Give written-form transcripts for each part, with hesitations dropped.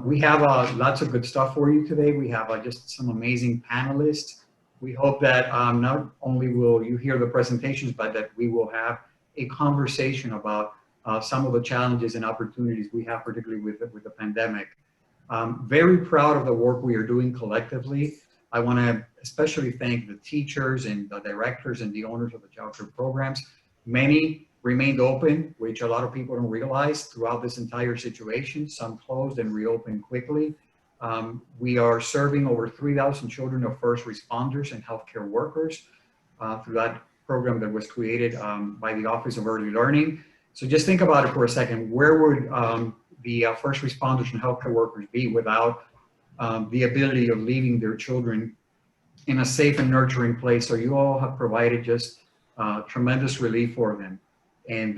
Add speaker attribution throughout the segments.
Speaker 1: We have lots of good stuff for you today. We have just some amazing panelists. We hope that not only will you hear the presentations, but that we will have a conversation about some of the challenges and opportunities we have, particularly with the pandemic. Very proud of the work we are doing collectively. I want to especially thank the teachers and the directors and the owners of the child care programs. Many remained open, which a lot of people don't realize throughout this entire situation. Some closed and reopened quickly. We are serving over 3,000 children of first responders and healthcare workers through that program that was created by the Office of Early Learning. So just think about it for a second. Where would the first responders and healthcare workers be without the ability of leaving their children in a safe and nurturing place? So you all have provided just tremendous relief for them. And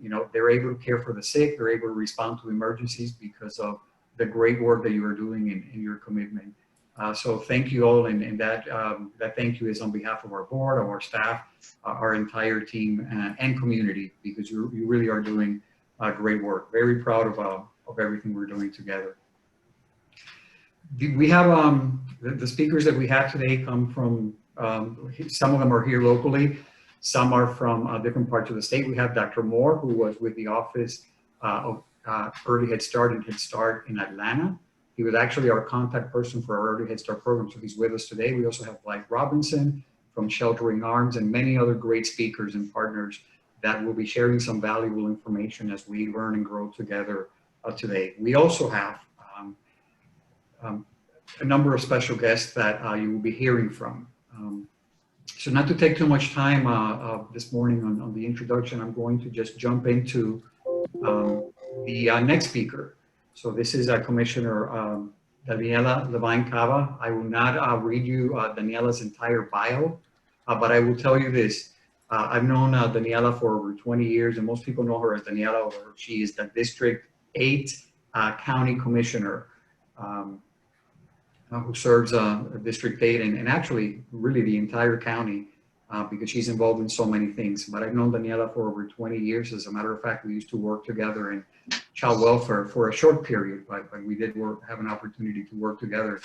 Speaker 1: you know, they're able to care for the sick, they're able to respond to emergencies because of the great work that you are doing and your commitment. So thank you all, and that thank you is on behalf of our board, of our staff, our entire team and community, because you really are doing great work. Very proud of everything we're doing together. We have the speakers that we have today come from, some of them are here locally, some are from different parts of the state. We have Dr. Moore, who was with the Office of Early Head Start and Head Start in Atlanta. He was actually our contact person for our Early Head Start program, so he's with us today. We also have Blythe Robinson from Sheltering Arms and many other great speakers and partners that will be sharing some valuable information as we learn and grow together today. We also have a number of special guests that you will be hearing from. So not to take too much time this morning on the introduction, I'm going to just jump into the next speaker. So this is Commissioner Daniela Levine Cava. I will not read you Daniela's entire bio, but I will tell you this. I've known Daniela for over 20 years, and most people know her as Daniela, or she is the District 8 County Commissioner who serves District 8 and actually really the entire county because she's involved in so many things. But I've known Daniela for over 20 years. As a matter of fact, we used to work together in child welfare for a short period, but we did have an opportunity to work together.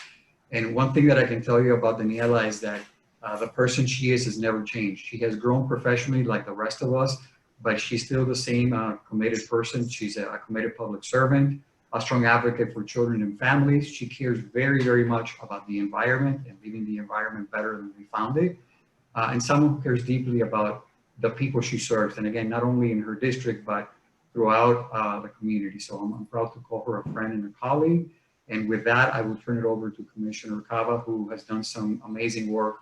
Speaker 1: And one thing that I can tell you about Daniela is that the person she is has never changed. She has grown professionally like the rest of us, but she's still the same committed person. She's a committed public servant, a strong advocate for children and families. She cares very, very much about the environment and leaving the environment better than we found it. And someone who cares deeply about the people she serves. And again, not only in her district, but throughout the community. So I'm proud to call her a friend and a colleague. And with that, I will turn it over to Commissioner Cava, who has done some amazing work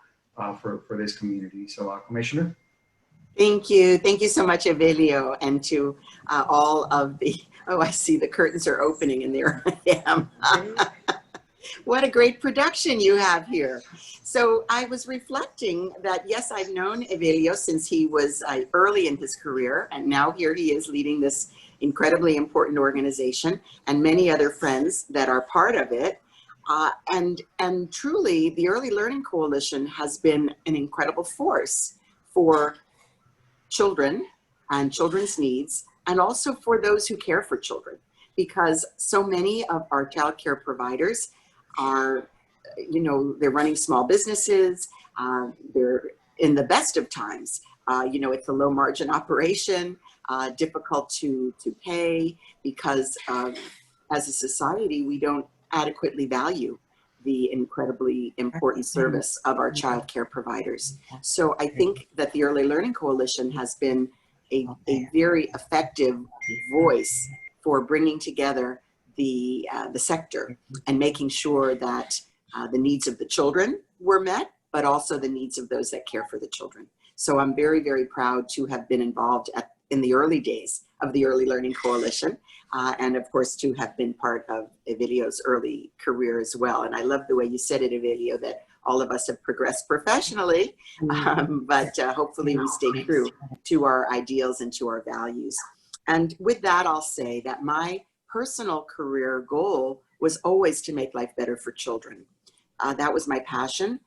Speaker 1: for this community. So Commissioner.
Speaker 2: Thank you. Thank you so much, Evelio, and to all of the, oh, I see the curtains are opening and there I am. What a great production you have here. So I was reflecting that, yes, I've known Evelio since he was early in his career, and now here he is leading this incredibly important organization and many other friends that are part of it. And truly, the Early Learning Coalition has been an incredible force for children and children's needs, and also for those who care for children, because so many of our child care providers are, you know, they're running small businesses, they're in the best of times, you know, it's a low margin operation, difficult to pay, because as a society, we don't adequately value the incredibly important service of our child care providers. So I think that the Early Learning Coalition has been a very effective voice for bringing together the sector and making sure that the needs of the children were met, but also the needs of those that care for the children. So I'm very, very proud to have been involved in the early days of the Early Learning Coalition, and of course to have been part of Evelio's early career as well. And I love the way you said it, Evelio, that all of us have progressed professionally, but hopefully we stay true to our ideals and to our values. And with that, I'll say that my personal career goal was always to make life better for children. That was my passion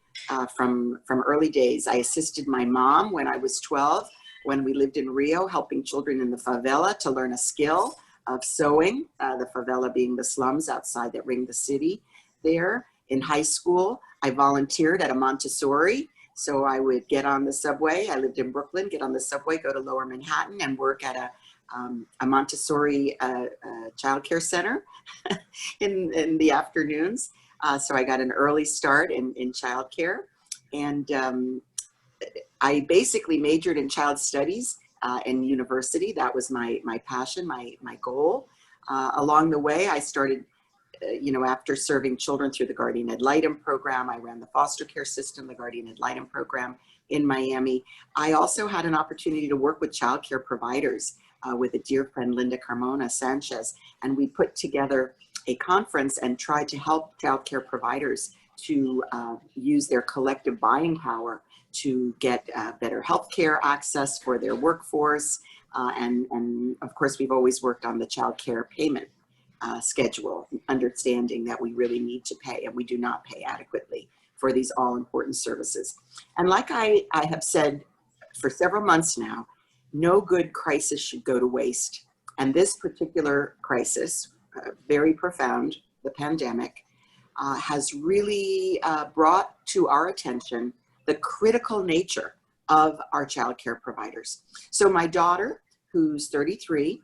Speaker 2: from early days. I assisted my mom when I was 12, when we lived in Rio, helping children in the favela to learn a skill of sewing, the favela being the slums outside that ring the city there. In high school, I volunteered at a Montessori. So I would get on the subway. I lived in Brooklyn, get on the subway, go to Lower Manhattan and work at a Montessori childcare center in the afternoons. So I got an early start in childcare. And I basically majored in child studies in university. That was my passion, my goal. Along the way, I started, after serving children through the Guardian Ad Litem program, I ran the foster care system, the Guardian Ad Litem program in Miami. I also had an opportunity to work with child care providers with a dear friend, Linda Carmona Sanchez, and we put together a conference and tried to help child care providers to use their collective buying power to get better healthcare access for their workforce. And of course, we've always worked on the child care payment schedule, understanding that we really need to pay and we do not pay adequately for these all important services. And like I have said for several months now, no good crisis should go to waste. And this particular crisis, very profound, the pandemic, has really brought to our attention the critical nature of our child care providers. So my daughter, who's 33,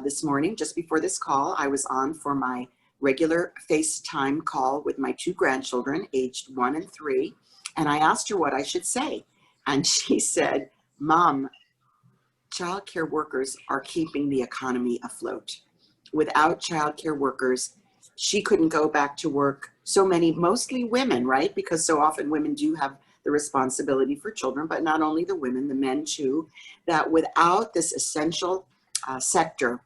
Speaker 2: this morning, just before this call, I was on for my regular FaceTime call with my two grandchildren, aged 1 and 3, and I asked her what I should say. And she said, "Mom, child care workers are keeping the economy afloat. Without child care workers, she couldn't go back to work." So many, mostly women, right? Because so often women do have the responsibility for children, but not only the women, the men too, that without this essential sector,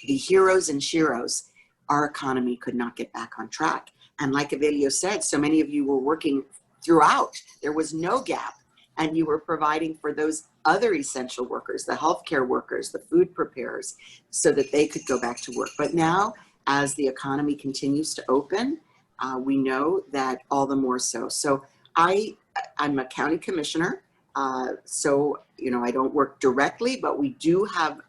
Speaker 2: the heroes and sheroes, our economy could not get back on track. And like Evelio said, so many of you were working throughout. There was no gap. And you were providing for those other essential workers, the healthcare workers, the food preparers, so that they could go back to work. But now, as the economy continues to open, we know that all the more so. So I'm a county commissioner, so I don't work directly, but we do have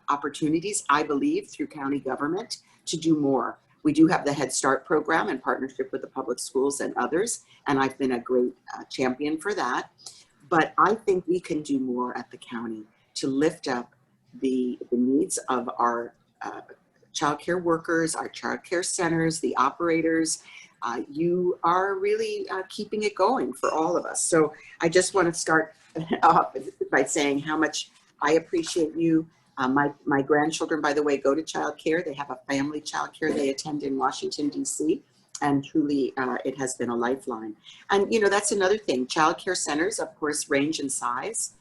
Speaker 2: opportunities, I believe, through county government to do more. We do have the Head Start program in partnership with the public schools and others, and I've been a great champion for that. But I think we can do more at the county to lift up the needs of our child care workers, our child care centers, the operators. You are really keeping it going for all of us. So I just want to start off by saying how much I appreciate you. My grandchildren, by the way, go to child care. They have a family child care they attend in Washington, D.C., and truly it has been a lifeline. And that's another thing. Child care centers, of course, range in size,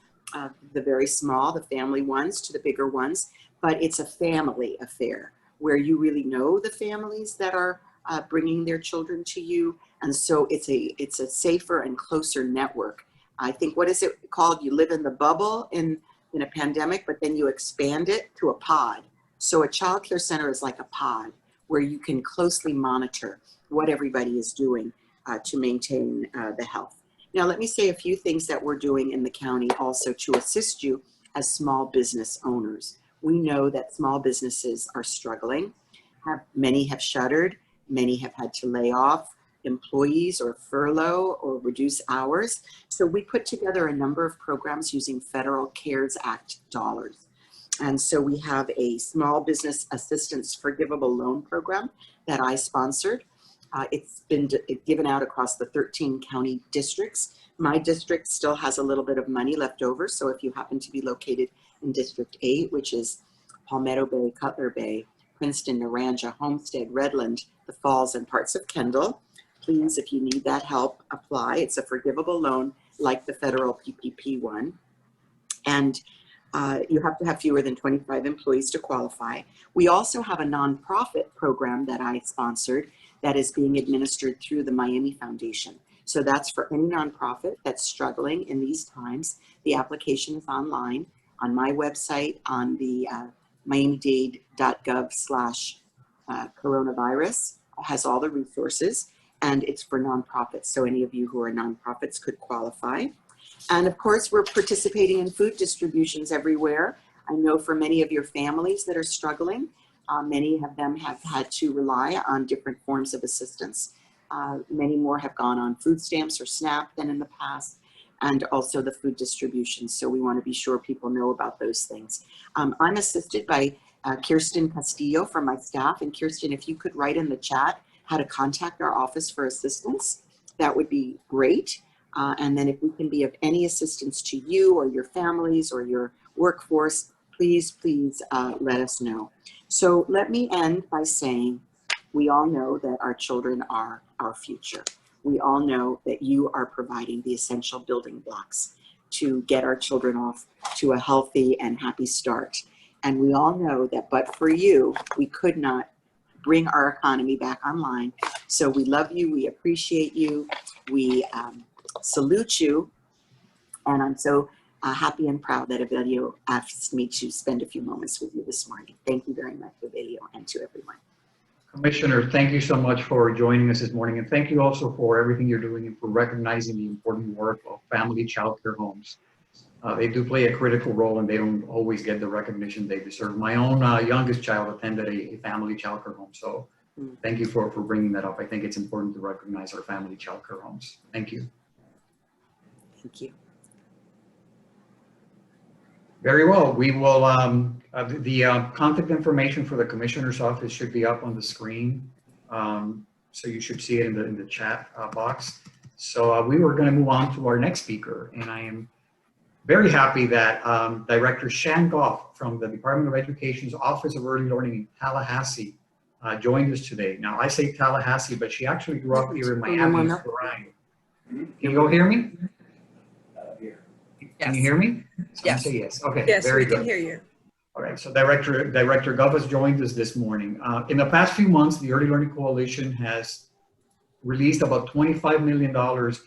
Speaker 2: the very small, the family ones, to the bigger ones, but it's a family affair where you really know the families that are bringing their children to you. And so it's a safer and closer network. I think, what is it called? You live in the bubble in a pandemic, but then you expand it to a pod. So a child care center is like a pod where you can closely monitor what everybody is doing to maintain the health. Now, let me say a few things that we're doing in the county also to assist you as small business owners. We know that small businesses are struggling. Many have shuttered. Many have had to lay off employees or furlough or reduce hours. So we put together a number of programs using federal CARES Act dollars. And so we have a small business assistance forgivable loan program that I sponsored. It's been given out across the 13 county districts. My district still has a little bit of money left over. So if you happen to be located in District 8, which is Palmetto Bay, Cutler Bay, Princeton, Naranja, Homestead, Redland, the Falls, and parts of Kendall, please, if you need that help, apply. It's a forgivable loan like the federal PPP one. And you have to have fewer than 25 employees to qualify. We also have a nonprofit program that I sponsored that is being administered through the Miami Foundation. So that's for any nonprofit that's struggling in these times. The application is online on my website on the miamidade.gov/coronavirus. Has all the resources, and it's for nonprofits. So any of you who are nonprofits could qualify. And of course, we're participating in food distributions everywhere. I know for many of your families that are struggling, Many of them have had to rely on different forms of assistance. Many more have gone on food stamps or SNAP than in the past, and also the food distribution. So we want to be sure people know about those things. I'm assisted by Kirsten Castillo from my staff. And Kirsten, if you could write in the chat how to contact our office for assistance, that would be great. And then if we can be of any assistance to you or your families or your workforce, please let us know. So let me end by saying, we all know that our children are our future. We all know that you are providing the essential building blocks to get our children off to a healthy and happy start. And we all know that but for you, we could not bring our economy back online. So we love you, we appreciate you, we salute you, and I'm so happy and proud that Evelio asked me to spend a few moments with you this morning. Thank you very much, Evelio, and to everyone.
Speaker 1: Commissioner, thank you so much for joining us this morning, and thank you also for everything you're doing and for recognizing the important work of family child care homes. They do play a critical role, and they don't always get the recognition they deserve. My own youngest child attended a family child care home, so thank you for bringing that up. I think it's important to recognize our family child care homes. Thank you.
Speaker 2: Thank you.
Speaker 1: Very well. We will, the contact information for the Commissioner's office should be up on the screen. So you should see it in the chat box. So we were going to move on to our next speaker, and I am very happy that Director Shan Goff from the Department of Education's Office of Early Learning in Tallahassee joined us today. Now, I say Tallahassee, but she actually grew up here in Miami, Florida. Can you all hear me? Can you hear me?
Speaker 3: Yes.
Speaker 1: Say yes. Okay.
Speaker 3: Yes,
Speaker 1: very
Speaker 3: we
Speaker 1: good.
Speaker 3: can hear you.
Speaker 1: All right. So Director Goff has joined us this morning. In the past few months, the Early Learning Coalition has released about $25 million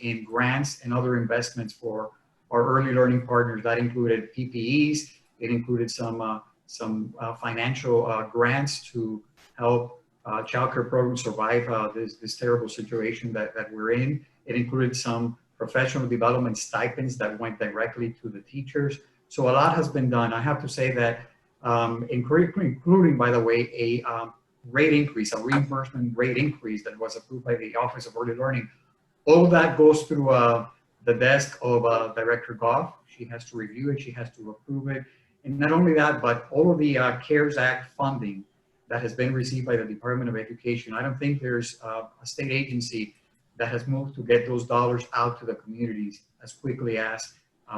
Speaker 1: in grants and other investments for our early learning partners. That included PPEs. It included some financial grants to help childcare programs survive this terrible situation that we're in. It included some professional development stipends that went directly to the teachers. So a lot has been done. I have to say that including, by the way, a rate increase, a reimbursement rate increase that was approved by the Office of Early Learning. All of that goes through the desk of Director Goff. She has to review it, she has to approve it. And not only that, but all of the CARES Act funding that has been received by the Department of Education. I don't think there's a state agency that has moved to get those dollars out to the communities as quickly as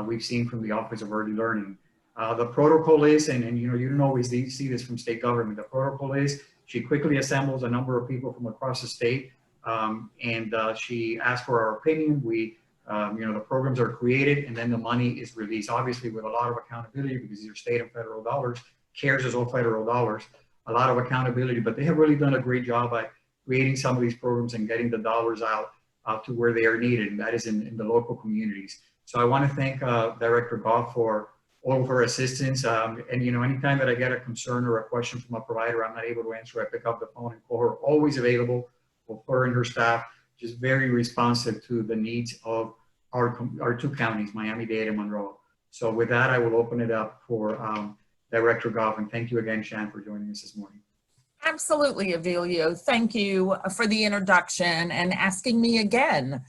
Speaker 1: we've seen from the Office of Early Learning. The protocol is, and you know, you don't always see this from state government, the protocol is she quickly assembles a number of people from across the state and she asks for our opinion. We, you know, the programs are created and then the money is released, obviously with a lot of accountability because these are state and federal dollars. CARES is all federal dollars, a lot of accountability, but they have really done a great job at creating some of these programs and getting the dollars out to where they are needed, and that is in the local communities. So I want to thank Director Goff for all of her assistance. And you know, anytime that I get a concern or a question from a provider I'm not able to answer, I pick up the phone and call her. Always available for her and her staff, just very responsive to the needs of our two counties, Miami-Dade and Monroe. So with that, I will open it up for Director Goff, and thank you again, Shan, for joining us this morning.
Speaker 3: Absolutely, Evelio. Thank you for the introduction and asking me again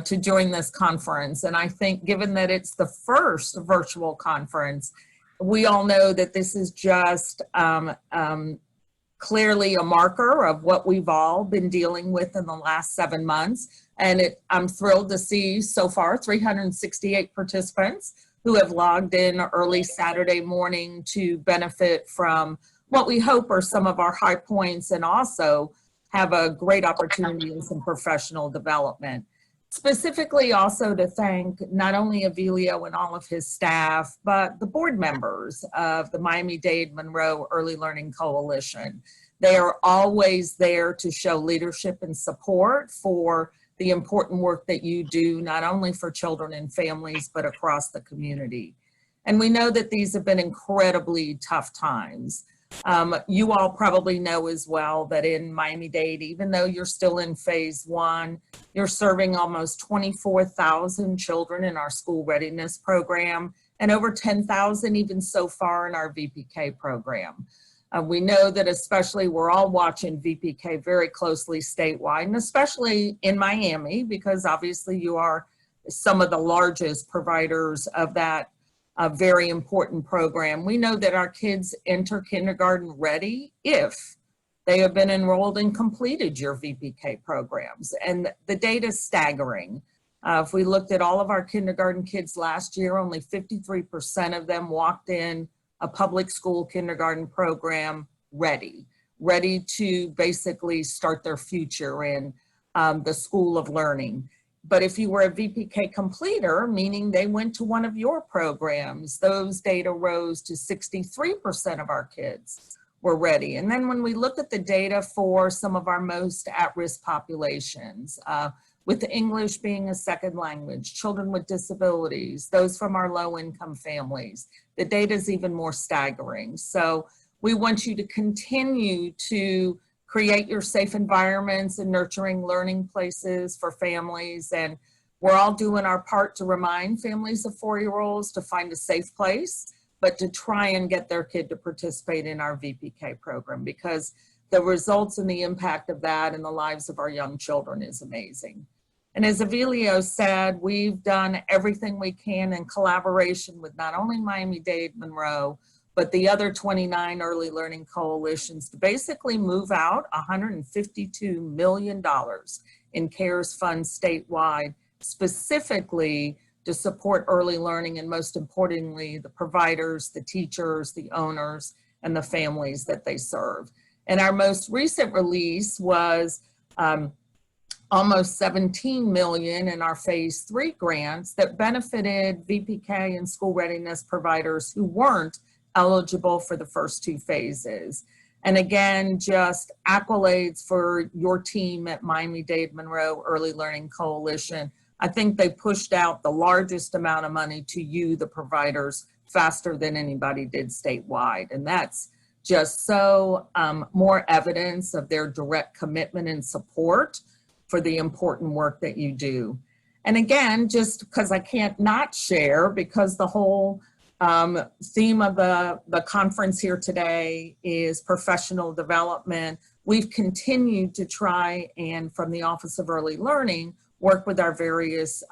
Speaker 3: to join this conference. And I think given that it's the first virtual conference, we all know that this is just clearly a marker of what we've all been dealing with in the last 7 months. And I'm thrilled to see so far 368 participants who have logged in early Saturday morning to benefit from what we hope are some of our high points and also have a great opportunity in some professional development. Specifically also to thank not only Evelio and all of his staff, but the board members of the Miami-Dade Monroe Early Learning Coalition. They are always there to show leadership and support for the important work that you do, not only for children and families, but across the community. And we know that these have been incredibly tough times. You all probably know as well that in Miami-Dade, even though you're still in phase 1, you're serving almost 24,000 children in our school readiness program and over 10,000 even so far in our VPK program. We know that especially we're all watching VPK very closely statewide, and especially in Miami, because obviously you are some of the largest providers of that very important program. We know that our kids enter kindergarten ready if they have been enrolled and completed your VPK programs. And the data is staggering. If we looked at all of our kindergarten kids last year, only 53% of them walked in a public school kindergarten program ready to basically start their future in the school of learning. But if you were a VPK completer, meaning they went to one of your programs, those data rose to 63% of our kids were ready. And then when we look at the data for some of our most at-risk populations, with English being a second language, children with disabilities, those from our low-income families, the data is even more staggering. So we want you to continue to create your safe environments and nurturing learning places for families. And we're all doing our part to remind families of 4-year-olds to find a safe place, but to try and get their kid to participate in our VPK program, because the results and the impact of that in the lives of our young children is amazing. And as Avilio said, we've done everything we can in collaboration with not only Miami-Dade Monroe, but the other 29 early learning coalitions to basically move out $152 million in CARES funds statewide, specifically to support early learning, and most importantly, the providers, the teachers, the owners, and the families that they serve. And our most recent release was almost 17 million in our phase 3 grants that benefited VPK and school readiness providers who weren't eligible for the first 2 phases. And again, just accolades for your team at Miami-Dade Monroe Early Learning Coalition. I think they pushed out the largest amount of money to you, the providers, faster than anybody did statewide. And that's just so more evidence of their direct commitment and support for the important work that you do. And again, just because I can't not share, because the whole theme of the conference here today is professional development, we've continued to try and, from the Office of Early Learning, work with our various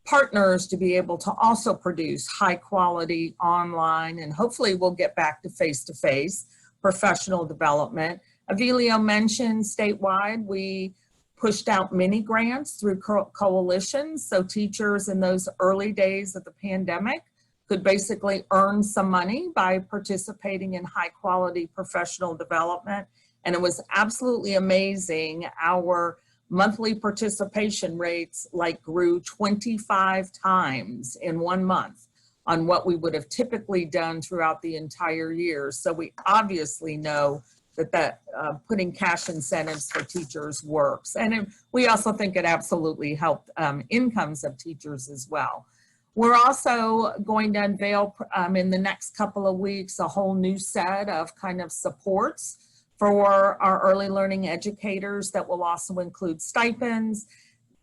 Speaker 3: partners to be able to also produce high quality online, and hopefully we'll get back to face-to-face professional development. Avilio mentioned statewide, we pushed out mini grants through coalitions, so teachers in those early days of the pandemic could basically earn some money by participating in high quality professional development. And it was absolutely amazing. Our monthly participation rates grew 25 times in 1 month on what we would have typically done throughout the entire year. So we obviously know that putting cash incentives for teachers works. And we also think it absolutely helped incomes of teachers as well. We're also going to unveil in the next couple of weeks a whole new set of kind of supports for our early learning educators that will also include stipends.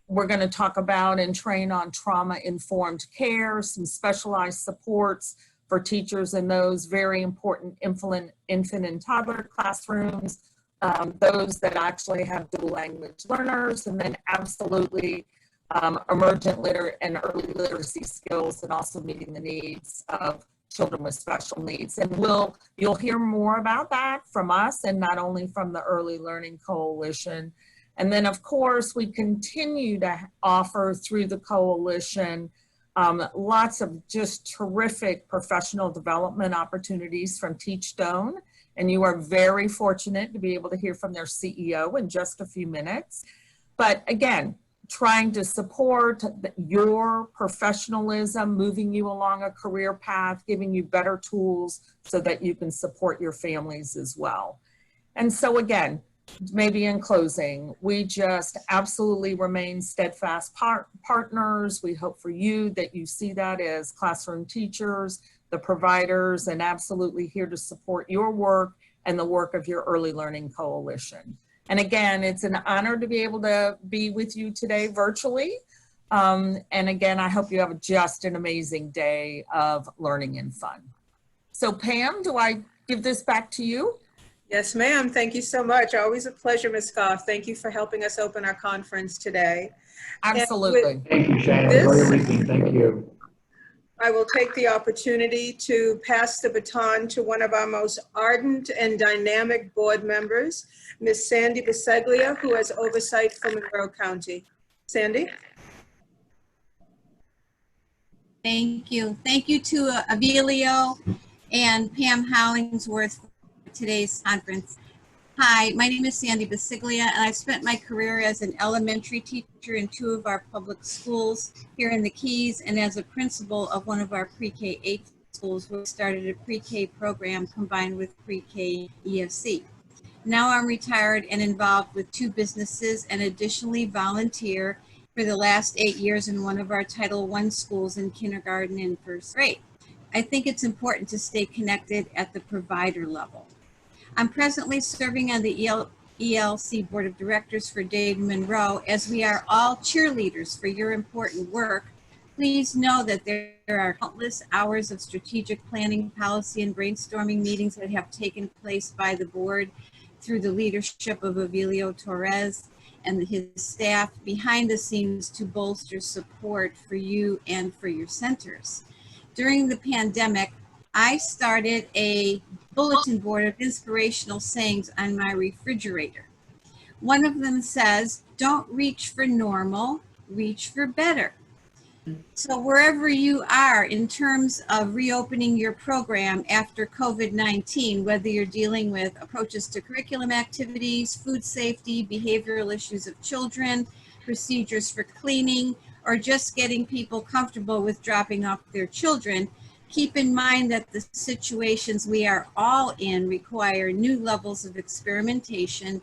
Speaker 3: We're going to talk about and train on trauma-informed care, some specialized supports for teachers in those very important infant and toddler classrooms, those that actually have dual language learners, and then absolutely emergent and early literacy skills, and also meeting the needs of children with special needs. And you'll hear more about that from us, and not only from the Early Learning Coalition. And then of course, we continue to offer through the coalition lots of just terrific professional development opportunities from TeachStone. And you are very fortunate to be able to hear from their CEO in just a few minutes. But again, trying to support your professionalism, moving you along a career path, giving you better tools so that you can support your families as well. And so again, maybe in closing, we just absolutely remain steadfast partners. We hope for you that you see that as classroom teachers, the providers, and absolutely here to support your work and the work of your Early Learning Coalition. And again, it's an honor to be able to be with you today virtually. And again, I hope you have just an amazing day of learning and fun. So Pam, do I give this back to you.
Speaker 4: Yes, ma'am. Thank you so much. Always a pleasure, Ms. Goff. Thank you for helping us open our conference today.
Speaker 3: Absolutely.
Speaker 1: Thank you, Shannon,
Speaker 4: This-
Speaker 1: for everything. Thank you.
Speaker 4: I will take the opportunity to pass the baton to one of our most ardent and dynamic board members, Ms. Sandy Biseglia, who has oversight for Monroe County. Sandy?
Speaker 5: Thank you. Thank you to Avelio and Pam Hollingsworth for today's conference. Hi, my name is Sandy Biseglia, and I've spent my career as an elementary teacher in 2 of our public schools here in the Keys, and as a principal of one of our pre-K 8 schools. We started a pre-K program combined with pre-K ESC. Now I'm retired and involved with 2 businesses, and additionally volunteer for the last 8 years in one of our Title I schools in kindergarten and first grade. I think it's important to stay connected at the provider level. I'm presently serving on the ELC Board of Directors for Dade Monroe. As we are all cheerleaders for your important work, please know that there are countless hours of strategic planning, policy, and brainstorming meetings that have taken place by the board through the leadership of Avelio Torres and his staff behind the scenes to bolster support for you and for your centers. During the pandemic, I started a bulletin board of inspirational sayings on my refrigerator. One of them says, "Don't reach for normal, reach for better." So wherever you are in terms of reopening your program after COVID-19, whether you're dealing with approaches to curriculum activities, food safety, behavioral issues of children, procedures for cleaning, or just getting people comfortable with dropping off their children, keep in mind that the situations we are all in require new levels of experimentation,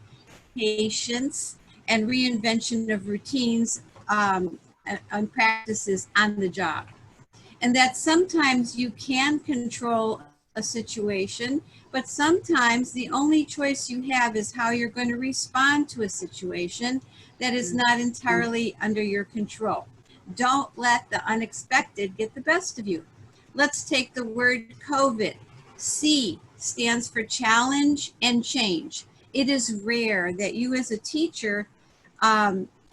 Speaker 5: patience, and reinvention of routines and practices on the job. And that sometimes you can control a situation, but sometimes the only choice you have is how you're going to respond to a situation that is not entirely under your control. Don't let the unexpected get the best of you. Let's take the word COVID. C stands for challenge and change. It is rare that you as a teacher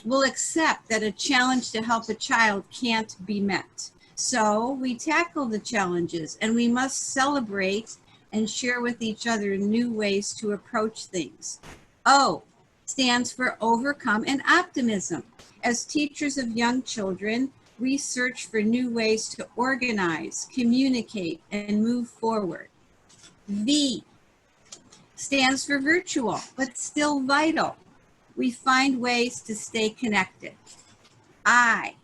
Speaker 5: will accept that a challenge to help a child can't be met. So we tackle the challenges, and we must celebrate and share with each other new ways to approach things. O stands for overcome and optimism. As teachers of young children, we search for new ways to organize, communicate, and move forward. V stands for virtual, but still vital. We find ways to stay connected. I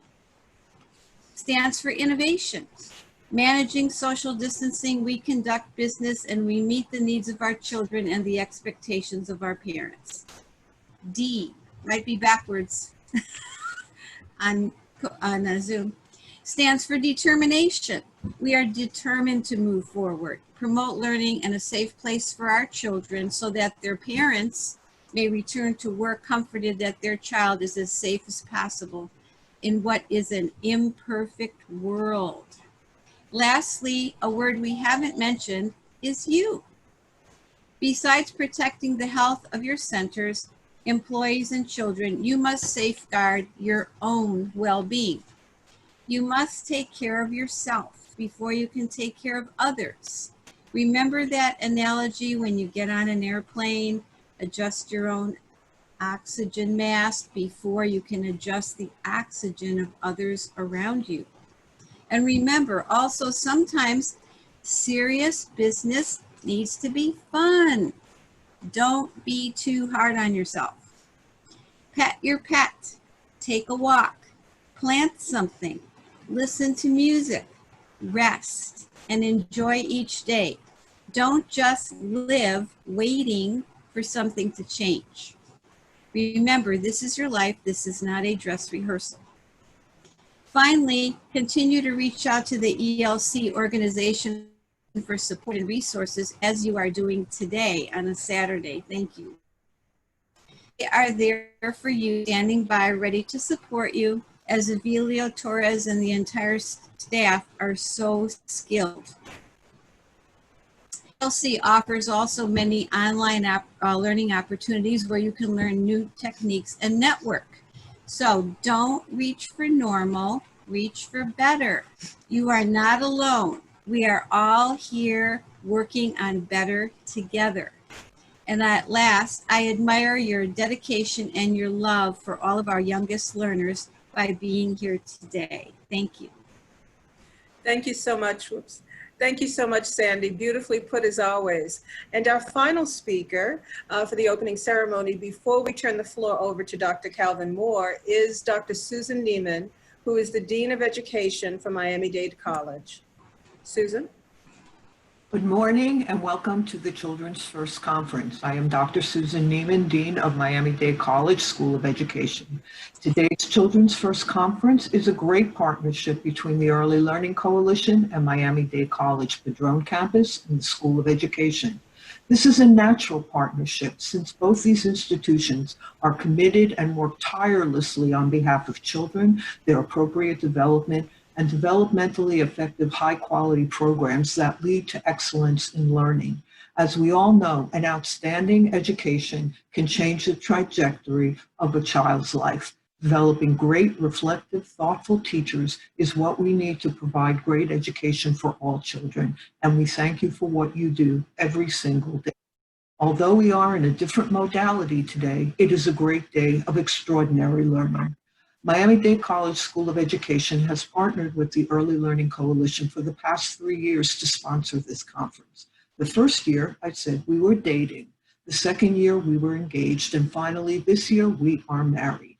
Speaker 5: stands for innovation. Managing social distancing, we conduct business and we meet the needs of our children and the expectations of our parents. D, might be backwards on Zoom, stands for determination. We are determined to move forward, promote learning and a safe place for our children so that their parents may return to work comforted that their child is as safe as possible in what is an imperfect world. Lastly, a word we haven't mentioned is you. Besides protecting the health of your centers, employees, and children, you must safeguard your own well-being. You must take care of yourself before you can take care of others. Remember that analogy when you get on an airplane, adjust your own oxygen mask before you can adjust the oxygen of others around you. And remember, also sometimes serious business needs to be fun. Don't be too hard on yourself. Pet your pet, take a walk, plant something, listen to music, rest, and enjoy each day. Don't just live waiting for something to change. Remember, this is your life. This is not a dress rehearsal. Finally, continue to reach out to the ELC organization for support and resources as you are doing today on a Saturday. Thank you. They are there for you, standing by, ready to support you, as Avelio Torres and the entire staff are so skilled. TLC offers also many online learning opportunities where you can learn new techniques and network. So don't reach for normal, reach for better. You are not alone. We are all here working on better together. And at last, I admire your dedication and your love for all of our youngest learners by being here today. Thank you.
Speaker 4: Thank you so much. Whoops. Thank you so much, Sandy. Beautifully put as always. And our final speaker for the opening ceremony, before we turn the floor over to Dr. Calvin Moore, is Dr. Susan Neiman, who is the Dean of Education for Miami-Dade College. Susan?
Speaker 6: Good morning and welcome to the Children's First Conference. I am Dr. Susan Neiman, Dean of Miami-Dade College School of Education. Today's Children's First Conference is a great partnership between the Early Learning Coalition and Miami-Dade College Padrone Campus and the School of Education. This is a natural partnership since both these institutions are committed and work tirelessly on behalf of children, their appropriate development, and developmentally effective high-quality programs that lead to excellence in learning. As we all know, an outstanding education can change the trajectory of a child's life. Developing great, reflective, thoughtful teachers is what we need to provide great education for all children, and we thank you for what you do every single day. Although we are in a different modality today, it is a great day of extraordinary learning. Miami-Dade College School of Education has partnered with the Early Learning Coalition for the past 3 years to sponsor this conference. The first year, I said we were dating. The second year, we were engaged. And finally, this year, we are married.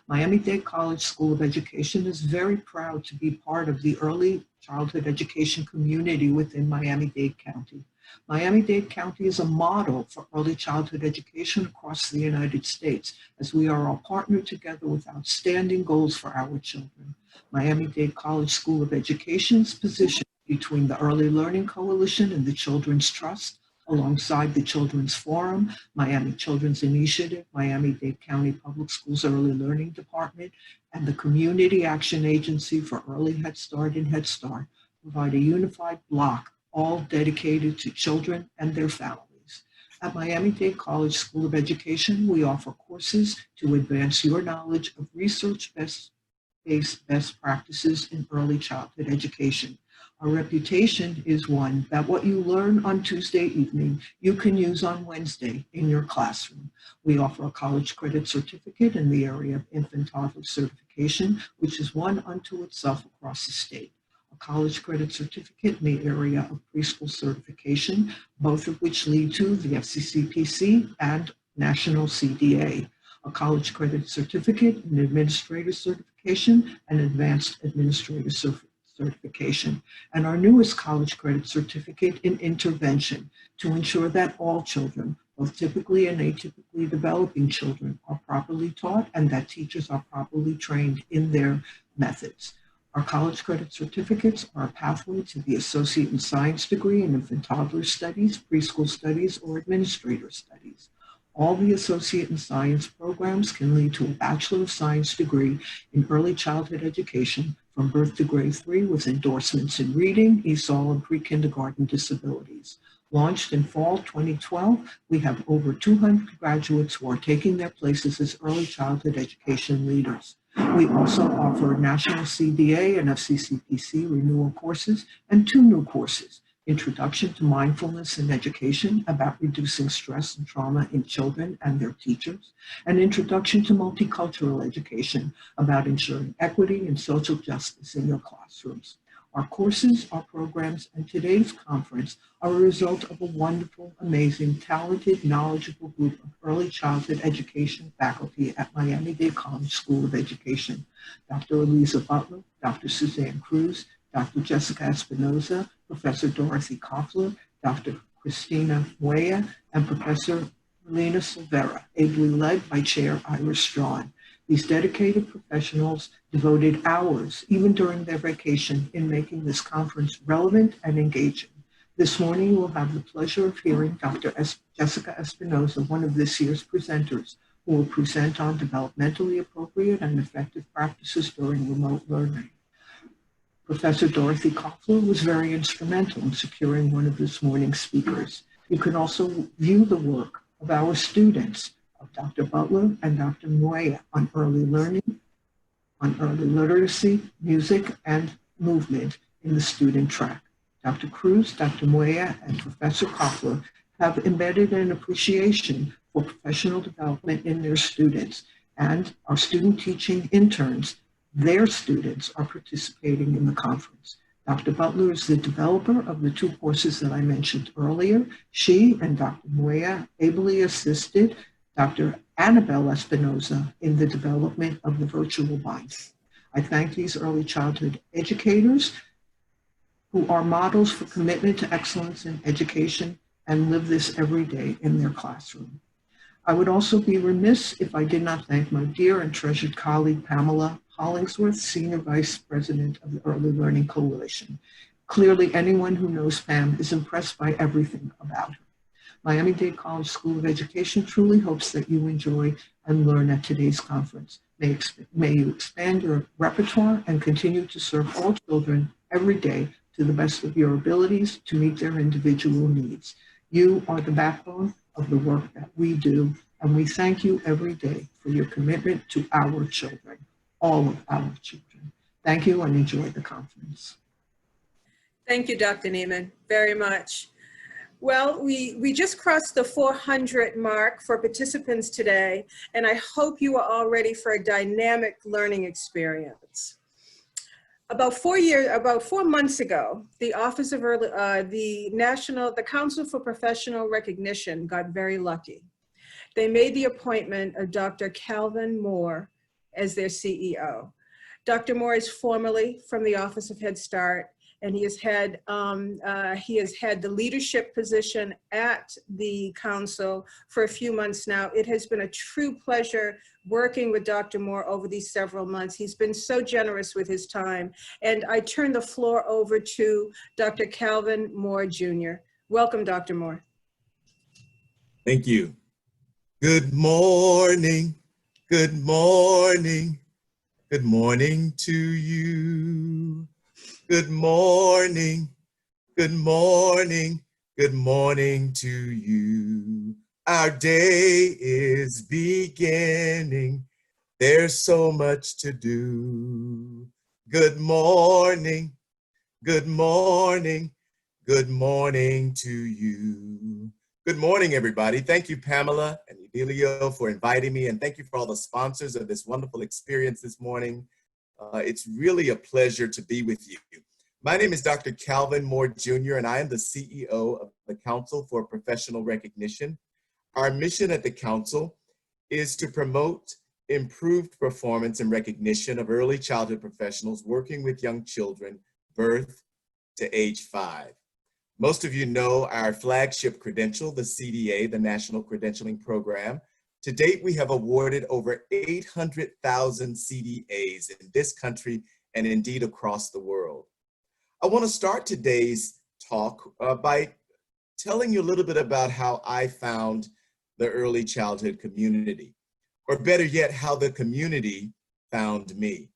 Speaker 6: Miami-Dade College School of Education is very proud to be part of the early childhood education community within Miami-Dade County. Miami-Dade County is a model for early childhood education across the United States, as we are all partnered together with outstanding goals for our children. Miami-Dade College School of Education's position between the Early Learning Coalition and the Children's Trust, alongside the Children's Forum, Miami Children's Initiative, Miami-Dade County Public Schools Early Learning Department, and the Community Action Agency for Early Head Start and Head Start, provide a unified block all dedicated to children and their families. At Miami-Dade College School of Education, we offer courses to advance your knowledge of research-based best practices in early childhood education. Our reputation is one that what you learn on Tuesday evening, you can use on Wednesday in your classroom. We offer a college credit certificate in the area of infant toddler certification, which is one unto itself across the state. College credit certificate in the area of preschool certification, both of which lead to the FCCPC and National CDA. A college credit certificate in administrator certification and advanced administrator certification. And our newest college credit certificate in intervention to ensure that all children, both typically and atypically developing children, are properly taught and that teachers are properly trained in their methods. Our college credit certificates are a pathway to the Associate in Science degree in Infant Toddler Studies, Preschool Studies, or Administrator Studies. All the Associate in Science programs can lead to a Bachelor of Science degree in Early Childhood Education from birth to grade 3 with endorsements in reading, ESOL, and pre-kindergarten disabilities. Launched in fall 2012, we have over 200 graduates who are taking their places as early childhood education leaders. We also offer National CDA and FCCPC renewal courses and 2 new courses, Introduction to Mindfulness in Education about reducing stress and trauma in children and their teachers, and Introduction to Multicultural Education about ensuring equity and social justice in your classrooms. Our courses, our programs, and today's conference are a result of a wonderful, amazing, talented, knowledgeable group of early childhood education faculty at Miami-Dade College School of Education. Dr. Eliza Butler, Dr. Suzanne Cruz, Dr. Jessica Espinoza, Professor Dorothy Koffler, Dr. Christina Muella, and Professor Melina Silvera, ably led by Chair Iris Strawn. These dedicated professionals devoted hours, even during their vacation, in making this conference relevant and engaging. This morning, we'll have the pleasure of hearing Dr. Jessica Espinoza, one of this year's presenters, who will present on developmentally appropriate and effective practices during remote learning. Professor Dorothy Koffler was very instrumental in securing one of this morning's speakers. You can also view the work of our students, of Dr. Butler and Dr. Moya, on early learning, on early literacy, music, and movement in the student track. Dr. Cruz, Dr. Moya, and Professor Koffler have embedded an appreciation for professional development in their students, and our student teaching interns, their students, are participating in the conference. Dr. Butler is the developer of the two courses that I mentioned earlier. She and Dr. Moya ably assisted Dr. Annabelle Espinoza in the development of the virtual binder. I thank these early childhood educators who are models for commitment to excellence in education and live this every day in their classroom. I would also be remiss if I did not thank my dear and treasured colleague, Pamela Hollingsworth, Senior Vice President of the Early Learning Coalition. Clearly, anyone who knows Pam is impressed by everything about her. Miami-Dade College School of Education truly hopes that you enjoy and learn at today's conference. May you expand your repertoire and continue to serve all children every day to the best of your abilities to meet their individual needs. You are the backbone of the work that we do, and we thank you every day for your commitment to our children, all of our children. Thank you and enjoy the conference.
Speaker 4: Thank you, Dr. Neiman, very much. Well, we just crossed the 400 mark for participants today, and I hope you are all ready for a dynamic learning experience. About 4 months ago, the Office of the Council for Professional Recognition got very lucky. They made the appointment of Dr. Calvin Moore as their CEO. Dr. Moore is formerly from the Office of Head Start, and he has had the leadership position at the council for a few months now. It has been a true pleasure working with Dr. Moore over these several months. He's been so generous with his time. And I turn the floor over to Dr. Calvin Moore, Jr. Welcome, Dr. Moore.
Speaker 7: Thank you. Good morning. Good morning. Good morning to you. Good morning, good morning, good morning to you. Our day is beginning. There's so much to do. Good morning, good morning, good morning to you. Good morning, everybody. Thank you, Pamela and Edelio, for inviting me, and thank you for all the sponsors of this wonderful experience this morning. It's really a pleasure to be with you. My name is Dr. Calvin Moore, Jr., and I am the CEO of the Council for Professional Recognition. Our mission at the Council is to promote improved performance and recognition of early childhood professionals working with young children, birth to age 5. Most of you know our flagship credential, the CDA, the National Credentialing Program. To date, we have awarded over 800,000 CDAs in this country and indeed across the world. I want to start today's talk by telling you a little bit about how I found the early childhood community, or better yet, how the community found me.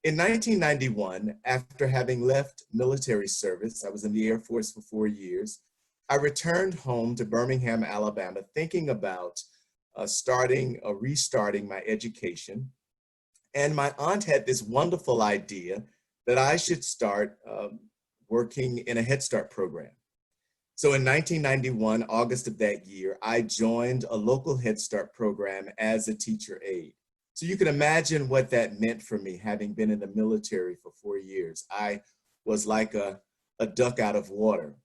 Speaker 7: In 1991, after having left military service, I was in the Air Force for 4 years, I returned home to Birmingham, Alabama, thinking about restarting my education. And my aunt had this wonderful idea that I should start working in a Head Start program. So in 1991, August of that year, I joined a local Head Start program as a teacher aide. So you can imagine what that meant for me, having been in the military for 4 years. I was like a duck out of water.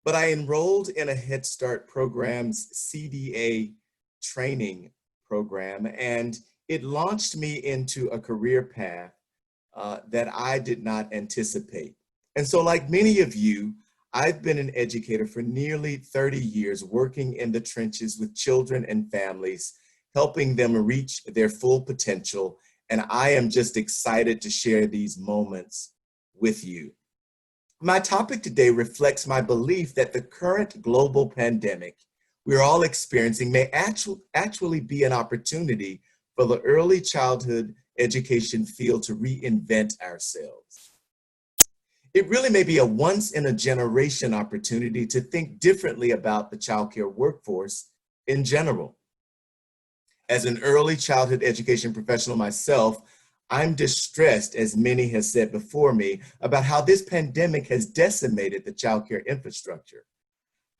Speaker 7: But I enrolled in a Head Start program's CDA training program, and it launched me into a career path that I did not anticipate. And so, like many of you, I've been an educator for nearly 30 years, working in the trenches with children and families, helping them reach their full potential. And I am just excited to share these moments with you. My topic today reflects my belief that the current global pandemic we're all experiencing may actually be an opportunity for the early childhood education field to reinvent ourselves. It really may be a once in a generation opportunity to think differently about the childcare workforce in general. As an early childhood education professional myself, I'm distressed, as many have said before me, about how this pandemic has decimated the childcare infrastructure.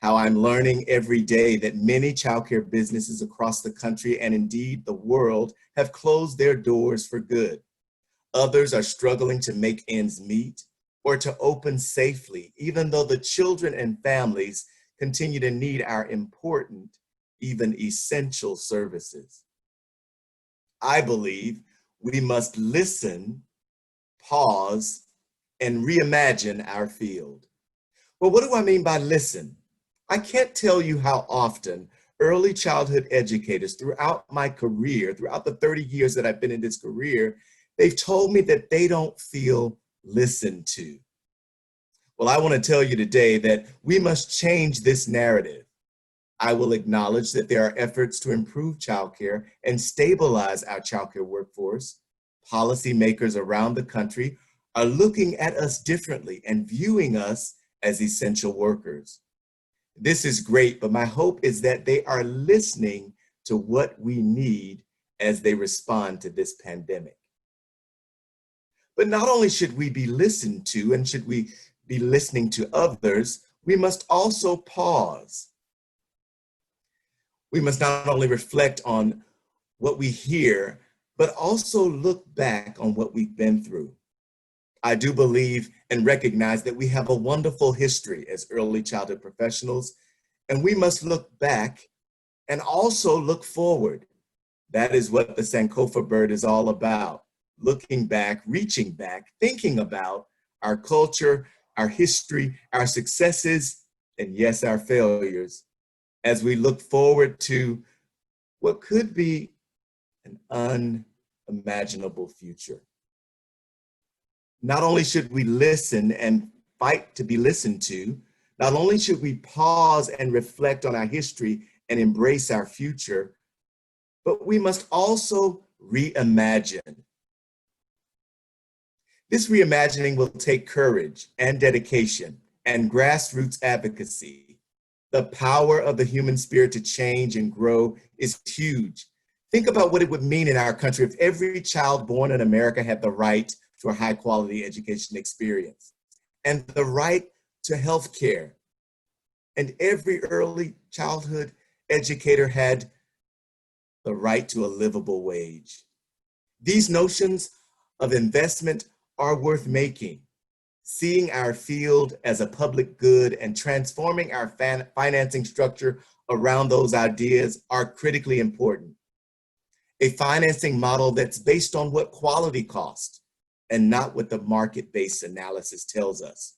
Speaker 7: How I'm learning every day that many childcare businesses across the country and indeed the world have closed their doors for good. Others are struggling to make ends meet or to open safely, even though the children and families continue to need our important, even essential services. I believe we must listen, pause, and reimagine our field. Well, what do I mean by listen? I can't tell you how often early childhood educators throughout my career, throughout the 30 years that I've been in this career, they've told me that they don't feel listened to. Well, I want to tell you today that we must change this narrative. I will acknowledge that there are efforts to improve childcare and stabilize our childcare workforce. Policymakers around the country are looking at us differently and viewing us as essential workers. This is great, but my hope is that they are listening to what we need as they respond to this pandemic. But not only should we be listened to and should we be listening to others, we must also pause. We must not only reflect on what we hear, but also look back on what we've been through. I do believe and recognize that we have a wonderful history as early childhood professionals, and we must look back and also look forward. That is what the Sankofa bird is all about. Looking back, reaching back, thinking about our culture, our history, our successes, and yes, our failures, as we look forward to what could be an unimaginable future. Not only should we listen and fight to be listened to, not only should we pause and reflect on our history and embrace our future, but we must also reimagine. This reimagining will take courage and dedication and grassroots advocacy. The power of the human spirit to change and grow is huge. Think about what it would mean in our country if every child born in America had the right to a high quality education experience and the right to health care. And every early childhood educator had the right to a livable wage. These notions of investment are worth making. Seeing our field as a public good and transforming our financing structure around those ideas are critically important. A financing model that's based on what quality costs and not what the market-based analysis tells us.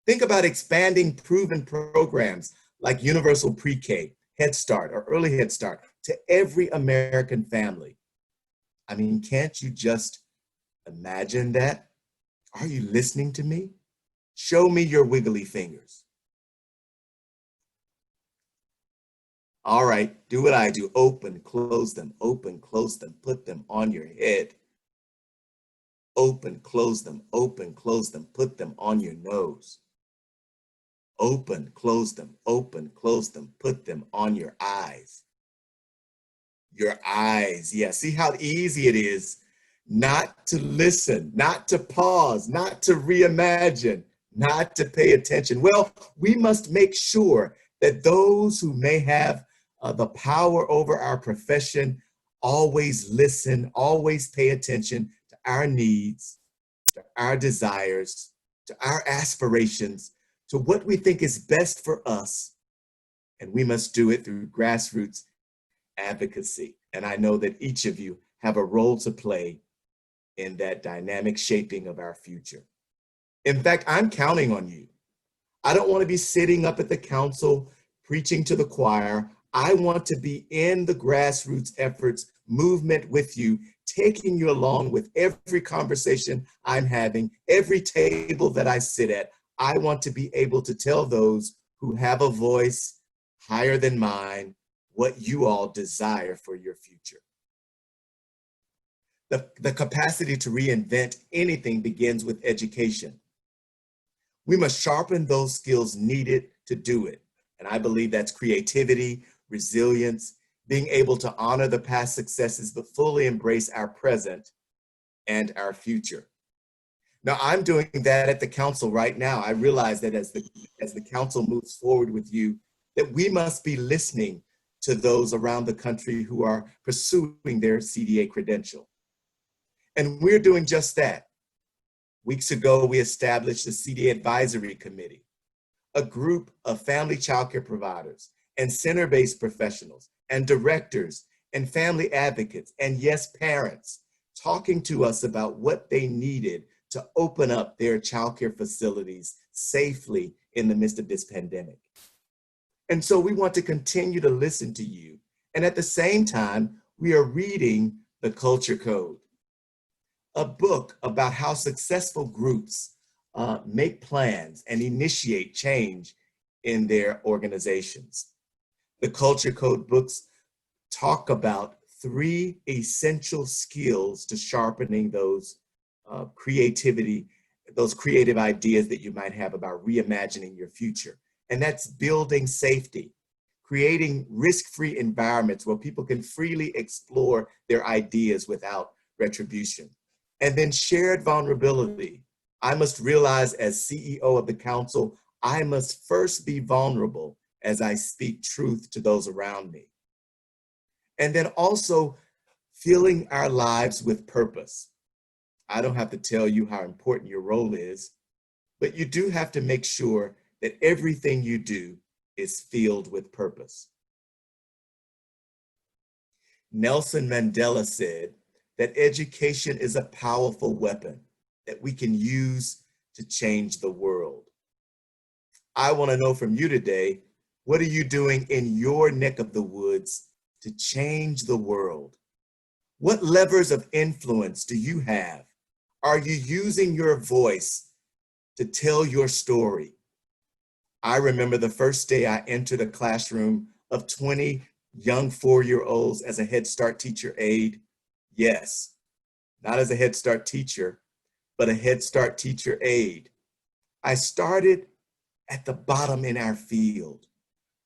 Speaker 7: Think about expanding proven programs like Universal Pre-K, Head Start, or Early Head Start to every American family. I mean, can't you just imagine that? Are you listening to me? Show me your wiggly fingers. All right, do what I do. Open, close them, put them on your head. Open, close them, put them on your nose. Open, close them, put them on your eyes. Your eyes, yeah, see how easy it is not to listen, not to pause, not to reimagine, not to pay attention. Well, we must make sure that those who may have the power over our profession always listen, always pay attention to our needs, to our desires, to our aspirations, to what we think is best for us. And we must do it through grassroots advocacy. And I know that each of you have a role to play in that dynamic shaping of our future. In fact, I'm counting on you. I don't want to be sitting up at the council preaching to the choir. I want to be in the grassroots efforts movement with you, taking you along with every conversation I'm having, every table that I sit at. I want to be able to tell those who have a voice higher than mine what you all desire for your future. The capacity to reinvent anything begins with education. We must sharpen those skills needed to do it. And I believe that's creativity, resilience, being able to honor the past successes, but fully embrace our present and our future. Now, I'm doing that at the council right now. I realize that as the council moves forward with you, that we must be listening to those around the country who are pursuing their CDA credential. And we're doing just that. Weeks ago, we established the CDA Advisory Committee, a group of family childcare providers and center-based professionals and directors and family advocates and yes, parents talking to us about what they needed to open up their childcare facilities safely in the midst of this pandemic. And so we want to continue to listen to you. And at the same time, we are reading the Culture Code, a book about how successful groups make plans and initiate change in their organizations. The Culture Code books talk about 3 essential skills to sharpening those those creative ideas that you might have about reimagining your future. And that's building safety, creating risk-free environments where people can freely explore their ideas without retribution. And then shared vulnerability. I must realize as CEO of the council, I must first be vulnerable as I speak truth to those around me. And then also filling our lives with purpose. I don't have to tell you how important your role is, but you do have to make sure that everything you do is filled with purpose. Nelson Mandela said that education is a powerful weapon that we can use to change the world. I want to know from you today, what are you doing in your neck of the woods to change the world? What levers of influence do you have? Are you using your voice to tell your story? I remember the first day I entered a classroom of 20 young 4-year-olds as a Head Start teacher aide. Yes, not as a Head Start teacher, but a Head Start teacher aide. I started at the bottom in our field,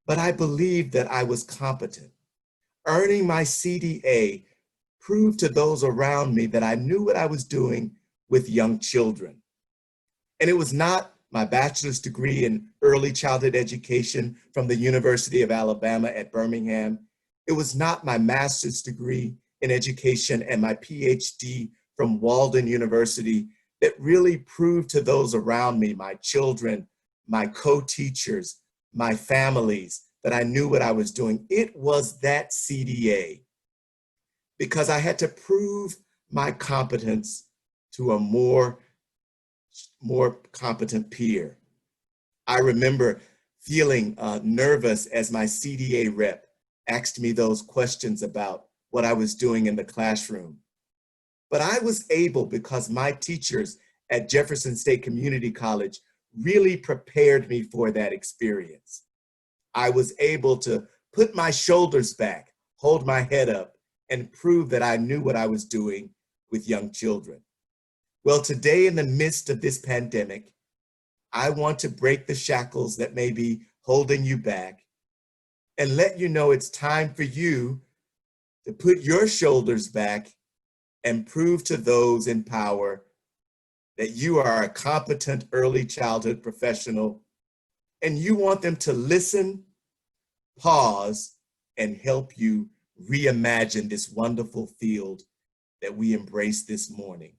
Speaker 7: but I believed that I was competent. Earning my CDA proved to those around me that I knew what I was doing with young children. And it was not my bachelor's degree in early childhood education from the University of Alabama at Birmingham. It was not my master's degree in education and my PhD from Walden University that really proved to those around me, my children, my co-teachers, my families, that I knew what I was doing. It was that CDA, because I had to prove my competence to a more competent peer. I remember feeling nervous as my CDA rep asked me those questions about what I was doing in the classroom. But I was able, because my teachers at Jefferson State Community College really prepared me for that experience. I was able to put my shoulders back, hold my head up, and prove that I knew what I was doing with young children. Well, today, in the midst of this pandemic, I want to break the shackles that may be holding you back and let you know it's time for you to put your shoulders back and prove to those in power that you are a competent early childhood professional, and you want them to listen, pause, and help you reimagine this wonderful field that we embrace this morning.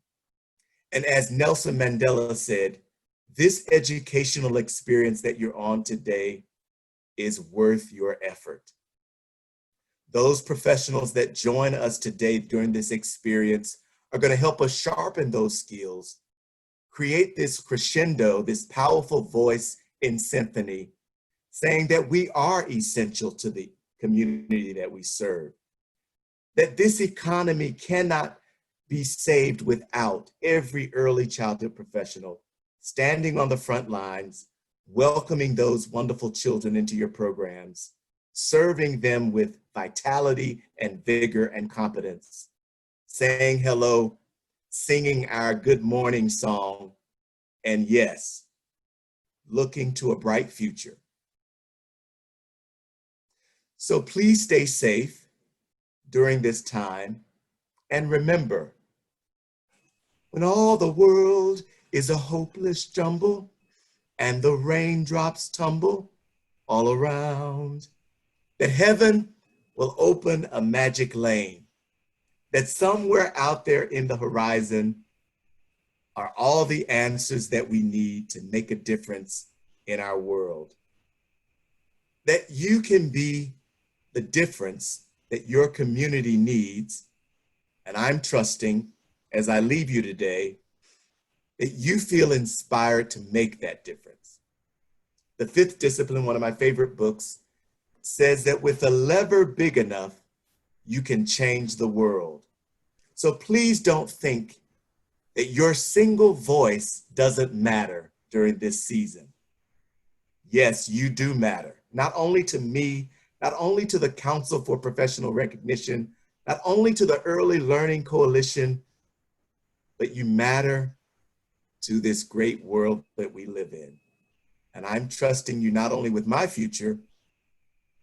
Speaker 7: And as Nelson Mandela said, this educational experience that you're on today is worth your effort. Those professionals that join us today during this experience are going to help us sharpen those skills, create this crescendo, this powerful voice in symphony, saying that we are essential to the community that we serve, that this economy cannot be saved without every early childhood professional standing on the front lines, welcoming those wonderful children into your programs, serving them with vitality and vigor and competence, saying hello, singing our good morning song, and yes, looking to a bright future. So please stay safe during this time, and remember, when all the world is a hopeless jumble and the raindrops tumble all around, that heaven will open a magic lane, that somewhere out there in the horizon are all the answers that we need to make a difference in our world. That you can be the difference that your community needs, and I'm trusting as I leave you today, that you feel inspired to make that difference. The Fifth Discipline, one of my favorite books, says that with a lever big enough, you can change the world. So please don't think that your single voice doesn't matter during this season. Yes, you do matter, not only to me, not only to the Council for Professional Recognition, not only to the Early Learning Coalition, but you matter to this great world that we live in. And I'm trusting you not only with my future,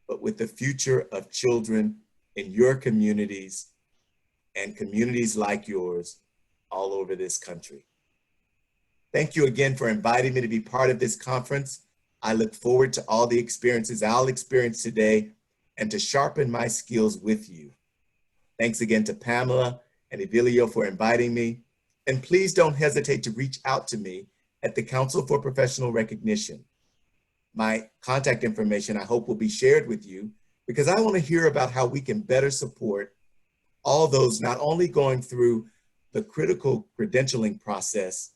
Speaker 7: but with the future of children in your communities and communities like yours all over this country. Thank you again for inviting me to be part of this conference. I look forward to all the experiences I'll experience today and to sharpen my skills with you. Thanks again to Pamela and Evelio for inviting me. And please don't hesitate to reach out to me at the Council for Professional Recognition. My contact information I hope will be shared with you because I want to hear about how we can better support all those not only going through the critical credentialing process,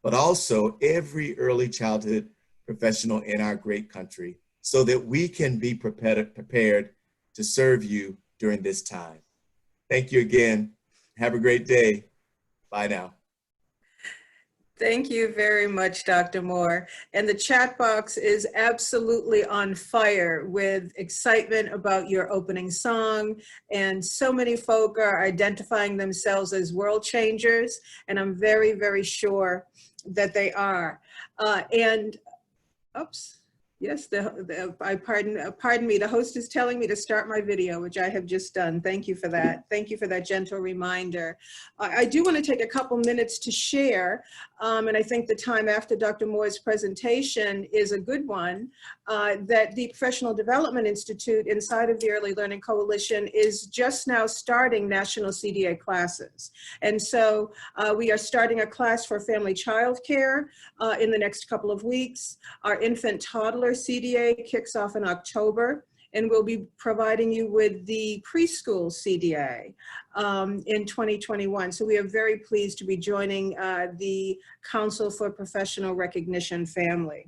Speaker 7: but also every early childhood professional in our great country so that we can be prepared to serve you during this time. Thank you again. Have a great day. Bye now.
Speaker 4: Thank you very much, Dr. Moore. And the chat box is absolutely on fire with excitement about your opening song. And so many folk are identifying themselves as world changers. And I'm very, very sure that they are. Yes, pardon me, the host is telling me to start my video, which I have just done. Thank you for that. Thank you for that gentle reminder. I do want to take a couple minutes to share, and I think the time after Dr. Moore's presentation is a good one, that the Professional Development Institute inside of the Early Learning Coalition is just now starting national CDA classes. And so we are starting a class for family child care in the next couple of weeks. Our infant toddler CDA kicks off in October, and we'll be providing you with the preschool CDA in 2021. So we are very pleased to be joining the Council for Professional Recognition family.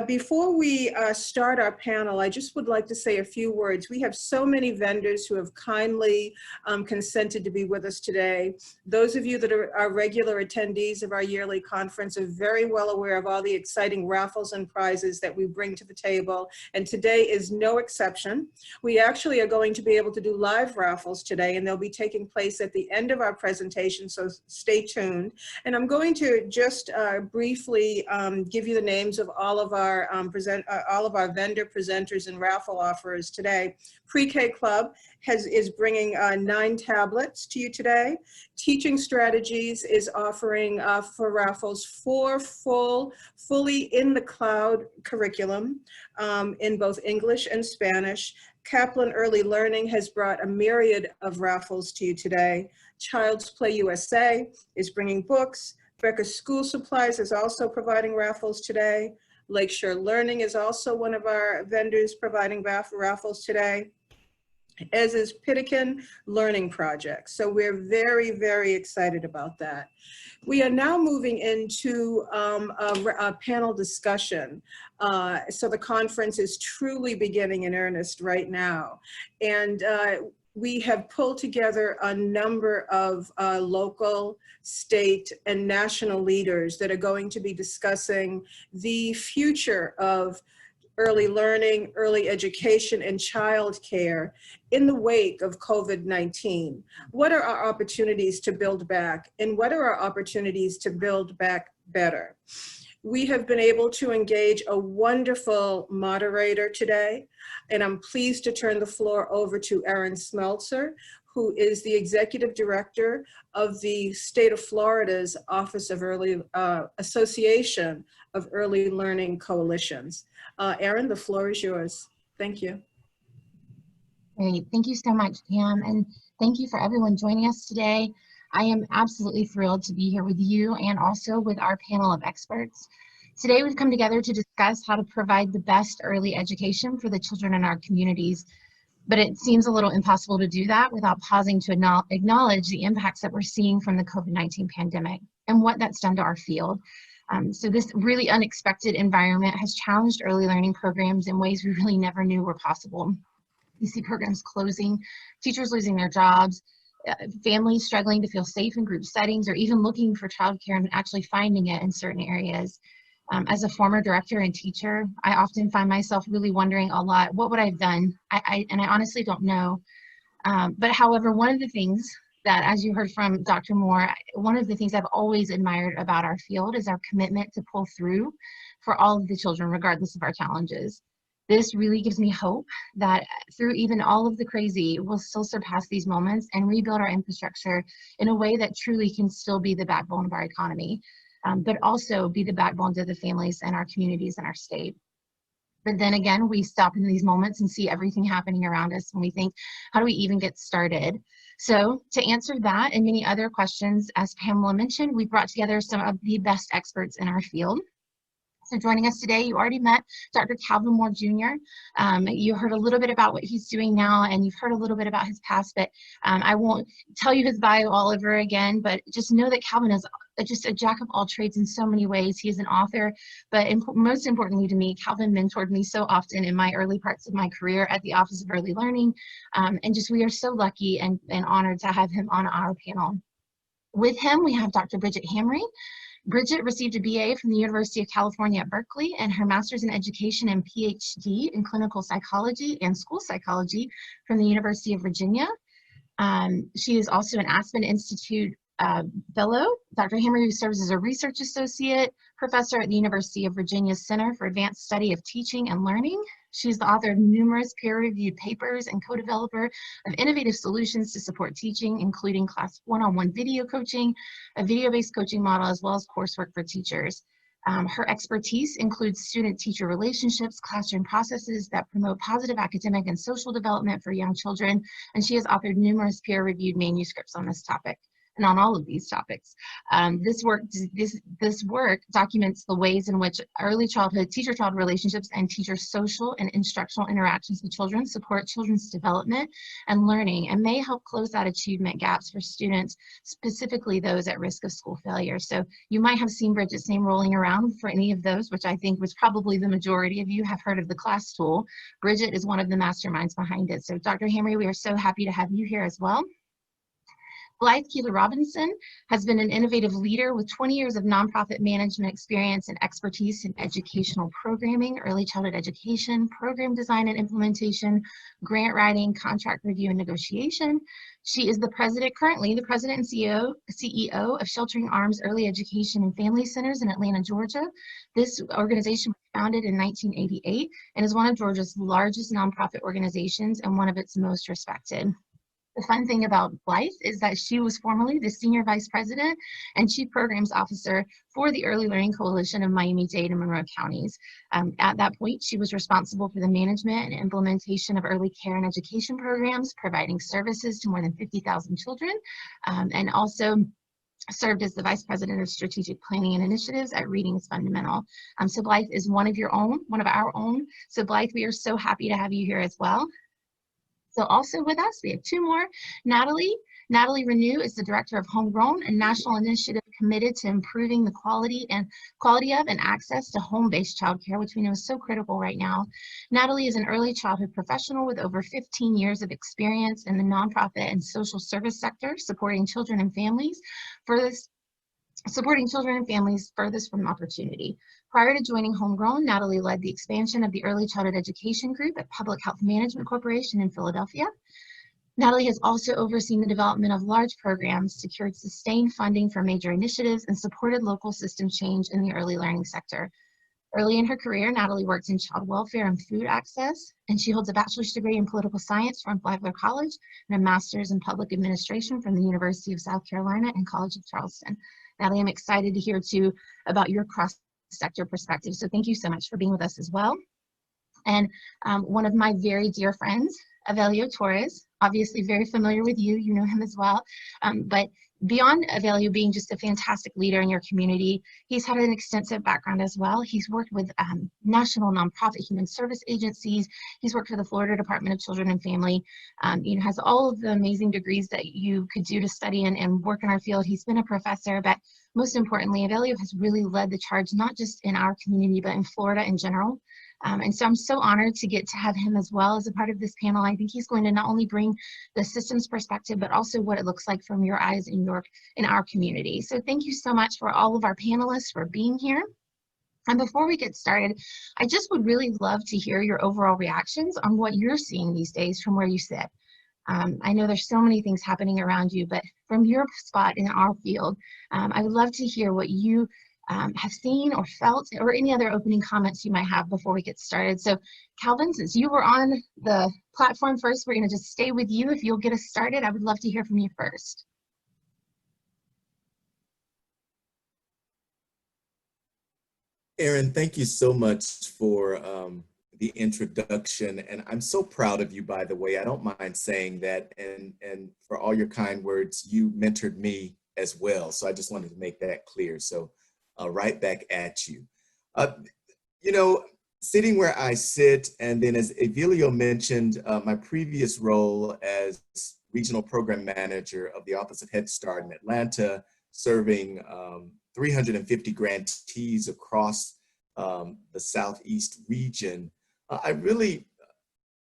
Speaker 4: Before we start our panel, I just would like to say a few words. We have so many vendors who have kindly consented to be with us today. Those of you that are our regular attendees of our yearly conference are very well aware of all the exciting raffles and prizes that we bring to the table, and today is no exception. We actually are going to be able to do live raffles today, and they'll be taking place at the end of our presentation, so stay tuned. And I'm going to just briefly give you the names of all of our vendor presenters and raffle offerers today. Pre-K Club is bringing 9 tablets to you today. Teaching Strategies is offering for raffles 4 fully in the cloud curriculum in both English and Spanish. Kaplan Early Learning has brought a myriad of raffles to you today. Child's Play USA is bringing books. Becker School Supplies is also providing raffles today. Lakeshore Learning is also one of our vendors providing raffles today, as is Pittican Learning Project. So we're very, very excited about that. We are now moving into a panel discussion. So the conference is truly beginning in earnest right now. And we have pulled together a number of local, state, and national leaders that are going to be discussing the future of early learning, early education, and childcare in the wake of COVID-19. What are our opportunities to build back, and what are our opportunities to build back better? We have been able to engage a wonderful moderator today, and I'm pleased to turn the floor over to Erin Smeltzer, who is the Executive Director of the State of Florida's Office of Association of Early Learning Coalitions. Erin, the floor is yours. Thank you.
Speaker 8: Great. Thank you so much, Pam. And thank you for everyone joining us today. I am absolutely thrilled to be here with you and also with our panel of experts. Today, we've come together to discuss how to provide the best early education for the children in our communities. But it seems a little impossible to do that without pausing to acknowledge the impacts that we're seeing from the COVID-19 pandemic and what that's done to our field. So this really unexpected environment has challenged early learning programs in ways we really never knew were possible. We see programs closing, teachers losing their jobs, families struggling to feel safe in group settings, or even looking for childcare and actually finding it in certain areas. As a former director and teacher, I often find myself really wondering a lot, what would I have done? And I honestly don't know. But however, one of the things that, as you heard from Dr. Moore, one of the things I've always admired about our field is our commitment to pull through for all of the children, regardless of our challenges. This really gives me hope that through even all of the crazy, we'll still surpass these moments and rebuild our infrastructure in a way that truly can still be the backbone of our economy, but also be the backbone to the families and our communities and our state. But then again, we stop in these moments and see everything happening around us and we think, how do we even get started? So to answer that and many other questions, as Pamela mentioned, we brought together some of the best experts in our field. So joining us today, you already met Dr. Calvin Moore Jr. You heard a little bit about what he's doing now, and you've heard a little bit about his past, but I won't tell you his bio all over again, but just know that Calvin is just a jack of all trades in so many ways. He is an author, but most importantly to me, Calvin mentored me so often in my early parts of my career at the Office of Early Learning, and just we are so lucky and honored to have him on our panel. With him, we have Dr. Bridget Hamre. Bridget received a BA from the University of California at Berkeley and her master's in education and PhD in clinical psychology and school psychology from the University of Virginia. She is also an Aspen Institute fellow. Dr. Hamre, who serves as a research associate professor at the University of Virginia's Center for Advanced Study of Teaching and Learning. She's the author of numerous peer-reviewed papers and co-developer of innovative solutions to support teaching, including class one-on-one video coaching, a video-based coaching model, as well as coursework for teachers. Her expertise includes student-teacher relationships, classroom processes that promote positive academic and social development for young children, and she has authored numerous peer-reviewed manuscripts on this topic. And on all of these topics. This work documents the ways in which early childhood teacher-child relationships and teacher social and instructional interactions with children support children's development and learning and may help close out achievement gaps for students, specifically those at risk of school failure. So you might have seen Bridget's name rolling around for any of those, which I think was probably the majority of you have heard of the CLASS tool. Bridget is one of the masterminds behind it. So Dr. Hamre, we are so happy to have you here as well. Blythe Keeler Robinson has been an innovative leader with 20 years of nonprofit management experience and expertise in educational programming, early childhood education, program design and implementation, grant writing, contract review and negotiation. She is currently the president and CEO of Sheltering Arms Early Education and Family Centers in Atlanta, Georgia. This organization was founded in 1988 and is one of Georgia's largest nonprofit organizations and one of its most respected. The fun thing about Blythe is that she was formerly the Senior Vice President and Chief Programs Officer for the Early Learning Coalition of Miami-Dade and Monroe counties. At that point, she was responsible for the management and implementation of early care and education programs, providing services to more than 50,000 children, and also served as the Vice President of Strategic Planning and Initiatives at Reading is Fundamental. So Blythe is one of our own. So Blythe, we are so happy to have you here as well. So also with us, we have two more. Natalie Renew is the Director of Homegrown, a national initiative committed to improving the quality of and access to home-based childcare, which we know is so critical right now. Natalie is an early childhood professional with over 15 years of experience in the nonprofit and social service sector, supporting children and families furthest from opportunity. Prior to joining Homegrown, Natalie led the expansion of the Early Childhood Education Group at Public Health Management Corporation in Philadelphia. Natalie has also overseen the development of large programs, secured sustained funding for major initiatives, and supported local system change in the early learning sector. Early in her career, Natalie worked in child welfare and food access, and she holds a bachelor's degree in political science from Flagler College and a master's in public administration from the University of South Carolina and College of Charleston. Natalie, I'm excited to hear too about your cross-sector perspective, so thank you so much for being with us as well. And one of my very dear friends, Avelio Torres, obviously very familiar with you, you know him as well, but beyond Avelio being just a fantastic leader in your community, he's had an extensive background as well. He's worked with national nonprofit human service agencies. He's worked for the Florida Department of Children and Family. Has all of the amazing degrees that you could do to study and work in our field. He's been a professor, but most importantly, Avelio has really led the charge, not just in our community, but in Florida in general. And so I'm so honored to get to have him as well as a part of this panel. I think he's going to not only bring the systems perspective, but also what it looks like from your eyes in our community. So thank you so much for all of our panelists for being here. And before we get started, I just would really love to hear your overall reactions on what you're seeing these days from where you sit. I know there's so many things happening around you, but from your spot in our field, I would love to hear what you have seen or felt, or any other opening comments you might have before we get started. So Calvin, since you were on the platform first, we're going to just stay with you. If you'll get us started, I would love to hear from you first.
Speaker 7: Erin, thank you so much for the introduction. And I'm so proud of you, by the way. I don't mind saying that. And for all your kind words, you mentored me as well. So I just wanted to make that clear. So right back at you. Sitting where I sit, and then as Avelio mentioned, my previous role as Regional Program Manager of the Office of Head Start in Atlanta, serving 350 grantees across the Southeast region. I really,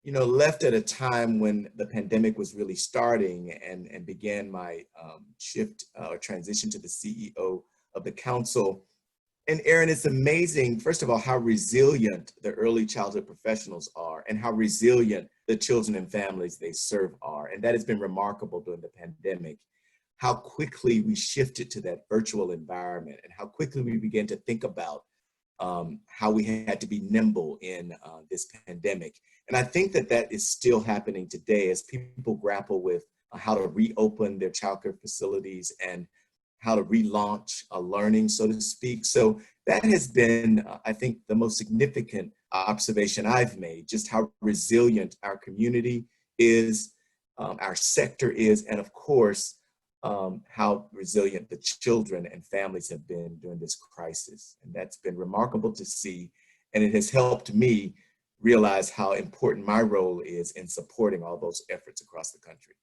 Speaker 7: left at a time when the pandemic was really starting and began my shift or transition to the CEO of the council. And Erin, it's amazing, first of all, how resilient the early childhood professionals are and how resilient the children and families they serve are. And that has been remarkable during the pandemic, how quickly we shifted to that virtual environment and how quickly we began to think about how we had to be nimble in this pandemic. And I think that that is still happening today as people grapple with how to reopen their childcare facilities and how to relaunch learning, so to speak. So that has been, I think, the most significant observation I've made, just how resilient our community is, our sector is, and of course, how resilient the children and families have been during this crisis. And that's been remarkable to see. And it has helped me realize how important my role is in supporting all those efforts across the country.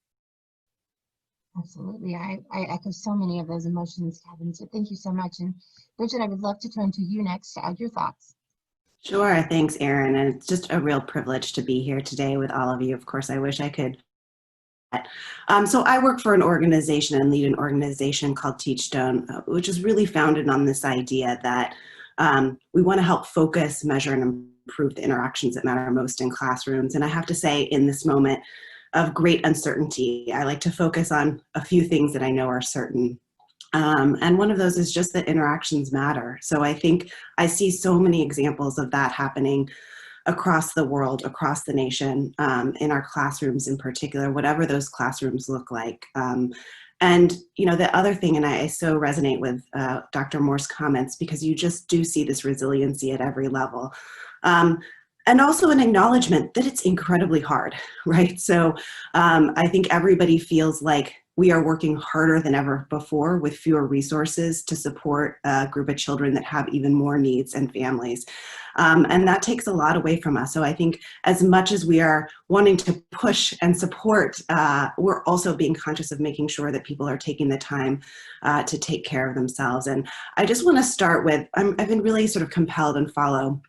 Speaker 8: Absolutely. I echo so many of those emotions, Kevin. So thank you so much. And Bridget, I would love to turn to you next to add your thoughts.
Speaker 9: Sure. Thanks, Erin. And it's just a real privilege to be here today with all of you. Of course, I wish I could. So I work for an organization and lead an organization called Teachstone, which is really founded on this idea that we want to help focus, measure, and improve the interactions that matter most in classrooms. And I have to say, in this moment of great uncertainty, I like to focus on a few things that I know are certain. And one of those is just that interactions matter. So I think I see so many examples of that happening across the world, across the nation, in our classrooms in particular, whatever those classrooms look like. And the other thing, and I so resonate with Dr. Moore's comments, because you just do see this resiliency at every level. And also an acknowledgement that it's incredibly hard, right? So I think everybody feels like we are working harder than ever before with fewer resources to support a group of children that have even more needs and families. And that takes a lot away from us. So I think as much as we are wanting to push and support, we're also being conscious of making sure that people are taking the time to take care of themselves. And I just want to start with, I've been really sort of compelled and follow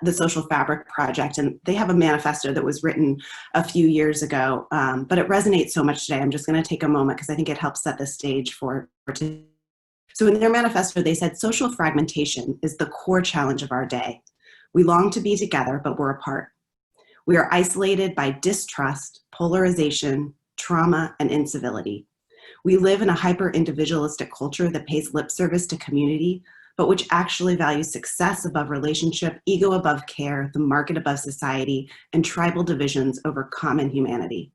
Speaker 9: the Social Fabric Project, and they have a manifesto that was written a few years ago, but it resonates so much today. I'm just going to take a moment because I think it helps set the stage for today. So in their manifesto, they said, social fragmentation is the core challenge of our day. We long to be together, but we're apart. We are isolated by distrust, polarization, trauma, and incivility. We live in a hyper-individualistic culture that pays lip service to community, but which actually values success above relationship, ego above care, the market above society, and tribal divisions over common humanity.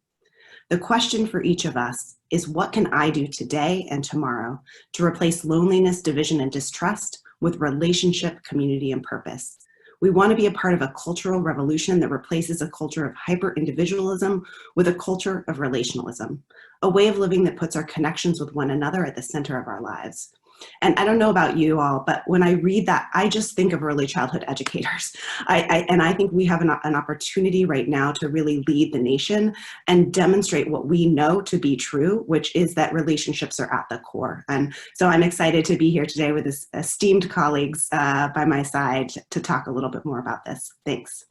Speaker 9: The question for each of us is, what can I do today and tomorrow to replace loneliness, division, and distrust with relationship, community, and purpose? We want to be a part of a cultural revolution that replaces a culture of hyper-individualism with a culture of relationalism, a way of living that puts our connections with one another at the center of our lives. And I don't know about you all, but when I read that, I just think of early childhood educators. I think we have an opportunity right now to really lead the nation and demonstrate what we know to be true, which is that relationships are at the core. And so I'm excited to be here today with this esteemed colleagues by my side to talk a little bit more about this. Thanks.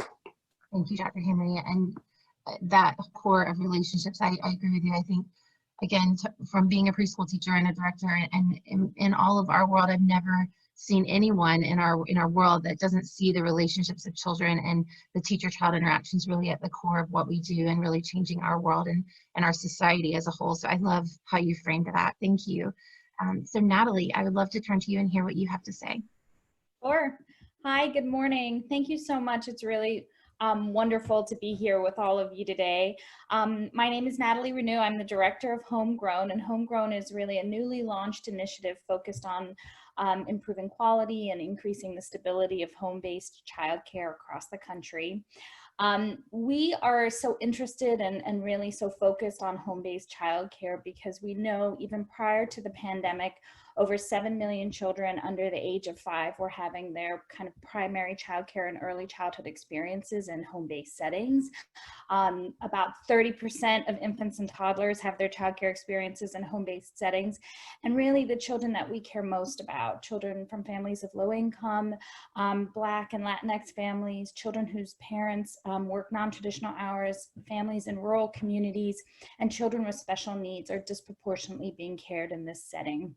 Speaker 8: Thank you, Dr. Henry. And that core of relationships, I agree with you. I think, again, from being a preschool teacher and a director, and in all of our world, I've never seen anyone in our world that doesn't see the relationships of children and the teacher-child interactions really at the core of what we do and really changing our world and our society as a whole. So I love how you framed that. Thank you. So Natalie, I would love to turn to you and hear what you have to say.
Speaker 10: Sure. Hi, good morning. Thank you so much. It's really wonderful to be here with all of you today. My name is Natalie Renew. I'm the director of Homegrown, and Homegrown is really a newly launched initiative focused on improving quality and increasing the stability of home-based childcare across the country. We are so interested and really so focused on home-based childcare because we know even prior to the pandemic, over 7 million children under the age of 5 were having their kind of primary childcare and early childhood experiences in home-based settings. About 30% of infants and toddlers have their childcare experiences in home-based settings. And really the children that we care most about, children from families of low income, Black and Latinx families, children whose parents work non-traditional hours, families in rural communities, and children with special needs are disproportionately being cared in this setting.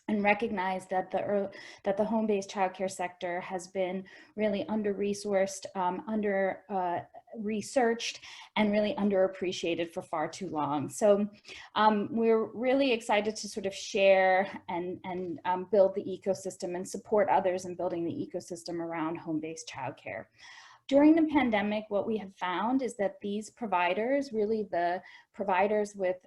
Speaker 10: And recognize that the home-based childcare sector has been really under-resourced, under-researched, and really underappreciated for far too long. So we're really excited to sort of share and build the ecosystem and support others in building the ecosystem around home-based childcare. During the pandemic, what we have found is that these providers, really the providers with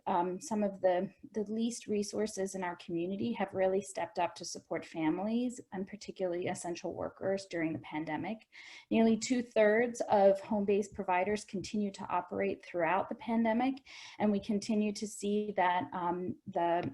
Speaker 10: some of the least resources in our community, have really stepped up to support families and particularly essential workers during the pandemic. Nearly 2/3 of home-based providers continue to operate throughout the pandemic, and we continue to see that the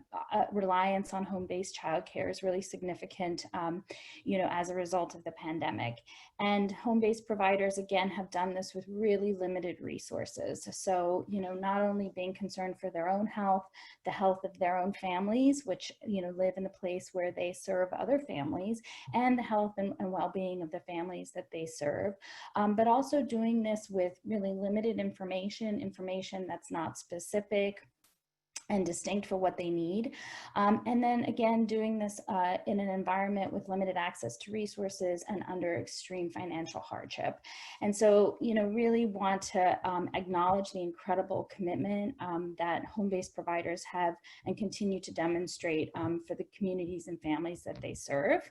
Speaker 10: reliance on home-based childcare is really significant, as a result of the pandemic. And home-based providers, again, have done this with really limited resources. So, not only being concerned for their own health, the health of their own families, which, live in a place where they serve other families, and the health and well-being of the families that they serve, but also doing this with really limited information that's not specific and distinct for what they need. And then again, doing this in an environment with limited access to resources and under extreme financial hardship. And so, really want to acknowledge the incredible commitment that home-based providers have and continue to demonstrate for the communities and families that they serve.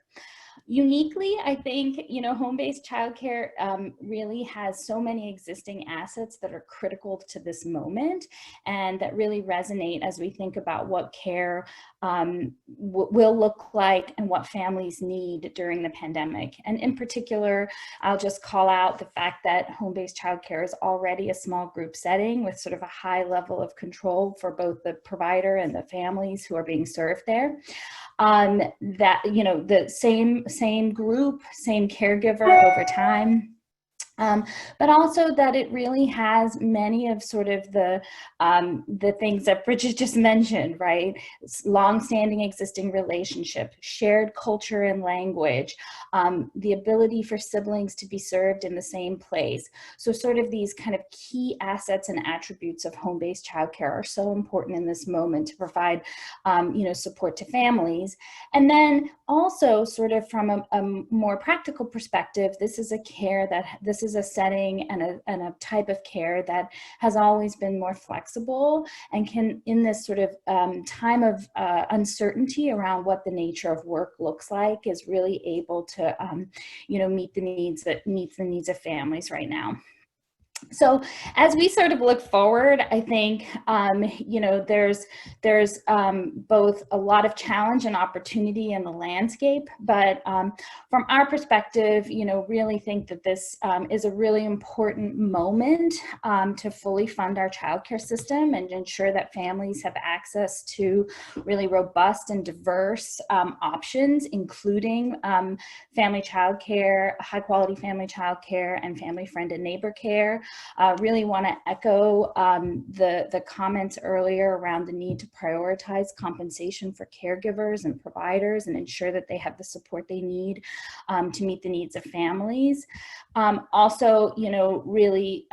Speaker 10: Uniquely, I think, home-based childcare really has so many existing assets that are critical to this moment and that really resonate as we think about what care will look like and what families need during the pandemic. And in particular, I'll just call out the fact that home-based childcare is already a small group setting with sort of a high level of control for both the provider and the families who are being served there. That, the same group, same caregiver over time. But also that it really has many of sort of the things that Bridget just mentioned, right? Long-standing existing relationship, shared culture and language, the ability for siblings to be served in the same place. So sort of these kind of key assets and attributes of home-based childcare are so important in this moment to provide, support to families. And then also sort of from a more practical perspective, this is is a setting and a type of care that has always been more flexible and can, in this sort of time of uncertainty around what the nature of work looks like, is really able to, meet the needs of families right now. So as we sort of look forward, I think, there's both a lot of challenge and opportunity in the landscape, but from our perspective, really think that this is a really important moment to fully fund our childcare system and ensure that families have access to really robust and diverse options, including family childcare, high quality family childcare, and family friend and neighbor care. Really want to echo the comments earlier around the need to prioritize compensation for caregivers and providers and ensure that they have the support they need to meet the needs of families. Also, really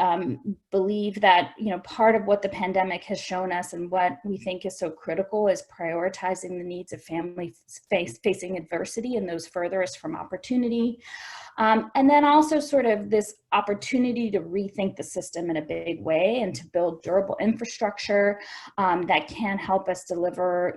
Speaker 10: believe that, part of what the pandemic has shown us and what we think is so critical is prioritizing the needs of families facing adversity and those furthest from opportunity. And then also sort of this opportunity to rethink the system in a big way and to build durable infrastructure that can help us deliver,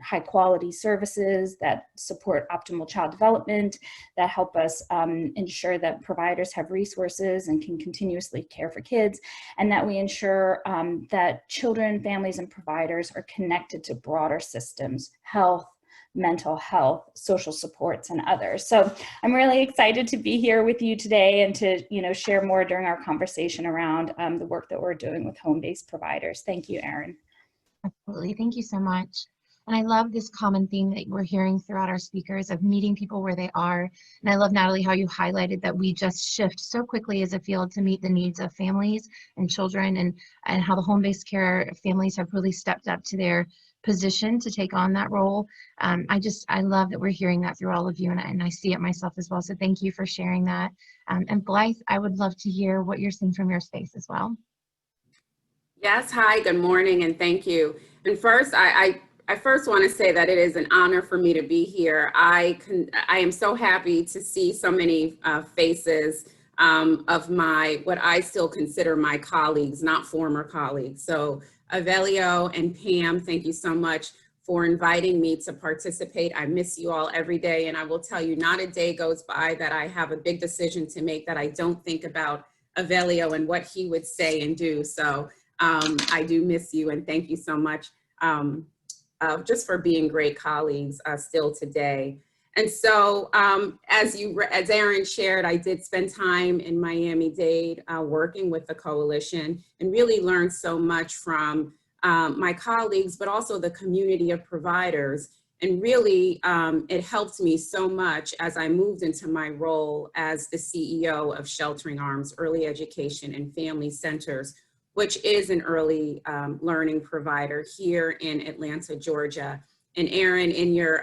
Speaker 10: high quality services that support optimal child development, that help us ensure that providers have resources and can continuously care for kids, and that we ensure that children, families, and providers are connected to broader systems, health, mental health, social supports, and others. So I'm really excited to be here with you today and to, share more during our conversation around the work that we're doing with home-based providers. Thank you, Erin.
Speaker 8: Absolutely. Thank you so much. And I love this common theme that we're hearing throughout our speakers of meeting people where they are. And I love, Natalie, how you highlighted that we just shift so quickly as a field to meet the needs of families and children, and how the home-based care families have really stepped up to their position to take on that role. I love that we're hearing that through all of you, and I see it myself as well. So thank you for sharing that. And Blythe, I would love to hear what you're seeing from your space as well.
Speaker 11: Yes, hi, good morning, and thank you. And first, I first want to say that it is an honor for me to be here. I am so happy to see so many faces of what I still consider my colleagues, not former colleagues. So Avelio and Pam, thank you so much for inviting me to participate. I miss you all every day, and I will tell you, not a day goes by that I have a big decision to make that I don't think about Avelio and what he would say and do. So I do miss you, and thank you so much just for being great colleagues still today. And so as Erin shared, I did spend time in Miami-Dade working with the coalition and really learned so much from my colleagues, but also the community of providers. And really, it helped me so much as I moved into my role as the CEO of Sheltering Arms Early Education and Family Centers, which is an early learning provider here in Atlanta, Georgia. And Erin, in your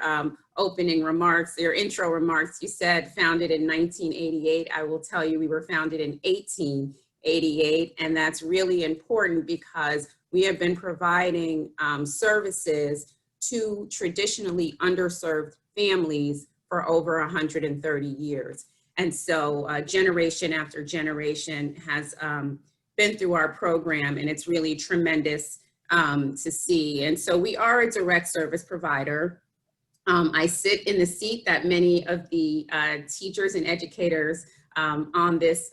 Speaker 11: opening remarks, your intro remarks, you said founded in 1988. I will tell you, we were founded in 1888. And that's really important because we have been providing services to traditionally underserved families for over 130 years. And so generation after generation has been through our program, and it's really tremendous to see. And so we are a direct service provider. I sit in the seat that many of the teachers and educators on this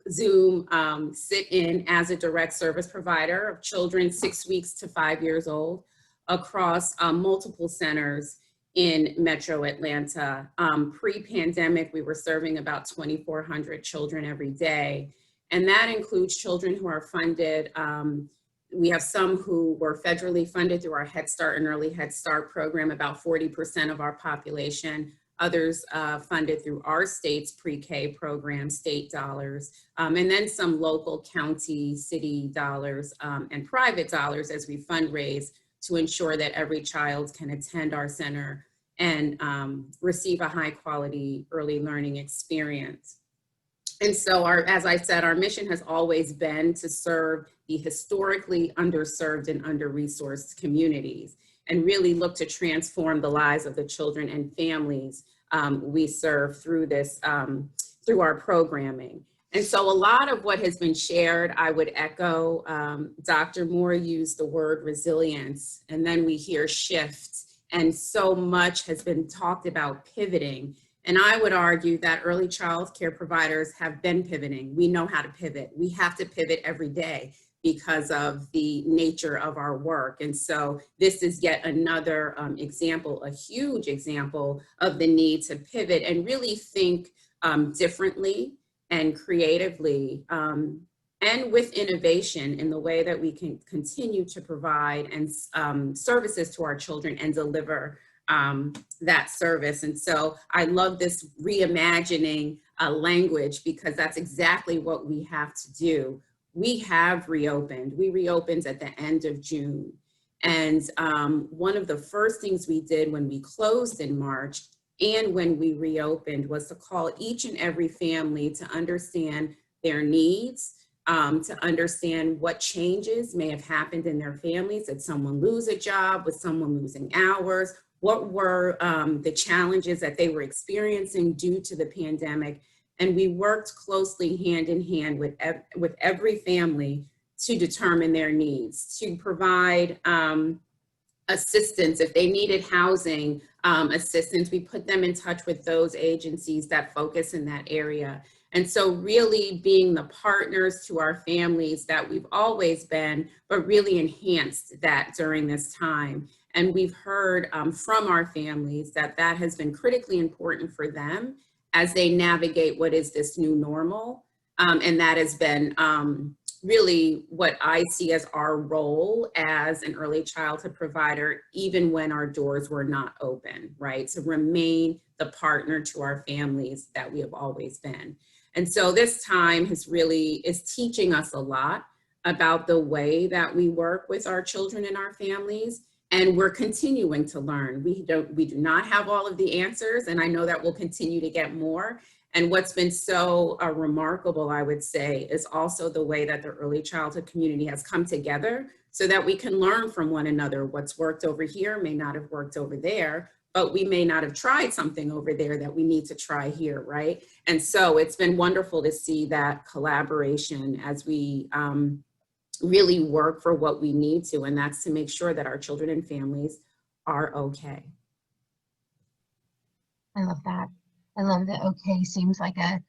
Speaker 11: Zoom sit in as a direct service provider of children 6 weeks to 5 years old across multiple centers in Metro Atlanta. Pre-pandemic, we were serving about 2,400 children every day. And that includes children who are funded. We have some who were federally funded through our Head Start and Early Head Start program, about 40% of our population. Others funded through our state's pre-K program, state dollars, and then some local county, city dollars, and private dollars as we fundraise to ensure that every child can attend our center and receive a high quality early learning experience. And so as I said, our mission has always been to serve the historically underserved and under-resourced communities and really look to transform the lives of the children and families we serve through this, through our programming. And so a lot of what has been shared, I would echo. Dr. Moore used the word resilience, and then we hear shift, and so much has been talked about pivoting. And I would argue that early child care providers have been pivoting. We know how to pivot. We have to pivot every day because of the nature of our work. And so this is yet another example, a huge example of the need to pivot and really think differently and creatively, and with innovation in the way that we can continue to provide and services to our children and deliver that service. And so I love this reimagining language, because that's exactly what we have to do. We have reopened. We reopened at the end of June. And one of the first things we did when we closed in March and when we reopened was to call each and every family to understand their needs, to understand what changes may have happened in their families. Did someone lose a job? Was someone losing hours? What were the challenges that they were experiencing due to the pandemic? And we worked closely hand in hand with every family to determine their needs, to provide assistance. If they needed housing assistance, we put them in touch with those agencies that focus in that area. And so really being the partners to our families that we've always been, but really enhanced that during this time. And we've heard from our families that that has been critically important for them as they navigate what is this new normal. And that has been really what I see as our role as an early childhood provider, even when our doors were not open, right? To remain the partner to our families that we have always been. And so this time is teaching us a lot about the way that we work with our children and our families. And we're continuing to learn. We do not have all of the answers, and I know that we'll continue to get more. And what's been so remarkable, I would say, is also the way that the early childhood community has come together so that we can learn from one another. What's worked over here may not have worked over there, but we may not have tried something over there that we need to try here, right? And so it's been wonderful to see that collaboration as we really work for what we need to, and that's to make sure that our children and families are okay.
Speaker 8: I love that. I love that okay seems like a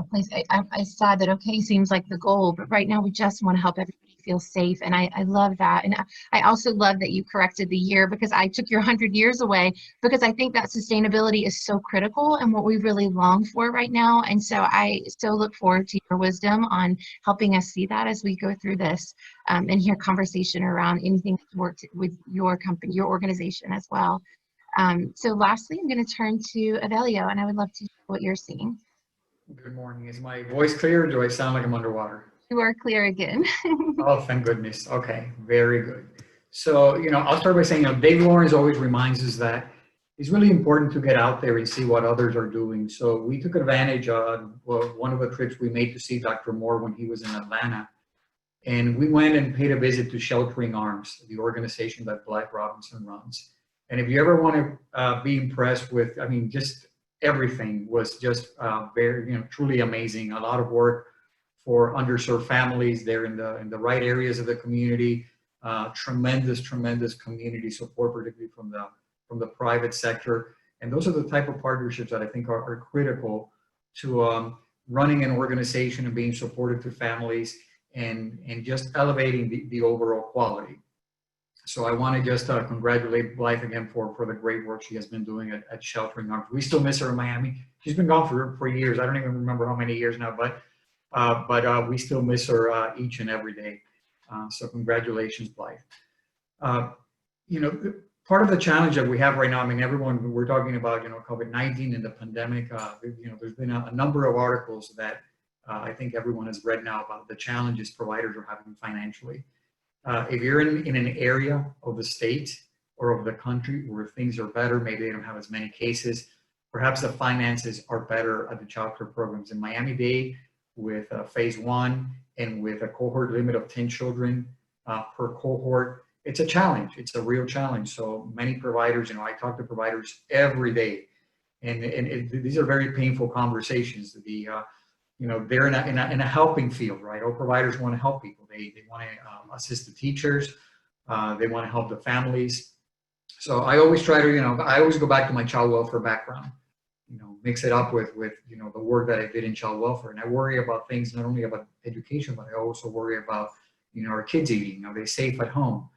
Speaker 8: place. I saw that okay seems like the goal, but right now we just want to help everybody feel safe. And I love that. And I also love that you corrected the year, because I took your 100 years away, because I think that sustainability is so critical and what we really long for right now. And so I so look forward to your wisdom on helping us see that as we go through this and hear conversation around anything that's worked with your company, your organization as well. So lastly, I'm going to turn to Avelio, and I would love to hear what you're seeing.
Speaker 1: Good morning. Is my voice clear, or do I sound like I'm underwater?
Speaker 8: You are clear again.
Speaker 1: Oh, thank goodness. Okay, very good. So, I'll start by saying, Dave Lawrence always reminds us that it's really important to get out there and see what others are doing. So we took advantage of one of the trips we made to see Dr. Moore when he was in Atlanta. And we went and paid a visit to Sheltering Arms, the organization that Blythe Robinson runs. And if you ever want to be impressed with, just everything was just very, truly amazing. A lot of work for underserved families. They're in the right areas of the community. Tremendous community support, particularly from the private sector. And those are the type of partnerships that I think are critical to running an organization and being supportive to families and just elevating the overall quality. So I want to just congratulate Blythe again for the great work she has been doing at Sheltering Arms. We still miss her in Miami. She's been gone for years. I don't even remember how many years now, but we still miss her each and every day. So congratulations, Blythe. Part of the challenge that we have right now, everyone, we're talking about, COVID-19 and the pandemic. There's been a number of articles that I think everyone has read now about the challenges providers are having financially. If you're in an area of the state or of the country where things are better, maybe they don't have as many cases, perhaps the finances are better at the child care programs. In Miami-Dade, with phase 1 and with a cohort limit of 10 children per cohort, it's a challenge. It's a real challenge. So many providers, I talk to providers every day, and these are very painful conversations. they're in a helping field, right? All providers want to help people. They want to assist the teachers. They want to help the families. So I always try to, I always go back to my child welfare background, mix it up with the work that I did in child welfare. And I worry about things, not only about education, but I also worry about, our kids eating. Are they safe at home?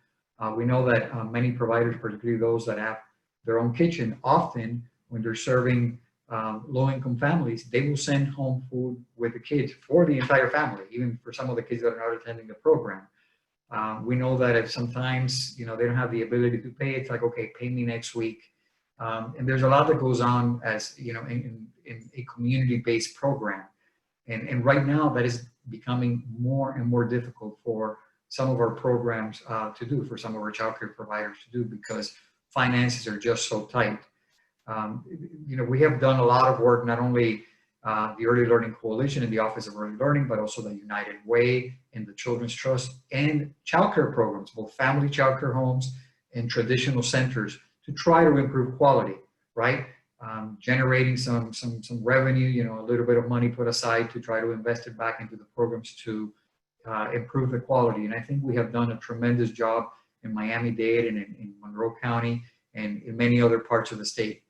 Speaker 1: We know that many providers, particularly those that have their own kitchen, often when they're serving low-income families, they will send home food with the kids for the entire family, even for some of the kids that are not attending the program. We know that if sometimes, they don't have the ability to pay, it's like, okay, pay me next week. And there's a lot that goes on as, in a community-based program. And right now that is becoming more and more difficult for some of our programs to do, for some of our childcare providers to do, because finances are just so tight. We have done a lot of work, not only the Early Learning Coalition and the Office of Early Learning, but also the United Way and the Children's Trust and childcare programs, both family childcare homes and traditional centers, to try to improve quality, right? Generating some revenue, a little bit of money put aside to try to invest it back into the programs to improve the quality. And I think we have done a tremendous job in Miami-Dade and in Monroe County and in many other parts of the state.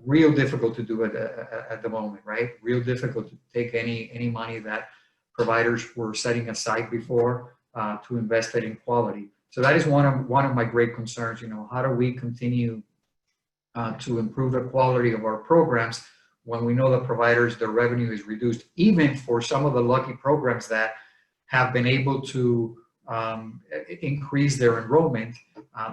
Speaker 1: Real difficult to do at the moment, right? Real difficult to take any money that providers were setting aside before to invest it in quality. So that is one of my great concerns. How do we continue to improve the quality of our programs when we know that providers, their revenue is reduced, even for some of the lucky programs that have been able to increase their enrollment,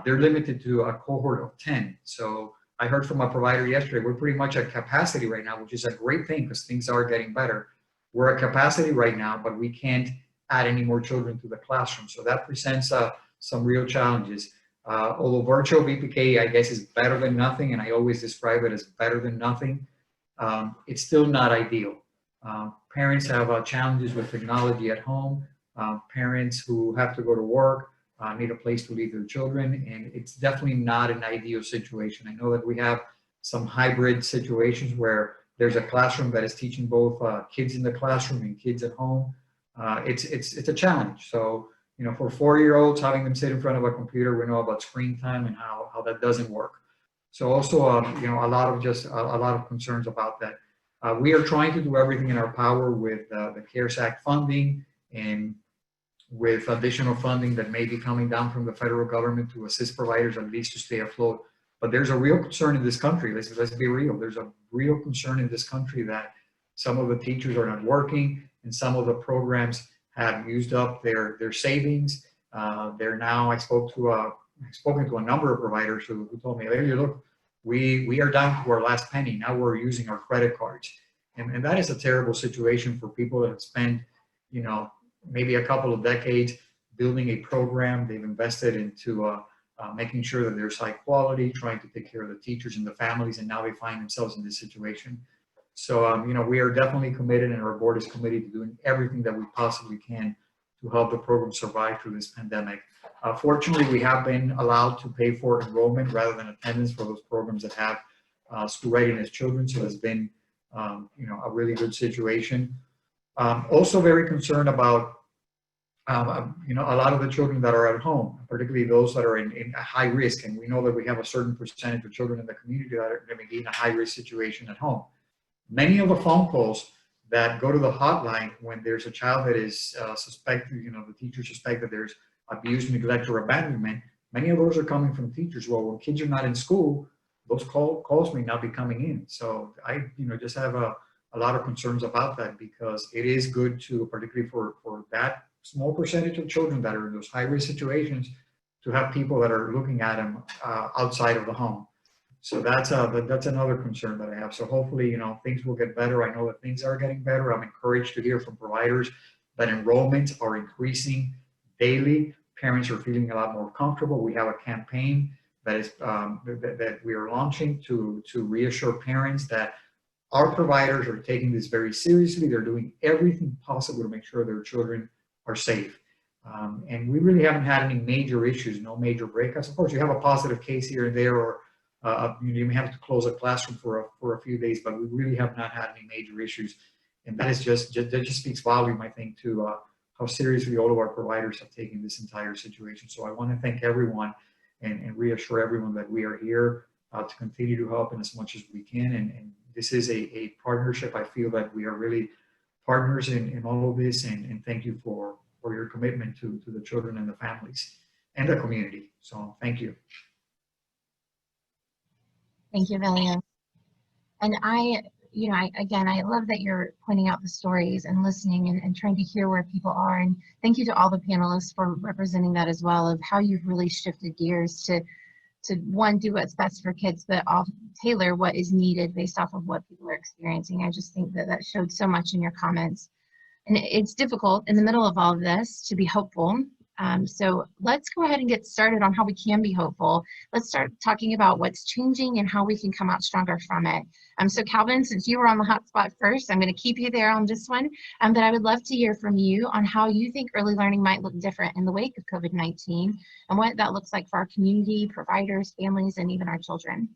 Speaker 1: they're limited to a cohort of 10. So I heard from a provider yesterday, we're pretty much at capacity right now, which is a great thing because things are getting better. We're at capacity right now, but we can't add any more children to the classroom. So that presents some real challenges. Although virtual VPK, I guess, is better than nothing, and I always describe it as better than nothing, it's still not ideal. Parents have challenges with technology at home. Parents who have to go to work need a place to leave their children, and it's definitely not an ideal situation. I know that we have some hybrid situations where there's a classroom that is teaching both kids in the classroom and kids at home. It's a challenge. So, for 4-year-olds, having them sit in front of a computer, we know about screen time and how that doesn't work. So also, a lot of concerns about that. We are trying to do everything in our power with the CARES Act funding and with additional funding that may be coming down from the federal government to assist providers at least to stay afloat. But there's a real concern in this country. Let's be real. There's a real concern in this country that some of the teachers are not working and some of the programs have used up their savings. They're now, I've spoken to a number of providers who told me, hey, look, we are down to our last penny. Now we're using our credit cards. And that is a terrible situation for people that have spent, maybe a couple of decades building a program. They've invested into making sure that there's high quality, trying to take care of the teachers and the families, and now they find themselves in this situation. So, we are definitely committed, and our board is committed to doing everything that we possibly can to help the program survive through this pandemic. Fortunately, we have been allowed to pay for enrollment rather than attendance for those programs that have school readiness children. So it's been, a really good situation. Also very concerned about, a lot of the children that are at home, particularly those that are in a high risk. And we know that we have a certain percentage of children in the community that are going to be in a high risk situation at home. Many of the phone calls that go to the hotline when there's a child that is suspected, the teacher suspect that there's abuse, neglect, or abandonment, many of those are coming from teachers. Well, when kids are not in school, those calls may not be coming in. So I, just have a lot of concerns about that, because it is good to, particularly for that small percentage of children that are in those high-risk situations, to have people that are looking at them outside of the home. So that's another concern that I have. So hopefully, things will get better. I know that things are getting better. I'm encouraged to hear from providers that enrollments are increasing daily. Parents are feeling a lot more comfortable. We have a campaign that is that we are launching to reassure parents that our providers are taking this very seriously. They're doing everything possible to make sure their children are safe. And we really haven't had any major issues, no major breakouts. Of course, you have a positive case here and there, or you may have to close a classroom for a few days, but we really have not had any major issues. And that is that just speaks volume, I think, to how seriously all of our providers have taken this entire situation. So I want to thank everyone and reassure everyone that we are here to continue to help in as much as we can. And this is a partnership. I feel that we are really partners in all of this. And thank you for your commitment to the children and the families and the community. So thank you.
Speaker 8: Thank you, Villiam. And again, I love that you're pointing out the stories and listening and trying to hear where people are. And thank you to all the panelists for representing that as well, of how you've really shifted gears to one, do what's best for kids, but tailor what is needed based off of what people are experiencing. I just think that showed so much in your comments. And it's difficult in the middle of all of this to be hopeful. So let's go ahead and get started on how we can be hopeful. Let's start talking about what's changing and how we can come out stronger from it. So Calvin, since you were on the hot spot first, I'm going to keep you there on this one, but I would love to hear from you on how you think early learning might look different in the wake of COVID-19 and what that looks like for our community, providers, families, and even our children.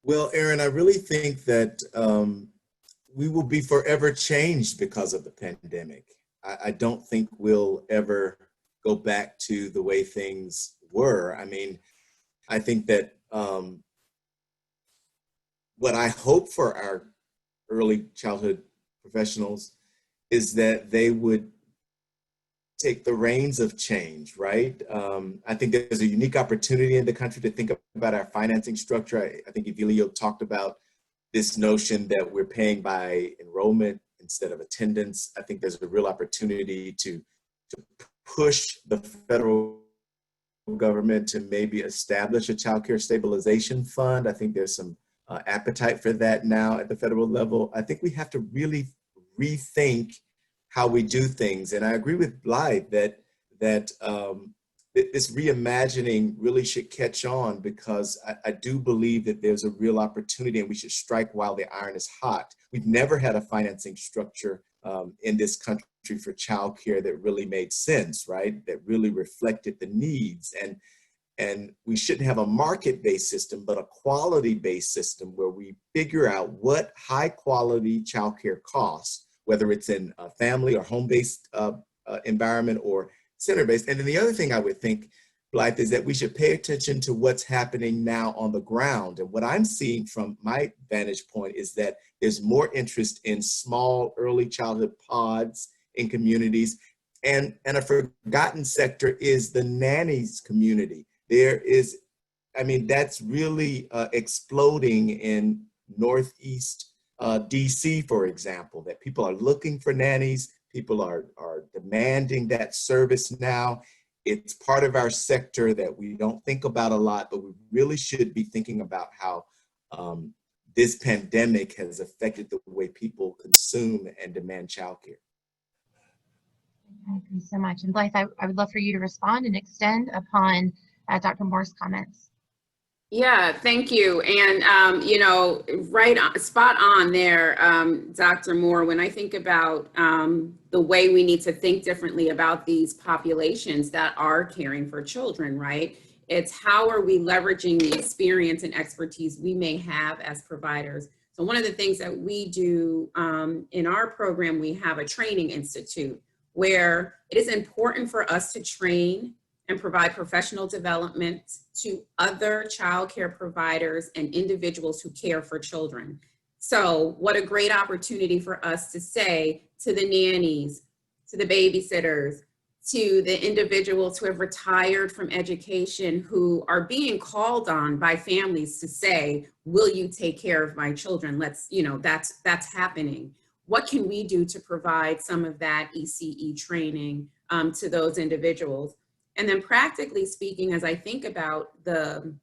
Speaker 7: Well, Erin, I really think that we will be forever changed because of the pandemic. I don't think we'll ever go back to the way things were. I mean, I think that what I hope for our early childhood professionals is that they would take the reins of change, right? I think there's a unique opportunity in the country to think about our financing structure. I think Evelio talked about this notion that we're paying by enrollment instead of attendance. I think there's a real opportunity to push the federal government to maybe establish a child care stabilization fund. I think there's some appetite for that now at the federal level. I think we have to really rethink how we do things. And I agree with Blythe that this reimagining really should catch on, because I do believe that there's a real opportunity and we should strike while the iron is hot. We've never had a financing structure in this country for childcare that really made sense, right? That really reflected the needs. And we shouldn't have a market-based system, but a quality-based system where we figure out what high quality childcare costs, whether it's in a family or home-based environment or center-based. And then the other thing I would think, Blythe, is that we should pay attention to what's happening now on the ground. And what I'm seeing from my vantage point is that there's more interest in small early childhood pods in communities. And a forgotten sector is the nannies community. That's really exploding in Northeast DC, for example, that people are looking for nannies. People are demanding that service now. It's part of our sector that we don't think about a lot, but we really should be thinking about how this pandemic has affected the way people consume and demand childcare.
Speaker 8: I agree so much. And Blythe, I would love for you to respond and extend upon Dr. Moore's comments.
Speaker 11: Yeah, thank you. And, spot on there, Dr. Moore, when I think about the way we need to think differently about these populations that are caring for children, right? It's how are we leveraging the experience and expertise we may have as providers. So one of the things that we do in our program, we have a training institute where it is important for us to train and provide professional development to other childcare providers and individuals who care for children. So what a great opportunity for us to say to the nannies, to the babysitters, to the individuals who have retired from education, who are being called on by families to say, will you take care of my children? That's happening. What can we do to provide some of that ECE training to those individuals? And then practically speaking, as I think about the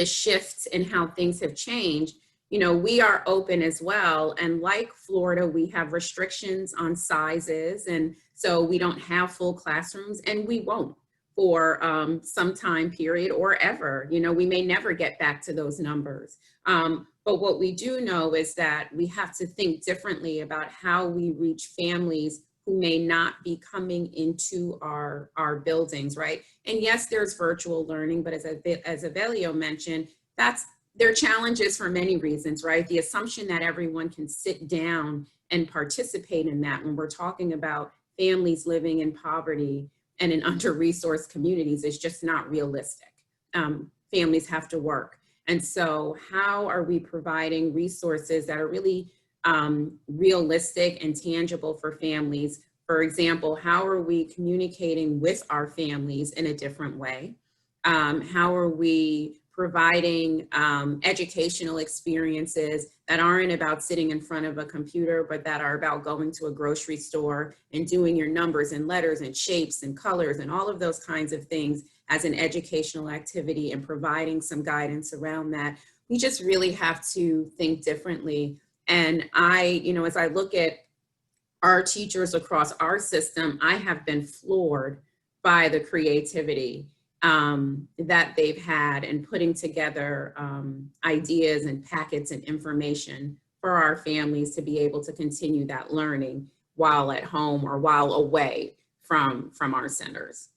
Speaker 11: shifts in how things have changed, we are open as well. And like Florida, we have restrictions on sizes. And so we don't have full classrooms, and we won't for some time period or ever. We may never get back to those numbers. But what we do know is that we have to think differently about how we reach families who may not be coming into our buildings, right? And yes, there's virtual learning, but as Evelio mentioned, there are challenges for many reasons, right? The assumption that everyone can sit down and participate in that when we're talking about families living in poverty and in under-resourced communities is just not realistic. Families have to work. And so how are we providing resources that are really realistic and tangible for families? For example, how are we communicating with our families in a different way? How are we providing educational experiences that aren't about sitting in front of a computer, but that are about going to a grocery store and doing your numbers and letters and shapes and colors and all of those kinds of things as an educational activity, and providing some guidance around that? We just really have to think differently. And as I look at our teachers across our system, I have been floored by the creativity that they've had in putting together ideas and packets and information for our families to be able to continue that learning while at home or while away from our centers.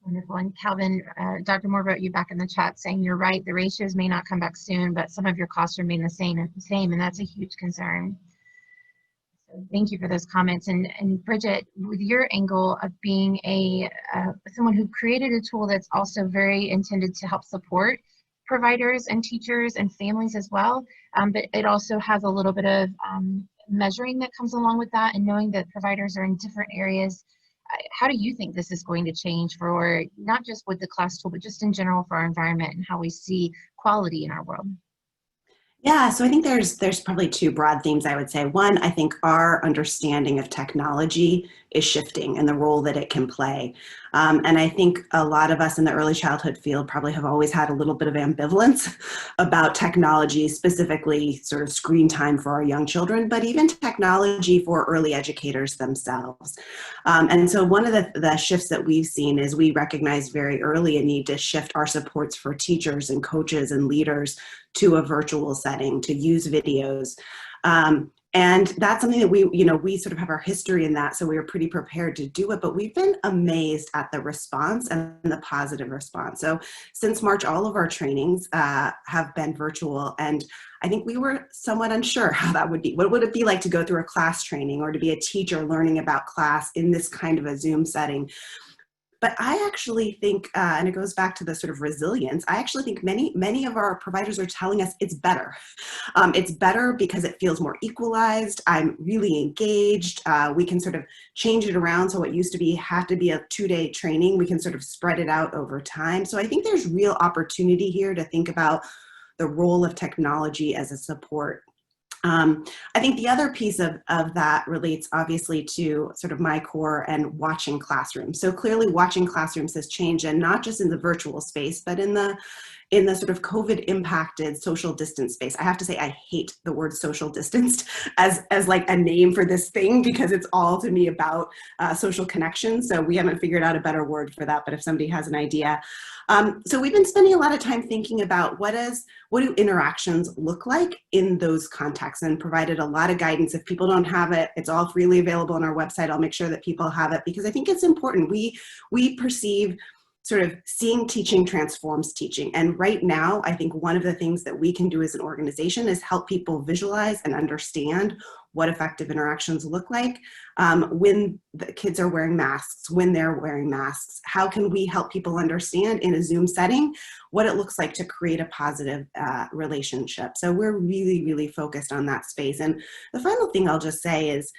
Speaker 8: Wonderful. And Calvin, Dr. Moore wrote you back in the chat saying you're right, the ratios may not come back soon, but some of your costs remain the same, and that's a huge concern. So thank you for those comments. And Bridget, with your angle of being someone who created a tool that's also very intended to help support providers and teachers and families as well, but it also has a little bit of measuring that comes along with that, and knowing that providers are in different areas. How do you think this is going to change for not just with the class tool, but just in general for our environment and how we see quality in our world?
Speaker 9: Yeah, so I think there's probably two broad themes I would say. One, I think our understanding of technology is shifting and the role that it can play. And I think a lot of us in the early childhood field probably have always had a little bit of ambivalence about technology, specifically sort of screen time for our young children, but even technology for early educators themselves. And so one of the shifts that we've seen is we recognize very early a need to shift our supports for teachers and coaches and leaders to a virtual setting, to use videos. And that's something that we sort of have our history in that, so we were pretty prepared to do it, but we've been amazed at the response and the positive response. So since March, all of our trainings have been virtual, and I think we were somewhat unsure how that would be. What would it be like to go through a class training or to be a teacher learning about class in this kind of a Zoom setting? But I actually think, and it goes back to the sort of resilience, I actually think many of our providers are telling us it's better. It's better because it feels more equalized. I'm really engaged. We can sort of change it around. So what used to have to be a 2-day training, we can sort of spread it out over time. So I think there's real opportunity here to think about the role of technology as a support. I think the other piece of that relates obviously to sort of my core and watching classrooms. So clearly watching classrooms has changed, and not just in the virtual space, but in the sort of COVID impacted social distance space. I have to say, I hate the word social distanced as like a name for this thing, because it's all to me about social connection. So we haven't figured out a better word for that, but if somebody has an idea. So we've been spending a lot of time thinking about what do interactions look like in those contexts, and provided a lot of guidance. If people don't have it, it's all freely available on our website. I'll make sure that people have it, because I think it's important. We perceive sort of seeing teaching transforms teaching. And right now, I think one of the things that we can do as an organization is help people visualize and understand what effective interactions look like when the kids are wearing masks, when they're wearing masks. How can we help people understand in a Zoom setting what it looks like to create a positive relationship? So we're really, really focused on that space. And the final thing I'll just say is,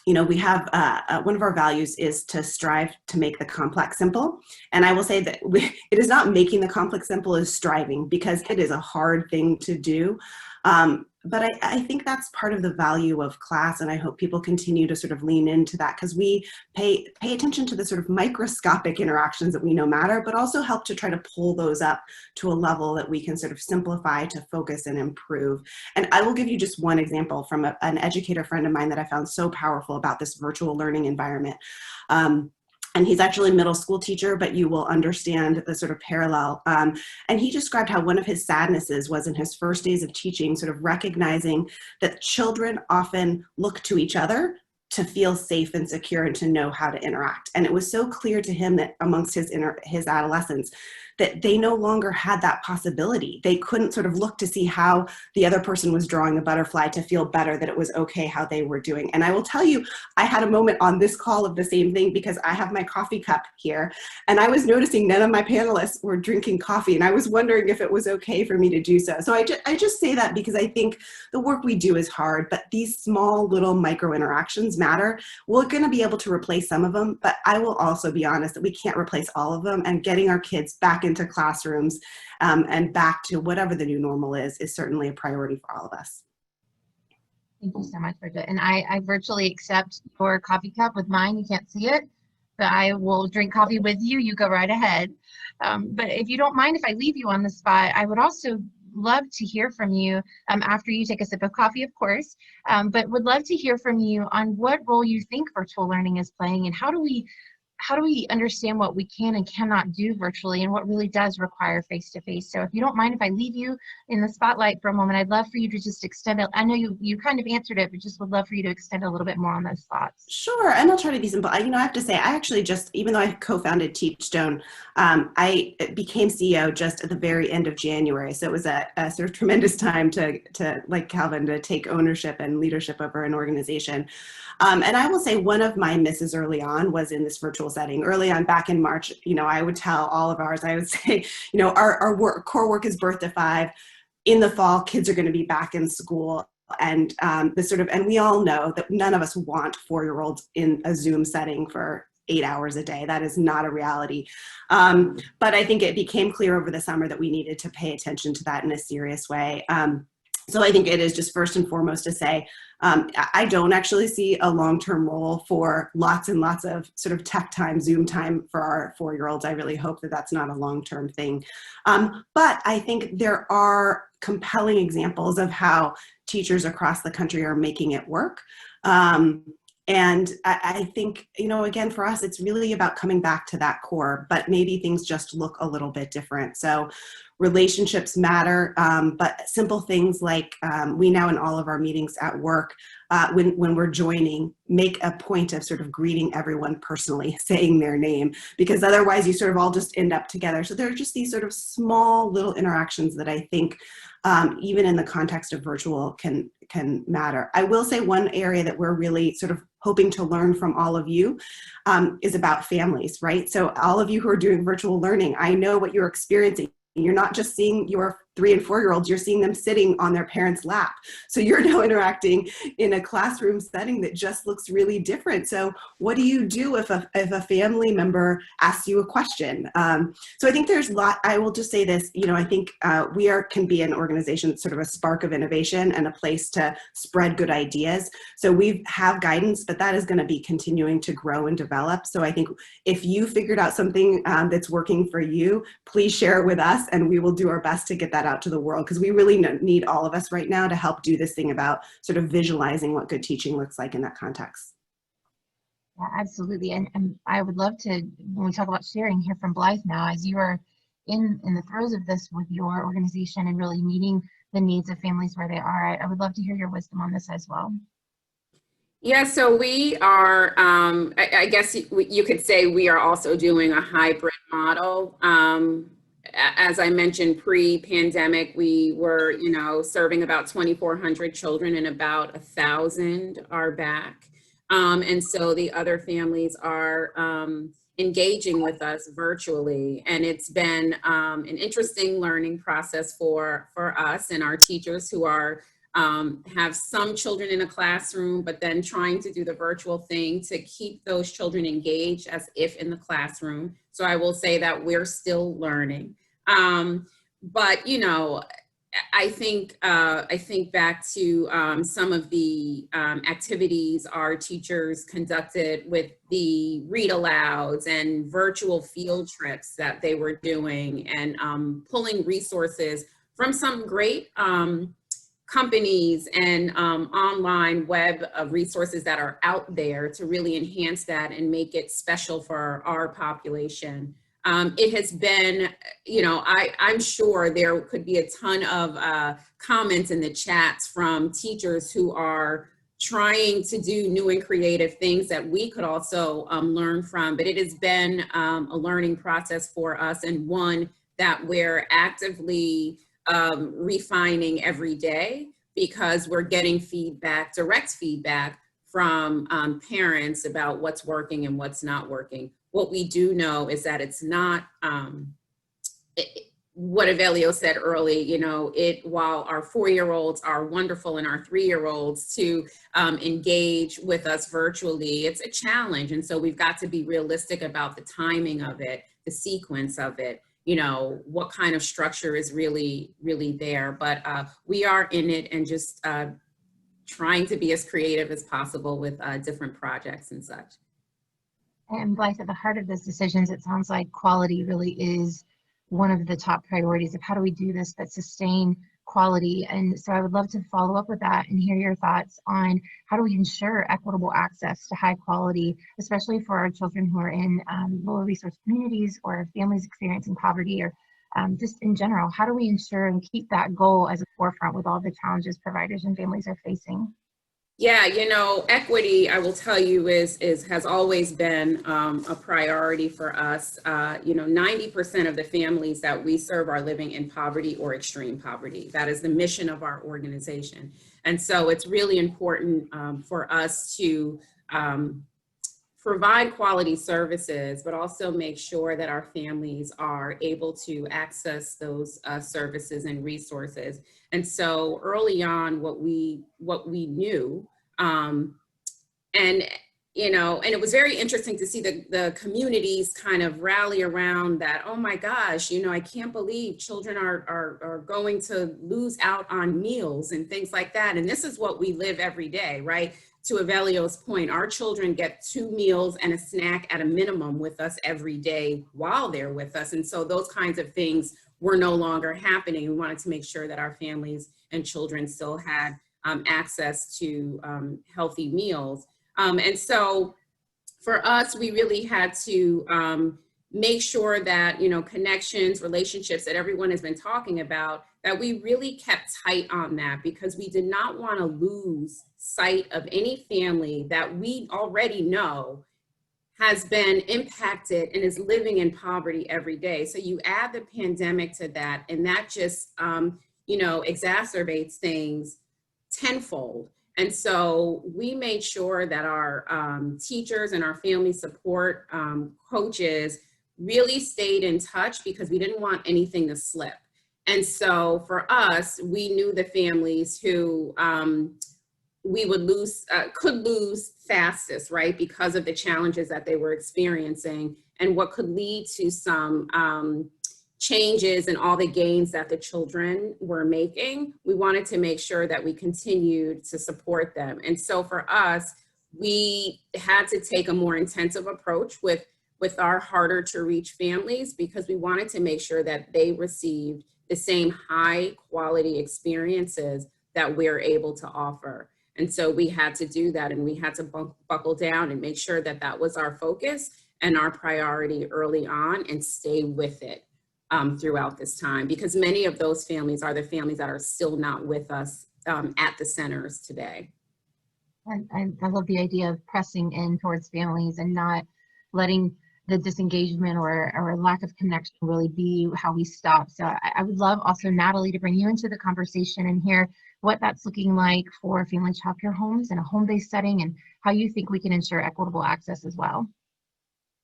Speaker 9: we have one of our values is to strive to make the complex simple. And I will say that it is not making the complex simple, is striving, because it is a hard thing to do. But I think that's part of the value of class, and I hope people continue to sort of lean into that, because we pay attention to the sort of microscopic interactions that we know matter, but also help to try to pull those up to a level that we can sort of simplify to focus and improve. And I will give you just one example from an educator friend of mine that I found so powerful about this virtual learning environment. And he's actually a middle school teacher, but you will understand the sort of parallel. And he described how one of his sadnesses was in his first days of teaching, sort of recognizing that children often look to each other to feel safe and secure and to know how to interact. And it was so clear to him that amongst his adolescents, that they no longer had that possibility. They couldn't sort of look to see how the other person was drawing a butterfly to feel better, that it was okay how they were doing. And I will tell you, I had a moment on this call of the same thing, because I have my coffee cup here, and I was noticing none of my panelists were drinking coffee, and I was wondering if it was okay for me to do so. So I just say that because I think the work we do is hard, but these small little micro interactions matter. We're going to be able to replace some of them, but I will also be honest that we can't replace all of them, and getting our kids back into classrooms and back to whatever the new normal is certainly a priority for all of us.
Speaker 8: Thank you so much, Bridget. And I virtually accept your coffee cup with mine. You can't see it, but I will drink coffee with you. You go right ahead. But if you don't mind, if I leave you on the spot, I would also love to hear from you after you take a sip of coffee, of course, but would love to hear from you on what role you think virtual learning is playing, and how do we understand what we can and cannot do virtually, and what really does require face-to-face. So if you don't mind, if I leave you in the spotlight for a moment, I'd love for you to just extend it. I know you kind of answered it, but just would love for you to extend a little bit more on those thoughts.
Speaker 9: Sure, and I'll try to be simple. I have to say, I actually just, even though I co-founded Teachstone, I became CEO just at the very end of January. So it was a sort of tremendous time to, like Calvin, to take ownership and leadership over an organization. And I will say one of my misses early on was in this virtual setting. Early on, back in March, I would tell all of ours, I would say, our core work is birth to 5. In the fall, kids are going to be back in school. And and we all know that none of us want 4-year-olds in a Zoom setting for 8 hours a day. That is not a reality. But I think it became clear over the summer that we needed to pay attention to that in a serious way. So I think it is just first and foremost to say, I don't actually see a long-term role for lots and lots of sort of tech time, Zoom time for our 4-year-olds. I really hope that that's not a long-term thing. But I think there are compelling examples of how teachers across the country are making it work. And I think, again, for us, it's really about coming back to that core, but maybe things just look a little bit different. So relationships matter, but simple things like we now in all of our meetings at work, when we're joining, make a point of sort of greeting everyone personally, saying their name, because otherwise you sort of all just end up together. So there are just these sort of small little interactions that I think even in the context of virtual can matter. I will say one area that we're really sort of hoping to learn from all of you is about families, right? So all of you who are doing virtual learning, I know what you're experiencing. You're not just seeing your 3 and 4-year-olds, you're seeing them sitting on their parents' lap. So you're now interacting in a classroom setting that just looks really different. So what do you do if a family member asks you a question? So I think there's a lot. I will just say this, I think we can be an organization that's sort of a spark of innovation and a place to spread good ideas. So we have guidance, but that is going to be continuing to grow and develop. So I think if you figured out something that's working for you, please share it with us, and we will do our best to get that out to the world, because we really need all of us right now to help do this thing about sort of visualizing what good teaching looks like in that context.
Speaker 8: Yeah, absolutely. And I would love to, when we talk about sharing, hear from Blythe now, as you are in the throes of this with your organization and really meeting the needs of families where they are. I would love to hear your wisdom on this as well.
Speaker 11: Yeah, so we are, I guess you could say we are also doing a hybrid model. As I mentioned, pre-pandemic, we were, serving about 2,400 children, and about 1,000 are back. And so the other families are engaging with us virtually. And it's been an interesting learning process for us and our teachers who are have some children in a classroom, but then trying to do the virtual thing to keep those children engaged as if in the classroom. So I will say that we're still learning. But, I think back to some of the activities our teachers conducted with the read alouds and virtual field trips that they were doing, and pulling resources from some great companies and online web resources that are out there to really enhance that and make it special for our population. It has been, I'm sure there could be a ton of comments in the chats from teachers who are trying to do new and creative things that we could also learn from. But it has been a learning process for us, and one that we're actively refining every day, because we're getting feedback, direct feedback from parents about what's working and what's not working. What we do know is that it's not, what Evelio said early, you know, while our 4-year-olds are wonderful and our 3-year-olds to engage with us virtually, it's a challenge. And so we've got to be realistic about the timing of it, the sequence of it, you know, what kind of structure is really there. But we are in it and just trying to be as creative as possible with different projects and such.
Speaker 8: And Blythe, at the heart of those decisions, it sounds like quality really is one of the top priorities of how do we do this but sustain quality. And so I would love to follow up with that and hear your thoughts on how do we ensure equitable access to high quality, especially for our children who are in lower resource communities or families experiencing poverty, or just in general, how do we ensure and keep that goal as a forefront with all the challenges providers and families are facing?
Speaker 11: Yeah, you know, equity, I will tell you, has always been a priority for us. You know, 90% of the families that we serve are living in poverty or extreme poverty. That is the mission of our organization. And so it's really important for us to provide quality services, but also make sure that our families are able to access those services and resources. And so early on, what we knew, and you know, and it was very interesting to see the communities kind of rally around that. Oh my gosh, you know, I can't believe children are going to lose out on meals and things like that. And this is what we live every day, right? To Evelio's point, our children get 2 meals and a snack at a minimum with us every day while they're with us. And so those kinds of things were no longer happening. We wanted to make sure that our families and children still had access to healthy meals. And so for us, we really had to make sure that, you know, connections, relationships that everyone has been talking about, that we really kept tight on that, because we did not want to lose sight of any family that we already know has been impacted and is living in poverty every day. So you add the pandemic to that, and that just, you know, exacerbates things tenfold. And so we made sure that our teachers and our family support coaches really stayed in touch, because we didn't want anything to slip. And so for us, we knew the families who we would could lose fastest, right? Because of the challenges that they were experiencing and what could lead to some changes in all the gains that the children were making. We wanted to make sure that we continued to support them. And so for us, we had to take a more intensive approach with our harder to reach families, because we wanted to make sure that they received the same high quality experiences that we're able to offer. And so we had to do that, and we had to buckle down and make sure that that was our focus and our priority early on, and stay with it throughout this time, because many of those families are the families that are still not with us at the centers today.
Speaker 8: And I love the idea of pressing in towards families and not letting the disengagement or lack of connection really be how we stop. So I would love also, Natalie, to bring you into the conversation and hear what that's looking like for family childcare homes in a home-based setting, and how you think we can ensure equitable access as well.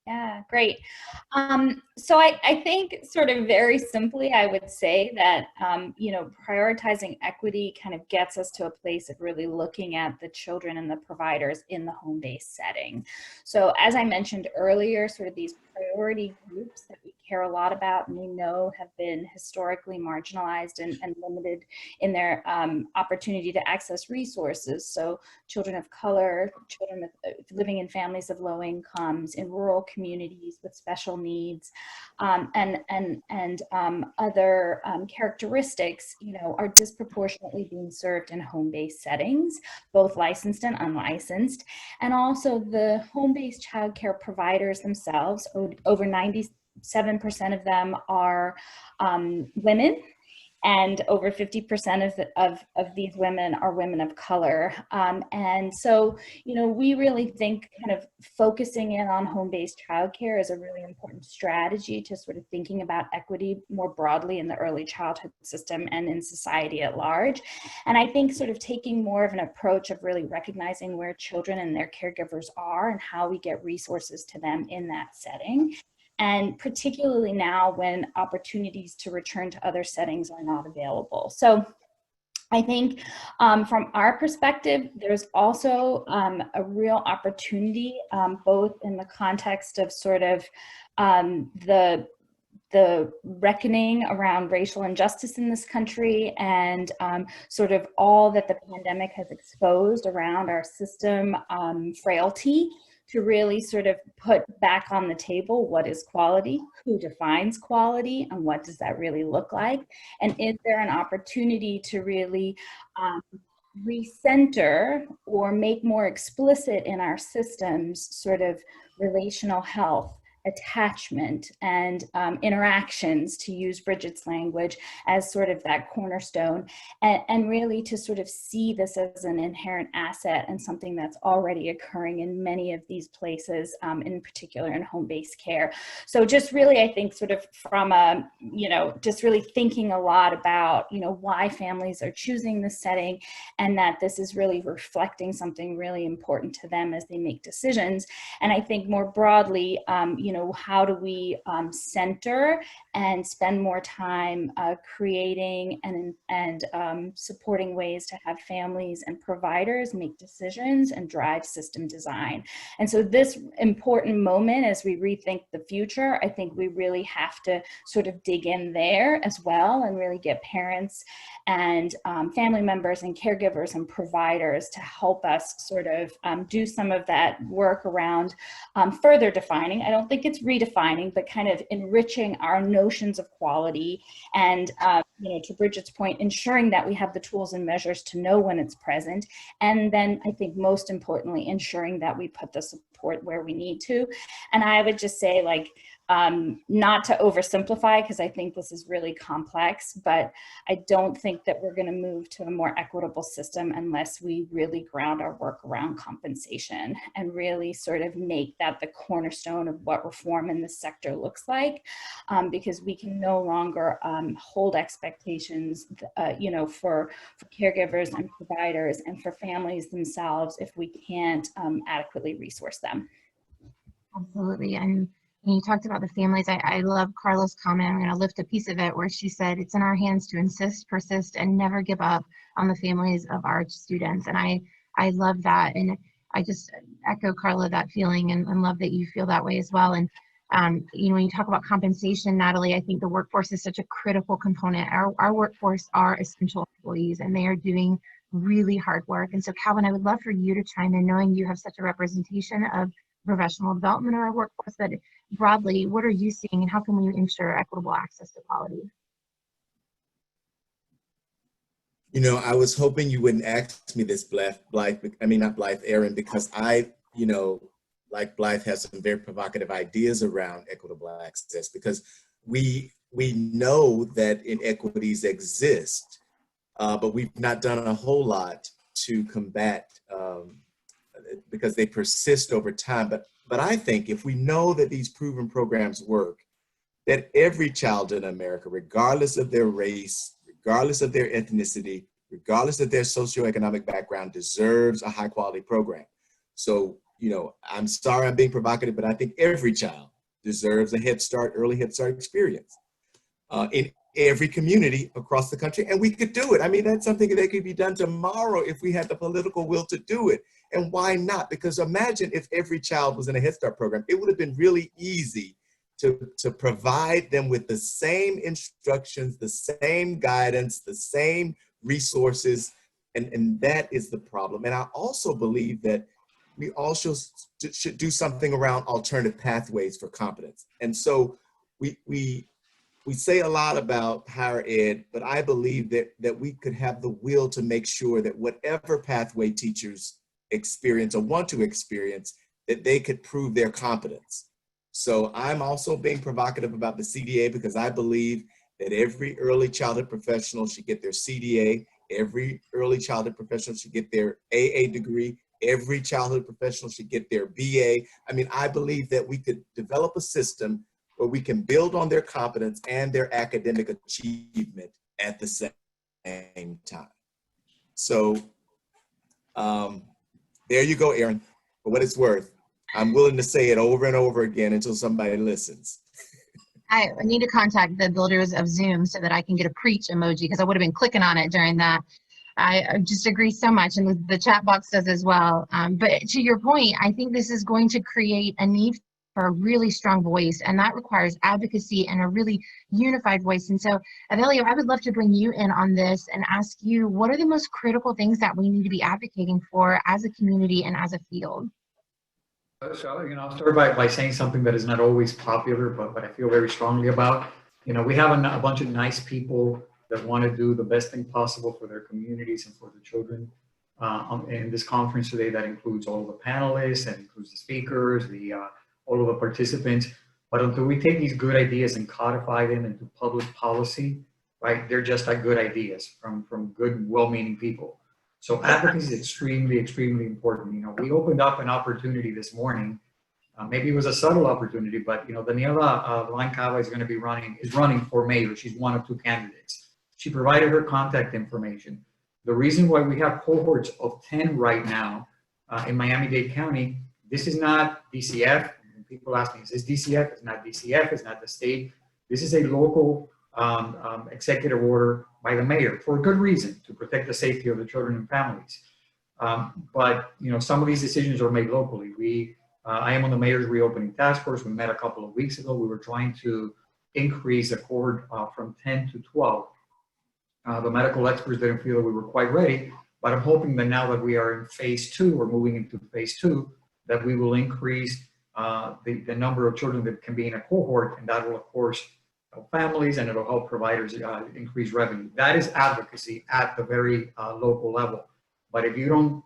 Speaker 10: Yeah, great. So I think sort of very simply, I would say that, you know, prioritizing equity kind of gets us to a place of really looking at the children and the providers in the home-based setting. So as I mentioned earlier, sort of these priority groups that we care a lot about and we know have been historically marginalized and limited in their opportunity to access resources. So children of color, children living in families of low incomes, in rural communities with special needs, and other characteristics, you know, are disproportionately being served in home-based settings, both licensed and unlicensed. And also the home-based childcare providers themselves, over 97% of them are women, and over 50% of these women are women of color. And so, you know, we really think kind of focusing in on home-based childcare is a really important strategy to sort of thinking about equity more broadly in the early childhood system and in society at large. And I think sort of taking more of an approach of really recognizing where children and their caregivers are and how we get resources to them in that setting. And particularly now when opportunities to return to other settings are not available. So I think from our perspective, there's also a real opportunity, both in the context of sort of the reckoning around racial injustice in this country and sort of all that the pandemic has exposed around our system frailty, to really sort of put back on the table what is quality, who defines quality, and what does that really look like? And is there an opportunity to really recenter or make more explicit in our systems sort of relational health, attachment, and interactions, to use Bridget's language, as sort of that cornerstone, and really to sort of see this as an inherent asset and something that's already occurring in many of these places, in particular in home-based care. So just really, I think sort of from a, you know, just really thinking a lot about, you know, why families are choosing this setting, and that this is really reflecting something really important to them as they make decisions. And I think more broadly, you know, how do we center and spend more time creating and supporting ways to have families and providers make decisions and drive system design. And so this important moment as we rethink the future, I think we really have to sort of dig in there as well and really get parents and family members and caregivers and providers to help us sort of do some of that work around further defining. I don't think it's redefining, but kind of enriching our notions of quality and, you know, to Bridget's point, ensuring that we have the tools and measures to know when it's present. And then I think most importantly, ensuring that we put the support where we need to. And I would just say, like, not to oversimplify, because I think this is really complex, but I don't think that we're going to move to a more equitable system unless we really ground our work around compensation and really sort of make that the cornerstone of what reform in this sector looks like, because we can no longer hold expectations, you know, for caregivers and providers and for families themselves if we can't adequately resource them.
Speaker 8: Absolutely. And when you talked about the families, I love Carla's comment. I'm going to lift a piece of it where she said, it's in our hands to insist, persist, and never give up on the families of our students. And I love that. And I just echo, Carla, that feeling and love that you feel that way as well. And, you know, when you talk about compensation, Natalie, I think the workforce is such a critical component. Our workforce are essential employees, and they are doing really hard work. And so, Calvin, I would love for you to chime in, knowing you have such a representation of professional development in our workforce, but broadly, what are you seeing and how can we ensure equitable access to quality?
Speaker 7: You know, I was hoping you wouldn't ask me this, Erin, because I, you know, like Blythe, has some very provocative ideas around equitable access, because we know that inequities exist, but we've not done a whole lot to combat because they persist over time. But I think if we know that these proven programs work, that every child in America, regardless of their race, regardless of their ethnicity, regardless of their socioeconomic background, deserves a high quality program. So, you know, I'm sorry I'm being provocative, but I think every child deserves a Head Start, early Head Start experience in every community across the country. And we could do it. I mean, that's something that could be done tomorrow if we had the political will to do it. And why not? Because imagine if every child was in a Head Start program, it would have been really easy to provide them with the same instructions, the same guidance, the same resources. And that is the problem. And I also believe that we also should do something around alternative pathways for competence. And so we say a lot about higher ed, but I believe that we could have the will to make sure that whatever pathway teachers experience or want to experience, that they could prove their competence. So I'm also being provocative about the CDA because I believe that every early childhood professional should get their CDA, every early childhood professional should get their AA degree, every childhood professional should get their BA. I mean, I believe that we could develop a system where we can build on their competence and their academic achievement at the same time. So there you go, Aaron. For what it's worth, I'm willing to say it over and over again until somebody listens.
Speaker 8: I need to contact the builders of Zoom so that I can get a preach emoji, because I would have been clicking on it during that. I just agree so much, and the chat box does as well. But to your point, I think this is going to create a need for a really strong voice, and that requires advocacy and a really unified voice. And so, Avelio, I would love to bring you in on this and ask you, what are the most critical things that we need to be advocating for as a community and as a field?
Speaker 1: So, I'll start by saying something that is not always popular, but I feel very strongly about. We have a bunch of nice people that want to do the best thing possible for their communities and for the children. In this conference today, that includes all of the panelists, that includes the speakers, all of the participants. But until we take these good ideas and codify them into public policy, right, they're just like good ideas from good, well-meaning people. So advocacy is extremely, extremely important. We opened up an opportunity this morning. Maybe it was a subtle opportunity, but Daniela Blanca is running for mayor. She's one of two candidates. She provided her contact information. The reason why we have cohorts of 10 right now in Miami-Dade County, this is not DCF. People ask me, is this DCF? It's not DCF. It's not the state. This is a local executive order by the mayor for a good reason, to protect the safety of the children and families. But some of these decisions are made locally. I am on the mayor's reopening task force. We met a couple of weeks ago. We were trying to increase the cohort from 10 to 12. The medical experts didn't feel that we were quite ready, but I'm hoping that now that we are in phase 2, we're moving into phase 2, that we will increase the number of children that can be in a cohort, and that will, of course, help families, and it'll help providers increase revenue. That is advocacy at the very local level. But if you don't,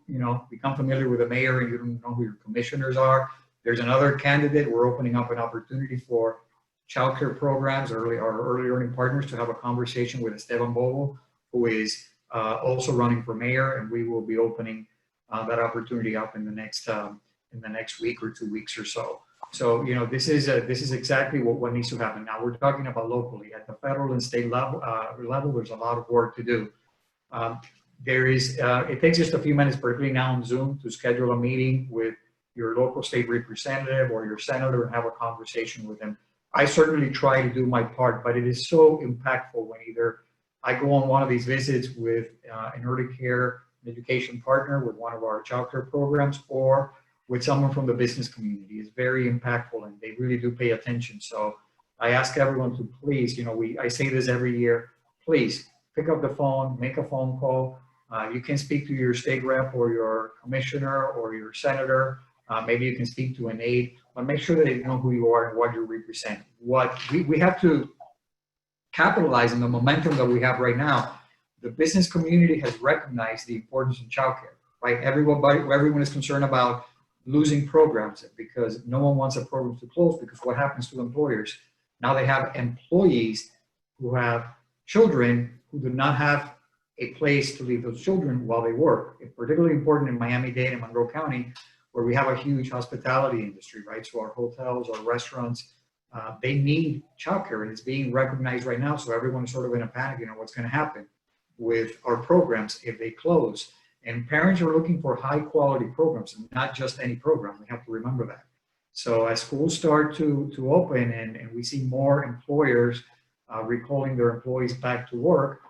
Speaker 1: become familiar with the mayor and you don't know who your commissioners are, there's another candidate. We're opening up an opportunity for childcare programs, our early learning partners, to have a conversation with Esteban Bobo, who is also running for mayor, and we will be opening that opportunity up in the next week or 2 weeks or so. So, this is exactly what needs to happen. Now, we're talking about locally. At the federal and state level, there's a lot of work to do. It takes just a few minutes, particularly now on Zoom, to schedule a meeting with your local state representative or your senator and have a conversation with them. I certainly try to do my part, but it is so impactful when either I go on one of these visits with an early care education partner with one of our childcare programs, or with someone from the business community. It's very impactful, and they really do pay attention. So I ask everyone to please, I say this every year, please pick up the phone, make a phone call. You can speak to your state rep or your commissioner or your senator. Maybe you can speak to an aide, but make sure that they know who you are and what you represent. We have to capitalize on the momentum that we have right now. The business community has recognized the importance of childcare, right? Everyone is concerned about losing programs because no one wants a program to close, because what happens to employers? Now they have employees who have children who do not have a place to leave those children while they work. It's particularly important in Miami-Dade and Monroe County, where we have a huge hospitality industry, right? So our hotels, our restaurants, they need childcare, and it's being recognized right now. So everyone's sort of in a panic, what's going to happen with our programs if they close. And parents are looking for high quality programs, and not just any program. We have to remember that. So as schools start to open and we see more employers recalling their employees back to work,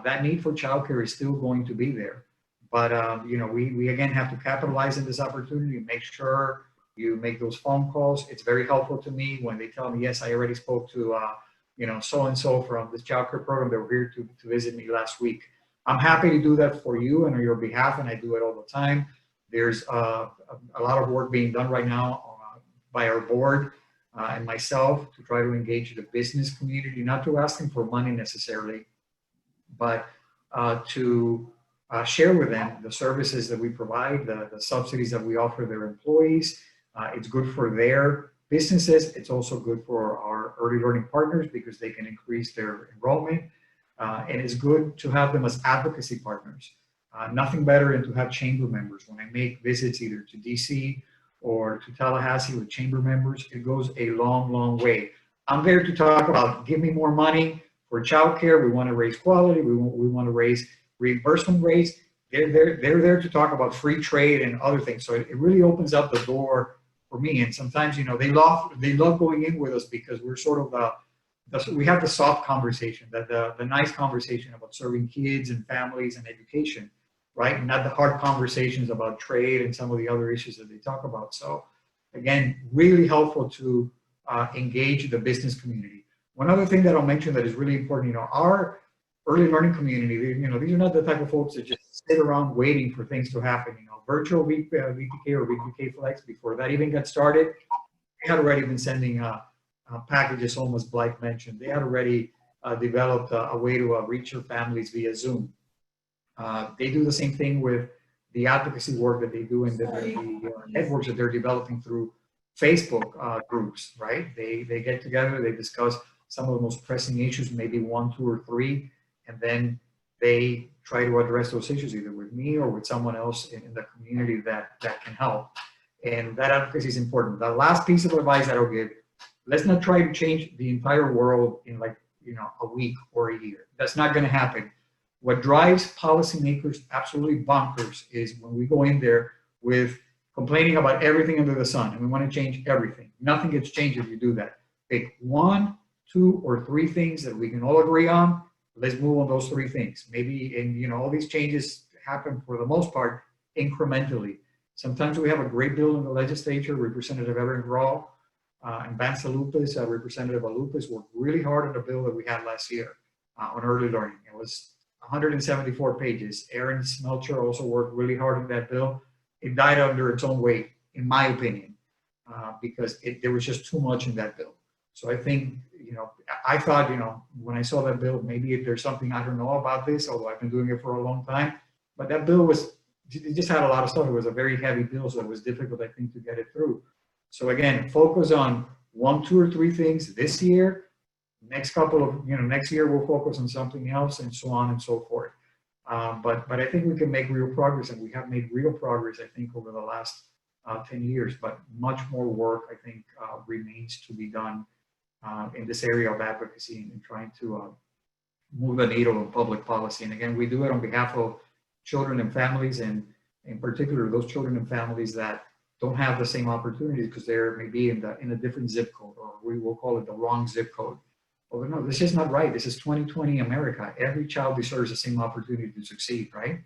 Speaker 1: that need for childcare is still going to be there. But we again have to capitalize on this opportunity and make sure you make those phone calls. It's very helpful to me when they tell me, yes, I already spoke to so-and-so from this childcare program. They were here to visit me last week. I'm happy to do that for you and on your behalf, and I do it all the time. There's a lot of work being done right now by our board and myself to try to engage the business community, not to ask them for money necessarily, but to share with them the services that we provide, the subsidies that we offer their employees. It's good for their businesses. It's also good for our early learning partners because they can increase their enrollment. And it's good to have them as advocacy partners. Nothing better than to have chamber members. When I make visits either to DC or to Tallahassee with chamber members, it goes a long, long way. I'm there to talk about, give me more money for childcare. We want to raise quality. We want to raise reimbursement rates. They're there to talk about free trade and other things. So it really opens up the door for me. And sometimes, you know, they love going in with us because we're sort of we have the soft conversation, the nice conversation about serving kids and families and education, right? Not the hard conversations about trade and some of the other issues that they talk about. So again, really helpful to engage the business community. One other thing that I'll mention that is really important, you know, our early learning community, you know, these are not the type of folks that just sit around waiting for things to happen. You know, virtual VPK or VPK Flex, before that even got started, they had already been sending packages home, as Blythe mentioned. They had already developed a way to reach your families via Zoom. They do the same thing with the advocacy work that they do in the networks that they're developing through Facebook groups, right? They get together, they discuss some of the most pressing issues, maybe 1, 2, or 3, and then they try to address those issues either with me or with someone else in the community that can help. And that advocacy is important. The last piece of advice that I'll give, let's not try to change the entire world in like, you know, a week or a year. That's not going to happen. What drives policymakers absolutely bonkers is when we go in there with complaining about everything under the sun and we want to change everything. Nothing gets changed if you do that. Pick 1, 2, or 3 things that we can all agree on. Let's move on those 3 things. Maybe, and you know, all these changes happen for the most part incrementally. Sometimes we have a great bill in the legislature. Representative Erin Rawl and Vance Lupus, Representative Lupus worked really hard on the bill that we had last year on early learning. It was 174 pages. Aaron Smelcher also worked really hard on that bill. It died under its own weight, in my opinion, because there was just too much in that bill. So I think, you know, I thought, you know, when I saw that bill, maybe if there's something I don't know about this, although I've been doing it for a long time, but that bill it just had a lot of stuff. It was a very heavy bill, so it was difficult, I think, to get it through. So again, focus on 1, 2, or 3 things this year. Next couple of, you know, next year we'll focus on something else and so on and so forth. But I think we can make real progress, and we have made real progress, I think, over the last 10 years, but much more work, I think, remains to be done in this area of advocacy and trying to move the needle of public policy. And again, we do it on behalf of children and families, and in particular, those children and families that don't have the same opportunities because they're maybe in a different zip code, or we will call it the wrong zip code. Well, no, this is not right. This is 2020 America. Every child deserves the same opportunity to succeed, right?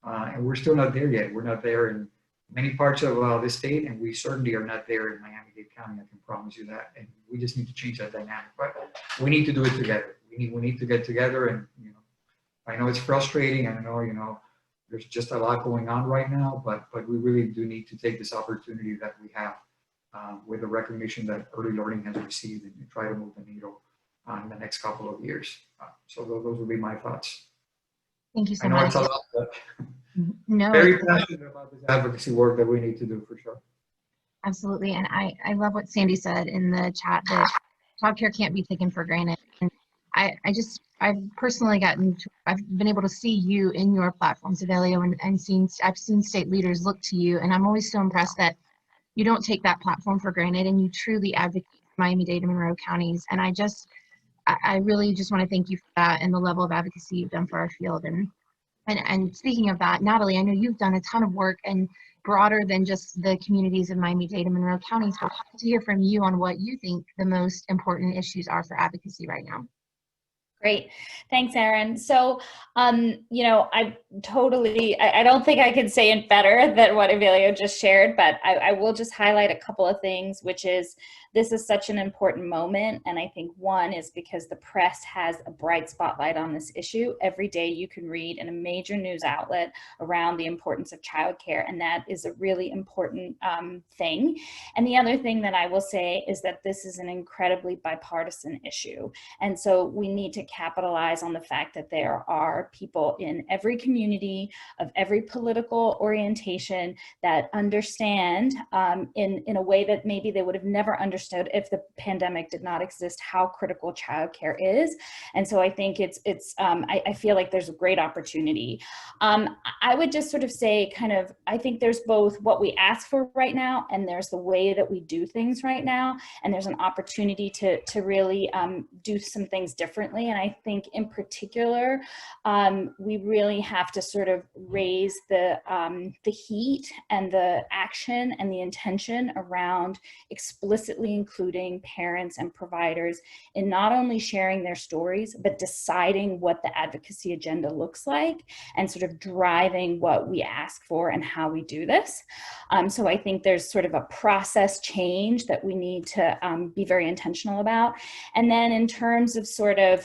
Speaker 1: And we're still not there yet. We're not there in many parts of the state, and we certainly are not there in Miami-Dade County. I can promise you that. And we just need to change that dynamic. But we need to do it together. We need to get together. And you know, I know it's frustrating. I know, you know, there's just a lot going on right now. But we really do need to take this opportunity that we have with the recognition that early learning has received, and try to move the needle in the next couple of years. So those would be my thoughts.
Speaker 8: Thank you so
Speaker 1: I know
Speaker 8: much.
Speaker 1: it's a lot, but
Speaker 8: No,
Speaker 1: very passionate about this advocacy work that we need to do for sure.
Speaker 8: absolutely. And I love what Sandy said in the chat, that childcare can't be taken for granted. And I've personally I've been able to see you in your platforms, Evelio, and I've seen state leaders look to you, and I'm always so impressed that you don't take that platform for granted and you truly advocate for Miami-Dade and Monroe counties. And I really just want to thank you for that and the level of advocacy you've done for our field. And speaking of that, Natalie, I know you've done a ton of work and broader than just the communities of Miami-Dade and Monroe counties. But I'd like to hear from you on what you think the most important issues are for advocacy right now.
Speaker 10: Great. Thanks, Erin. So, you know, I don't think I can say it better than what Evelio just shared, but I will just highlight a couple of things, which is this is such an important moment. And I think one is because the press has a bright spotlight on this issue. Every day you can read in a major news outlet around the importance of childcare, and that is a really important thing. And the other thing that I will say is that this is an incredibly bipartisan issue. And so we need to capitalize on the fact that there are people in every community community of every political orientation that understand in a way that maybe they would have never understood if the pandemic did not exist, how critical childcare is. And so I think I feel like there's a great opportunity. I would just sort of say I think there's both what we ask for right now and there's the way that we do things right now. And there's an opportunity to really do some things differently. And I think in particular, we really have to sort of raise the heat and the action and the intention around explicitly including parents and providers in not only sharing their stories, but deciding what the advocacy agenda looks like and sort of driving what we ask for and how we do this. So I think there's sort of a process change that we need to be very intentional about. And then in terms of sort of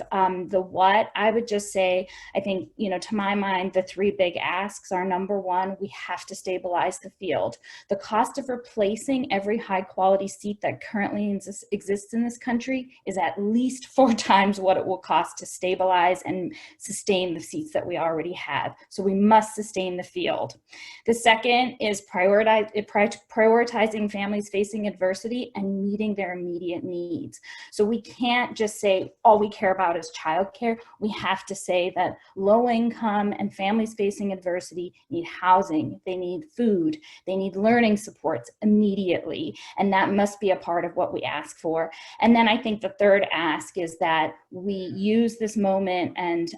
Speaker 10: the what, I would just say, I think, to my mind, the three big asks are: number one, we have to stabilize the field. The cost of replacing every high quality seat that currently exists in this country is at least 4 times what it will cost to stabilize and sustain the seats that we already have. So we must sustain the field. The second is prioritizing families facing adversity and meeting their immediate needs. So we can't just say all we care about is childcare. We have to say that low income and families facing adversity need housing, they need food, they need learning supports immediately. And that must be a part of what we ask for. And then I think the third ask is that we use this moment and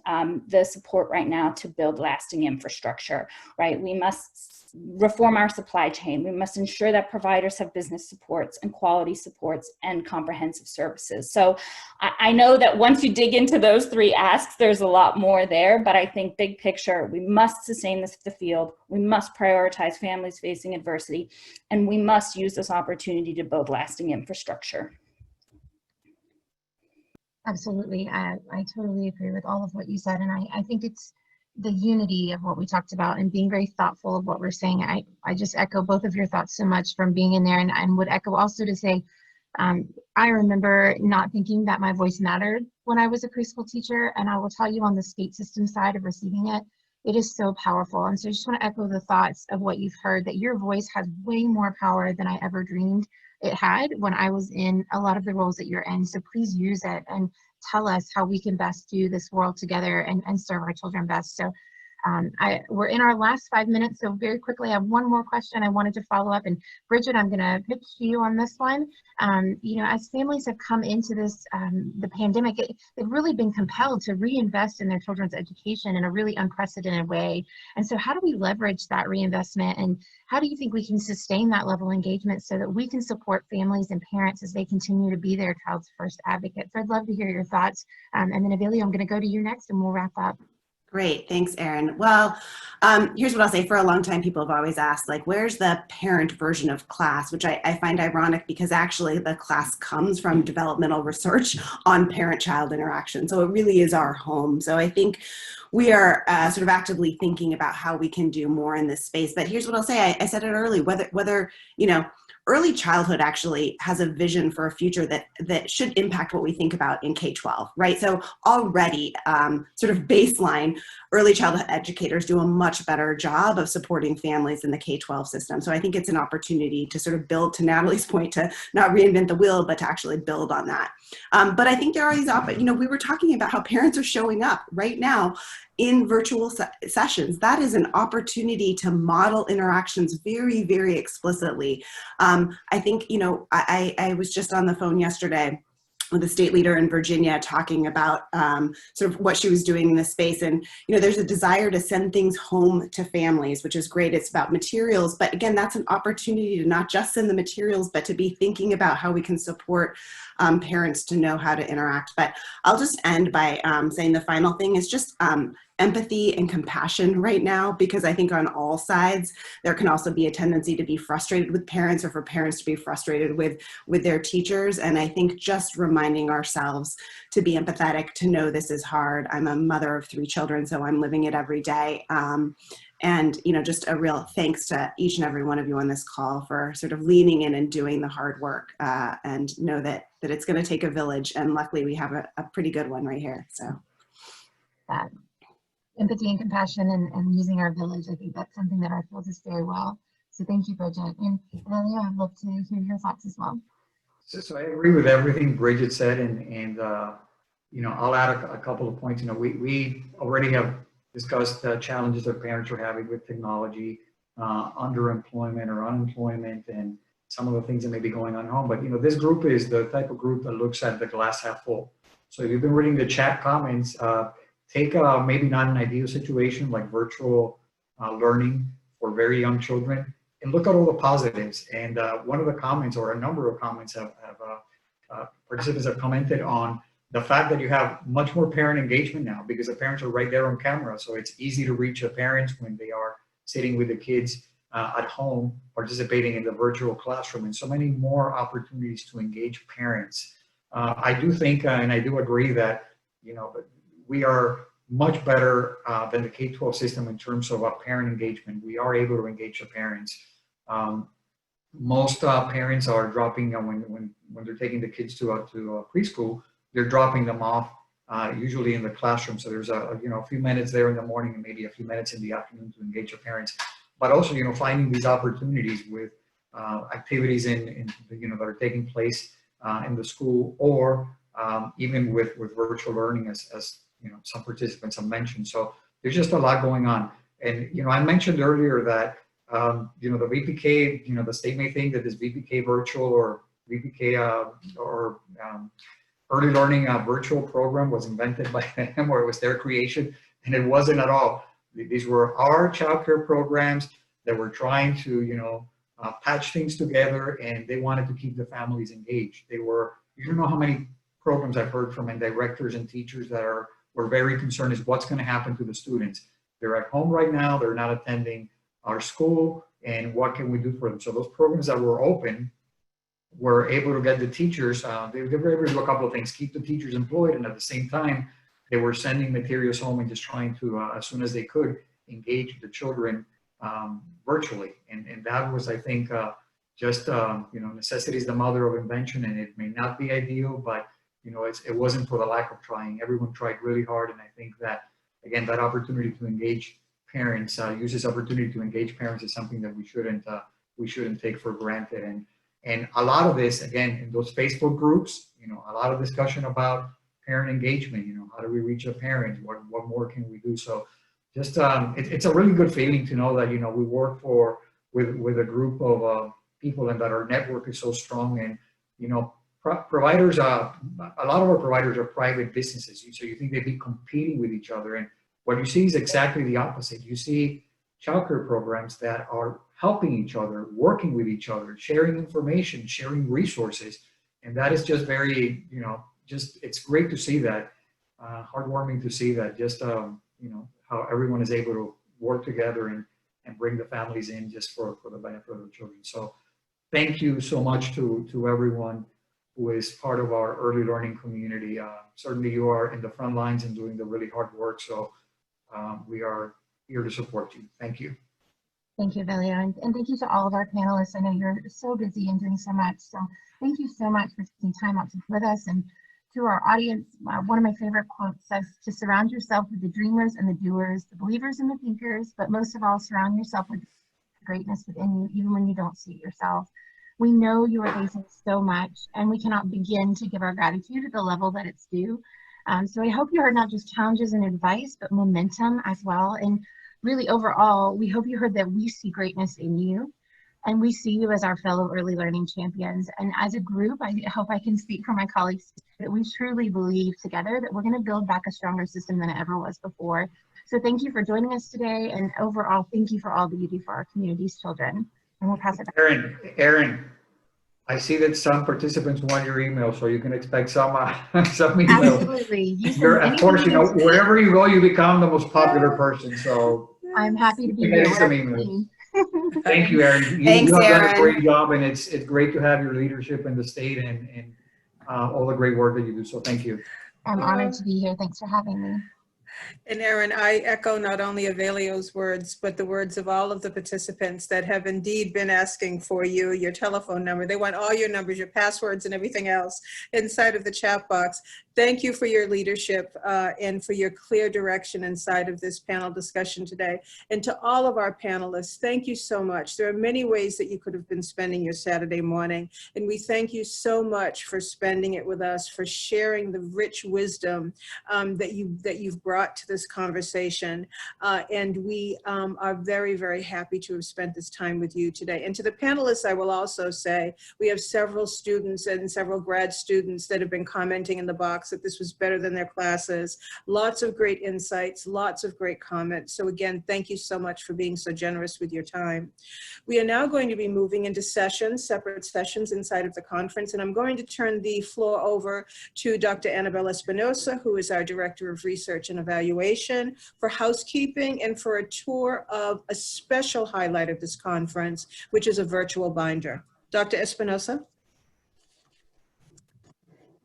Speaker 10: the support right now to build lasting infrastructure, right? We must reform our supply chain. We must ensure that providers have business supports and quality supports and comprehensive services. So I know that once you dig into those 3 asks, there's a lot more there, but I think big picture, we must sustain the field, we must prioritize families facing adversity, and we must use this opportunity to build lasting infrastructure.
Speaker 8: Absolutely. I totally agree with all of what you said. And I think it's the unity of what we talked about and being very thoughtful of what we're saying. I just echo both of your thoughts so much from being in there, and would echo also to say, I remember not thinking that my voice mattered when I was a preschool teacher. And I will tell you, on the state system side of receiving it, it is so powerful. And so I just want to echo the thoughts of what you've heard, that your voice has way more power than I ever dreamed it had when I was in a lot of the roles that you're in. So please use it and tell us how we can best do this world together and serve our children best. So we're in our last 5 minutes, so very quickly, I have one more question I wanted to follow up. And Bridget, I'm going to pitch to you on this one. As families have come into this, the pandemic, they've really been compelled to reinvest in their children's education in a really unprecedented way. And so how do we leverage that reinvestment? And how do you think we can sustain that level of engagement so that we can support families and parents as they continue to be their child's first advocates? So I'd love to hear your thoughts. And then Avilio, I'm going to go to you next and we'll wrap up.
Speaker 9: Great, thanks, Erin. Well, here's what I'll say. For a long time, people have always asked, like, where's the parent version of class, which I find ironic because actually the class comes from developmental research on parent-child interaction. So it really is our home. So I think we are sort of actively thinking about how we can do more in this space. But here's what I'll say. I said it early, whether early childhood actually has a vision for a future that should impact what we think about in K-12, right? So already, sort of baseline, early childhood educators do a much better job of supporting families in the K-12 system. So I think it's an opportunity to sort of build, to Natalie's point, to not reinvent the wheel, but to actually build on that. But I think there are these, we were talking about how parents are showing up right now in virtual sessions. That is an opportunity to model interactions very, very explicitly. I think, I was just on the phone yesterday with a state leader in Virginia talking about sort of what she was doing in this space. And, there's a desire to send things home to families, which is great. It's about materials. But again, that's an opportunity to not just send the materials, but to be thinking about how we can support parents to know how to interact. But I'll just end by saying the final thing is just empathy and compassion right now, because I think on all sides, there can also be a tendency to be frustrated with parents or for parents to be frustrated with their teachers. And I think just reminding ourselves to be empathetic, to know this is hard. I'm a mother of 3 children, so I'm living it every day. And, just a real thanks to each and every one of you on this call for sort of leaning in and doing the hard work, and know that it's going to take a village. And luckily we have a pretty good one right here. So.
Speaker 8: empathy and compassion and using our village. I think that's something that our field does very well. So thank you, Bridget. And Lilia, I'd love to hear your thoughts as well.
Speaker 1: So I agree with everything Bridget said, and I'll add a couple of points. We already have discussed the challenges that parents are having with technology, underemployment or unemployment, and some of the things that may be going on at home. But this group is the type of group that looks at the glass half full. So if you've been reading the chat comments, take maybe not an ideal situation like virtual learning for very young children, and look at all the positives. And one of the comments, or a number of comments, participants have commented on the fact that you have much more parent engagement now because the parents are right there on camera. So it's easy to reach the parents when they are sitting with the kids at home, participating in the virtual classroom, and so many more opportunities to engage parents. I do think, and I do agree that, we are much better than the K-12 system in terms of parent engagement. We are able to engage the parents. Most parents are dropping, when they're taking the kids to preschool, they're dropping them off usually in the classroom. So there's a few minutes there in the morning and maybe a few minutes in the afternoon to engage your parents. But also, finding these opportunities with activities that are taking place in the school, or even with virtual learning, as some participants have mentioned. So there's just a lot going on. And I mentioned earlier that the VPK, the state may think that this VPK virtual or VPK or early learning virtual program was invented by them, or it was their creation, and it wasn't at all. These were our childcare programs that were trying to, patch things together, and they wanted to keep the families engaged. You don't know how many programs I've heard from directors and teachers that were very concerned is what's going to happen to the students. They're at home right now, they're not attending our school, and what can we do for them? So those programs that were open were able to get the teachers, they were able to do a couple of things, keep the teachers employed, and at the same time, they were sending materials home and just trying to, as soon as they could, engage the children virtually. And that was, I think, just, necessity is the mother of invention, and it may not be ideal, but, it wasn't for the lack of trying. Everyone tried really hard, and I think that, again, that opportunity to engage parents, use this opportunity to engage parents is something that we shouldn't take for granted. And a lot of this, again, in those Facebook groups, a lot of discussion about parent engagement, how do we reach a parent? What more can we do? So just, it's a really good feeling to know that, we work with a group of people, and that our network is so strong. And, providers, a lot of our providers are private businesses. So you think they'd be competing with each other. And what you see is exactly the opposite. You see childcare programs that are helping each other, working with each other, sharing information, sharing resources. And that is just very, it's great to see that, heartwarming to see that, just, how everyone is able to work together and bring the families in just for the benefit of the children. So thank you so much to everyone who is part of our early learning community. Certainly you are in the front lines and doing the really hard work. So we are here to support you. Thank you.
Speaker 8: Thank you, Vilio, and thank you to all of our panelists. I know you're so busy and doing so much, so thank you so much for taking time out to be with us. And to our audience, one of my favorite quotes says to surround yourself with the dreamers and the doers, the believers and the thinkers, but most of all, surround yourself with greatness within you, even when you don't see it yourself. We know you are facing so much, and we cannot begin to give our gratitude at the level that it's due. So I hope you heard not just challenges and advice, but momentum as well. And really overall, we hope you heard that we see greatness in you, and we see you as our fellow early learning champions. And as a group, I hope I can speak for my colleagues that we truly believe together that we're going to build back a stronger system than it ever was before. So thank you for joining us today, and overall, thank you for all that you do for our community's children. And we'll pass it back.
Speaker 1: Aaron, I see that some participants want your email, so you can expect some emails.
Speaker 8: Absolutely.
Speaker 1: Of course, wherever you go, you become the most popular person. So
Speaker 8: I'm happy to be here.
Speaker 1: Thank you, Aaron.
Speaker 9: Thanks,
Speaker 1: you have
Speaker 9: Aaron.
Speaker 1: done a great job, and it's great to have your leadership in the state and all the great work that you do. So thank you.
Speaker 8: I'm honored to be here. Thanks for having me.
Speaker 4: And Aaron, I echo not only Avelio's words, but the words of all of the participants that have indeed been asking for you, your telephone number. They want all your numbers, your passwords, and everything else inside of the chat box. Thank you for your leadership and for your clear direction inside of this panel discussion today. And to all of our panelists, thank you so much. There are many ways that you could have been spending your Saturday morning, and we thank you so much for spending it with us, for sharing the rich wisdom that you've brought to this conversation. And we are very, very happy to have spent this time with you today. And to the panelists, I will also say, we have several students and several grad students that have been commenting in the box that this was better than their classes. Lots of great insights, lots of great comments. So again, thank you so much for being so generous with your time. We are now going to be moving into sessions, separate sessions inside of the conference, and I'm going to turn the floor over to Dr. Annabelle Espinosa, who is our Director of Research and Evaluation, for housekeeping and for a tour of a special highlight of this conference, which is a virtual binder. Dr. Espinosa.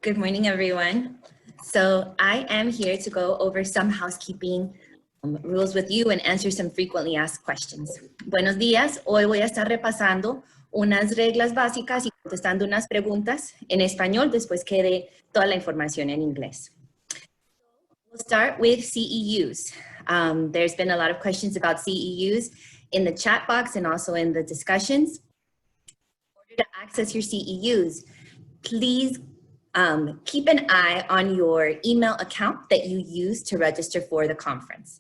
Speaker 12: Good morning, everyone. So I am here to go over some housekeeping rules with you and answer some frequently asked questions. Buenos días. Hoy voy a estar repasando unas reglas básicas y contestando unas preguntas en español después que dé toda la información en inglés. We'll start with CEUs. There's been a lot of questions about CEUs in the chat box and also in the discussions. In order to access your CEUs, please keep an eye on your email account that you use to register for the conference.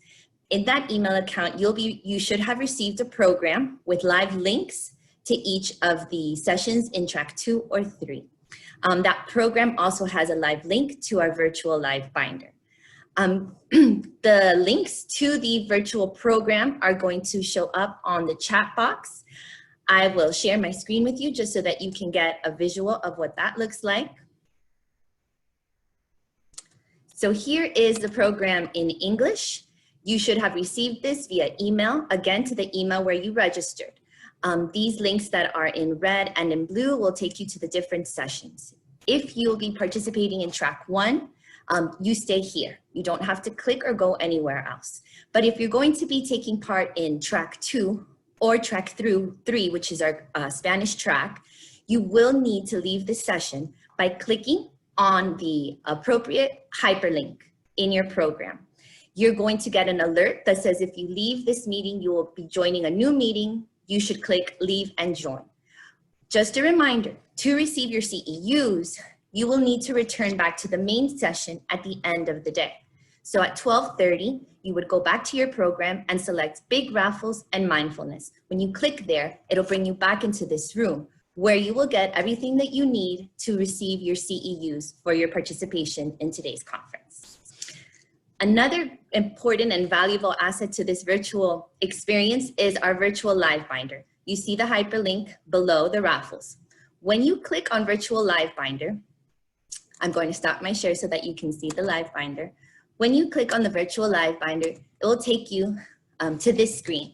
Speaker 12: In that email account, you should have received a program with live links to each of the sessions in track 2 or 3. That program also has a live link to our virtual live binder. The links to the virtual program are going to show up on the chat box. I will share my screen with you just so that you can get a visual of what that looks like. So here is the program in English. You should have received this via email, again, to the email where you registered. These links that are in red and in blue will take you to the different sessions. If you'll be participating in track 1, you stay here. You don't have to click or go anywhere else. But if you're going to be taking part in track 2 or track 3, which is our Spanish track, you will need to leave the session by clicking on the appropriate hyperlink in your program. You're going to get an alert that says if you leave this meeting, you will be joining a new meeting. You should click leave and join. Just a reminder, to receive your CEUs, you will need to return back to the main session at the end of the day. So at 12:30, you would go back to your program and select Big Raffles and Mindfulness. When you click there, it'll bring you back into this room where you will get everything that you need to receive your CEUs for your participation in today's conference. Another important and valuable asset to this virtual experience is our virtual live binder. You see the hyperlink below the raffles. When you click on virtual live binder, I'm going to stop my share so that you can see the live binder. When you click on the virtual live binder, it will take you to this screen.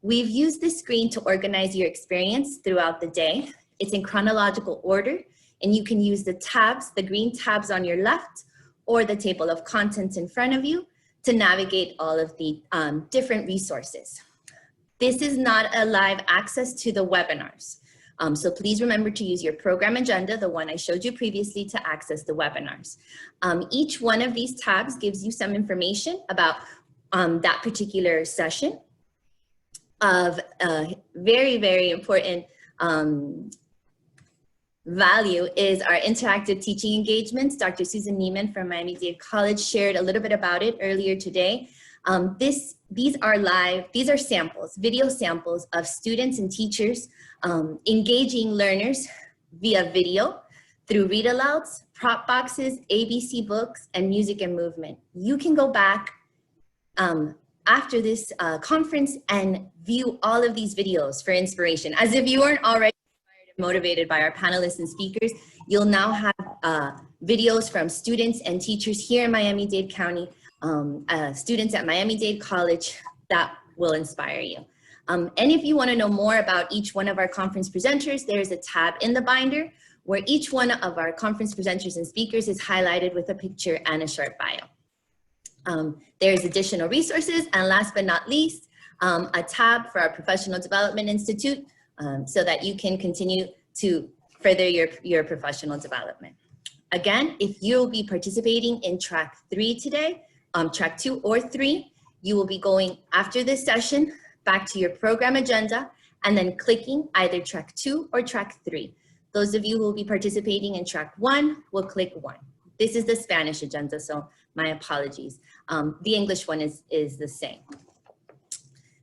Speaker 12: We've used this screen to organize your experience throughout the day. It's in chronological order, and you can use the tabs, the green tabs on your left, or the table of contents in front of you to navigate all of the different resources. This is not a live access to the webinars. So please remember to use your program agenda, the one I showed you previously, to access the webinars. Each one of these tabs gives you some information about that particular session. Of very, very important value is our interactive teaching engagements. Dr. Susan Neiman from Miami-Dade College shared a little bit about it earlier today. These are samples, video samples of students and teachers engaging learners via video through read alouds, prop boxes, ABC books, and music and movement. You can go back after this conference and view all of these videos for inspiration. As if you weren't already inspired and motivated by our panelists and speakers, you'll now have videos from students and teachers here in Miami-Dade County, students at Miami-Dade College that will inspire you. And if you want to know more about each one of our conference presenters, there's a tab in the binder where each one of our conference presenters and speakers is highlighted with a picture and a short bio. There's additional resources, and last but not least, a tab for our Professional Development Institute so that you can continue to further your professional development. Again, if you'll be participating in track 3 today, track 2 or 3, you will be going after this session back to your program agenda and then clicking either track 2 or track 3. Those of you who will be participating in track 1 will click 1. This is the Spanish agenda, so my apologies. The English one is the same.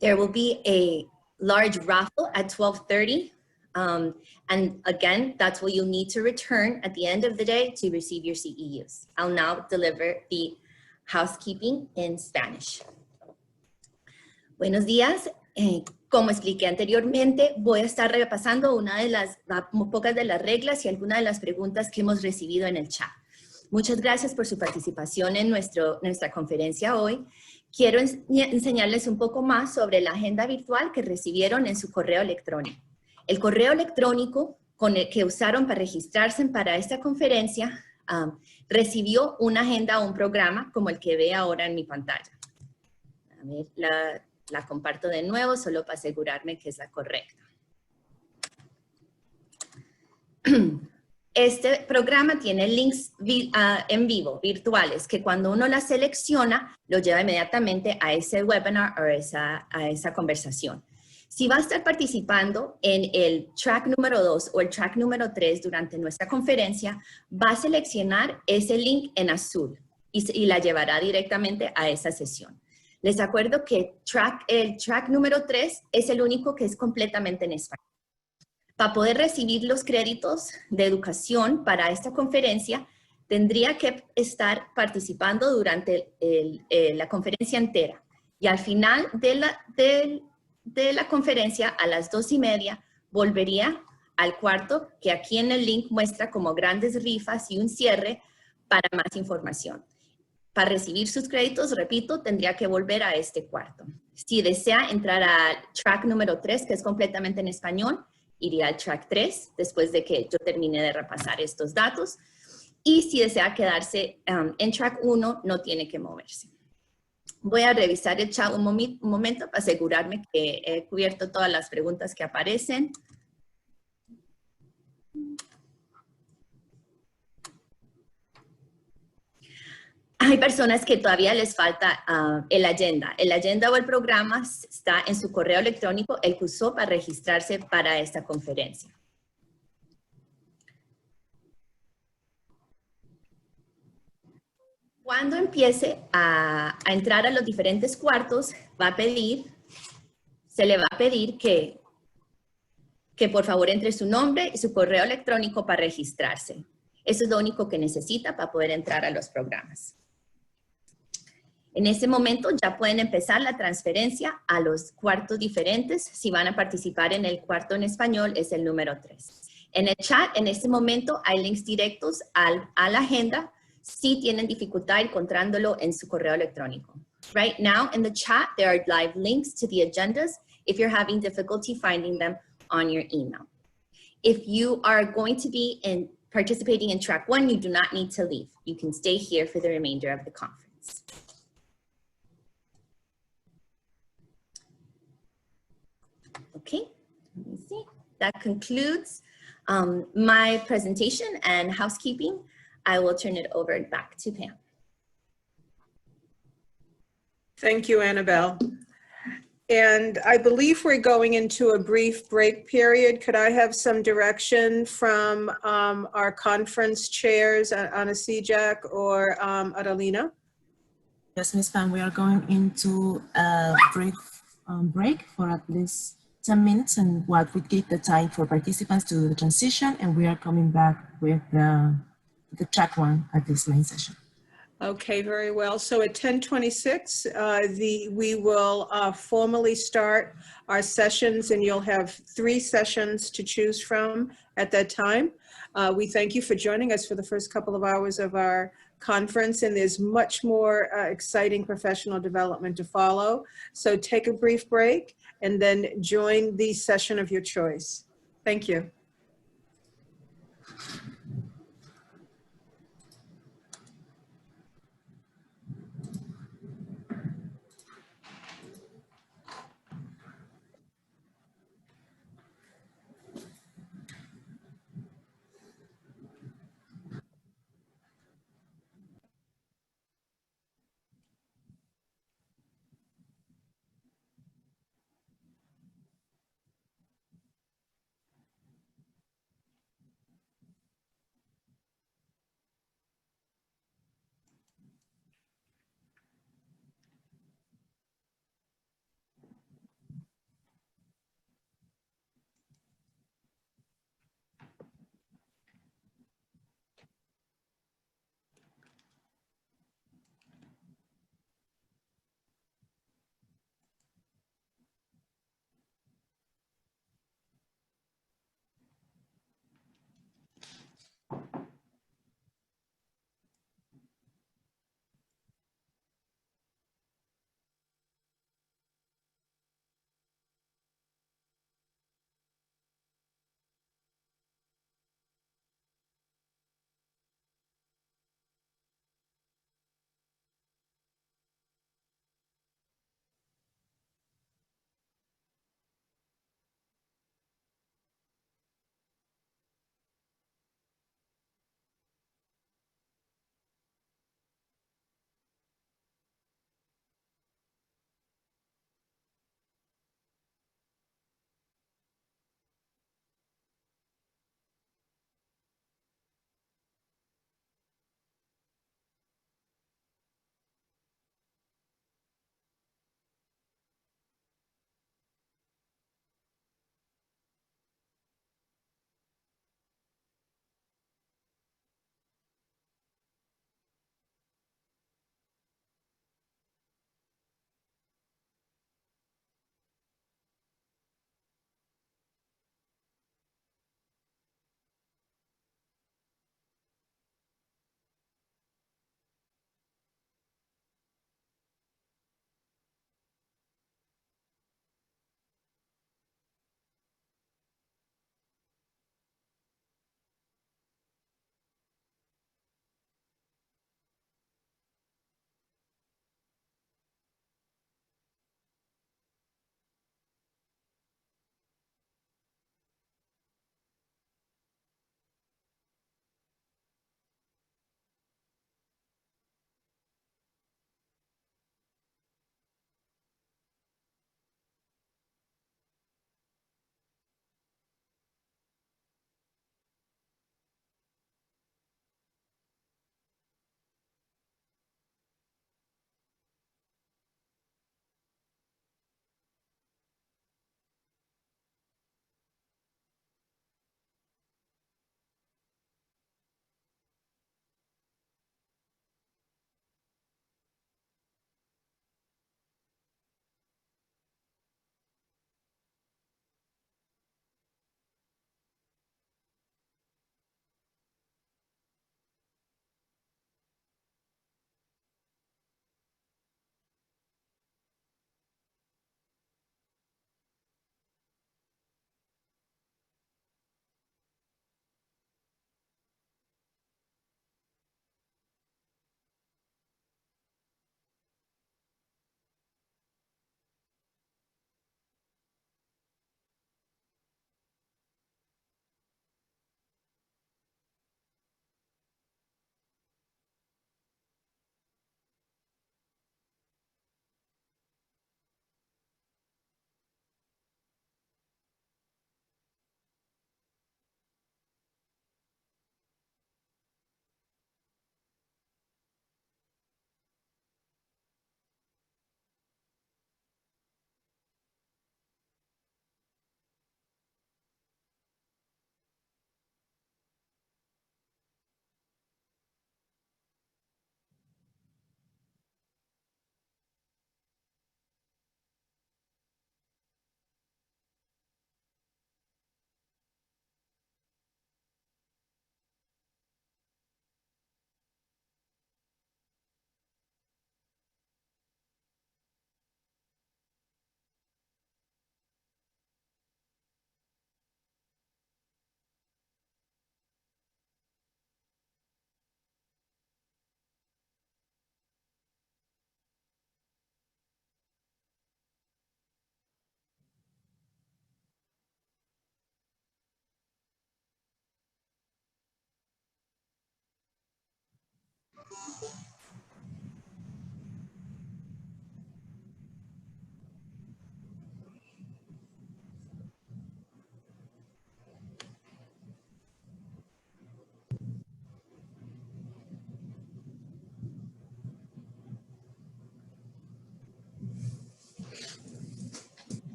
Speaker 12: There will be a large raffle at 12:30. And again, that's what you'll need to return at the end of the day to receive your CEUs. I'll now deliver the housekeeping in Spanish. Buenos días. Como expliqué anteriormente, voy a estar repasando una de las pocas de las reglas y algunas de las preguntas que hemos recibido en el chat. Muchas gracias por su participación en nuestra conferencia hoy. Quiero enseñarles un poco más sobre la agenda virtual que recibieron en su correo electrónico. El correo electrónico con el que usaron para registrarse para esta conferencia recibió una agenda o un programa como el que ve ahora en mi pantalla. A ver, la comparto de nuevo solo para asegurarme que es la correcta. Este programa tiene links en vivo, virtuales, que cuando uno la selecciona, lo lleva inmediatamente a ese webinar o a esa conversación. Si va a estar participando en el track número 2 o el track número 3 durante nuestra conferencia, va a seleccionar ese link en azul y la llevará directamente a esa sesión. Les acuerdo que el track número 3 es el único que es completamente en español. Para poder recibir los créditos de educación para esta conferencia, tendría que estar participando durante la conferencia entera. Y al final de la conferencia, a las 2:30, volvería al cuarto que aquí en el link muestra como grandes rifas y un cierre para más información. Para recibir sus créditos, repito, tendría que volver a este cuarto. Si desea entrar al track número 3, que es completamente en español, iría al track 3 después de que yo termine de repasar estos datos. Y si desea quedarse en track 1, no tiene que moverse. Voy a revisar el chat un momento para asegurarme que he cubierto todas las preguntas que aparecen. Hay personas que todavía les falta el agenda. El agenda o el programa está en su correo electrónico, el que usó para registrarse para esta conferencia. Cuando empiece a entrar a los diferentes cuartos, se le va a pedir que por favor entre su nombre y su correo electrónico para registrarse. Eso es lo único que necesita para poder entrar a los programas. En ese momento ya pueden empezar la transferencia a los cuartos diferentes. Si van a participar en el cuarto en español, es el número 3. En el chat, en este momento, hay links directos a la agenda si tienen dificultad encontrándolo en su correo electrónico. Right now, in the chat, there are live links to the agendas if you're having difficulty finding them on your email. If you are going to be participating in track 1, you do not need to leave. You can stay here for the remainder of the conference. Okay, let me see. That concludes my presentation and housekeeping. I will turn it over back to Pam.
Speaker 4: Thank you, Annabelle. And I believe we're going into a brief break period. Could I have some direction from our conference chairs, Anna Sijak or Adelina?
Speaker 13: Yes, Ms. Pam, we are going into a break for at least 10 minutes, and what would give the time for participants to do the transition, and we are coming back with the track 1 at this main session.
Speaker 4: Okay, very well. So at 10:26, we will formally start our sessions, and you'll have 3 sessions to choose from at that time. We thank you for joining us for the first couple of hours of our conference, and there's much more exciting professional development to follow. So take a brief break and then join the session of your choice. Thank you.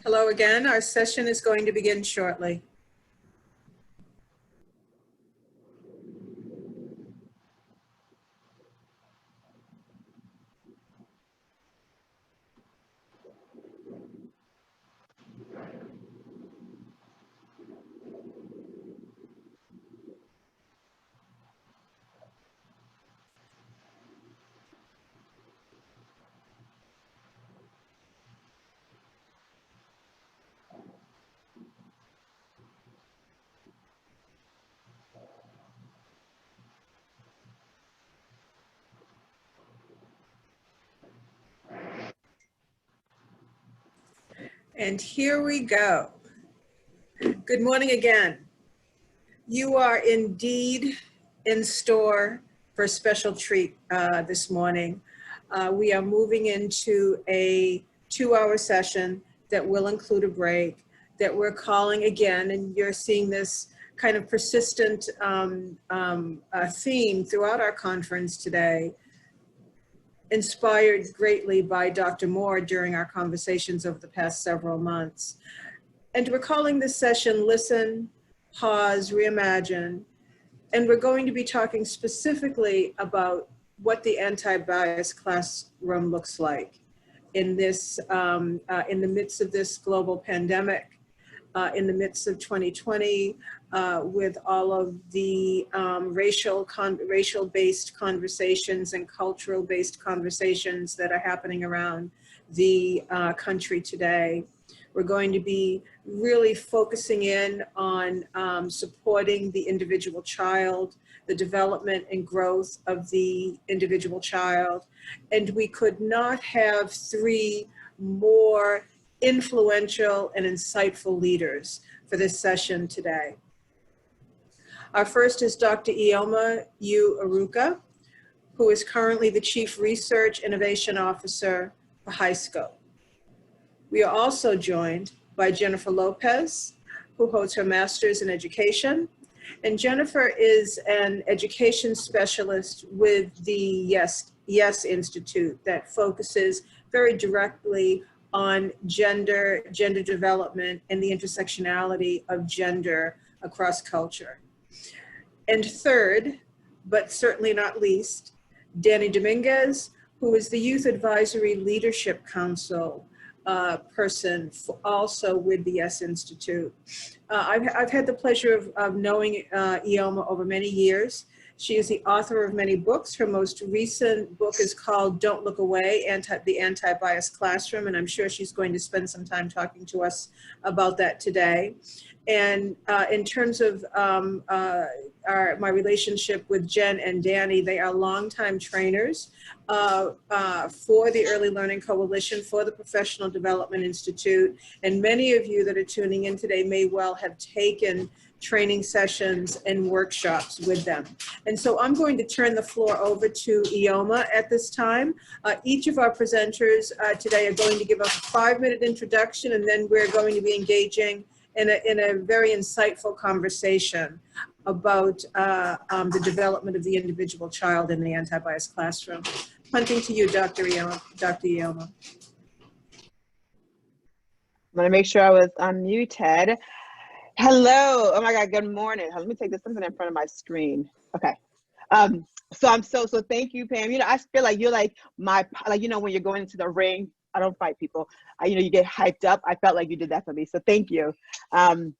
Speaker 4: Hello again. Our session is going to begin shortly. And here we go. Good morning again. You are indeed in store for a special treat this morning. We are moving into a 2-hour session that will include a break that we're calling again, and you're seeing this kind of persistent theme throughout our conference today, inspired greatly by Dr. Moore during our conversations over the past several months. And we're calling this session Listen, Pause, Reimagine. And we're going to be talking specifically about what the anti-bias classroom looks like in this, in the midst of this global pandemic, in the midst of 2020, with all of the racial-based conversations and cultural-based conversations that are happening around the country today. We're going to be really focusing in on supporting the individual child, the development and growth of the individual child. And we could not have 3 more influential and insightful leaders for this session today. Our first is Dr. Ioma Aruka, who is currently the Chief Research Innovation Officer for HighScope. We are also joined by Jennifer Lopez, who holds her Master's in Education. And Jennifer is an education specialist with the Yes Institute that focuses very directly on gender development, and the intersectionality of gender across culture. And third, but certainly not least, Danny Dominguez, who is the Youth Advisory Leadership Council person, also with the Yes Institute. I've had the pleasure of knowing Ioma over many years. She is the author of many books. Her most recent book is called Don't Look Away, The Anti-Bias Classroom, and I'm sure she's going to spend some time talking to us about that today. And in terms of my relationship with Jen and Danny, they are longtime trainers for the Early Learning Coalition, for the Professional Development Institute, and many of you that are tuning in today may well have taken training sessions and workshops with them. And so I'm going to turn the floor over to Ioma at this time. Each of our presenters today are going to give a 5-minute introduction, and then we're going to be engaging in a very insightful conversation about the development of the individual child in the anti-bias classroom. Punting to you, Dr. Ioma.
Speaker 14: I'm gonna make sure I was unmuted. Hello, oh my God, good morning. Let me take this something in front of my screen. Okay. So thank you, Pam. You know, I feel like you're like you know, when you're going into the ring, I don't fight people. You know, you get hyped up. I felt like you did that for me. So thank you. I'm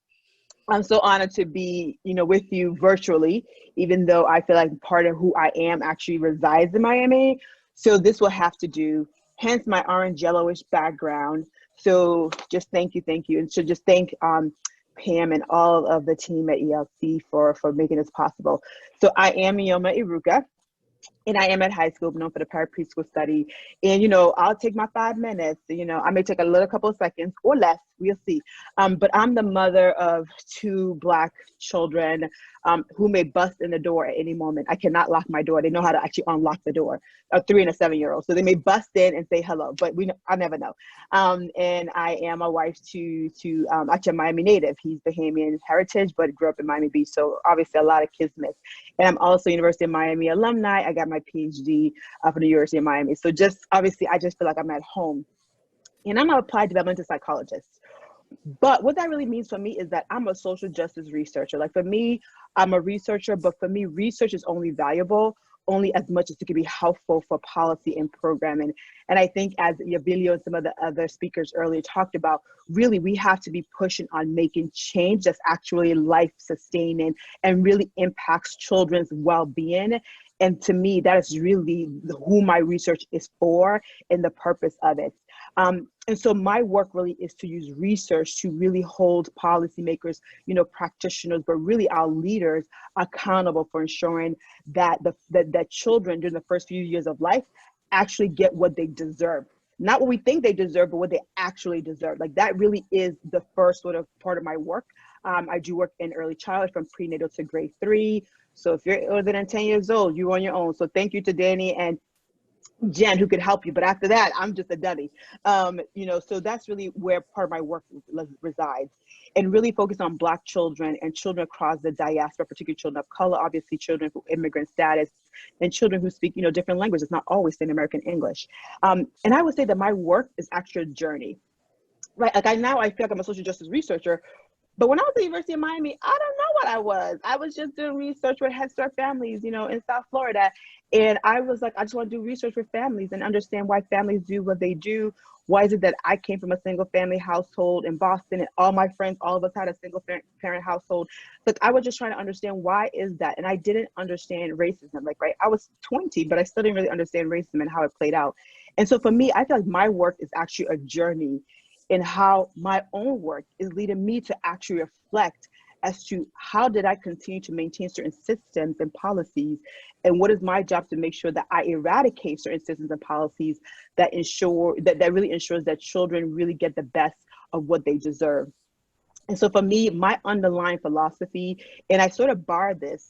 Speaker 14: so honored to be, you know, with you virtually, even though I feel like part of who I am actually resides in Miami. So this will have to do hence my orange yellowish background. So just thank you. And so just thank Pam and all of the team at ELC for making this possible. So I am Ioma Iruka, and I am at high school, known for the para-preschool study. And, you know, I'll take my 5 minutes, you know, I may take a little couple of seconds or less, we'll see. But I'm the mother of 2 Black children who may bust in the door at any moment. I cannot lock my door. They know how to actually unlock the door, a 3 and a 7-year-old. So they may bust in and say hello, but I never know. And I am a wife to actually a Miami native. He's Bahamian heritage, but grew up in Miami Beach. So obviously a lot of kismet. And I'm also University of Miami alumni. I got my PhD from the University of Miami. So just obviously, I just feel like I'm at home. And I'm an applied developmental psychologist. But what that really means for me is that I'm a social justice researcher. Like for me, I'm a researcher, but for me, research is only valuable only as much as it can be helpful for policy and programming. And I think as Yabilio and some of the other speakers earlier talked about, really we have to be pushing on making change that's actually life sustaining and really impacts children's well-being. And to me, that is really who my research is for and the purpose of it. And so my work really is to use research to really hold policymakers, you know, practitioners, but really our leaders accountable for ensuring that that children during the first few years of life actually get what they deserve. Not what we think they deserve, but what they actually deserve. Like that really is the first sort of part of my work. I do work in early childhood from prenatal to grade 3. So if you're older than 10 years old, you're on your own. So thank you to Danny and Jen who could help you. But after that, I'm just a dummy. You know, so that's really where part of my work resides, and really focus on Black children and children across the diaspora, particularly children of color, obviously children who immigrant status, and children who speak, you know, different languages, not always in American English. And I would say that my work is actually a journey, right? Like I feel like I'm a social justice researcher. But when I was at the University of Miami, I don't know what I was. I was just doing research with Head Start families, you know, in South Florida. And I was like, I just want to do research with families and understand why families do what they do. Why is it that I came from a single family household in Boston and all my friends, all of us had a single parent household? Like I was just trying to understand why is that? And I didn't understand racism. Like, right, I was 20, but I still didn't really understand racism and how it played out. And so for me, I feel like my work is actually a journey in how my own work is leading me to actually reflect as to how did I continue to maintain certain systems and policies, and what is my job to make sure that I eradicate certain systems and policies that ensure that really ensures that children really get the best of what they deserve. And so for me, my underlying philosophy, and I sort of borrowed it,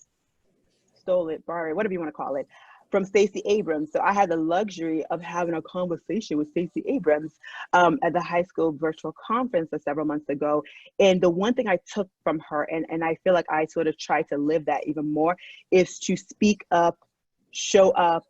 Speaker 14: whatever you want to call it, from Stacey Abrams. So I had the luxury of having a conversation with Stacey Abrams at the high school virtual conference several months ago. And the one thing I took from her, and I feel like I sort of try to live that even more, is to speak up, show up,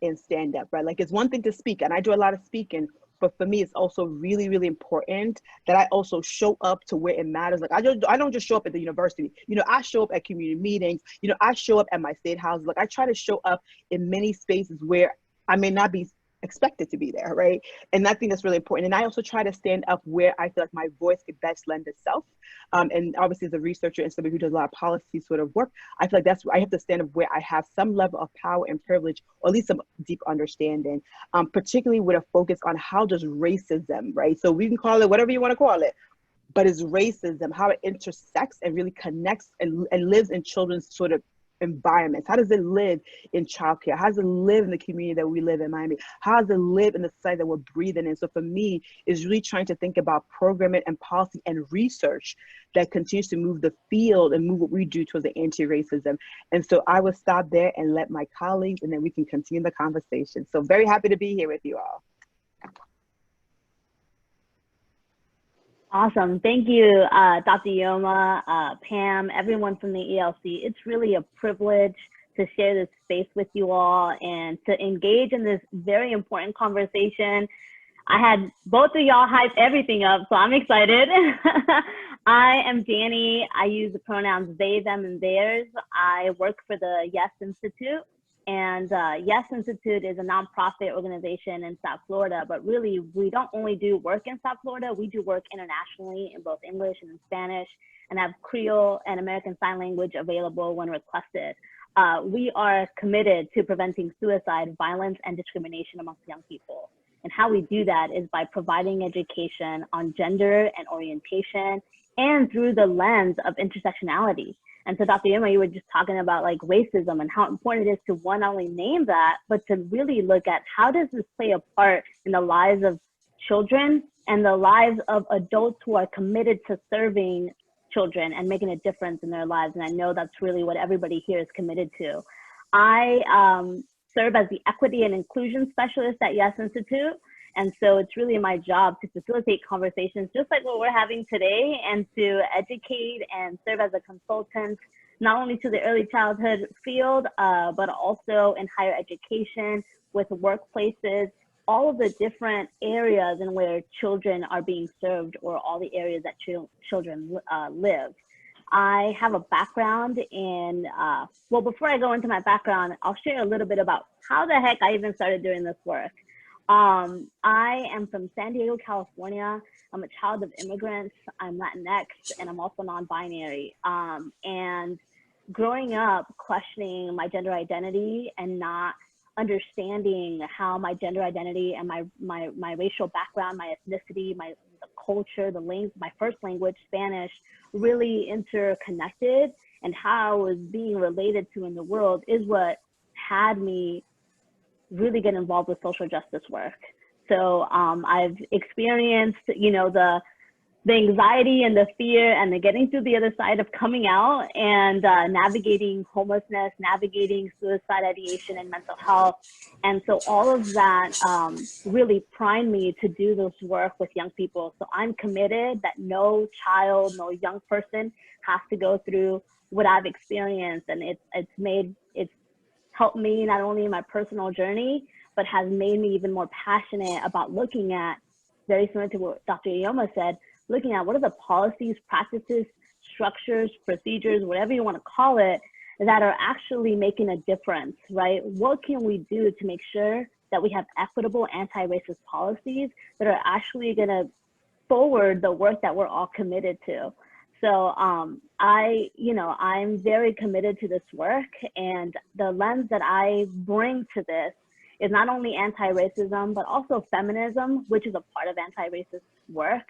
Speaker 14: and stand up, right? Like it's one thing to speak, and I do a lot of speaking, but for me, it's also really, really important that I also show up to where it matters. Like I don't just show up at the university. You know, I show up at community meetings. You know, I show up at my state house. Like I try to show up in many spaces where I may not be expected to be there, right? And I think that's really important. And I also try to stand up where I feel like my voice could best lend itself. And obviously as a researcher and somebody who does a lot of policy sort of work, I feel like that's where I have to stand up where I have some level of power and privilege, or at least some deep understanding, particularly with a focus on how does racism, right? So we can call it whatever you want to call it, but it's racism, how it intersects and really connects and lives in children's sort of environments. How does it live in childcare? How does it live in the community that we live in Miami? How does it live in the society that we're breathing in? So for me, is really trying to think about programming and policy and research that continues to move the field and move what we do towards the anti-racism. And so I will stop there and let my colleagues, and then we can continue the conversation. So very happy to be here with you all.
Speaker 15: Awesome. Thank you, Dr. Ioma, Pam, everyone from the ELC. It's really a privilege to share this space with you all and to engage in this very important conversation. I had both of y'all hype everything up, so I'm excited. I am Danny. I use the pronouns they, them, and theirs. I work for the Yes Institute. And Yes Institute is a nonprofit organization in South Florida, but really we don't only do work in South Florida, we do work internationally in both English and in Spanish, and have Creole and American Sign Language available when requested. We are committed to preventing suicide, violence, and discrimination amongst young people. And how we do that is by providing education on gender and orientation and through the lens of intersectionality. And so Dr. Yuma, you were just talking about like racism and how important it is to one, not only name that, but to really look at how does this play a part in the lives of children and the lives of adults who are committed to serving children and making a difference in their lives. And I know that's really what everybody here is committed to. I serve as the Equity and Inclusion Specialist at Yes Institute. And so it's really my job to facilitate conversations just like what we're having today, and to educate and serve as a consultant, not only to the early childhood field, but also in higher education, with workplaces, all of the different areas in where children are being served, or all the areas that children live. I have a background in, well, before I go into my background, I'll share a little bit about how the heck I even started doing this work. I am from San Diego, California. I'm a child of immigrants. I'm Latinx, and I'm also non-binary. And growing up questioning my gender identity and not understanding how my gender identity and my racial background, my ethnicity, the culture, my first language, Spanish, really interconnected, and how I was being related to in the world is what had me really get involved with social justice work. So I've experienced, you know, the anxiety and the fear and the getting through the other side of coming out, and navigating homelessness, navigating suicide ideation and mental health. And so all of that really primed me to do this work with young people. So I'm committed that no child, no young person has to go through what I've experienced. And it's helped me not only in my personal journey, but has made me even more passionate about looking at, very similar to what Dr. Ioma said, looking at what are the policies, practices, structures, procedures, whatever you want to call it, that are actually making a difference, right? What can we do to make sure that we have equitable anti-racist policies that are actually going to forward the work that we're all committed to? So I'm very committed to this work, and the lens that I bring to this is not only anti-racism, but also feminism, which is a part of anti-racist work,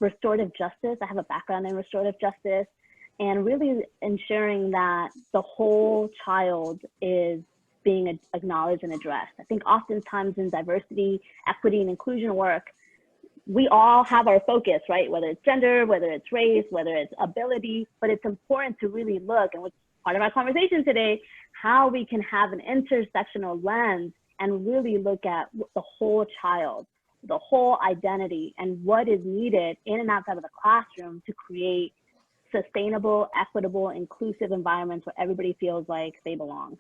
Speaker 15: restorative justice. I have a background in restorative justice, and really ensuring that the whole child is being acknowledged and addressed. I think oftentimes in diversity, equity, and inclusion work, we all have our focus, right? Whether it's gender, whether it's race, whether it's ability, but it's important to really look, and what's part of our conversation today, how we can have an intersectional lens and really look at the whole child, the whole identity, and what is needed in and outside of the classroom to create sustainable, equitable, inclusive environments where everybody feels like they belong.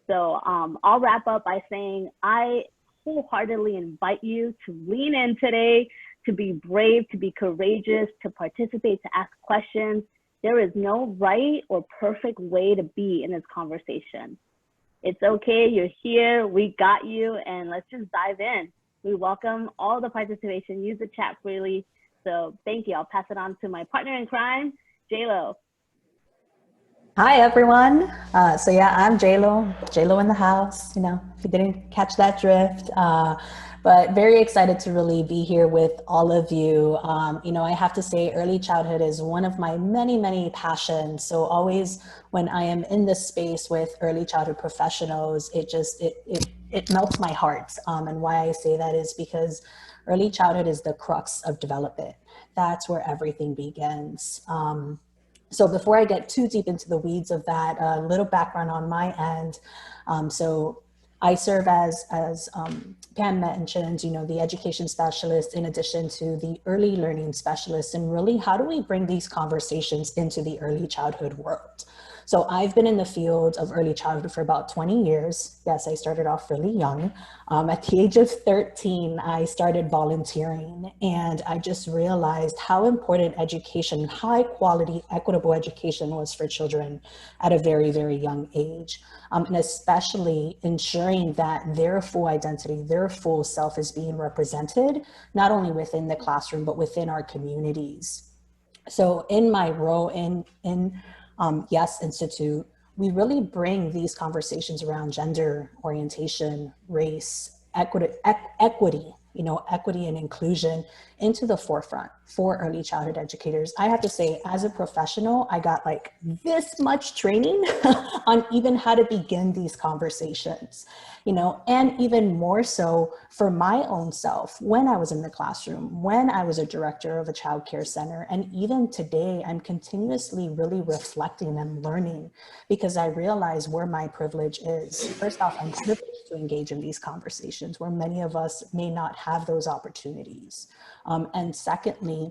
Speaker 15: So I'll wrap up by saying I wholeheartedly invite you to lean in today, to be brave, to be courageous, to participate, to ask questions. There is no right or perfect way to be in this conversation. It's okay, you're here, we got you, and let's just dive in. We welcome all the participation, use the chat freely. So thank you, I'll pass it on to my partner in crime, JLo.
Speaker 16: Hi everyone. So yeah, I'm JLo in the house, you know, if you didn't catch that drift. But very excited to really be here with all of you. You know, I have to say early childhood is one of my many, many passions. So always when I am in this space with early childhood professionals, it melts my heart. And why I say that is because early childhood is the crux of development. That's where everything begins. So before I get too deep into the weeds of that, a little background on my end. So I serve as Pam mentioned, you know, the education specialist in addition to the early learning specialist, and really how do we bring these conversations into the early childhood world? So I've been in the field of early childhood for about 20 years. Yes, I started off really young. At the age of 13, I started volunteering, and I just realized how important education, high quality, equitable education was for children at a very, very young age. And especially ensuring that their full identity, their full self is being represented, not only within the classroom, but within our communities. So in my role in Yes Institute, we really bring these conversations around gender, orientation, race, equity, equity and inclusion into the forefront for early childhood educators. I have to say, as a professional, I got like this much training on even how to begin these conversations, and even more so for my own self when I was in the classroom, when I was a director of a child care center. And even today, I'm continuously really reflecting and learning because I realize where my privilege is. First off, I'm privileged to engage in these conversations where many of us may not have those opportunities. And secondly,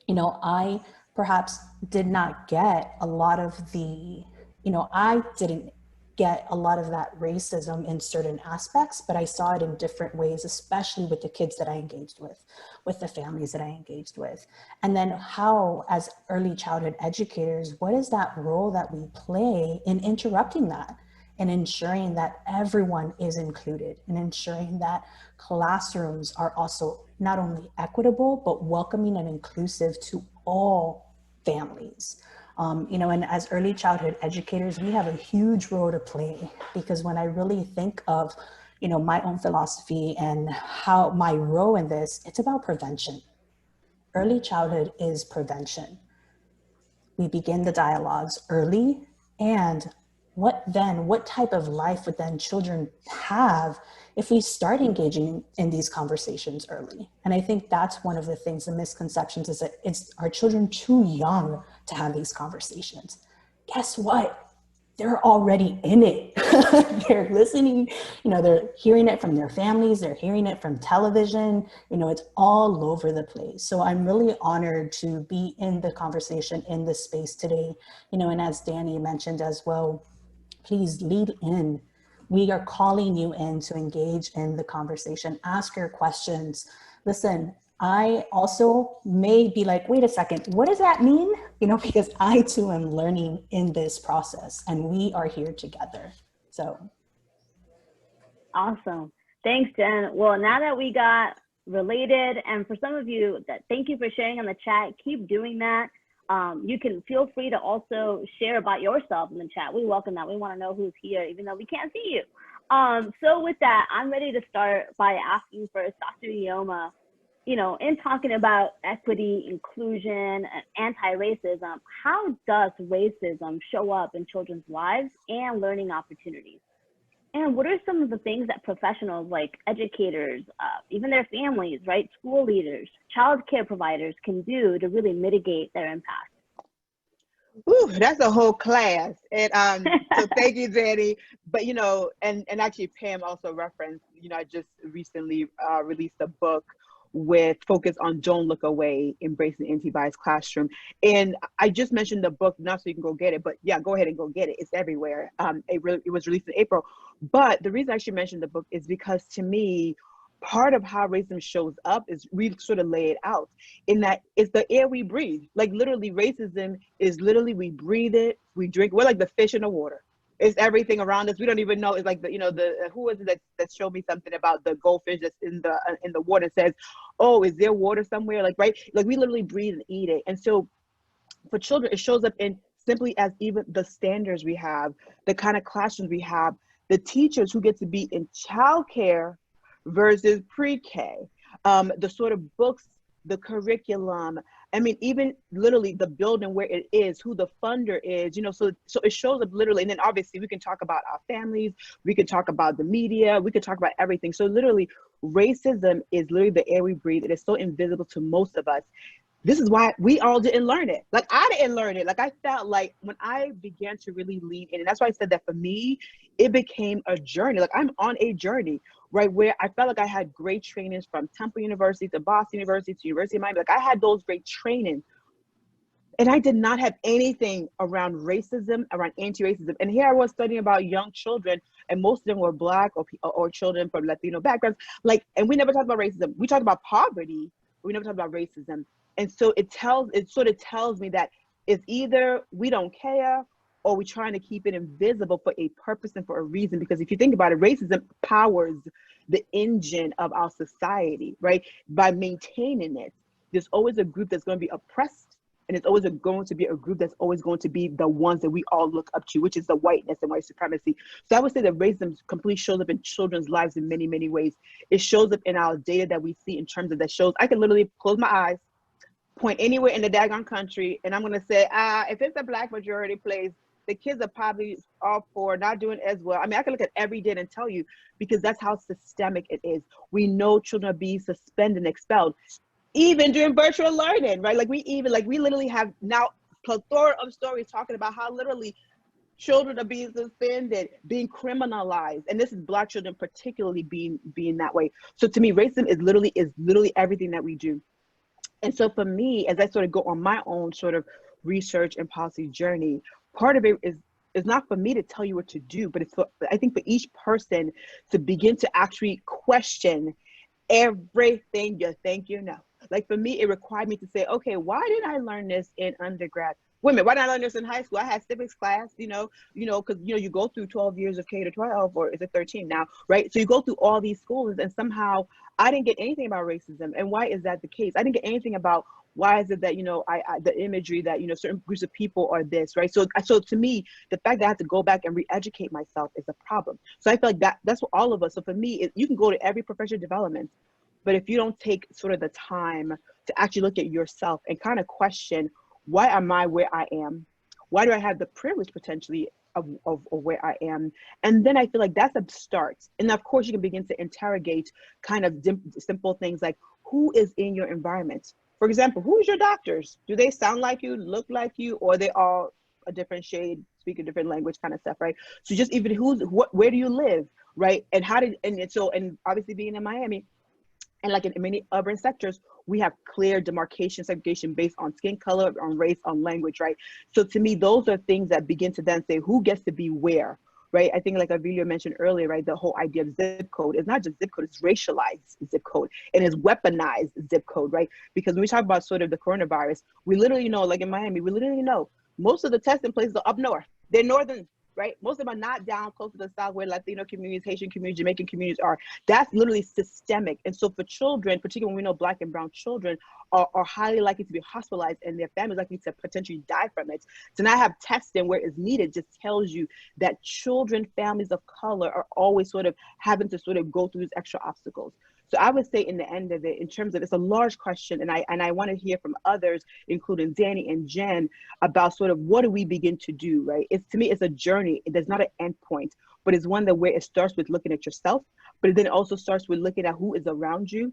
Speaker 16: I perhaps did not get a lot of the, I didn't get a lot of that racism in certain aspects, but I saw it in different ways, especially with the kids that I engaged with the families that I engaged with. And then how, as early childhood educators, what is that role that we play in interrupting that and ensuring that everyone is included and ensuring that classrooms are also not only equitable, but welcoming and inclusive to all families. And as early childhood educators, we have a huge role to play because when I really think of, my own philosophy and how my role in this, it's about prevention. Early childhood is prevention. We begin the dialogues early, and what type of life would then children have if we start engaging in these conversations early? And I think that's one of the things, the misconceptions, is that are children too young to have these conversations? Guess what? They're already in it. They're listening, they're hearing it from their families, they're hearing it from television, it's all over the place. So I'm really honored to be in the conversation in this space today, and as Danny mentioned as well, please lead in. We are calling you in to engage in the conversation, ask your questions. Listen, I also may be like, wait a second, what does that mean? Because I too am learning in this process and we are here together. So.
Speaker 15: Awesome. Thanks, Jen. Well, now that we got related, and for some of you, thank you for sharing on the chat. Keep doing that. You can feel free to also share about yourself in the chat. We welcome that. We want to know who's here, even though we can't see you. So with that, I'm ready to start by asking first, Dr. Ijeoma, in talking about equity, inclusion, and anti-racism, how does racism show up in children's lives and learning opportunities? And what are some of the things that professionals like educators, even their families, right, school leaders, child care providers can do to really mitigate their impact?
Speaker 14: Ooh, that's a whole class. And so thank you, Danny. But, and actually Pam also referenced, I just recently released a book with focus on Don't Look Away, Embracing Anti-Bias Classroom. And I just mentioned the book, not so you can go get it, but yeah, go ahead and go get it. It's everywhere. It was released in April. But the reason I actually mentioned the book is because to me, part of how racism shows up is we sort of lay it out in that it's the air we breathe. Like literally racism is literally, we breathe it, we drink, we're like the fish in the water. It's everything around us. We don't even know. It's like who was it that showed me something about the goldfish that's in the water, says, oh, is there water somewhere? Like, right? Like we literally breathe and eat it. And so for children, it shows up in simply as even the standards we have, the kind of classrooms we have, the teachers who get to be in childcare versus pre-K, the sort of books, the curriculum. I mean, even literally the building where it is, who the funder is, so it shows up literally. And then obviously we can talk about our families, we can talk about the media, we can talk about everything. So literally racism is literally the air we breathe. It is so invisible to most of us. This is why we all didn't learn it. Like I didn't learn it. Like I felt like when I began to really lean in, and that's why I said that for me, it became a journey. Like I'm on a journey, right? Where I felt like I had great trainings from Temple University to Boston University to University of Miami. Like I had those great trainings. And I did not have anything around racism, around anti-racism. And here I was studying about young children, and most of them were Black or children from Latino backgrounds. Like, and we never talked about racism. We talked about poverty, but we never talked about racism. And so it sort of tells me that it's either we don't care or we're trying to keep it invisible for a purpose and for a reason. Because if you think about it, racism powers the engine of our society, right? By maintaining it, there's always a group that's going to be oppressed And it's always going to be a group that's always going to be the ones that we all look up to, which is the whiteness and white supremacy. So I would say that racism completely shows up in children's lives in many, many ways. It shows up in our data that we see in terms of that shows. I can literally close my eyes, point anywhere in the daggone country, and I'm going to say, if it's a Black majority place, the kids are probably all for not doing as well. I mean, I can look at every day and tell you, because that's how systemic it is. We know children are being suspended and expelled, even during virtual learning, right? Like we literally have now plethora of stories talking about how literally children are being suspended, being criminalized. And this is Black children particularly being that way. So to me, racism is literally everything that we do. And so for me, as I sort of go on my own sort of research and policy journey, part of it is not for me to tell you what to do, but it's for, I think, for each person to begin to actually question everything you think you know. Like for me, it required me to say, okay, why didn't I learn this in undergrad? Wait a minute, why didn't I learn this in high school? I had civics class, because you go through 12 years of K-12, or is it 13 now, right? So you go through all these schools, and somehow I didn't get anything about racism. And why is that the case? I didn't get anything about why is it that, the imagery that, certain groups of people are this, right? So to me, the fact that I have to go back and re-educate myself is a problem. So I feel like that's what all of us. So for me, you can go to every professional development, but if you don't take sort of the time to actually look at yourself and kind of question, why am I where I am? Why do I have the privilege potentially of where I am? And then I feel like that's a start. And of course you can begin to interrogate kind of simple things like, who is in your environment? For example, who is your doctors? Do they sound like you, look like you, or are they all a different shade, speak a different language kind of stuff, right? So just even where do you live, right? And and obviously being in Miami, and like in many urban sectors, we have clear demarcation, segregation based on skin color, on race, on language, right? So to me, those are things that begin to then say who gets to be where, right? I think like Avilio mentioned earlier, right? The whole idea of zip code is not just zip code, it's racialized zip code and it's weaponized zip code, right? Because when we talk about sort of the coronavirus, we literally know, like in Miami, we literally know most of the testing places are up north. They're northern, right? Most of them are not down close to the south where Latino communities, Haitian communities, Jamaican communities are. That's literally systemic. And so for children, particularly when we know Black and brown children are highly likely to be hospitalized and their families likely to potentially die from it. To not have testing where it's needed just tells you that children, families of color are always sort of having to sort of go through these extra obstacles. So I would say in the end of it, in terms of, it's a large question, and I want to hear from others, including Danny and Jen, about sort of what do we begin to do, right? To me, it's a journey. There's not an end point, but it's one that where it starts with looking at yourself, but it then also starts with looking at who is around you.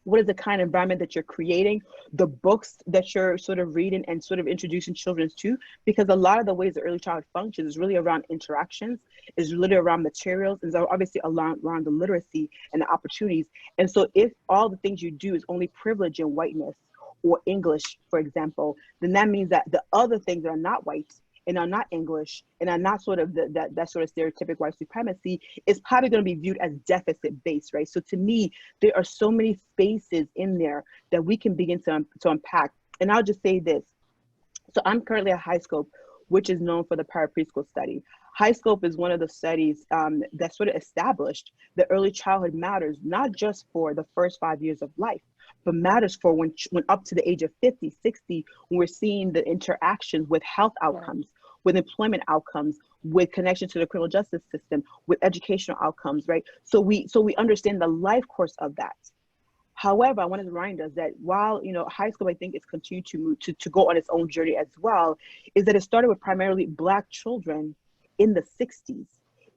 Speaker 14: What is the kind of environment that you're creating, the books that you're sort of reading and sort of introducing children to, because a lot of the ways that early childhood functions is really around interactions, is really around materials, is obviously around the literacy and the opportunities. And so if all the things you do is only privilege and whiteness or English, for example, then that means that the other things that are not white and are not English and are not sort of that sort of stereotypic white supremacy is probably going to be viewed as deficit based, right? So to me, there are so many spaces in there that we can begin to unpack. And I'll just say this. So I'm currently at HighScope, which is known for the para-preschool study. HighScope is one of the studies that sort of established that early childhood matters, not just for the first 5 years of life, but matters for when up to the age of 50, 60, when we're seeing the interactions with health outcomes, with employment outcomes, with connection to the criminal justice system, with educational outcomes, right? So we understand the life course of that. However, I want to remind us that while, HighScope, I think, is continued to move to go on its own journey as well, is that it started with primarily Black children in the 60s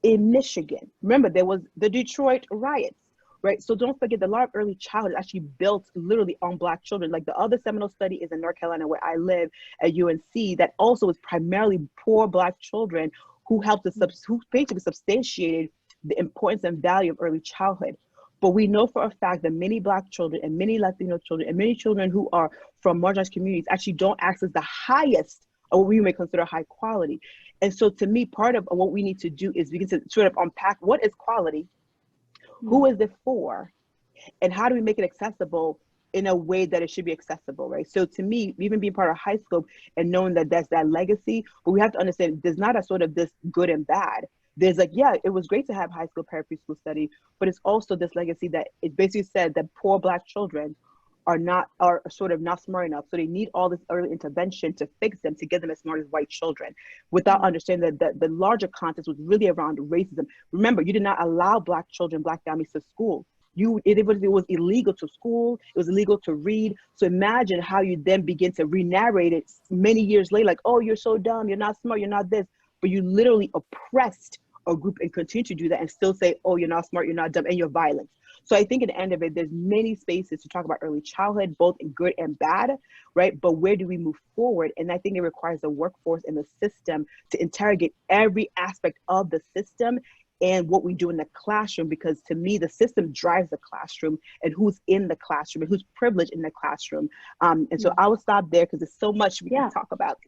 Speaker 14: in Michigan. Remember, there was the Detroit riots, right? So don't forget that a lot of early childhood is actually built literally on Black children. Like the other seminal study is in North Carolina, where I live at UNC, that also is primarily poor Black children who helped who basically substantiated the importance and value of early childhood. But we know for a fact that many Black children and many Latino children and many children who are from marginalized communities actually don't access the highest of what we may consider high quality. And so to me, part of what we need to do is begin to sort of unpack what is quality, who is it for, and how do we make it accessible in a way that it should be accessible, right? So to me, even being part of HighScope and knowing that that's that legacy, but we have to understand there's not a sort of this good and bad. There's like, yeah, it was great to have HighScope para-preschool study, but it's also this legacy that it basically said that poor Black children are sort of not smart enough. So they need all this early intervention to fix them, to get them as smart as white children, without understanding that the larger context was really around racism. Remember, you did not allow Black children, Black families to school. It was illegal to school. It was illegal to read. So imagine how you then begin to re-narrate it many years later, like, oh, you're so dumb, you're not smart, you're not this. But you literally oppressed a group and continue to do that and still say, oh, you're not smart, you're not dumb, and you're violent. So I think at the end of it, there's many spaces to talk about early childhood, both in good and bad, right? But where do we move forward? And I think it requires the workforce and the system to interrogate every aspect of the system and what we do in the classroom, because to me, the system drives the classroom and who's in the classroom and who's privileged in the classroom. And so I will stop there because there's so much we can talk about.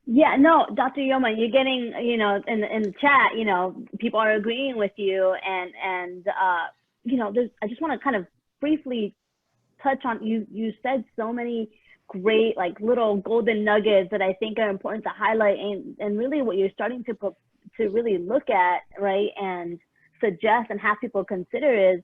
Speaker 15: Yeah, no, Dr. Yoma, you're getting, you know, in the chat, you know, people are agreeing with you, and you know, I just want to kind of briefly touch on, you said so many great, like, little golden nuggets that I think are important to highlight, and really what you're starting to really look at, right, and suggest and have people consider is,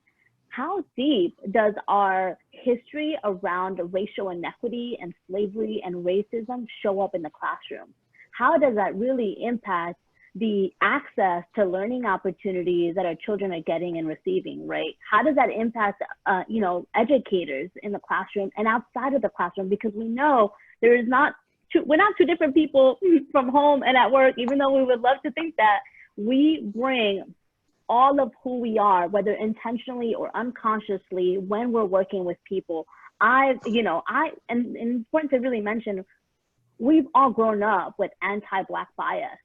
Speaker 15: how deep does our history around racial inequity and slavery and racism show up in the classroom? How does that really impact the access to learning opportunities that our children are getting and receiving, right? How does that impact, you know, educators in the classroom and outside of the classroom? Because we know there is we're not two different people from home and at work, even though we would love to think that. We bring all of who we are, whether intentionally or unconsciously, when we're working with people. And important to really mention, we've all grown up with anti-Black bias,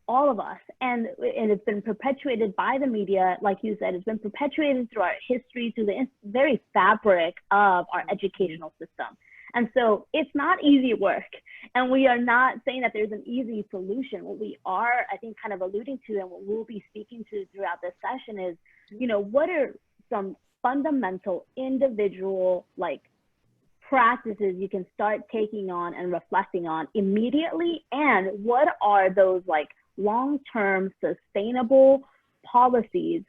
Speaker 15: all of us, and it's been perpetuated by the media. Like you said, it's been perpetuated through our history, through the very fabric of our educational system. And so it's not easy work, and we are not saying that there's an easy solution. What we are, I think, kind of alluding to, and what we'll be speaking to throughout this session is, you know, what are some fundamental individual, like, practices you can start taking on and reflecting on immediately, and what are those, like, long-term sustainable policies,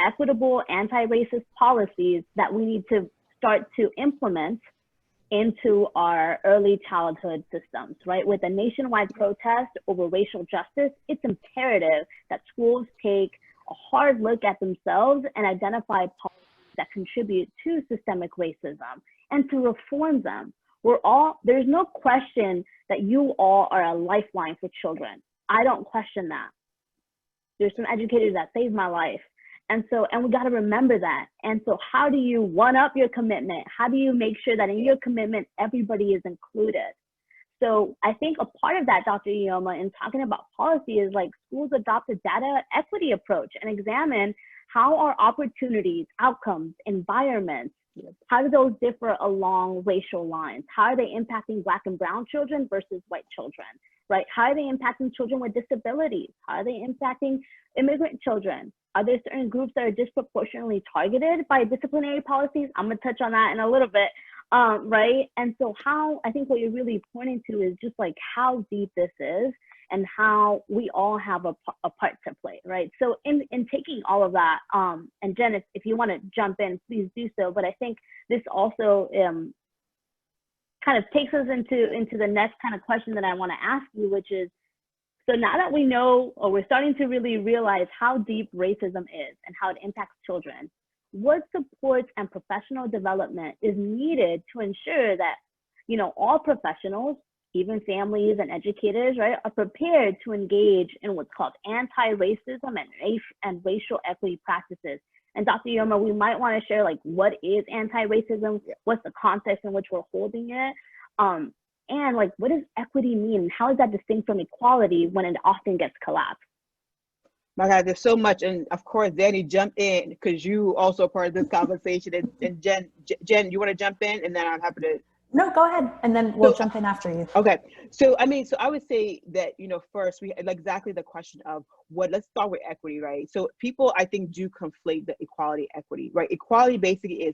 Speaker 15: equitable anti-racist policies that we need to start to implement into our early childhood systems, right? With a nationwide protest over racial justice, it's imperative that schools take a hard look at themselves and identify policies that contribute to systemic racism and to reform them. There's no question that you all are a lifeline for children. I don't question that. There's some educators that saved my life. And we got to remember that. And so how do you one up your commitment? How do you make sure that in your commitment, everybody is included? So I think a part of that, Dr. Yoma, in talking about policy is, like, schools adopt a data equity approach and examine how our opportunities, outcomes, environments, how do those differ along racial lines? How are they impacting Black and brown children versus white children, right? How are they impacting children with disabilities? How are they impacting immigrant children? Are there certain groups that are disproportionately targeted by disciplinary policies? I'm gonna touch on that in a little bit, right? And so I think what you're really pointing to is just, like, how deep this is and how we all have a part to play, right? So in taking all of that, and Jen, if you wanna jump in, please do so, but I think this also kind of takes us into the next kind of question that I wanna ask you, which is, so now that we know, or we're starting to really realize how deep racism is and how it impacts children, what supports and professional development is needed to ensure that, you know, all professionals, even families and educators, right, are prepared to engage in what's called anti-racism and racial equity practices? And Dr. Yoma, we might want to share, like, what is anti-racism, what's the context in which we're holding it, and, like, what does equity mean? How is that distinct from equality when it often gets collapsed?
Speaker 14: My God, there's so much. And of course, Danny, jump in, because you also are part of this conversation. And Jen, you want to jump in? And then I'm happy to.
Speaker 16: No, go ahead. And then we'll jump in after you.
Speaker 14: Okay. So, I would say that, you know, first, we like exactly the question of let's start with equity, right? So people, I think, do conflate the equality, equity, right? Equality basically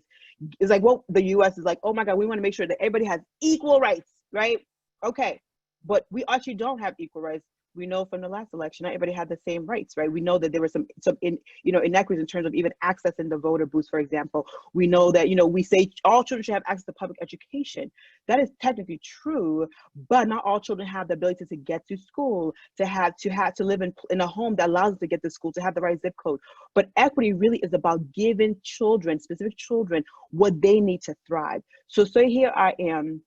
Speaker 14: is like what the US is like, oh my God, we want to make sure that everybody has equal rights, right? Okay. But we actually don't have equal rights. we know from the last election, not everybody had the same rights, right? We know that there were some inequities in terms of even accessing the voter booths, for example. We know that, we say all children should have access to public education. That is technically true, but not all children have the ability to get to school, to live in a home that allows them to get to school, to have the right zip code. But equity really is about giving children, specific children, what they need to thrive. So here I am,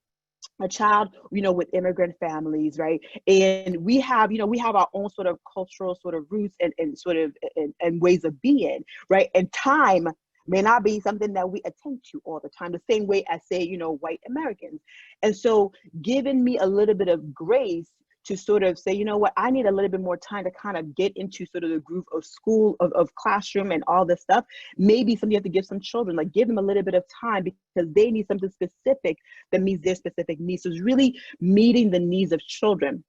Speaker 14: a child, with immigrant families, right? And we have our own sort of cultural sort of roots and ways of being, right? And time may not be something that we attend to all the time, the same way as, say, white Americans. And so giving me a little bit of grace to sort of say, I need a little bit more time to kind of get into sort of the groove of school, of classroom and all this stuff. Maybe something you have to give some children, like give them a little bit of time because they need something specific that meets their specific needs. So it's really meeting the needs of children.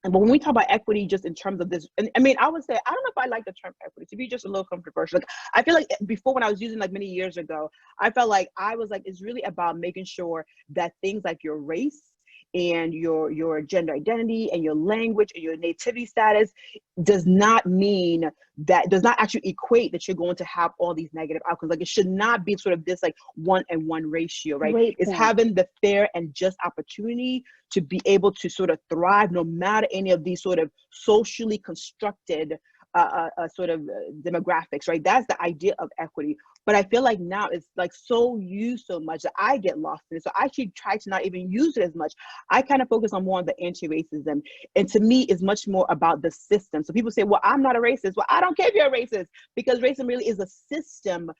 Speaker 14: But when we talk about equity, just in terms of this, and I mean, I would say, I don't know if I like the term equity, to be just a little controversial. Like, I feel like before, when I was using, like, many years ago, I felt like it's really about making sure that things like your race and your gender identity and your language and your nativity status does not actually equate that you're going to have all these negative outcomes. Like, it should not be sort of this like 1-and-1 ratio, right? It's having the fair and just opportunity to be able to sort of thrive no matter any of these sort of socially constructed demographics, right? That's the idea of equity. But I feel like now it's like so used so much that I get lost in it. So I actually try to not even use it as much. I kind of focus on more on the anti-racism. And to me, it's much more about the system. So people say, well, I'm not a racist. Well, I don't care if you're a racist, because racism really is a system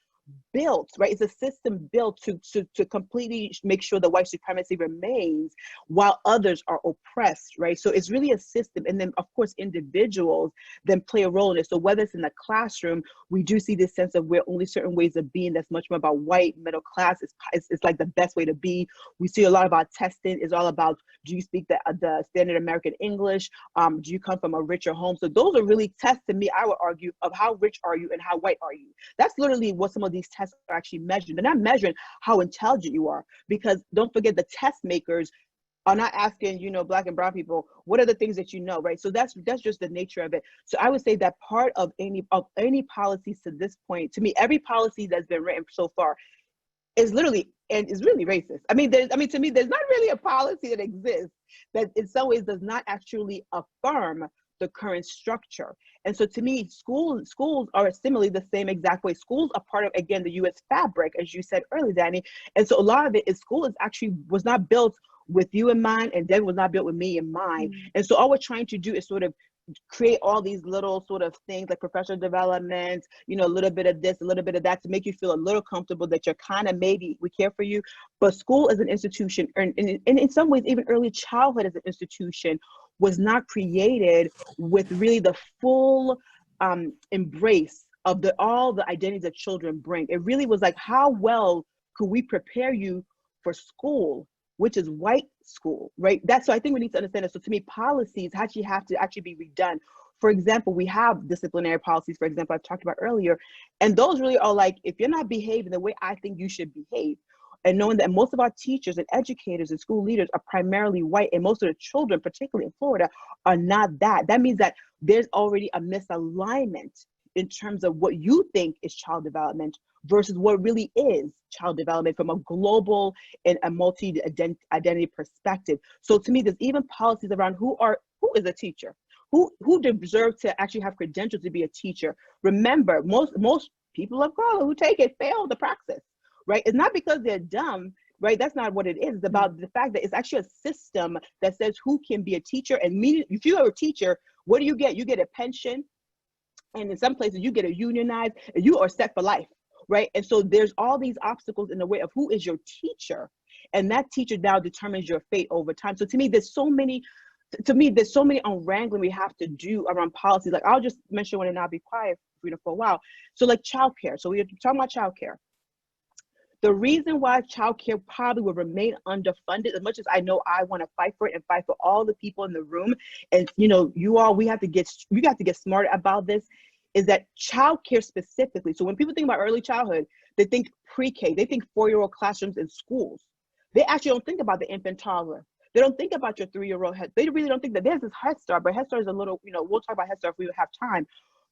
Speaker 14: built, right? It's a system built to completely make sure that white supremacy remains while others are oppressed, right? So it's really a system. And then, of course, individuals then play a role in it. So whether it's in the classroom, we do see this sense of where only certain ways of being that's much more about white, middle class. It's like the best way to be. We see a lot about testing. It's all about, do you speak the standard American English? Do you come from a richer home? So those are really tests, to me, I would argue, of how rich are you and how white are you. That's literally what some of these tests are actually measuring. They're not measuring how intelligent you are, because don't forget, the test makers are not asking, Black and brown people, what are the things that you know, right? So that's just the nature of it. So I would say that part of any policies to this point, to me, every policy that's been written so far is really racist. I mean, to me, there's not really a policy that exists that in some ways does not actually affirm the current structure. And so to me, schools are similarly the same exact way. Schools are part of, again, the U.S. fabric, as you said earlier, Danny. And so a lot of it is was not built with you in mind, and then was not built with me in mind. And so all we're trying to do is sort of create all these little sort of things like professional development, a little bit of this, a little bit of that, to make you feel a little comfortable that you're kind of, maybe we care for you. But school as an institution, and in some ways, even early childhood as an institution, was not created with really the full embrace of all the identities that children bring. It really was like, how well could we prepare you for school, which is white school, right? So I think we need to understand that. So to me, policies actually have to be redone. For example, we have disciplinary policies, for example, I've talked about earlier, and those really are like, if you're not behaving the way I think you should behave, and knowing that most of our teachers and educators and school leaders are primarily white, and most of the children, particularly in Florida, are not that. That means that there's already a misalignment in terms of what you think is child development versus what really is child development from a global and a multi-identity perspective. So to me, there's even policies around who is a teacher, who deserves to actually have credentials to be a teacher. Remember, most people of color who take it fail the praxis. Right? It's not because they're dumb, right? That's not what it is. It's about the fact that it's actually a system that says who can be a teacher. And if you are a teacher, what do you get? You get a pension. And in some places you get a unionized, and you are set for life, right? And so there's all these obstacles in the way of who is your teacher. And that teacher now determines your fate over time. So to me, there's so many unwrangling we have to do around policies. Like, I'll just mention one and I'll be quiet for a while. So like childcare. So we're talking about childcare. The reason why childcare probably will remain underfunded, as much as I know I want to fight for it and fight for all the people in the room, and we have to get smarter about this, is that childcare specifically. So when people think about early childhood, they think pre-K, they think 4-year-old classrooms in schools. They actually don't think about the infant toddler. They don't think about your 3-year-old head. They really don't think that there's this Head Start, but Head Start is a little, we'll talk about Head Start if we have time.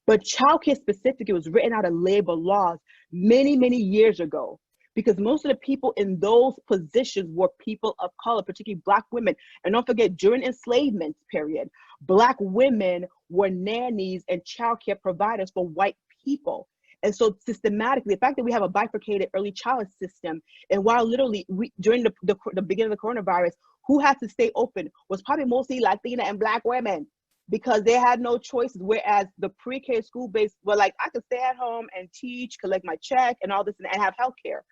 Speaker 14: But childcare specifically was written out of labor laws many, many years ago, because most of the people in those positions were people of color, particularly Black women. And don't forget, during enslavement period, Black women were nannies and childcare providers for white people. And so systematically, the fact that we have a bifurcated early childhood system, and while literally during the beginning of the coronavirus, who had to stay open was probably mostly Latina and Black women, because they had no choices. Whereas the pre-K school base were like, I could stay at home and teach, collect my check and all this and have healthcare.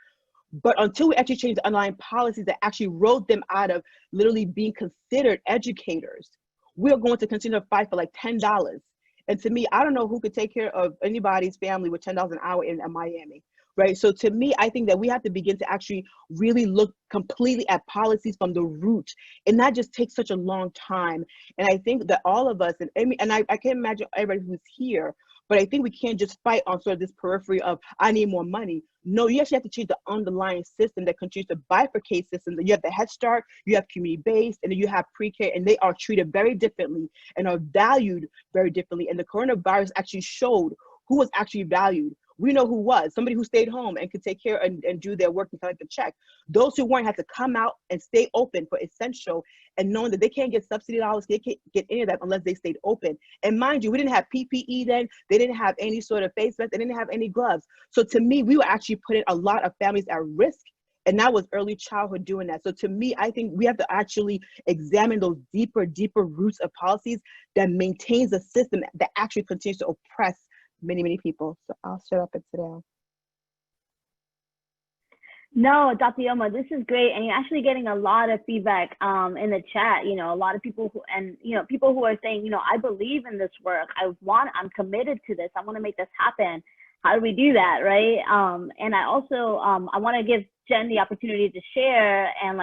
Speaker 14: But until we actually changed the underlying policies that actually wrote them out of literally being considered educators, we're going to continue to fight for like $10. And to me, I don't know who could take care of anybody's family with $10 an hour in Miami, right? So to me, I think that we have to begin to actually really look completely at policies from the root, and that just takes such a long time. And I think that all of us, and I can't imagine everybody who's here, but I think we can't just fight on sort of this periphery of, I need more money. No, you actually have to change the underlying system that continues to bifurcate systems. You have the Head Start, you have community-based, and then you have pre-K, and they are treated very differently and are valued very differently. And the coronavirus actually showed who was actually valued. We know who was. Somebody who stayed home and could take care and do their work and collect the check. Those who weren't had to come out and stay open for essential, and knowing that they can't get subsidy dollars, they can't get any of that unless they stayed open. And mind you, we didn't have PPE then. They didn't have any sort of face mask. They didn't have any gloves. So to me, we were actually putting a lot of families at risk. And that was early childhood doing that. So to me, I think we have to actually examine those deeper roots of policies that maintains a system that actually continues to oppress many people. So I'll shut up and sit down.
Speaker 15: No, Dr. Yoma, this is great. And you're actually getting a lot of feedback in the chat, a lot of people people who are saying, I believe in this work. I'm committed to this. I want to make this happen. How do we do that, right? And I also, I want to give Jen the opportunity to share and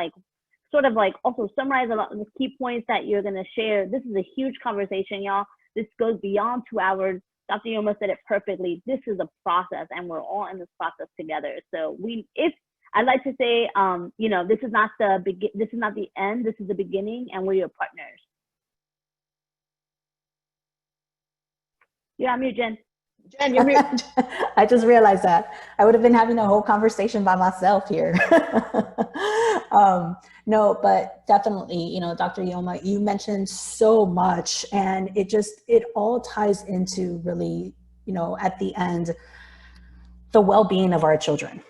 Speaker 15: also summarize a lot of the key points that you're going to share. This is a huge conversation, y'all. This goes beyond 2 hours. Dr. Yoma said it perfectly. This is a process, and we're all in this process together. So I'd like to say, this is not the end. This is the beginning, and we're your partners. You're on mute, Jen.
Speaker 14: Jen, you're mute.
Speaker 16: I just realized that I would have been having a whole conversation by myself here. No, but definitely, Dr. Yoma, you mentioned so much, and it all ties into really, at the end, the well-being of our children.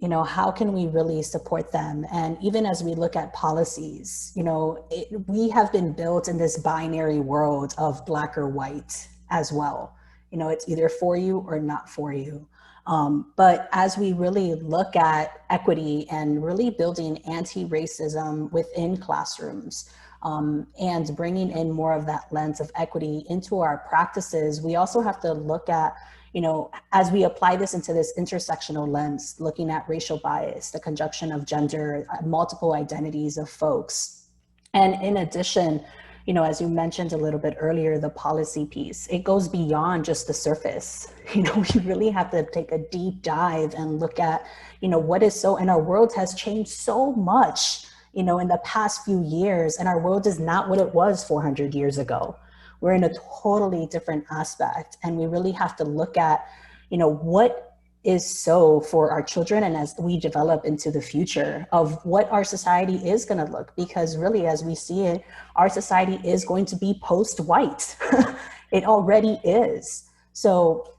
Speaker 16: How can we really support them? And even as we look at policies, we have been built in this binary world of Black or white as well. It's either for you or not for you. But as we really look at equity and really building anti-racism within classrooms, and bringing in more of that lens of equity into our practices, we also have to look at, as we apply this into this intersectional lens, looking at racial bias, the conjunction of gender, multiple identities of folks. And in addition, as you mentioned a little bit earlier, the policy piece, it goes beyond just the surface. We really have to take a deep dive and look at, what is so, and our world has changed so much, in the past few years, and our world is not what it was 400 years ago. We're in a totally different aspect, and we really have to look at, what is so for our children, and as we develop into the future of what our society is going to look, because really, as we see it, our society is going to be post-white. It already is. So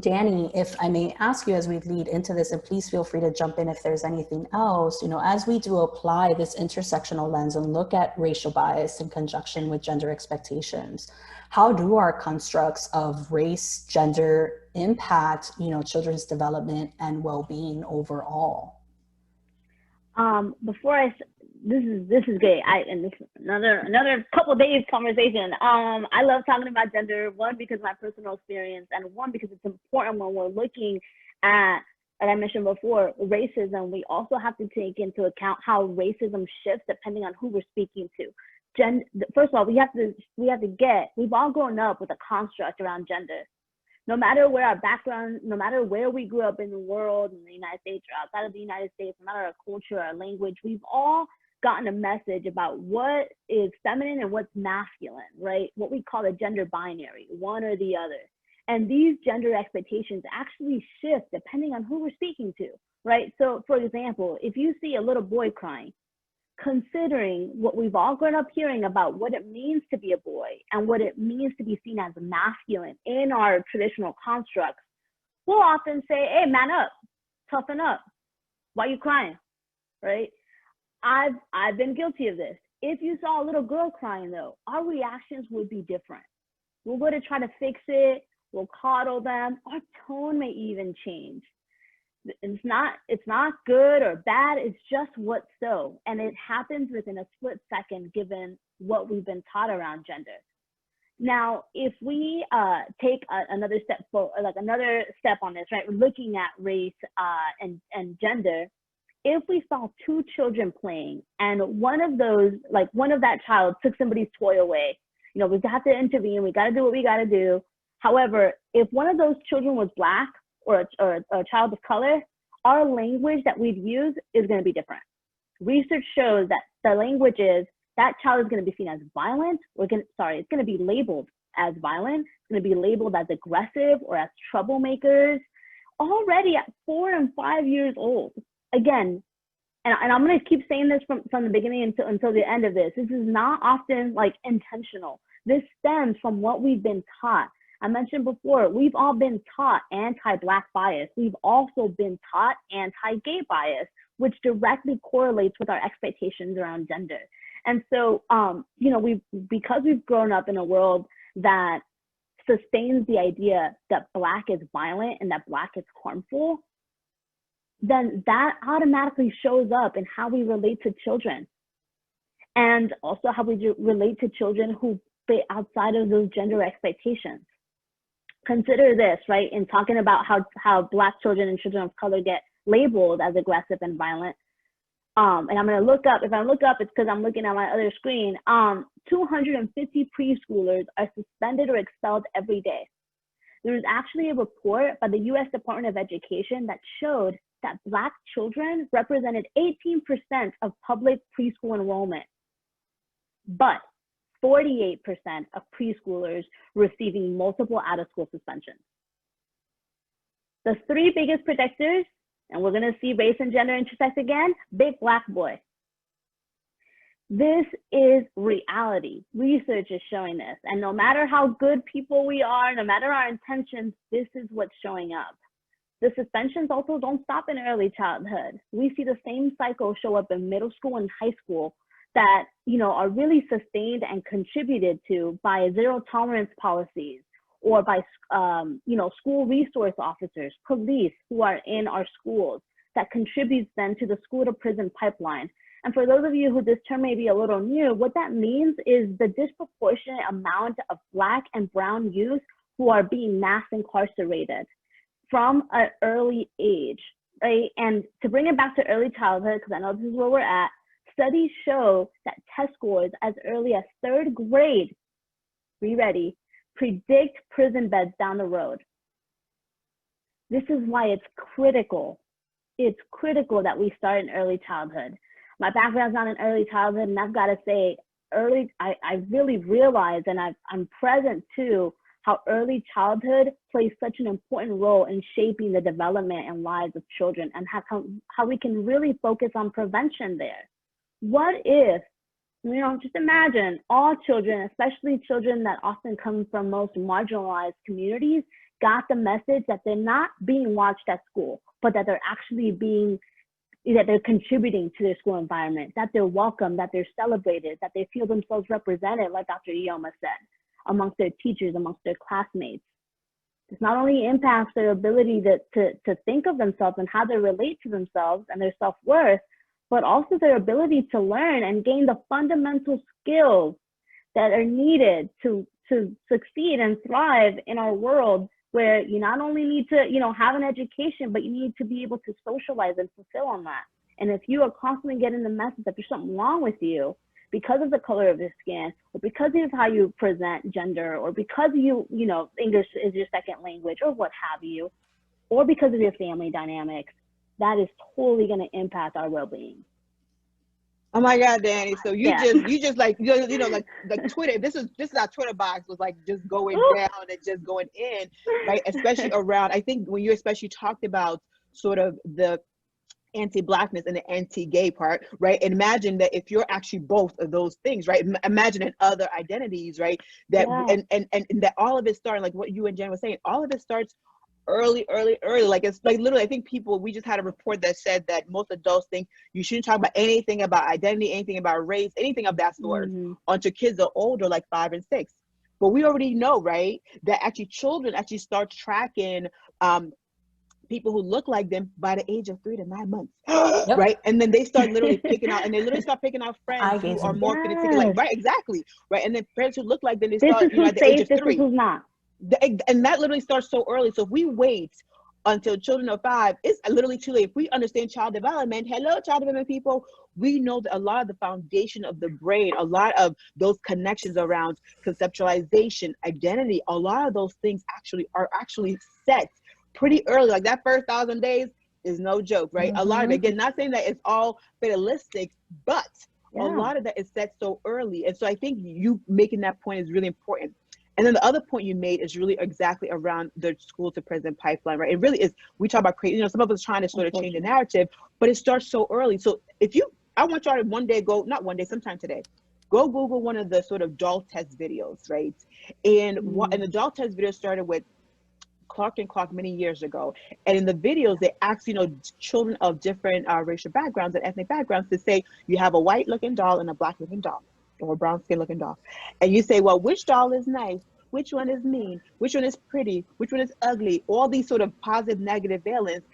Speaker 16: Danny, if I may ask you as we lead into this, and please feel free to jump in if there's anything else, as we do apply this intersectional lens and look at racial bias in conjunction with gender expectations, how do our constructs of race, gender impact, children's development and well-being overall?
Speaker 15: This is great. And this is another couple days conversation. I love talking about gender, one, because of my personal experience, and one, because it's important when we're looking at, like I mentioned before, racism. We also have to take into account how racism shifts depending on who we're speaking to. First of all, we've all grown up with a construct around gender. No matter where our background, no matter where we grew up in the world, in the United States or outside of the United States, no matter our culture, our language, we've all gotten a message about what is feminine and what's masculine, right? What we call a gender binary, one or the other. And these gender expectations actually shift depending on who we're speaking to, right? So for example, if you see a little boy crying, considering what we've all grown up hearing about what it means to be a boy and what it means to be seen as masculine in our traditional constructs, we'll often say, hey, man up, toughen up. Why are you crying, right? I've been guilty of this. If you saw a little girl crying though, our reactions would be different. We'll go to try to fix it. We'll coddle them. Our tone may even change. It's not good or bad. It's just what's so. And it happens within a split second given what we've been taught around gender. Now, if we take another step forward, like another step on this, right? We're looking at race and gender. If we saw two children playing and one of that child took somebody's toy away, you know, we've got to intervene. We got to do what we got to do. However, if one of those children was Black or a child of color, our language that we'd use is going to be different. Research shows that the language is that child is going to be seen as violent. It's going to be labeled as violent. It's going to be labeled as aggressive or as troublemakers already at 4 and 5 years old. Again, and I'm going to keep saying this from the beginning until the end of this. This is not often like intentional. This stems from what we've been taught. I mentioned before, we've all been taught anti-Black bias. We've also been taught anti-gay bias, which directly correlates with our expectations around gender. And so, you know, because we've grown up in a world that sustains the idea that Black is violent and that Black is harmful, then that automatically shows up in how we relate to children, and also how we relate to children who fit outside of those gender expectations. Consider this, right? In talking about how Black children and children of color get labeled as aggressive and violent. And I'm going to look up, if I look up, it's because I'm looking at my other screen. 250 preschoolers are suspended or expelled every day. There was actually a report by the US Department of Education that showed that Black children represented 18% of public preschool enrollment, but 48% of preschoolers receiving multiple out-of-school suspensions. The three biggest predictors, and we're gonna see race and gender intersect again, big Black boy. This is reality. Research is showing this. And no matter how good people we are, no matter our intentions, this is what's showing up. The suspensions also don't stop in early childhood. We see the same cycle show up in middle school and high school that, you know, are really sustained and contributed to by zero tolerance policies or by, you know, school resource officers, police who are in our schools that contributes then to the school to prison pipeline. And for those of you who this term may be a little new, what that means is the disproportionate amount of Black and brown youth who are being mass incarcerated from an early age, right? And to bring it back to early childhood, because I know this is where we're at, studies show that test scores as early as 3rd grade, be ready, predict prison beds down the road. This is why it's critical. It's critical that we start in early childhood. My background's not in early childhood, and I've got to say, I really realize, and I'm present too, how early childhood plays such an important role in shaping the development and lives of children, and how we can really focus on prevention there. What if, you know, just imagine all children, especially children that often come from most marginalized communities, got the message that they're not being watched at school, but that they're actually that they're contributing to their school environment, that they're welcome, that they're celebrated, that they feel themselves represented, like Dr. Ioma said, amongst their teachers, amongst their classmates. This not only impacts their ability to think of themselves and how they relate to themselves and their self-worth, but also their ability to learn and gain the fundamental skills that are needed to succeed and thrive in our world, where you not only need to, you know, have an education, but you need to be able to socialize and fulfill on that. And if you are constantly getting the message that there's something wrong with you because of the color of your skin, or because of how you present gender, or because you know, English is your second language, or what have you, or because of your family dynamics, that is totally going to impact our well-being.
Speaker 14: Oh my God, Danny. So you
Speaker 15: Yeah.
Speaker 14: just like, like Twitter, this is our Twitter box was like just going down and just going in, right? Especially around, I think when you especially talked about sort of the anti-blackness and the anti-gay part, right? And imagine that if you're actually both of those things, right? Imagine in other identities, right? That
Speaker 15: Yeah.
Speaker 14: and that all of it starting, like what you and Jen was saying, all of it starts early. Like it's like literally, I think we just had a report that said that most adults think you shouldn't talk about anything about identity, anything about race, anything of that sort until kids are older, like 5 and 6. But we already know, right, that actually children actually start tracking people who look like them by the age of 3 to 9 months, right? And then they start literally picking out, and they literally start picking out friends who are more phenotypically like, right, exactly, right? And then friends who look like them, they
Speaker 15: This
Speaker 14: start,
Speaker 15: is who's
Speaker 14: at the age
Speaker 15: safe,
Speaker 14: of
Speaker 15: this
Speaker 14: 3.
Speaker 15: is who's not.
Speaker 14: And that literally starts so early. So if we wait until children are 5, it's literally too late. If we understand child development, hello, child development people, we know that a lot of the foundation of the brain, a lot of those connections around conceptualization, identity, a lot of those things are actually set pretty early. Like that first 1,000 days is no joke, right? A lot of it, again, not saying that it's all fatalistic, but a lot of that is set so early. And so I think you making that point is really important. And then the other point you made is really exactly around the school to prison pipeline, right? It really is. We talk about creating, some of us trying to sort of change the narrative, but it starts so early. So I want y'all to one day go, not one day, sometime today, go Google one of the sort of doll test videos, right? And and the doll test video started with Clark and Clark many years ago. And in the videos, they ask, children of different racial backgrounds and ethnic backgrounds to say, you have a white looking doll and a black looking doll or a brown skin looking doll. And you say, well, which doll is nice? Which one is mean? Which one is pretty? Which one is ugly? All these sort of positive, negative valence.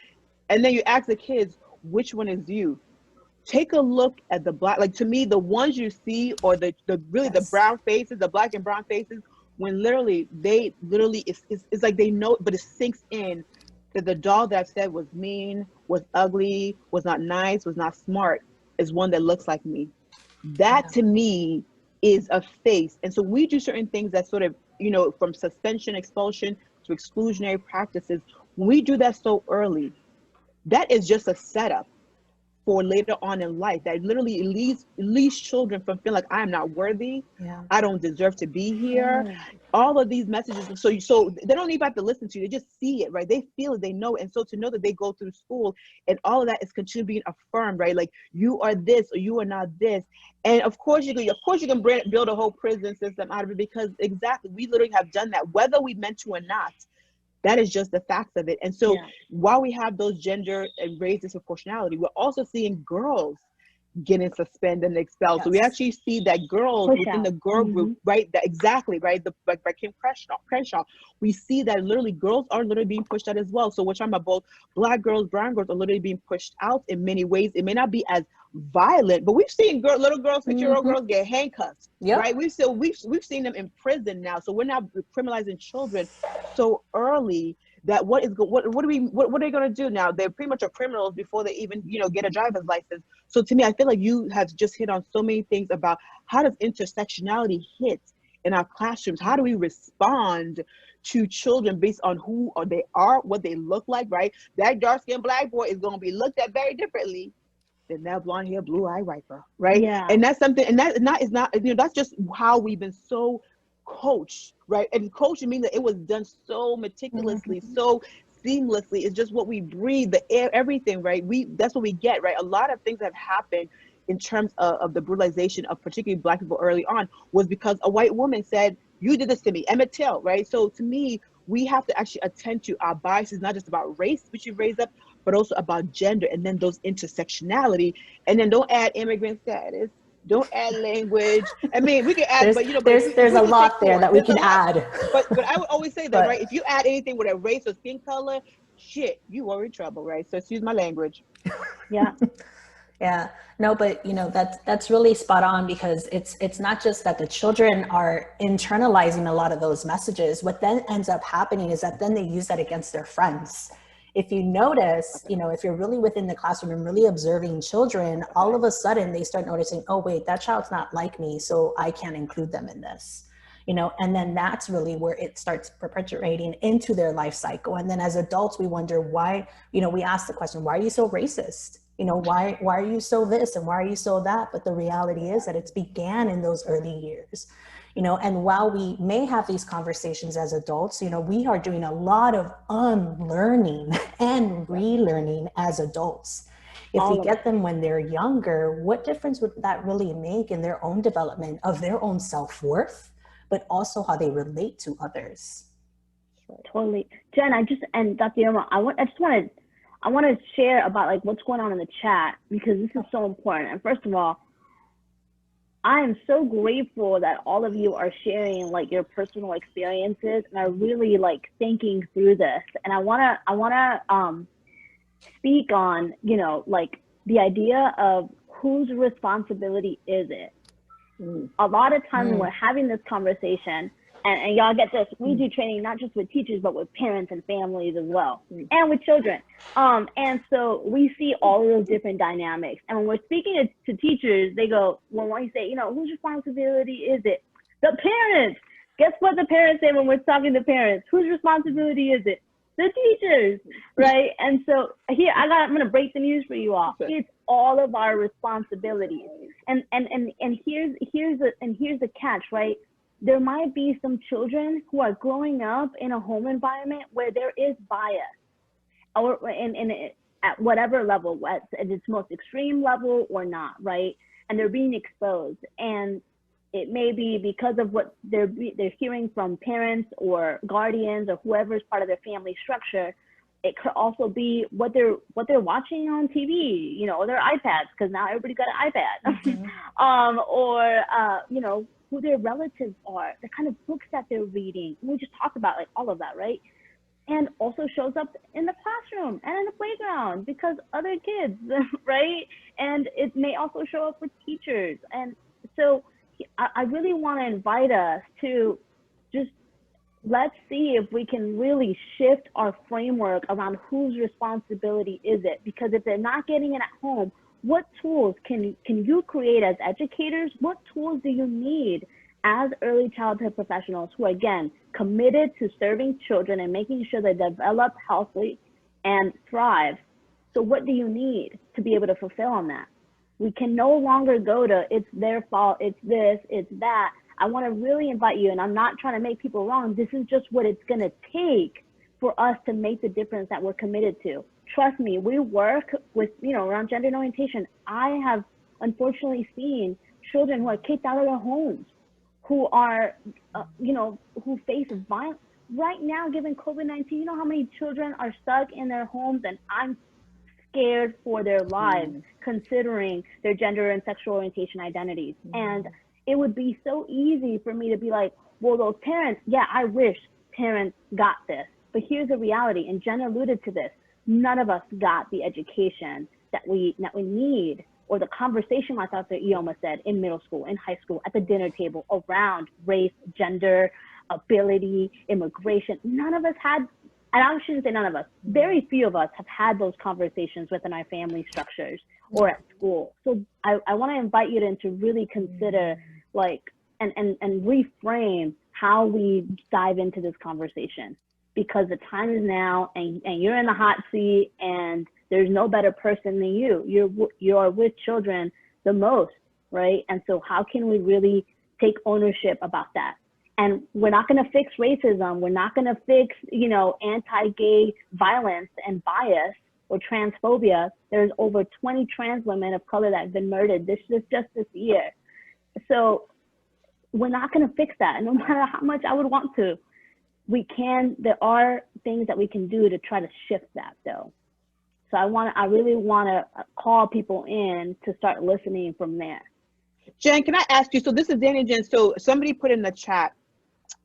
Speaker 14: And then you ask the kids, which one is you? Take a look at the black, like to me, the ones you see, or the brown faces, the black and brown faces, when it's like they know, but it sinks in that the doll that I said was mean, was ugly, was not nice, was not smart, is one that looks like me. That to me is a face. And so we do certain things that sort of, from suspension, expulsion to exclusionary practices. When we do that so early, that is just a setup for later on in life that literally leaves children from feeling like I am not worthy, I don't deserve to be here. All of these messages, so they don't even have to listen to you, they just see it, right? They feel it, they know it. And so to know that they go through school and all of that is continually being affirmed, right? Like you are this or you are not this. And of course you can build a whole prison system out of it, because exactly, we literally have done that, whether we meant to or not. That is just the facts of it. And so while we have those gender and race disproportionality, we're also seeing girls getting suspended and expelled. So we actually see that girls within the girl group, right? That exactly, right? By Kim Crenshaw, we see that literally girls are literally being pushed out as well. So we're talking about both Black girls, brown girls are literally being pushed out in many ways. It may not be as violent, but we've seen little girls, 6-year-old girls get handcuffed, right? We've seen them in prison now. So we're not criminalizing children so early that what are they going to do now? They're pretty much criminals before they even get a driver's license. So to me, I feel like you have just hit on so many things about how does intersectionality hit in our classrooms? How do we respond to children based on who they are, what they look like, right? That dark-skinned Black boy is going to be looked at very differently than that blonde-haired, blue-eyed white girl, right?
Speaker 15: Yeah.
Speaker 14: And that's something, and that is not that's just how we've been so coached, right? And coaching means that it was done so meticulously, so seamlessly. It's just what we breathe, the air, everything, right? That's what we get, right? A lot of things that have happened in terms of the brutalization of particularly Black people early on was because a white woman said, you did this to me, Emmett Till, right? So to me, we have to actually attend to our biases, not just about race, which you've raised up, but also about gender, and then those intersectionality. And then don't add immigrant status, don't add language. I mean, we can add,
Speaker 16: there's a lot there that we can add.
Speaker 14: But I would always say that, right? If you add anything with a race or skin color, shit, you are in trouble, right? So excuse my language.
Speaker 15: Yeah.
Speaker 16: Yeah, no, but that's really spot on, because it's not just that the children are internalizing a lot of those messages. What then ends up happening is that then they use that against their friends. If you notice, if you're really within the classroom and really observing children, all of a sudden they start noticing, oh wait, that child's not like me, so I can't include them in this. And then that's really where it starts perpetuating into their life cycle. And then as adults, we wonder why, we ask the question, why are you so racist? You know, why are you so this and why are you so that? But the reality is that it's began in those early years. You know, and while we may have these conversations as adults, you know, we are doing a lot of unlearning and relearning as adults. If we get them when they're younger, what difference would that really make in their own development of their own self-worth, but also how they relate to others?
Speaker 15: Totally. Jen, and Dr. Yoma, I want to share about like what's going on in the chat, because this is so important. And first of all, I am so grateful that all of you are sharing like your personal experiences and are really like thinking through this. And I wanna speak on, you know, like the idea of whose responsibility is it? A lot of times when we're having this conversation, and y'all get this, we do training not just with teachers, but with parents and families as well, and with children. And so we see all of those different dynamics. And when we're speaking to teachers, they go, well, when you say, you know, whose responsibility is it? The parents. Guess what the parents say when we're talking to parents? Whose responsibility is it? The teachers, right? And so here, I'm gonna break the news for you all. It's all of our responsibilities. And here's the catch, right? There might be some children who are growing up in a home environment where there is bias, or at whatever level, at its most extreme level or not, right? And they're being exposed, and it may be because of what they're hearing from parents or guardians or whoever is part of their family structure. It could also be what they're watching on TV, you know, or their iPads, because now everybody got an iPad, or you know, who their relatives are, the kind of books that they're reading. We just talked about like all of that, right? And also shows up in the classroom and in the playground because other kids, right? And it may also show up with teachers. And so I really want to invite us to just let's see if we can really shift our framework around whose responsibility is it? Because if they're not getting it at home, what tools can you create as educators? What tools do you need as early childhood professionals who are, again, committed to serving children and making sure they develop healthily and thrive? So what do you need to be able to fulfill on that? We can no longer go to, it's their fault, it's this, it's that. I want to really invite you, and I'm not trying to make people wrong. This is just what it's going to take for us to make the difference that we're committed to. Trust me, we work with, you know, around gender orientation. I have unfortunately seen children who are kicked out of their homes, who are, you know, who face violence. Right now, given COVID-19, you know how many children are stuck in their homes, and I'm scared for their lives, considering their gender and sexual orientation identities. And it would be so easy for me to be like, well, those parents, yeah, I wish parents got this. But here's the reality, and Jen alluded to this. None of us got the education that we need, or the conversation, like Dr. Ioma said, in middle school, in high school, at the dinner table, around race, gender, ability, immigration. None of us had, and I shouldn't say none of us, very few of us have had those conversations within our family structures or at school. So I want to invite you to really consider, like, and reframe how we dive into this conversation. Because the time is now, and you're in the hot seat, and there's no better person than you. You're with children the most, right? And so how can we really take ownership about that? And we're not going to fix racism. We're not going to fix, you know, anti-gay violence and bias or transphobia. There's over 20 trans women of color that have been murdered just this year. So we're not going to fix that, no matter how much I would want to. There are things that we can do to try to shift that, though. So I really want to call people in to start listening from there.
Speaker 14: Jen, can I ask you, so this is Danny Jen, so somebody put in the chat,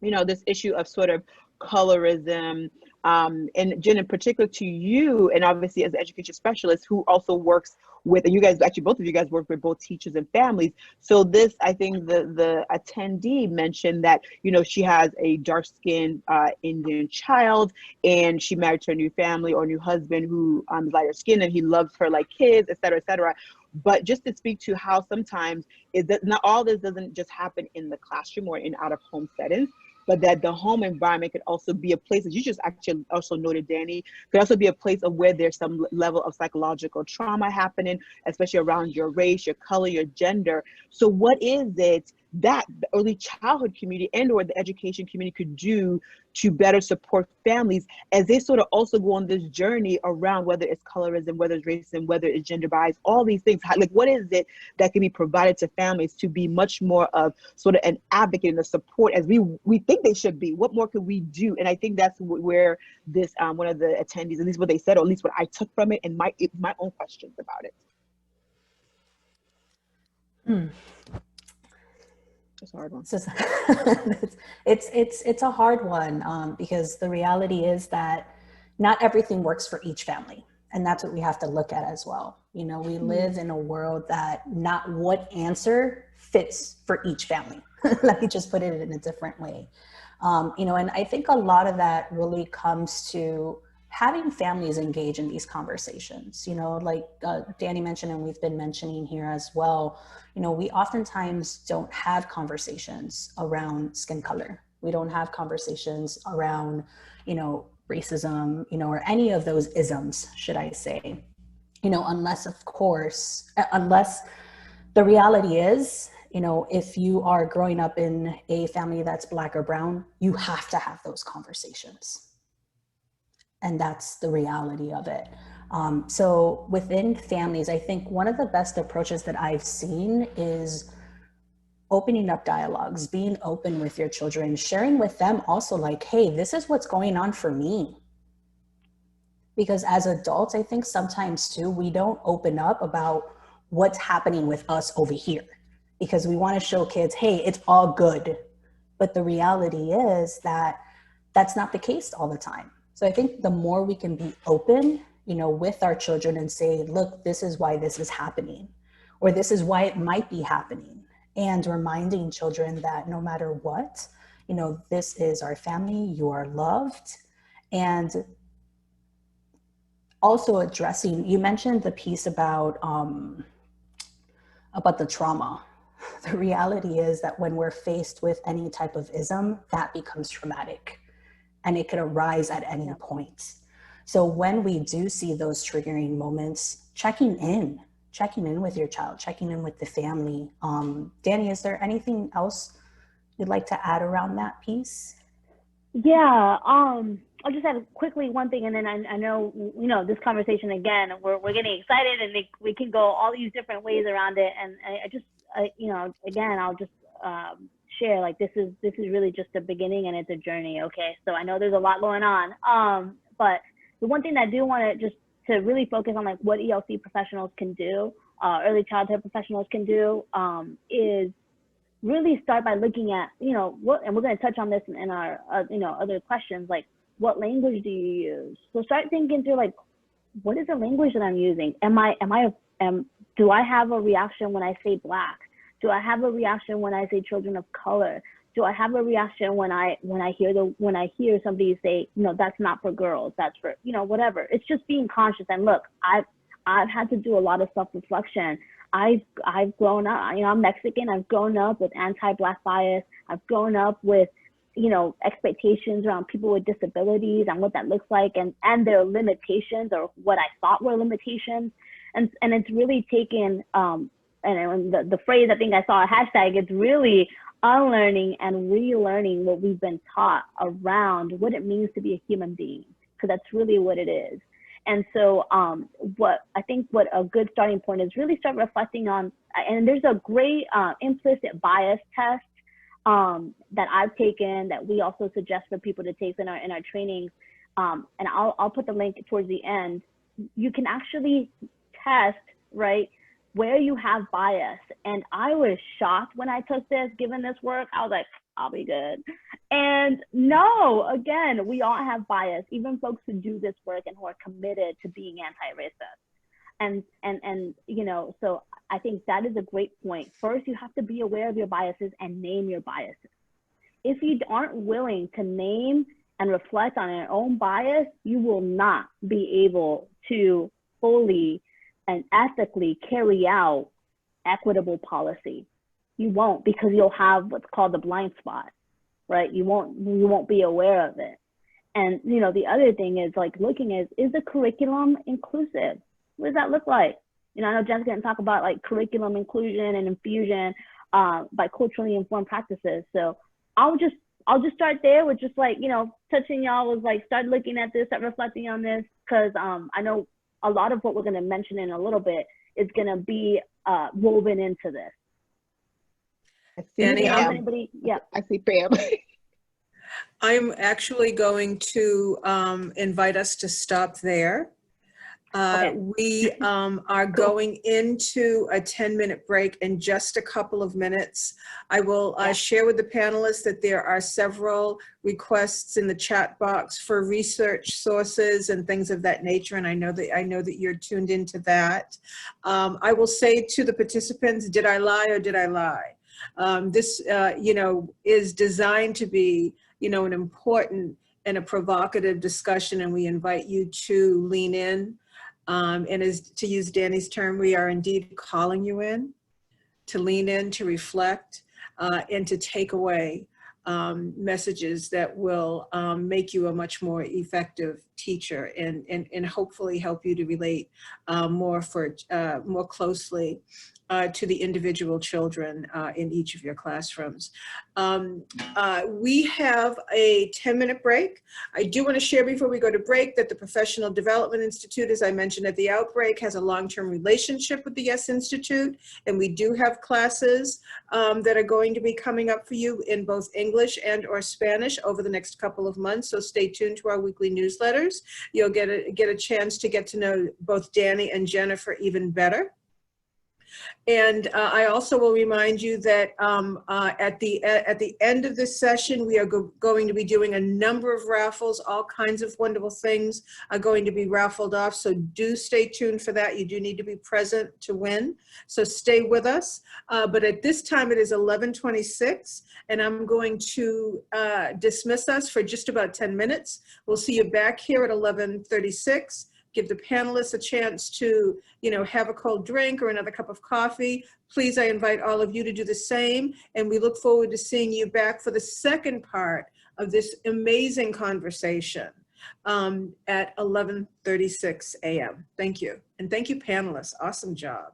Speaker 14: you know, this issue of sort of colorism, and Jen, in particular to you, and obviously as an education specialist who also works with, and you guys, actually both of you guys work with both teachers and families. So this, I think the attendee mentioned that, you know, she has a dark-skinned Indian child, and she married to a new family or new husband who is lighter skinned, and he loves her like kids, et cetera, et cetera. But just to speak to how sometimes not all this doesn't just happen in the classroom or in out of home settings. but that the home environment could also be a place, as you just actually also noted, Danny, could also be a place of where there's some level of psychological trauma happening, especially around your race, your color, your gender. So what is it that the early childhood community and or the education community could do to better support families as they sort of also go on this journey around whether it's colorism, whether it's racism, whether it's gender bias, all these things? Like, what is it that can be provided to families to be much more of sort of an advocate and a support as we think they should be? What more could we do? And I think that's where this one of the attendees, at least what they said, or at least what I took from it, and my own questions about it. It's a hard one.
Speaker 16: It's a hard one because the reality is that not everything works for each family. And that's what we have to look at as well. You know, we live in a world that not what answer fits for each family. Let me just put it in a different way. You know, and I think a lot of that really comes to having families engage in these conversations. You know, like Danny mentioned, and we've been mentioning here as well, you know, we oftentimes don't have conversations around skin color. We don't have conversations around, you know, racism, you know, or any of those isms, should I say, you know, unless, of course, unless the reality is, you know, if you are growing up in a family that's Black or brown, you have to have those conversations. And that's the reality of it. So within families, I think one of the best approaches that I've seen is opening up dialogues, being open with your children, sharing with them also like, hey, this is what's going on for me. Because as adults, I think sometimes too, we don't open up about what's happening with us over here because we want to show kids, hey, it's all good. But the reality is that that's not the case all the time. So I think the more we can be open, you know, with our children and say, look, this is why this is happening, or this is why it might be happening. And reminding children that no matter what, you know, this is our family, you are loved. And also addressing, you mentioned the piece about the trauma. The reality is that when we're faced with any type of ism, that becomes traumatic. And it could arise at any point. So when we do see those triggering moments, checking in with your child, checking in with the family. Danny, is there anything else you'd like to add around that piece?
Speaker 15: Yeah, I'll just add quickly one thing, and then I know, you know, this conversation again, we're getting excited, and we can go all these different ways around it. And you know, again, I'll just share, like, this is really just the beginning, and it's a journey. Okay, so I know there's a lot going on, but the one thing that I do want to just to really focus on, like, what ELC professionals can do, early childhood professionals can do, is really start by looking at, you know, what, and we're going to touch on this in our, you know, other questions, like, what language do you use? So start thinking through, like, what is the language that I'm using? Do I have a reaction when I say Black? Do I have a reaction when I say children of color? Do I have a reaction when I hear somebody say, you know, that's not for girls, that's for, you know, whatever. It's just being conscious. And look, I've had to do a lot of self-reflection. I've grown up, you know, I'm Mexican. I've grown up with anti-Black bias. I've grown up with, you know, expectations around people with disabilities and what that looks like, and their limitations, or what I thought were limitations. And it's really taken, and the phrase, I think I saw a hashtag, it's really unlearning and relearning what we've been taught around what it means to be a human being, because that's really what it is. And so what a good starting point is really start reflecting on, and there's a great implicit bias test that I've taken that we also suggest for people to take in our trainings. And I'll put the link towards the end. You can actually test, right, where you have bias. And I was shocked when I took this, given this work. I was like, I'll be good. And no, again, we all have bias, even folks who do this work and who are committed to being anti-racist. And you know, so I think that is a great point. First, you have to be aware of your biases and name your biases. If you aren't willing to name and reflect on your own bias, you will not be able to fully and ethically carry out equitable policy. You won't, because you'll have what's called the blind spot, right? You won't be aware of it. And, you know, the other thing is like looking at, is the curriculum inclusive? What does that look like? You know, I know Jen's going to talk about like curriculum inclusion and infusion by culturally informed practices. So I'll just start there with just like, you know, touching y'all was like, start looking at this, start reflecting on this, because I know a lot of what we're going to mention in a little bit is going to be woven into this.
Speaker 14: I see Pam.
Speaker 15: Yeah.
Speaker 14: I see Pam.
Speaker 4: I'm actually going to invite us to stop there. We are going into a 10-minute break in just a couple of minutes. I will share with the panelists that there are several requests in the chat box for research sources and things of that nature, and I know that you're tuned into that. I will say to the participants, did I lie or did I lie? This, you know, is designed to be, you know, an important and a provocative discussion, and we invite you to lean in. And as to use Danny's term, we are indeed calling you in to lean in, to reflect, and to take away messages that will make you a much more effective teacher and hopefully help you to relate more closely to the individual children in each of your classrooms. We have a 10-minute break. I do want to share before we go to break that the Professional Development Institute, as I mentioned at the outbreak, has a long-term relationship with the YES Institute, and we do have classes that are going to be coming up for you in both English and or Spanish over the next couple of months, so stay tuned to our weekly newsletters. You'll get a chance to get to know both Danny and Jennifer even better. And I also will remind you that at the end of this session, we are going to be doing a number of raffles. All kinds of wonderful things are going to be raffled off. So do stay tuned for that. You do need to be present to win. So stay with us. But at this time, it is 11:26, and I'm going to dismiss us for just about 10 minutes. We'll see you back here at 11:36. Give the panelists a chance to, you know, have a cold drink or another cup of coffee. Please, I invite all of you to do the same. And we look forward to seeing you back for the second part of this amazing conversation at 11:36 a.m. Thank you. And thank you, panelists. Awesome job.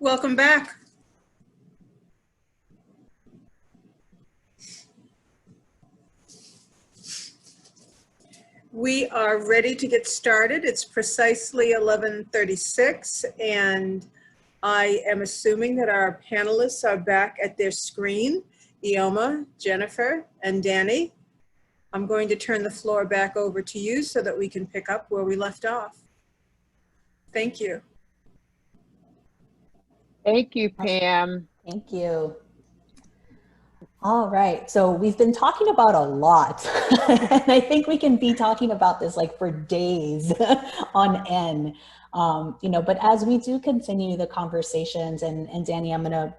Speaker 4: Welcome back. We are ready to get started. It's precisely 11:36, and I am assuming that our panelists are back at their screen. Ioma, Jennifer, and Danny. I'm going to turn the floor back over to you so that we can pick up where we left off. Thank you.
Speaker 14: Thank you, Pam.
Speaker 16: Thank you. All right, so we've been talking about a lot, and I think we can be talking about this like for days on end. But as we do continue the conversations, and Danny, I'm gonna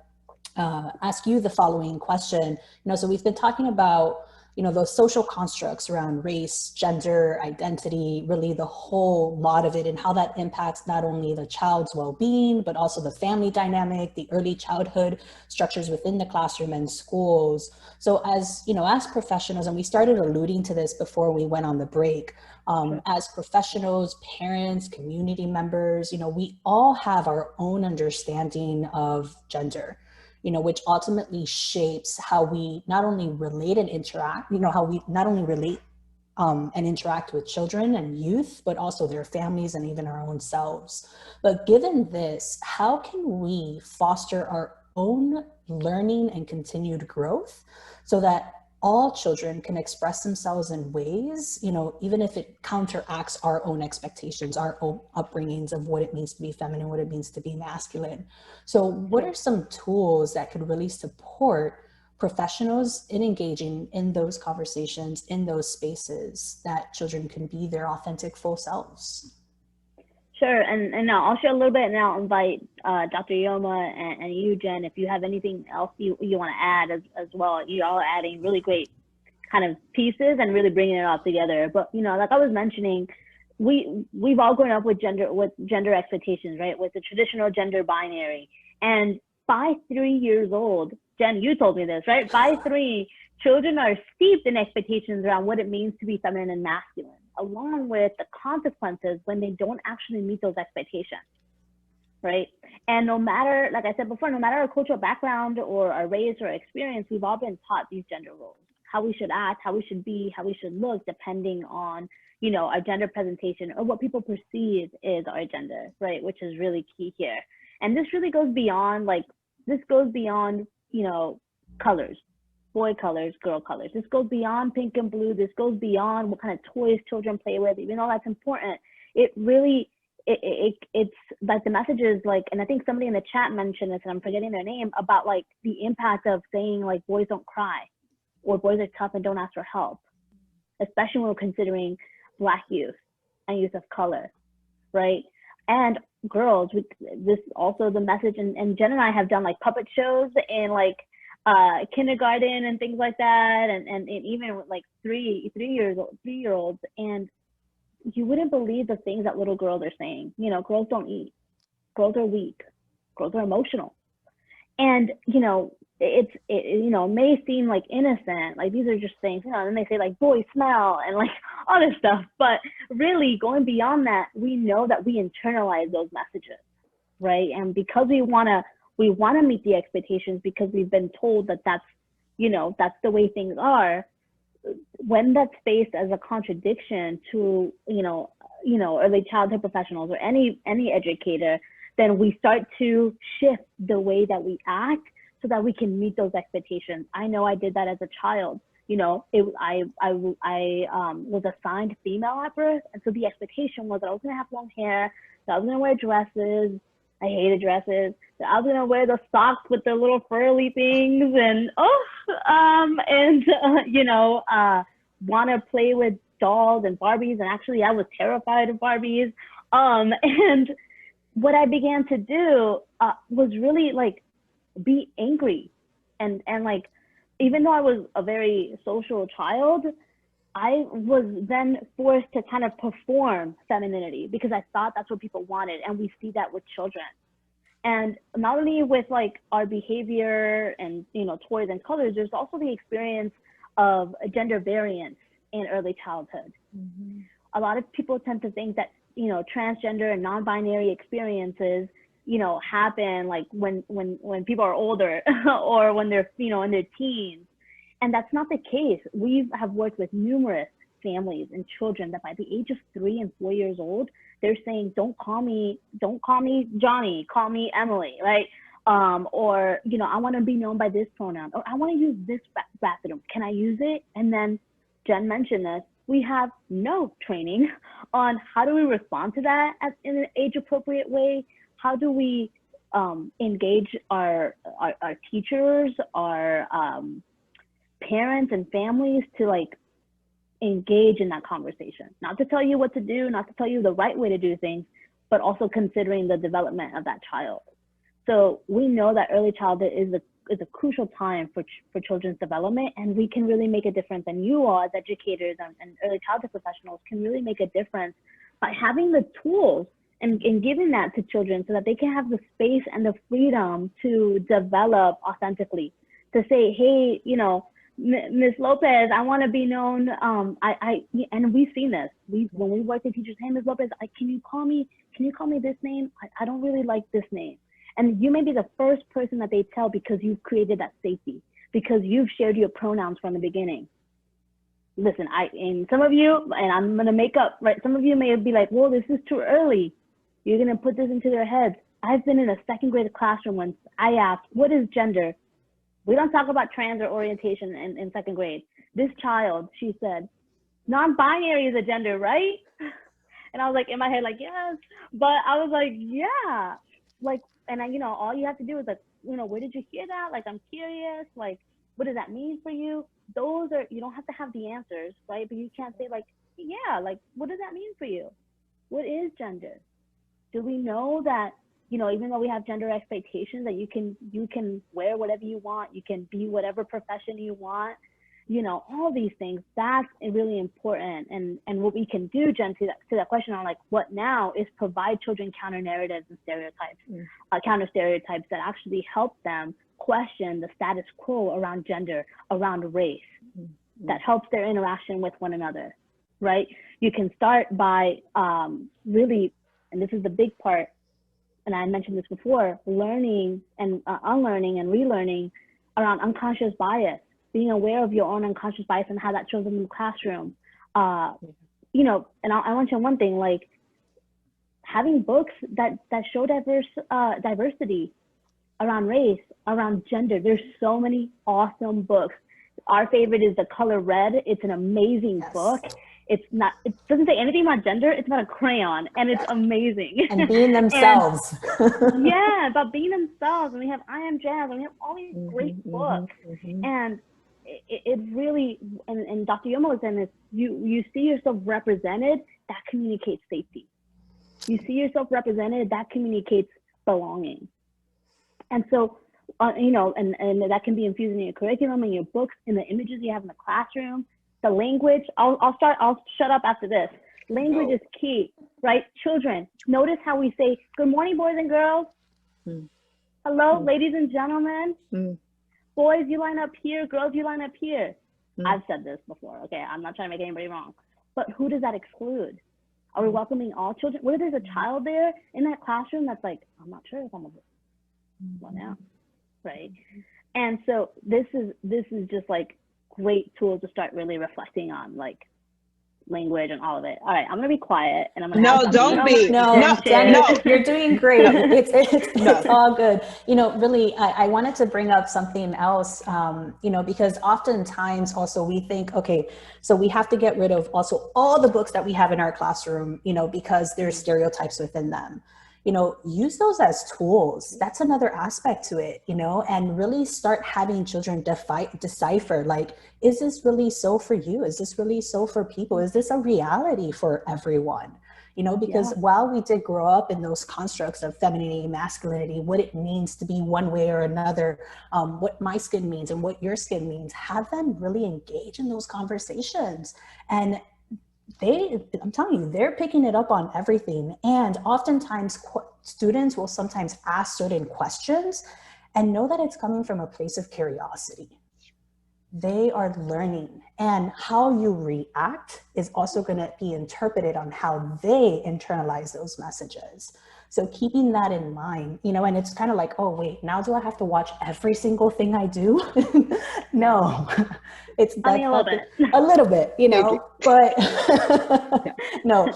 Speaker 16: ask you the following question. So we've been talking about those social constructs around race, gender, identity, really the whole lot of it, and how that impacts not only the child's well-being, but also the family dynamic, the early childhood structures within the classroom and schools. So as professionals, and we started alluding to this before we went on the break, as professionals, parents, community members, we all have our own understanding of gender, which ultimately shapes how we not only relate and interact, how we not only relate and interact with children and youth, but also their families and even our own selves. But given this, how can we foster our own learning and continued growth so that all children can express themselves in ways, even if it counteracts our own expectations, our own upbringings of what it means to be feminine, what it means to be masculine. So what are some tools that could really support professionals in engaging in those conversations, in those spaces that children can be their authentic full selves?
Speaker 15: Sure, and now I'll share a little bit, and I'll invite Dr. Ioma and you, Jen, if you have anything else you want to add as well. You all are adding really great kind of pieces and really bringing it all together. But like I was mentioning, we've all grown up with gender expectations, right? With the traditional gender binary, and by 3 years old, Jen, you told me this, right? By 3, children are steeped in expectations around what it means to be feminine and masculine, along with the consequences when they don't actually meet those expectations, right? And no matter, like I said before, no matter our cultural background or our race or experience, we've all been taught these gender roles, how we should act, how we should be, how we should look, depending on, our gender presentation or what people perceive is our gender, right? Which is really key here. And this really goes beyond, colors. Boy colors, girl colors. This goes beyond pink and blue. This goes beyond what kind of toys children play with. Even though that's important, it really, it's like the message is like, and I think somebody in the chat mentioned this, and I'm forgetting their name, about like the impact of saying like boys don't cry or boys are tough and don't ask for help, especially when we're considering Black youth and youth of color, right? And girls, this also the message, and Jen and I have done like puppet shows and like kindergarten and things like that, and even with like three-year-olds, and you wouldn't believe the things that little girls are saying. Girls don't eat, girls are weak, girls are emotional, and it may seem like innocent, like these are just things, and then they say like boy smell and like all this stuff, but really going beyond that, we know that we internalize those messages, right? And because we want to meet the expectations because we've been told that that's the way things are. When that's faced as a contradiction to, early childhood professionals or any educator, then we start to shift the way that we act so that we can meet those expectations. I know I did that as a child. I was assigned female at birth, and so the expectation was that I was gonna have long hair, that I was gonna wear dresses. I hated dresses. That I was gonna wear those socks with the little furly things, and want to play with dolls and Barbies. And actually, I was terrified of Barbies. And what I began to do was really like be angry, and like, even though I was a very social child, I was then forced to kind of perform femininity because I thought that's what people wanted. And we see that with children. And not only with like our behavior and, toys and colors, there's also the experience of gender variance in early childhood. Mm-hmm. A lot of people tend to think that, transgender and non-binary experiences happen like when people are older or when they're, in their teens. And that's not the case. We have worked with numerous families and children that by the age of 3 and 4 years old, they're saying, don't call me Johnny, call me Emily, right? Or, I want to be known by this pronoun, or I want to use this bathroom. Can I use it? And then Jen mentioned this. We have no training on how do we respond to that in an age-appropriate way. How do we engage our teachers, our parents and families to like engage in that conversation, not to tell you what to do, not to tell you the right way to do things, but also considering the development of that child. So we know that early childhood is a crucial time for children's development, and we can really make a difference. And you all as educators and early childhood professionals can really make a difference by having the tools and giving that to children so that they can have the space and the freedom to develop authentically, to say, hey, Ms. Lopez, I want to be known. And we've seen this. When we work with teachers, hey, Ms. Lopez, can you call me this name? I don't really like this name. And you may be the first person that they tell because you've created that safety, because you've shared your pronouns from the beginning. Listen, and some of you, and I'm going to make up, right? Some of you may be like, well, this is too early. You're going to put this into their heads. I've been in a second grade classroom when I asked, what is gender? We don't talk about trans or orientation in second grade. This child, she said, non-binary is a gender, right? And I was like, in my head, like, yes. But I was like, yeah. Like, and all you have to do is like, where did you hear that? Like, I'm curious. Like, what does that mean for you? You don't have to have the answers, right? But you can't say like, yeah, like, what does that mean for you? What is gender? Do we know that, even though we have gender expectations, that you can wear whatever you want, you can be whatever profession you want, all these things, that's really important. And what we can do, Jen, to that question on like what now, is provide children counter narratives and stereotypes, counter stereotypes that actually help them question the status quo around gender, around race, that helps their interaction with one another, right? You can start by really, and this is the big part, and I mentioned this before, learning and unlearning and relearning around unconscious bias, being aware of your own unconscious bias and how that shows up in the classroom. And I mention one thing, like having books that show diversity around race, around gender. There's so many awesome books. Our favorite is The Color Red. It's an amazing book. It doesn't say anything about gender. It's about a crayon, and it's amazing.
Speaker 16: And being themselves.
Speaker 15: Yeah, about being themselves. And we have I Am Jazz, and we have all these great books. And it really, and Dr. Yoma was saying this, you see yourself represented, that communicates safety. You see yourself represented, that communicates belonging. And so, and that can be infused in your curriculum, in your books, in the images you have in the classroom. The language, I'll shut up after this. Language is key, right? Children, notice how we say, good morning, boys and girls. Hello, ladies and gentlemen. Boys, you line up here. Girls, you line up here. I've said this before, okay? I'm not trying to make anybody wrong. But who does that exclude? Are we welcoming all children? What if there's a child there in that classroom that's like, I'm not sure if I'm what now, right? And so this is just like great tool to start really reflecting on, like language and all of it. All right, I'm gonna be quiet and I'm gonna
Speaker 16: No, you're doing great. It's all good. Really, I wanted to bring up something else, because oftentimes also we think, okay, so we have to get rid of also all the books that we have in our classroom, because there's stereotypes within them. Use those as tools. That's another aspect to it, and really start having children decipher, like, is this really so for you? Is this really so for people? Is this a reality for everyone? Because while we did grow up in those constructs of femininity, masculinity, what it means to be one way or another, what my skin means and what your skin means, have them really engage in those conversations. And I'm telling you, they're picking it up on everything. And oftentimes students will sometimes ask certain questions and know that it's coming from a place of curiosity. They are learning, and how you react is also going to be interpreted on how they internalize those messages. So keeping that in mind, you know, and it's kind of like, oh, wait, now do I have to watch every single thing I do? No, it's
Speaker 15: I mean, a little bit.
Speaker 16: A little bit, you know, but no,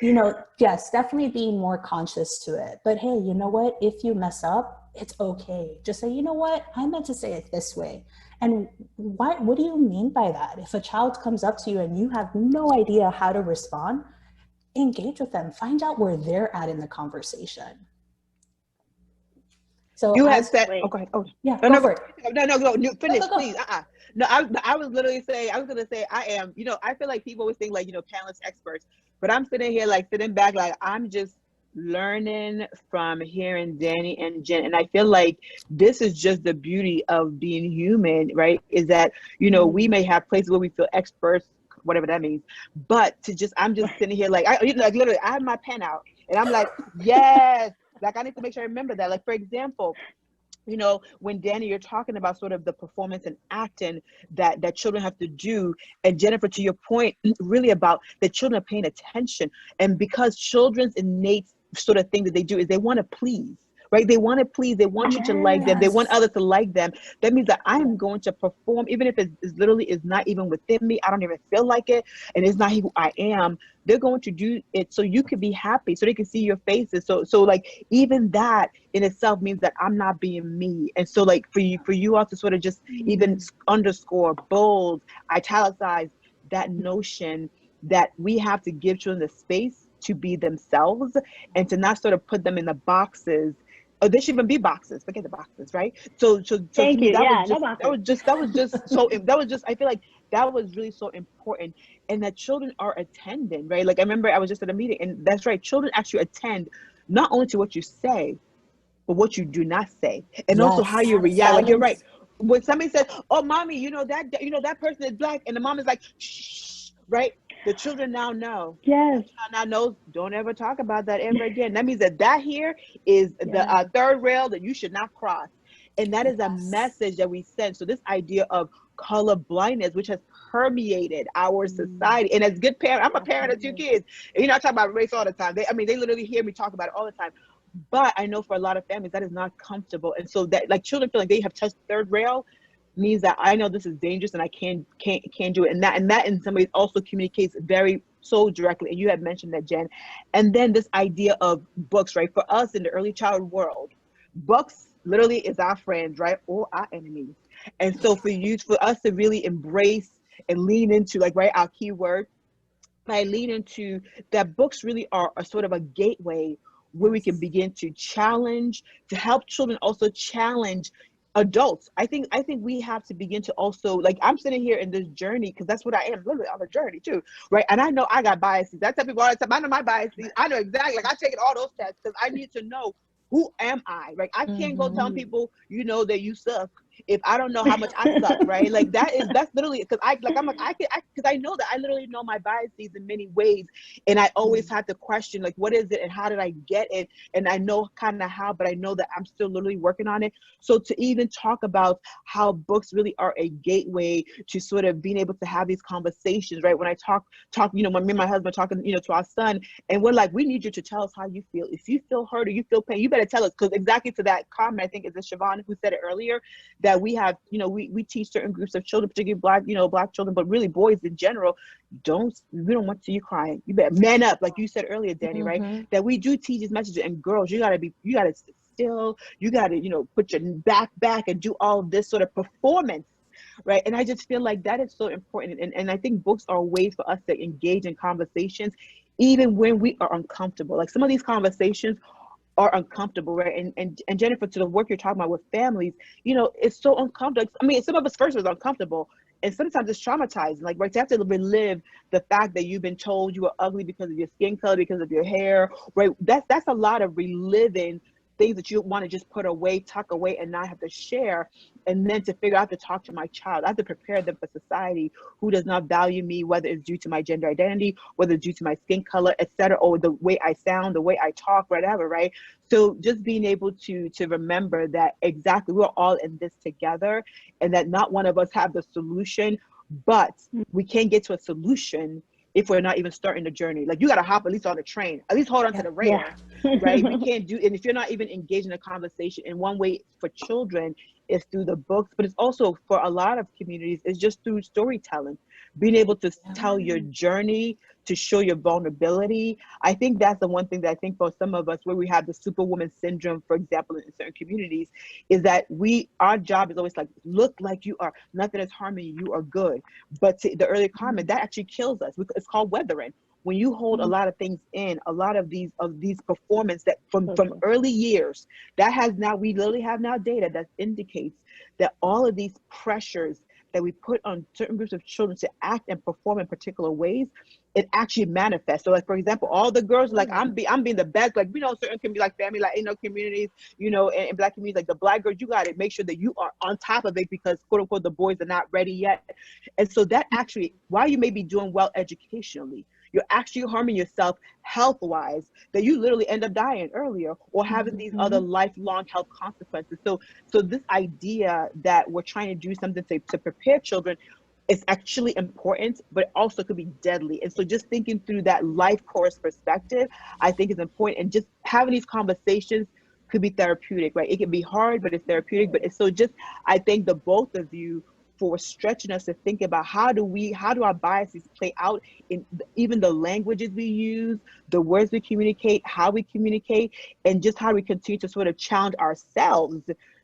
Speaker 16: you know, yes, definitely being more conscious to it. But hey, you know what? If you mess up, it's okay. Just say, you know what? I meant to say it this way. And what do you mean by that? If a child comes up to you and you have no idea how to respond, engage with them, find out where they're at in the conversation. So
Speaker 14: you had said, oh, go ahead. Oh,
Speaker 16: yeah,
Speaker 14: no,
Speaker 16: for it.
Speaker 14: No, finish,
Speaker 16: Go.
Speaker 14: please. No, I was literally saying, I was going to say, I am, you know, I feel like people always think like, you know, panelists, experts, but I'm sitting here, like sitting back, like I'm just learning from hearing Danny and Jen. And I feel like this is just the beauty of being human, right? Is that, you know, we may have places where we feel experts, whatever that means, but I'm just sitting here like, like literally I have my pen out and I'm like, yes, like I need to make sure I remember that. Like, for example, you know, when Danny, you're talking about sort of the performance and acting that children have to do, and Jennifer, to your point, really about the children are paying attention, and because children's innate sort of thing that they do is they want to please. Right? They want to please. They want you to like them. They want others to like them. That means that I'm going to perform, even if it's literally is not even within me. I don't even feel like it, and it's not who I am. They're going to do it so you can be happy, so they can see your faces. So like even that in itself means that I'm not being me. And so like for you all to sort of just even underscore, bold, italicize that notion that we have to give children the space to be themselves and to not sort of put them in the boxes. Oh, there should even be boxes. Forget the boxes, right? So
Speaker 15: Thank
Speaker 14: to me,
Speaker 15: you.
Speaker 14: that
Speaker 15: No
Speaker 14: was just so that was just I feel like that was really so important, and that children are attending, right? Like I remember I was just at a meeting, and that's right. Children actually attend not only to what you say, but what you do not say, and also how you react. Like you're right. When somebody says, "Oh, mommy, you know that person is black," and the mom is like, "Shh," right? The children now know.
Speaker 15: Yes.
Speaker 14: The child now knows, don't ever talk about that ever again. That means that here is the third rail that you should not cross. And that is a message that we send. So this idea of color blindness, which has permeated our society. And as good parent, I'm a parent of 2 kids. And you know, I talk about race all the time. They literally hear me talk about it all the time. But I know for a lot of families, that is not comfortable. And so that like children feel like they have touched third rail means that I know this is dangerous and I can't do it. And that in some ways also communicates very so directly. And you had mentioned that, Jen. And then this idea of books, right? For us in the early childhood world, books literally is our friends, right? Or our enemies. And so for us to really embrace and lean into like, right, our keyword, I lean into that books really are a sort of a gateway where we can begin to challenge, to help children also challenge adults. I think we have to begin to also, like I'm sitting here in this journey because that's what I am, literally on a journey too, right? And I know I got biases. I tell people all the time, I know my biases. I know exactly, like I take all those tests because I need to know who am I, right? I can't go telling people, you know, that you suck if I don't know how much I suck, right? Like that's literally because I know that I literally know my biases in many ways, and I always have to question like what is it and how did I get it, and I know kind of how, but I know that I'm still literally working on it. So to even talk about how books really are a gateway to sort of being able to have these conversations, right? When I talk, you know, when me and my husband talking, you know, to our son, and we're like, we need you to tell us how you feel. If you feel hurt or you feel pain, you better tell us, because exactly to that comment, I think it's Siobhan who said it earlier, that we have, you know, we teach certain groups of children, particularly black children, but really boys in general, we don't want to see you crying. You better man up, like you said earlier, Danny, right? That we do teach these messages, and girls, you gotta sit still, you gotta, you know, put your back and do all of this sort of performance, right? And I just feel like that is so important. And I think books are ways for us to engage in conversations, even when we are uncomfortable. Like some of these conversations are uncomfortable, right? And Jennifer, to the work you're talking about with families, you know, it's so uncomfortable. I mean, some of us first was uncomfortable, and sometimes it's traumatizing. Like, right, to have to relive the fact that you've been told you were ugly because of your skin color, because of your hair, right? That's a lot of reliving things that you want to just put away, tuck away, and not have to share. And then to figure out to talk to my child, I have to prepare them for society who does not value me, whether it's due to my gender identity, whether it's due to my skin color, etc., or the way I sound, the way I talk, whatever, right? So just being able to remember that exactly we're all in this together, and that not one of us have the solution, but we can get to a solution if we're not even starting the journey. Like, you got to hop at least on the train, at least hold on to the rail, right? We can't do, and if you're not even engaged in a conversation, in one way for children is through the books, but it's also for a lot of communities, it's just through storytelling, being able to tell your journey, to show your vulnerability. I think that's the one thing that I think for some of us, where we have the superwoman syndrome, for example, in certain communities, is that our job is always like, look like you are, nothing is harming you, you are good. But to the earlier comment, that actually kills us. It's called weathering. When you hold a lot of things in, a lot of these performance that from early years, that has now, we literally have now data that indicates that all of these pressures that we put on certain groups of children to act and perform in particular ways, it actually manifests. So, like, for example, all the girls, like, I'm being the best, like, certain can be like family, Latino communities, and Black communities, like the Black girls, you got to make sure that you are on top of it, because quote unquote, the boys are not ready yet. And so that actually, while you may be doing well educationally, you're actually harming yourself health-wise, that you literally end up dying earlier or having these other lifelong health consequences. So this idea that we're trying to do something to prepare children is actually important, but it also could be deadly. And so just thinking through that life course perspective, I think is important. And just having these conversations could be therapeutic, right? It can be hard, but it's therapeutic. But it's so just, I thank the both of you for stretching us to think about how do our biases play out in even the languages we use, the words we communicate, how we communicate, and just how we continue to sort of challenge ourselves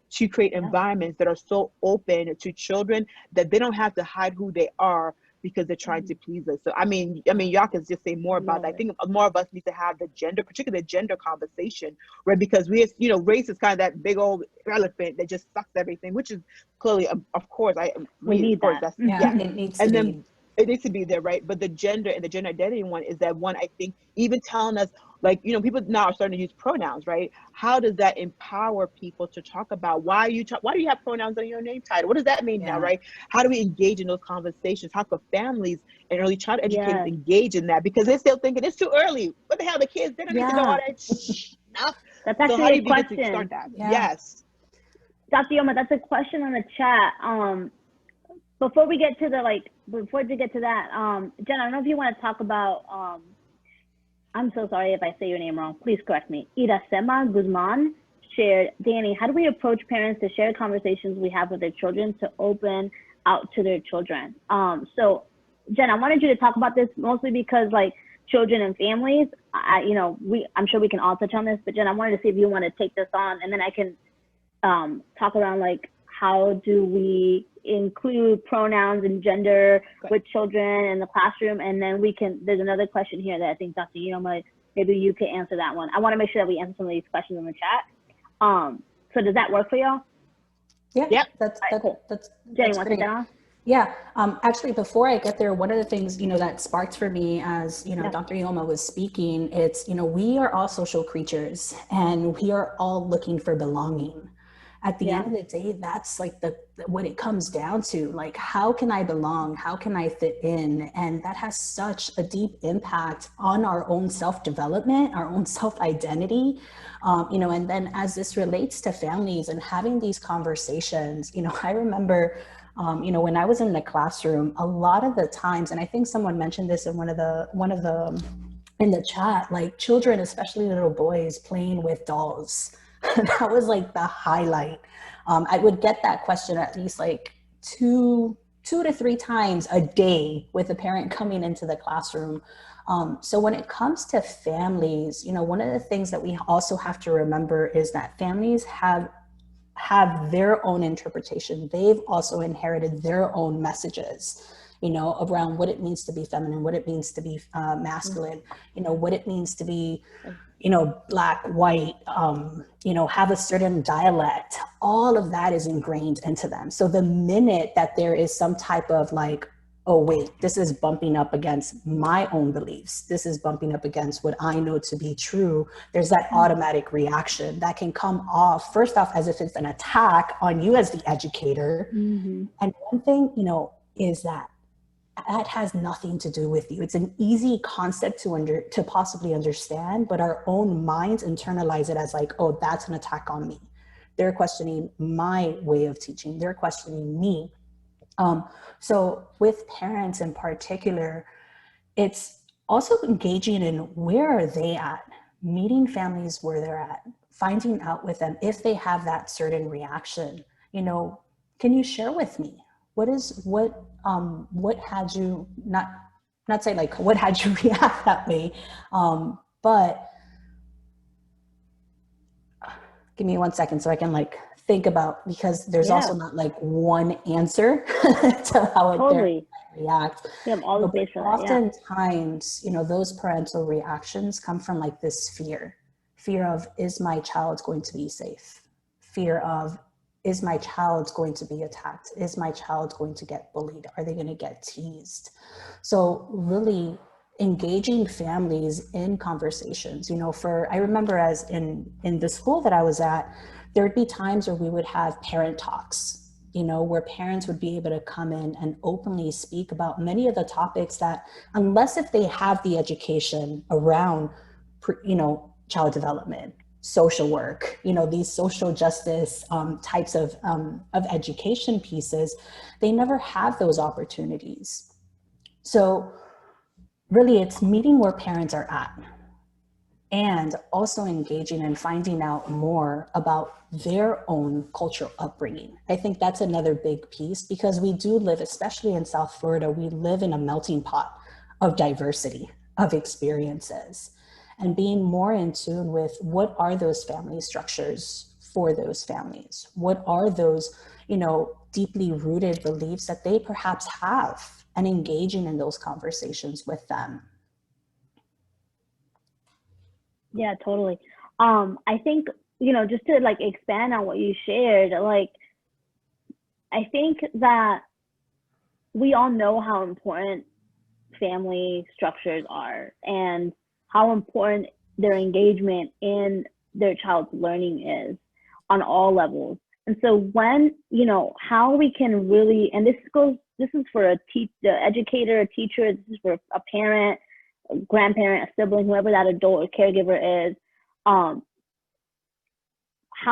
Speaker 14: to create environments that are so open to children that they don't have to hide who they are because they're trying to please us. So I mean, y'all can just say more about that. I think more of us need to have particularly the gender conversation, right? Because race is kind of that big old elephant that just sucks everything, which is clearly, of course,
Speaker 15: we need that.
Speaker 16: It needs to be.
Speaker 14: It needs to be there, right? But the gender and the gender identity one is that one, I think, even telling us, like, people now are starting to use pronouns, right? How does that empower people to talk about why do you have pronouns on your name title? What does that mean now, right? How do we engage in those conversations? How could families and early child educators engage in that? Because they're still thinking it's too early. What the hell, the kids, they don't need to know all that stuff.
Speaker 15: That's actually a question.
Speaker 14: To start that? Yes.
Speaker 15: Dr. Yoma, that's a question on the chat. Before we get to that, Jen, I don't know if you want to talk about, I'm so sorry if I say your name wrong. Please correct me. Iracema Guzman shared, Danny, how do we approach parents to share conversations we have with their children to open out to their children? So, Jen, I wanted you to talk about this mostly because, like, children and families, I'm sure we can all touch on this, but Jen, I wanted to see if you want to take this on, and then I can talk around, like, how do we include pronouns and gender with children in the classroom? And then there's another question here that I think Dr. Yoma, maybe you could answer that one. I want to make sure that we answer some of these questions in the chat. So does that work for y'all?
Speaker 16: Yeah,
Speaker 15: yep.
Speaker 16: That's
Speaker 15: Jenny, want to take that on?
Speaker 16: Yeah, actually, before I get there, one of the things, that sparked for me as, Dr. Yoma was speaking, it's, we are all social creatures and we are all looking for belonging. At the end of the day, that's like what it comes down to, like, how can I belong? How can I fit in? And that has such a deep impact on our own self-development, our own self-identity, and then as this relates to families and having these conversations, I remember, when I was in the classroom, a lot of the times, and I think someone mentioned this in one of the in the chat, like children, especially little boys, playing with dolls. That was like the highlight. I would get that question at least like two to three times a day with a parent coming into the classroom. So when it comes to families, one of the things that we also have to remember is that families have their own interpretation. They've also inherited their own messages, around what it means to be feminine, what it means to be masculine, what it means to be Black, white, have a certain dialect. All of that is ingrained into them. So the minute that there is some type of like, oh wait, this is bumping up against my own beliefs, this is bumping up against what I know to be true, there's that automatic reaction that can come off, first off, as if it's an attack on you as the educator. And one thing, is that has nothing to do with you. It's an easy concept to possibly understand, but our own minds internalize it as like, oh, that's an attack on me. They're questioning my way of teaching. They're questioning me. So with parents in particular, it's also engaging in where are they at, meeting families where they're at, finding out with them if they have that certain reaction. You know, can you share with me what had you not say like what had you react that way, but give me 1 second so I can like think about, because there's also not like one answer to how a parent might react.
Speaker 15: All the base for that,
Speaker 16: oftentimes, you know, those parental reactions come from like this fear of, is my child going to be safe? Fear of, is my child going to be attacked? Is my child going to get bullied? Are they going to get teased? So really engaging families in conversations, you know, I remember as in the school that I was at, there'd be times where we would have parent talks, you know, where parents would be able to come in and openly speak about many of the topics that, unless if they have the education around, you know, child development, social work, you know, these social justice types of education pieces, they never have those opportunities. So really, it's meeting where parents are at and also engaging and finding out more about their own cultural upbringing. I think that's another big piece, because we do live, especially in South Florida, we live in a melting pot of diversity of experiences, and being more in tune with what are those family structures for those families? What are those, you know, deeply rooted beliefs that they perhaps have, and engaging in those conversations with them.
Speaker 15: Yeah, totally. I think, you know, just to like expand on what you shared, like, I think that we all know how important family structures are and how important their engagement in their child's learning is on all levels. And so when, you know, how we can really, and this is for the educator, a teacher, this is for a parent, a grandparent, a sibling, whoever that adult or caregiver is, how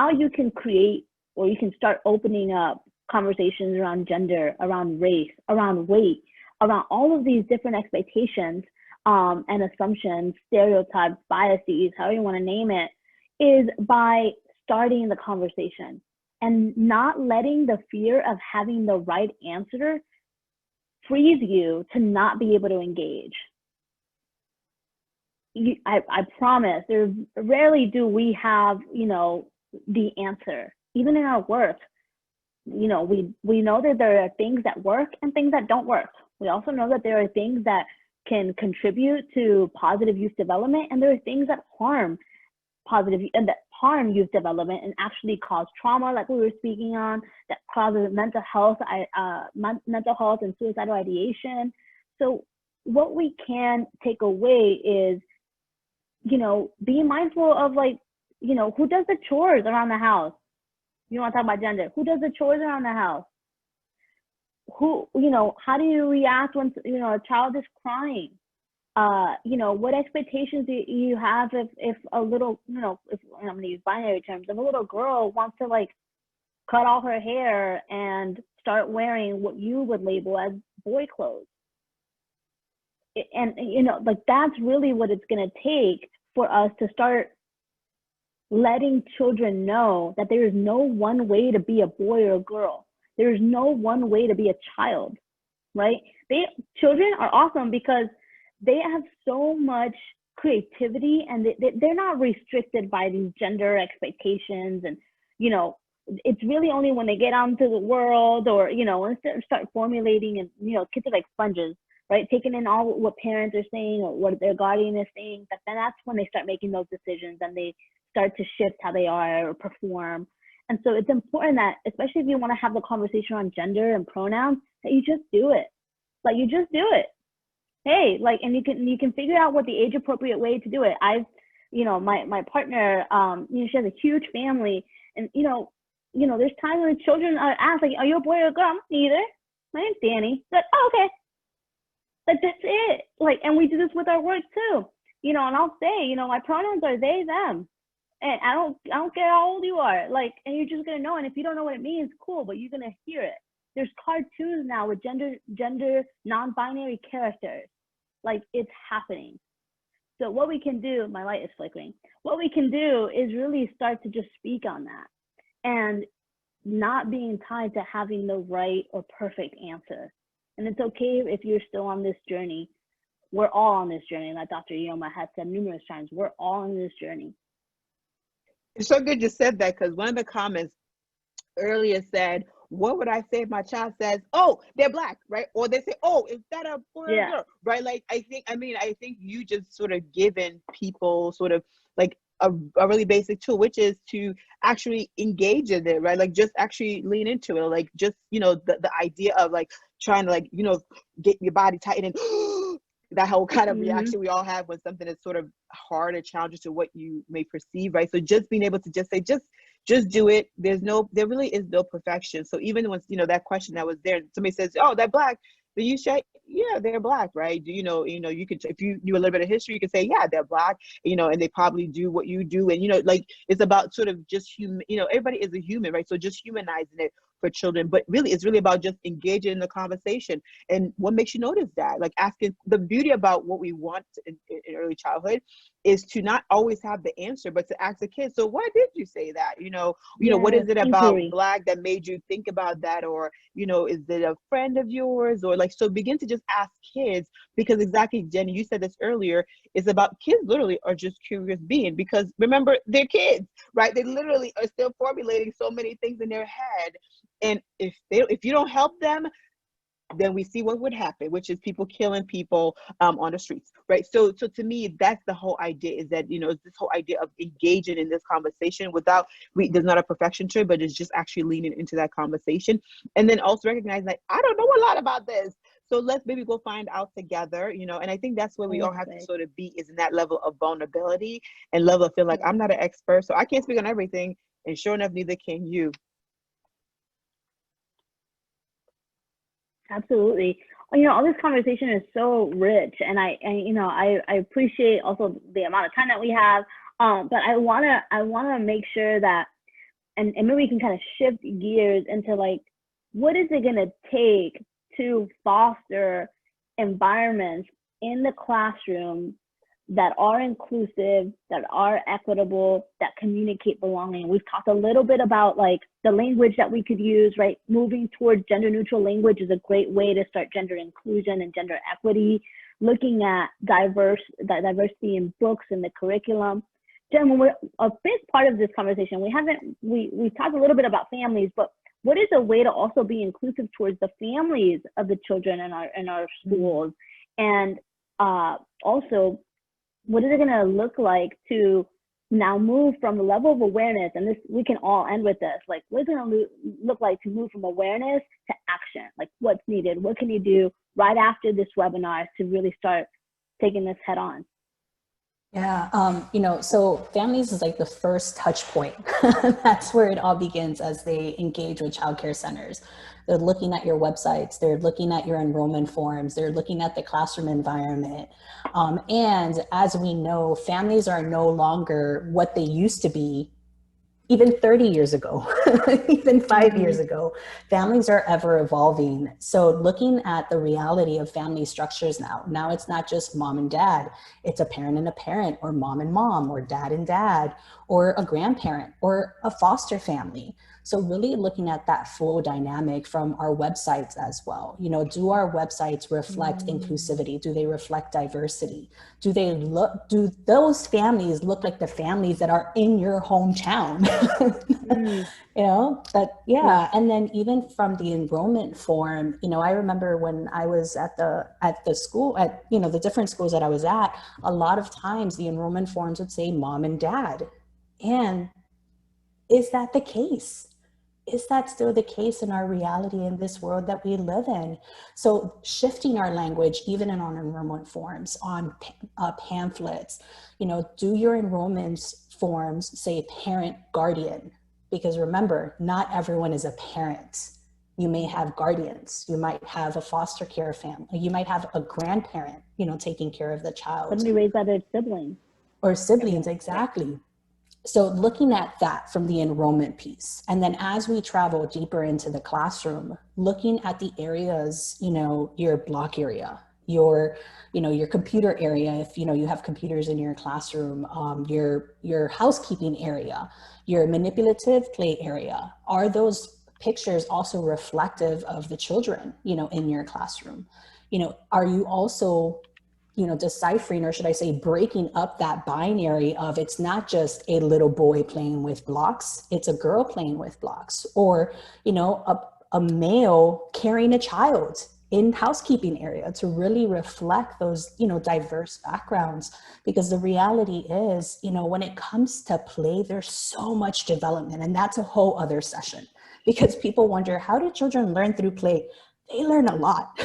Speaker 15: you can create, or you can start opening up conversations around gender, around race, around weight, around all of these different expectations and assumptions, stereotypes, biases, however you want to name it, is by starting the conversation and not letting the fear of having the right answer freeze you to not be able to engage. I promise, rarely do we have, you know, the answer. Even in our work, you know, we know that there are things that work and things that don't work. We also know that there are things that can contribute to positive youth development, and there are things that harm youth development and actually cause trauma, like we were speaking on, that causes mental health and suicidal ideation. So what we can take away is, you know, being mindful of, like, you know, who does the chores around the house? You want to talk about gender? Who does the chores around the house? Who, you know, how do you react when, you know, a child is crying? You know, what expectations do you have if a little, you know, if I'm going to use binary terms, if a little girl wants to like cut all her hair and start wearing what you would label as boy clothes? And, you know, like, that's really what it's going to take for us to start letting children know that there is no one way to be a boy or a girl. There is no one way to be a child, right? Children are awesome because they have so much creativity, and they're not restricted by these gender expectations. And, you know, it's really only when they get out into the world, or, you know, when they start formulating, and, you know, kids are like sponges, right? Taking in all what parents are saying or what their guardian is saying, that's when they start making those decisions, and they start to shift how they are or perform. And so it's important that, especially if you want to have the conversation on gender and pronouns, that you just do it. Like, you just do it. Hey, like, and you can figure out what the age appropriate way to do it. You know, my partner, you know, she has a huge family, and you know, there's times when children are asked, like, are you a boy or a girl? I'm neither. My name's Danny. But oh, okay. Like, that's it. Like, and we do this with our work too. You know, and I'll say, you know, my pronouns are they, them. And I don't care how old you are. Like, and you're just gonna know. And if you don't know what it means, cool, but you're gonna hear it. There's cartoons now with gender non-binary characters. Like, it's happening. So what we can do, my light is flickering. What we can do is really start to just speak on that and not being tied to having the right or perfect answer. And it's okay if you're still on this journey. We're all on this journey. Like Dr. Ioma has said numerous times, we're all on this journey.
Speaker 14: It's so good you said that, because one of the comments earlier said, what would I say if my child says, oh, they're Black, right? Or they say, oh, is that a boy or
Speaker 15: Yeah.
Speaker 14: girl, right? Like, I think you just sort of given people sort of like a really basic tool, which is to actually engage in it, right? Like, just actually lean into it. Like, just, the idea of like trying to like, get your body tight and that whole kind of reaction we all have when something is sort of hard or challenging to what you may perceive, right? So just being able to just say, just do it. There really is no perfection. So even when, that question that was there, somebody says, oh, they're Black, then you say, yeah, they're Black, right? You could, if you knew a little bit of history, you could say, yeah, they're Black, and they probably do what you do. And, like, it's about sort of just human, everybody is a human, right? So just humanizing it for children, but really it's really about just engaging in the conversation. And what makes you notice that? Like, asking. The beauty about what we want in early childhood is to not always have the answer, but to ask the kids, so why did you say that? What is it about
Speaker 15: inquiry.
Speaker 14: Black that made you think about that? Or, is it a friend of yours? Or like, so begin to just ask kids, because exactly, Jenny, you said this earlier, it's about kids literally are just curious beings, because remember, they're kids, right? They literally are still formulating so many things in their head. And if you don't help them, then we see what would happen, which is people killing people on the streets, right? So to me, that's the whole idea, is that, it's this whole idea of engaging in this conversation there's not a perfection to it, but it's just actually leaning into that conversation. And then also recognizing that I don't know a lot about this. So let's maybe go find out together, and I think that's where we all have to sort of be, is in that level of vulnerability and level of feel like I'm not an expert, so I can't speak on everything. And sure enough, neither can you.
Speaker 15: Absolutely. All this conversation is so rich, and I appreciate also the amount of time that we have. But I wanna make sure that, and maybe we can kind of shift gears into like, what is it gonna take to foster environments in the classroom that are inclusive, that are equitable, that communicate belonging. We've talked a little bit about like the language that we could use, right? Moving towards gender neutral language is a great way to start gender inclusion and gender equity. Looking at diversity in books and the curriculum. Jen, a big part of this conversation, we talked a little bit about families, but what is a way to also be inclusive towards the families of the children in our schools? And also, what is it going to look like to now move from the level of awareness, and this, we can all end with this, like what's it going to look like to move from awareness to action? Like, what's needed? What can you do right after this webinar to really start taking this head on?
Speaker 16: Yeah, so families is like the first touch point. That's where it all begins as they engage with childcare centers. They're looking at your websites, they're looking at your enrollment forms, they're looking at the classroom environment. And as we know, families are no longer what they used to be even 30 years ago, even 5 years ago. Families are ever evolving. So looking at the reality of family structures now it's not just mom and dad, it's a parent and a parent, or mom and mom, or dad and dad, or a grandparent, or a foster family. So really looking at that full dynamic from our websites as well. Do our websites reflect inclusivity? Do they reflect diversity? Do those families look like the families that are in your hometown? And then even from the enrollment form, I remember when I was at the school, at the different schools that I was at, a lot of times the enrollment forms would say mom and dad. And is that the case? Is that still the case in our reality in this world that we live in? So shifting our language, even in our enrollment forms, on pamphlets, do your enrollment forms say parent guardian? Because remember, not everyone is a parent. You may have guardians. You might have a foster care family. You might have a grandparent, taking care of the child.
Speaker 15: Somebody raised by their siblings.
Speaker 16: Or siblings, exactly. So looking at that from the enrollment piece, and then as we travel deeper into the classroom, looking at the areas, your block area, your, your computer area, if, you have computers in your classroom, your housekeeping area, your manipulative play area. Are those pictures also reflective of the children, in your classroom? Are you also, deciphering, or should I say breaking up that binary of it's not just a little boy playing with blocks, it's a girl playing with blocks, or, a male carrying a child in housekeeping area, to really reflect those, diverse backgrounds. Because the reality is, when it comes to play, there's so much development, and that's a whole other session, because people wonder, how do children learn through play? They learn a lot.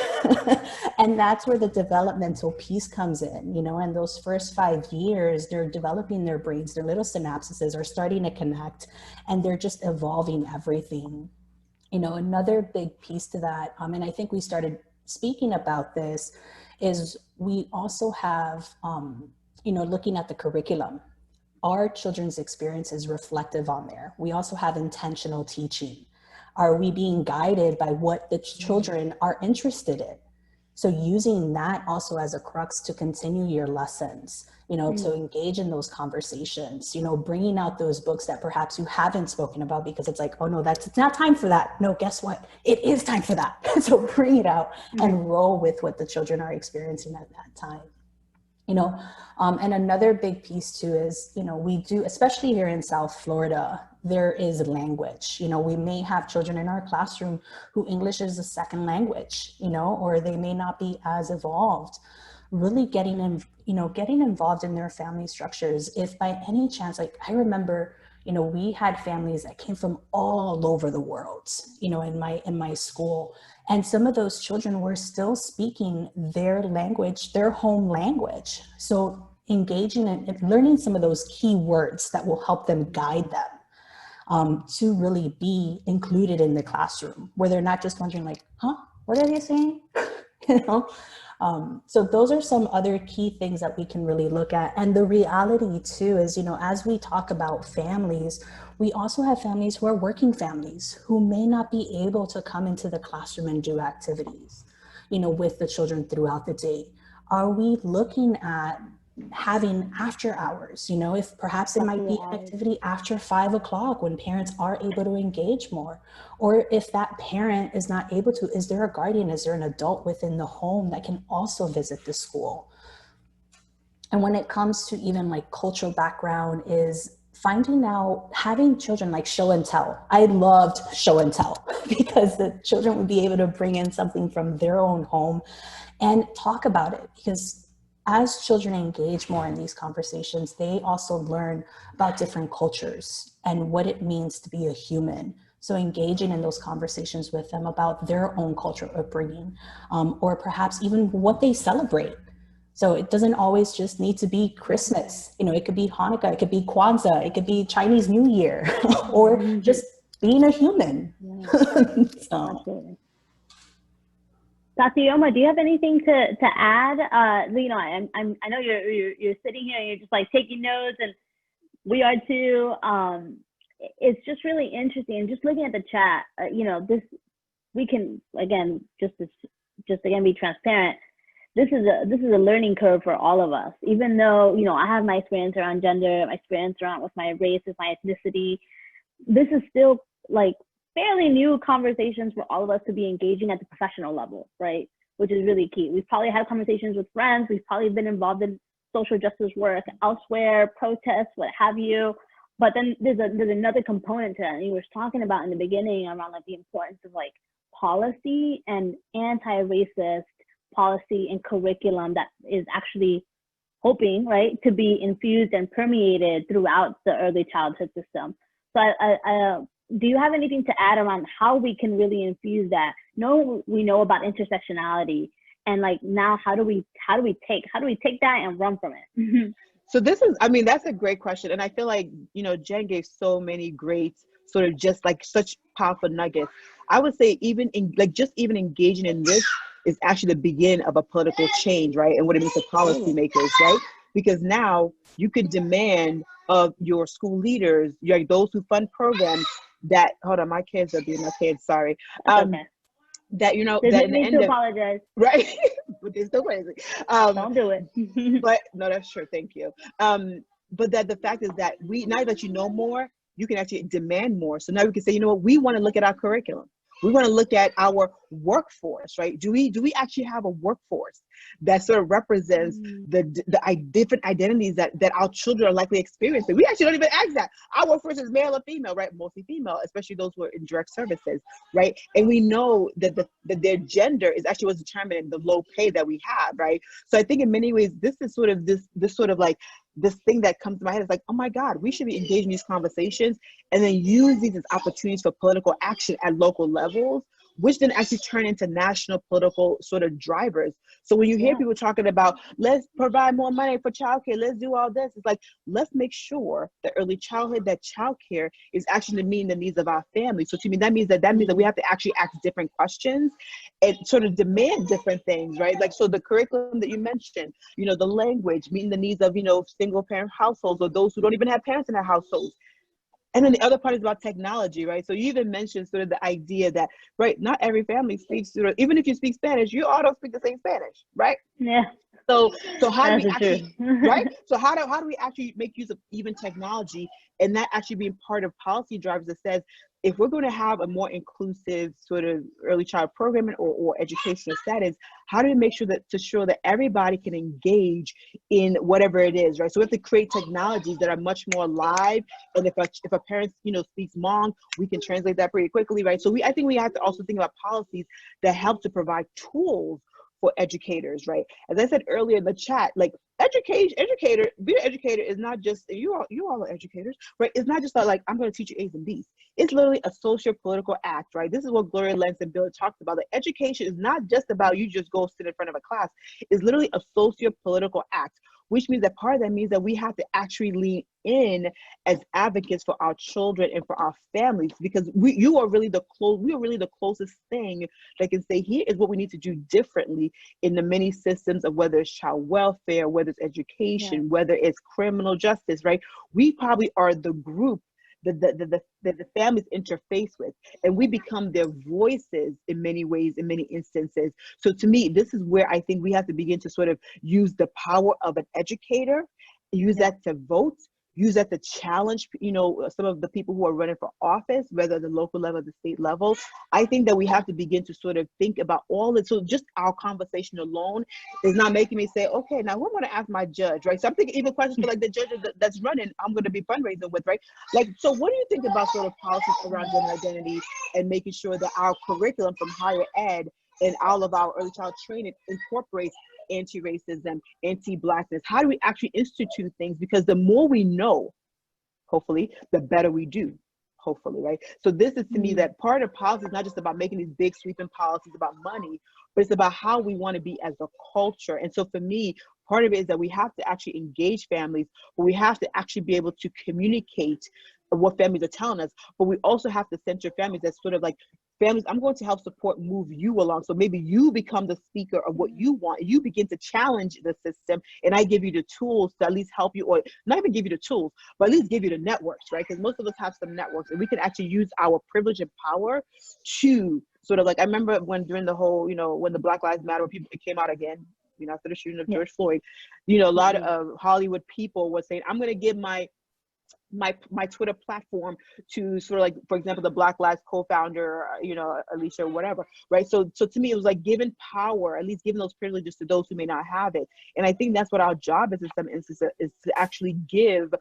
Speaker 16: And that's where the developmental piece comes in, and those first 5 years, they're developing their brains, their little synapses are starting to connect, and they're just evolving everything. Another big piece to that, and I think we started speaking about this, is we also have, looking at the curriculum. Our children's experience is reflective on there. We also have intentional teaching. Are we being guided by what the children are interested in? So using that also as a crux to continue your lessons, to engage in those conversations, bringing out those books that perhaps you haven't spoken about, because it's like, oh no, it's not time for that. No, guess what? It is time for that. So bring it out and roll with what the children are experiencing at that time. And another big piece too is, we do, especially here in South Florida, there is language. We may have children in our classroom who English is a second language, or they may not be as evolved. Really getting involved in their family structures. If by any chance, like I remember, we had families that came from all over the world, in my school. And some of those children were still speaking their language, their home language. So engaging and learning some of those key words that will help them guide them to really be included in the classroom, where they're not just wondering like, huh, what are they saying? So those are some other key things that we can really look at. And the reality too is, as we talk about families, we also have families who are working families who may not be able to come into the classroom and do activities, with the children throughout the day. Are we looking at having after hours, if perhaps it might be an activity after 5 o'clock when parents are able to engage more, or if that parent is not able to, is there a guardian, is there an adult within the home that can also visit the school? And when it comes to even like cultural background, is finding out, having children like show and tell. I loved show and tell because the children would be able to bring in something from their own home and talk about it, because as children engage more in these conversations, they also learn about different cultures and what it means to be a human. So engaging in those conversations with them about their own cultural upbringing, or perhaps even what they celebrate. So it doesn't always just need to be Christmas. It could be Hanukkah, it could be Kwanzaa, it could be Chinese New Year, or just being a human.
Speaker 15: Absolutely. Dr. Yoma, do you have anything to add? I know you're sitting here and you're just like taking notes, and we are too. It's just really interesting. Just looking at the chat, this, we can again just be transparent. This is a learning curve for all of us. Even though I have my experience around gender, my experience around with my race, with my ethnicity, this is still like fairly new conversations for all of us to be engaging at the professional level, right? Which is really key. We've probably had conversations with friends. We've probably been involved in social justice work elsewhere, protests, what have you. But then there's another component to that. And you were talking about in the beginning around like the importance of like policy and anti-racist policy and curriculum that is actually hoping, right, to be infused and permeated throughout the early childhood system. So do you have anything to add around how we can really infuse that? We know about intersectionality, and like now how do we take that and run from it?
Speaker 14: So that's a great question. And I feel like, Jen gave so many great sort of just like such powerful nuggets. I would say even engaging in this is actually the beginning of a political change, right? And what it means to policymakers, right? Because now you can demand of your school leaders, like those who fund programs, that, hold on, my kids are being my kids, sorry.
Speaker 15: Okay.
Speaker 14: That,
Speaker 15: There's no need to apologize.
Speaker 14: Right? but they're still crazy.
Speaker 15: Don't do it.
Speaker 14: But no, that's true. Thank you. But that the fact is that now that you know more, you can actually demand more. So now we can say, you know what, we want to look at our curriculum. We want to look at our workforce, right? Do we actually have a workforce that sort of represents the different identities that our children are likely experiencing? We actually don't even ask that. Our workforce is male or female, right? Mostly female, especially those who are in direct services, right? And we know that their gender is actually what's determining the low pay that we have, right? So I think in many ways, this is sort of this sort of like this thing that comes to my head is like, oh my God, we should be engaged in these conversations and then use these as opportunities for political action at local levels, which then actually turn into national political sort of drivers. So when you hear people talking about, let's provide more money for childcare, let's do all this, it's like, let's make sure that early childhood, that childcare is actually meeting the needs of our family. So to me, that means that we have to actually ask different questions and sort of demand different things, right? Like, so the curriculum that you mentioned, you know, the language, meeting the needs of, you know, single parent households or those who don't even have parents in their households. And then the other part is about technology, right? So you even mentioned sort of the idea that, right, not every family speaks, sort of, even if you speak Spanish, you all don't speak the same Spanish, right?
Speaker 15: Yeah.
Speaker 14: So how do we
Speaker 15: That's
Speaker 14: actually,
Speaker 15: true.
Speaker 14: right? So how do we actually make use of even technology and that actually being part of policy drivers that says, if we're going to have a more inclusive sort of early child programming or educational settings, how do we make sure that everybody can engage in whatever it is, right? So we have to create technologies that are much more live. And if a parent, you know, speaks Hmong, we can translate that pretty quickly, right? So I think we have to also think about policies that help to provide tools for educators, right? As I said earlier in the chat, like being an educator is not just, you all are educators, right? It's not just like, I'm going to teach you A's and B's. It's literally a socio-political act, right? This is what Gloria Lenz and Bill talked about. That education is not just about you just go sit in front of a class. It's literally a socio-political act, which means that part of that means that we have to actually lean in as advocates for our children and for our families, because we are really the closest thing that can say, here is what we need to do differently in the many systems of whether it's child welfare, whether it's education, whether it's criminal justice, right? We probably are the group that the families interface with, and we become their voices in many ways, in many instances. So to me, this is where I think we have to begin to sort of use the power of an educator, use that to vote, use that to challenge, you know, some of the people who are running for office, whether at the local level or the state level. I think that we have to begin to sort of think about all this. So just our conversation alone is not making me say, okay, now who am I going to ask my judge, right? So I'm thinking even questions for like the judges that's running, I'm going to be fundraising with, right? Like, so what do you think about sort of policies around gender identity and making sure that our curriculum from higher ed and all of our early child training incorporates anti-racism, anti-blackness? How do we actually institute things? Because the more we know, hopefully, the better we do, hopefully, right? So this is to me that part of policy is not just about making these big sweeping policies about money, but it's about how we want to be as a culture. And so for me, part of it is that we have to actually engage families, but we have to actually be able to communicate what families are telling us, but we also have to center families as sort of like, families, I'm going to help support, move you along. So maybe you become the speaker of what you want. You begin to challenge the system, and I give you the tools to at least help you, or not even give you the tools, but at least give you the networks, right? Because most of us have some networks, and we can actually use our privilege and power to sort of like, I remember when during the whole, you know, when the Black Lives Matter, people came out again, you know, after the shooting of George Floyd, you know, a lot of Hollywood people were saying, I'm going to give my Twitter platform to sort of like, for example, the Black Lives co-founder, you know, Alicia, whatever, right? So to me, it was like giving power, at least giving those privileges to those who may not have it. And I think that's what our job is in some instances, is to actually give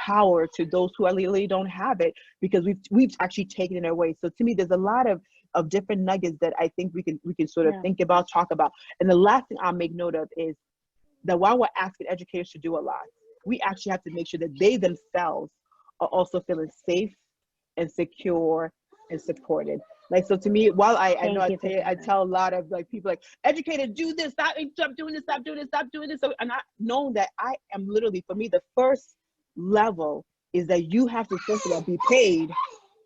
Speaker 14: power to those who really don't have it, because we've actually taken it away. So to me, there's a lot of different nuggets that I think we can sort of think about, talk about. And the last thing I'll make note of is that while we're asking educators to do a lot, we actually have to make sure that they themselves are also feeling safe and secure and supported. Like, so to me, while I know I tell a lot of like people like, educators, do this, stop doing this, stop doing this, stop doing this. So, and I know that I am literally, for me, the first level is that you have to first of all be paid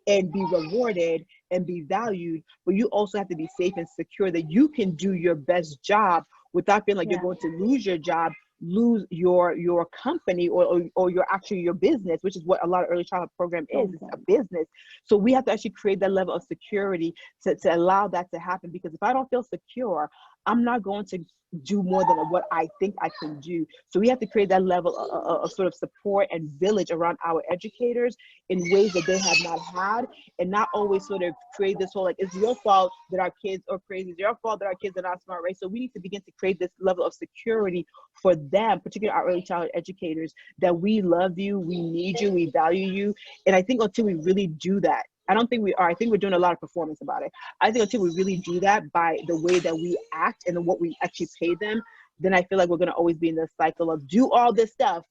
Speaker 14: and be rewarded and be valued, but you also have to be safe and secure that you can do your best job without feeling like you're going to lose your job, lose your company or your business, which is what a lot of early childhood program is. It's a business. So we have to actually create that level of security to allow that to happen, because if I don't feel secure, I'm not going to do more than what I think I can do. So we have to create that level of sort of support and village around our educators in ways that they have not had, and not always sort of create this whole, like, it's your fault that our kids are crazy, it's your fault that our kids are not smart, right? So we need to begin to create this level of security for them, particularly our early childhood educators, that we love you, we need you, we value you. And I think until we really do that, I don't think we are. I think we're doing a lot of performance about it. I think until we really do that by the way that we act and what we actually pay them, then I feel like we're going to always be in this cycle of do all this stuff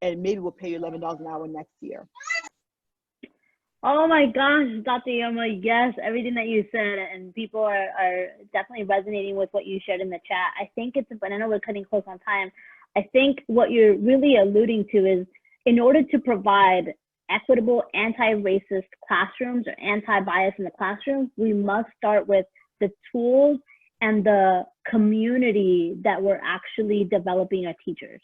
Speaker 14: and maybe we'll pay you $11 an hour next year.
Speaker 15: Oh my gosh, Dr. Yoma, yes, everything that you said, and people are definitely resonating with what you shared in the chat. I think it's, but I know we're cutting close on time. I think what you're really alluding to is, in order to provide equitable, anti-racist classrooms or anti-bias in the classroom, we must start with the tools and the community that we're actually developing our teachers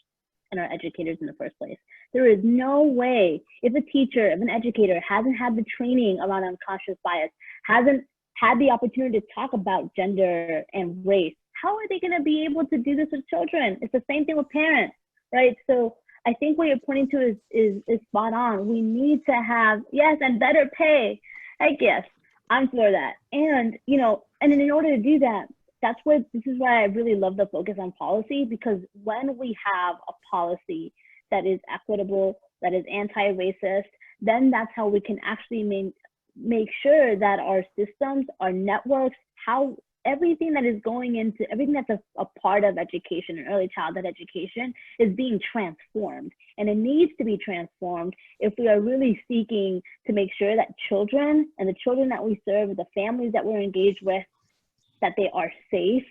Speaker 15: and our educators in the first place. There is no way, if a teacher, if an educator hasn't had the training around unconscious bias, hasn't had the opportunity to talk about gender and race, how are they going to be able to do this with children? It's the same thing with parents, right? So I think what you're pointing to is spot on. We need to have, yes, and better pay. Heck yes, I'm for that. And, you know, and in order to do that, this is why I really love the focus on policy, because when we have a policy that is equitable, that is anti-racist, then that's how we can actually make sure that our systems, our networks, how everything that is going into, everything that's a part of education and early childhood education is being transformed. And it needs to be transformed if we are really seeking to make sure that children and the children that we serve, the families that we're engaged with, that they are safe,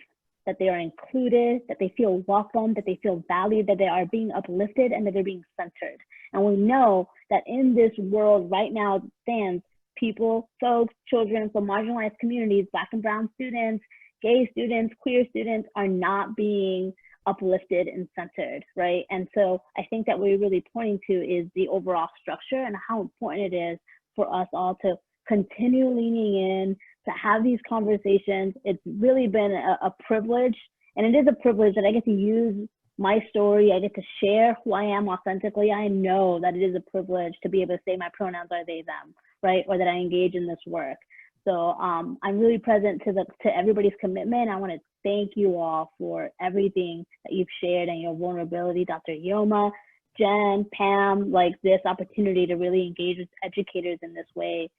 Speaker 15: that they are included, that they feel welcome, that they feel valued, that they are being uplifted, and that they're being centered. And we know that in this world right now stands people, folks, children from marginalized communities, Black and brown students, gay students, queer students are not being uplifted and centered, right? And so I think that what we're really pointing to is the overall structure and how important it is for us all to continue leaning in, to have these conversations. It's really been a privilege, and it is a privilege that I get to use my story, I get to share who I am authentically. I know that it is a privilege to be able to say my pronouns are they, them, right? Or that I engage in this work. So I'm really present to everybody's commitment. I want to thank you all for everything that you've shared and your vulnerability, Dr. Yoma, Jen, Pam, like this opportunity to really engage with educators in this way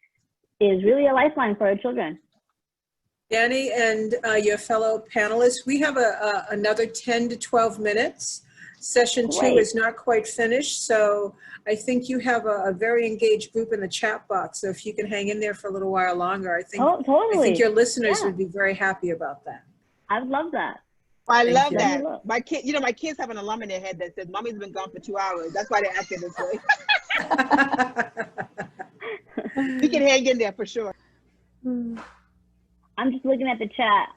Speaker 15: is really a lifeline for our children.
Speaker 4: Danny and your fellow panelists, we have another 10 to 12 minutes. Session 2
Speaker 15: Great.
Speaker 4: is not quite finished, so I think you have a very engaged group in the chat box. So if you can hang in there for a little while longer, I think,
Speaker 15: totally.
Speaker 4: I think your listeners
Speaker 15: Yeah.
Speaker 4: would be very happy about that.
Speaker 15: I would love that.
Speaker 14: I
Speaker 4: Thank
Speaker 14: love
Speaker 4: you.
Speaker 14: that. My kid, you know, my kids have an alarm in their head that says, "Mommy's been gone for 2 hours." That's why they're acting this way. You can hang in there for sure.
Speaker 15: I'm just looking at the chat.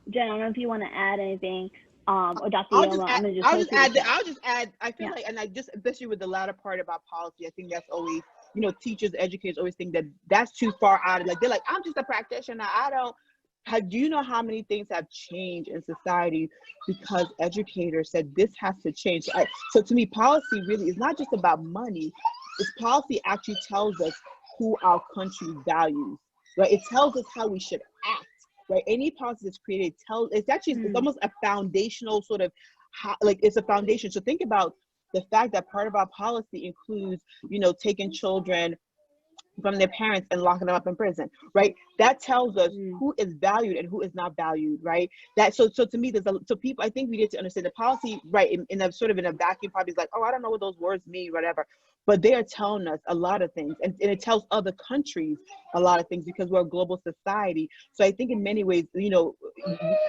Speaker 15: Jen, I don't know if you want to add anything, or Dr.
Speaker 14: I'll
Speaker 15: Yoma.
Speaker 14: just add, I feel like, and I just, especially with the latter part about policy, I think that's always, you know, teachers, educators always think that that's too far out. Like, they're like, I'm just a practitioner. Do you know how many things have changed in society because educators said this has to change? So to me, policy really is not just about money. This policy actually tells us who our country values, right? It tells us how we should act, right? Any policy that's created it's almost a foundational sort of, it's a foundation. So think about the fact that part of our policy includes, you know, taking children from their parents and locking them up in prison, right? That tells us who is valued and who is not valued, right? So to me, so people, I think we need to understand the policy, right? In a sort of in a vacuum, probably is like, oh, I don't know what those words mean, whatever. But they are telling us a lot of things, and it tells other countries a lot of things because we're a global society. So I think in many ways, you know,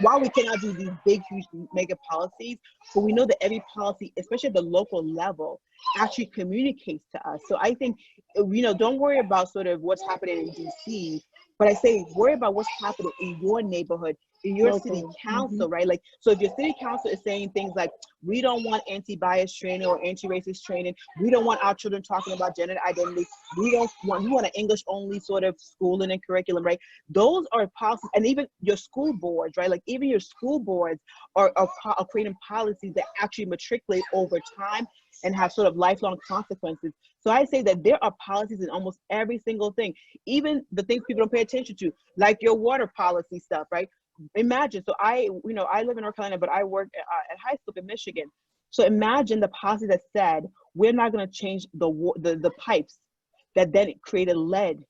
Speaker 14: while we cannot do these big, huge, mega policies, but we know that every policy, especially at the local level, actually communicates to us. So I think, you know, don't worry about sort of what's happening in DC, but I say worry about what's happening in your neighborhood, in your city
Speaker 15: Locally.
Speaker 14: council, right? Like, so if your city council is saying things like, we don't want anti-bias training or anti-racist training, we don't want our children talking about gender identity, we want an English only sort of schooling and curriculum, right? Those are policies, and even your school boards, right? Like even your school boards are creating policies that actually matriculate over time and have sort of lifelong consequences. So I say that there are policies in almost every single thing, even the things people don't pay attention to, like your water policy stuff, right? Imagine, so I live in North Carolina, but I work at high school in Michigan. So imagine the policy that said, we're not gonna change the pipes that then created lead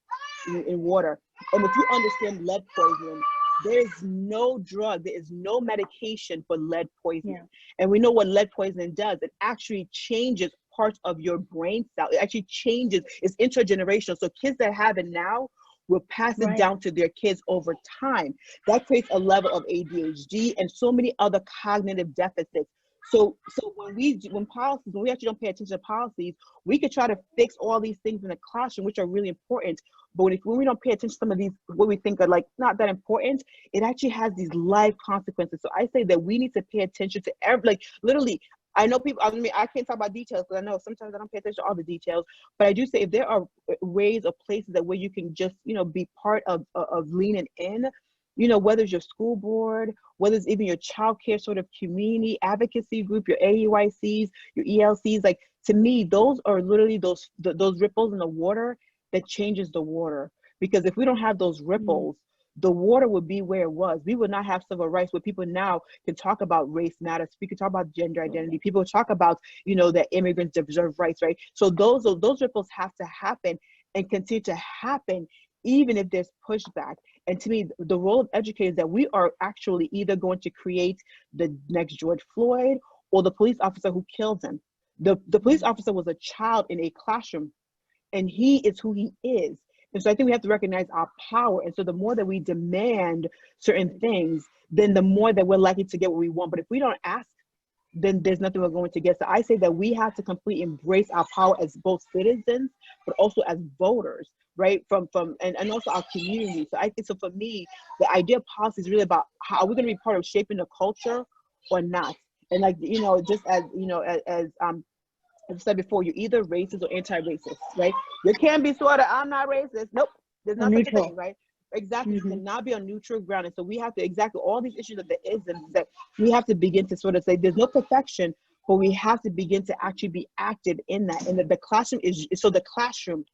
Speaker 14: in water. And if you understand lead poisoning, there is no drug, there is no medication for lead poisoning. Yeah. And we know what lead poisoning does. It actually changes parts of your brain cell. It actually changes, it's intergenerational. So kids that have it now will pass it down to their kids over time. That creates a level of ADHD and so many other cognitive deficits. So when we actually don't pay attention to policies, we could try to fix all these things in the classroom, which are really important. But when we don't pay attention to some of these, what we think are like not that important, it actually has these life consequences. So I say that we need to pay attention to literally, I know people, I mean, I can't talk about details because I know sometimes I don't pay attention to all the details, but I do say if there are ways or places that where you can just, be part of leaning in, whether it's your school board, whether it's even your child care sort of community advocacy group, your AEYCs, your ELCs, like to me, those are literally those ripples in the water that changes the water. Because if we don't have those ripples, the water would be where it was. We would not have civil rights where people now can talk about race matters. We can talk about gender identity. People talk about, that immigrants deserve rights, right? So those ripples have to happen and continue to happen even if there's pushback. And to me, the role of educators is that we are actually either going to create the next George Floyd or the police officer who kills him. The police officer was a child in a classroom, and he is who he is. And so I think we have to recognize our power. And so the more that we demand certain things, then the more that we're likely to get what we want. But if we don't ask, then there's nothing we're going to get. So I say that we have to completely embrace our power as both citizens, but also as voters, right? And also our community. So I think, so for me, the idea of policy is really about how are we going to be part of shaping the culture or not? And like, just as, as I said before, you're either racist or anti-racist, right? You can't be sort of, I'm not racist. Nope, there's not such a thing, right? Exactly, you cannot be on neutral ground. And so we have to, all these issues of the isms that we have to begin to sort of say, there's no perfection, but we have to begin to actually be active in that. And the classroom the classroom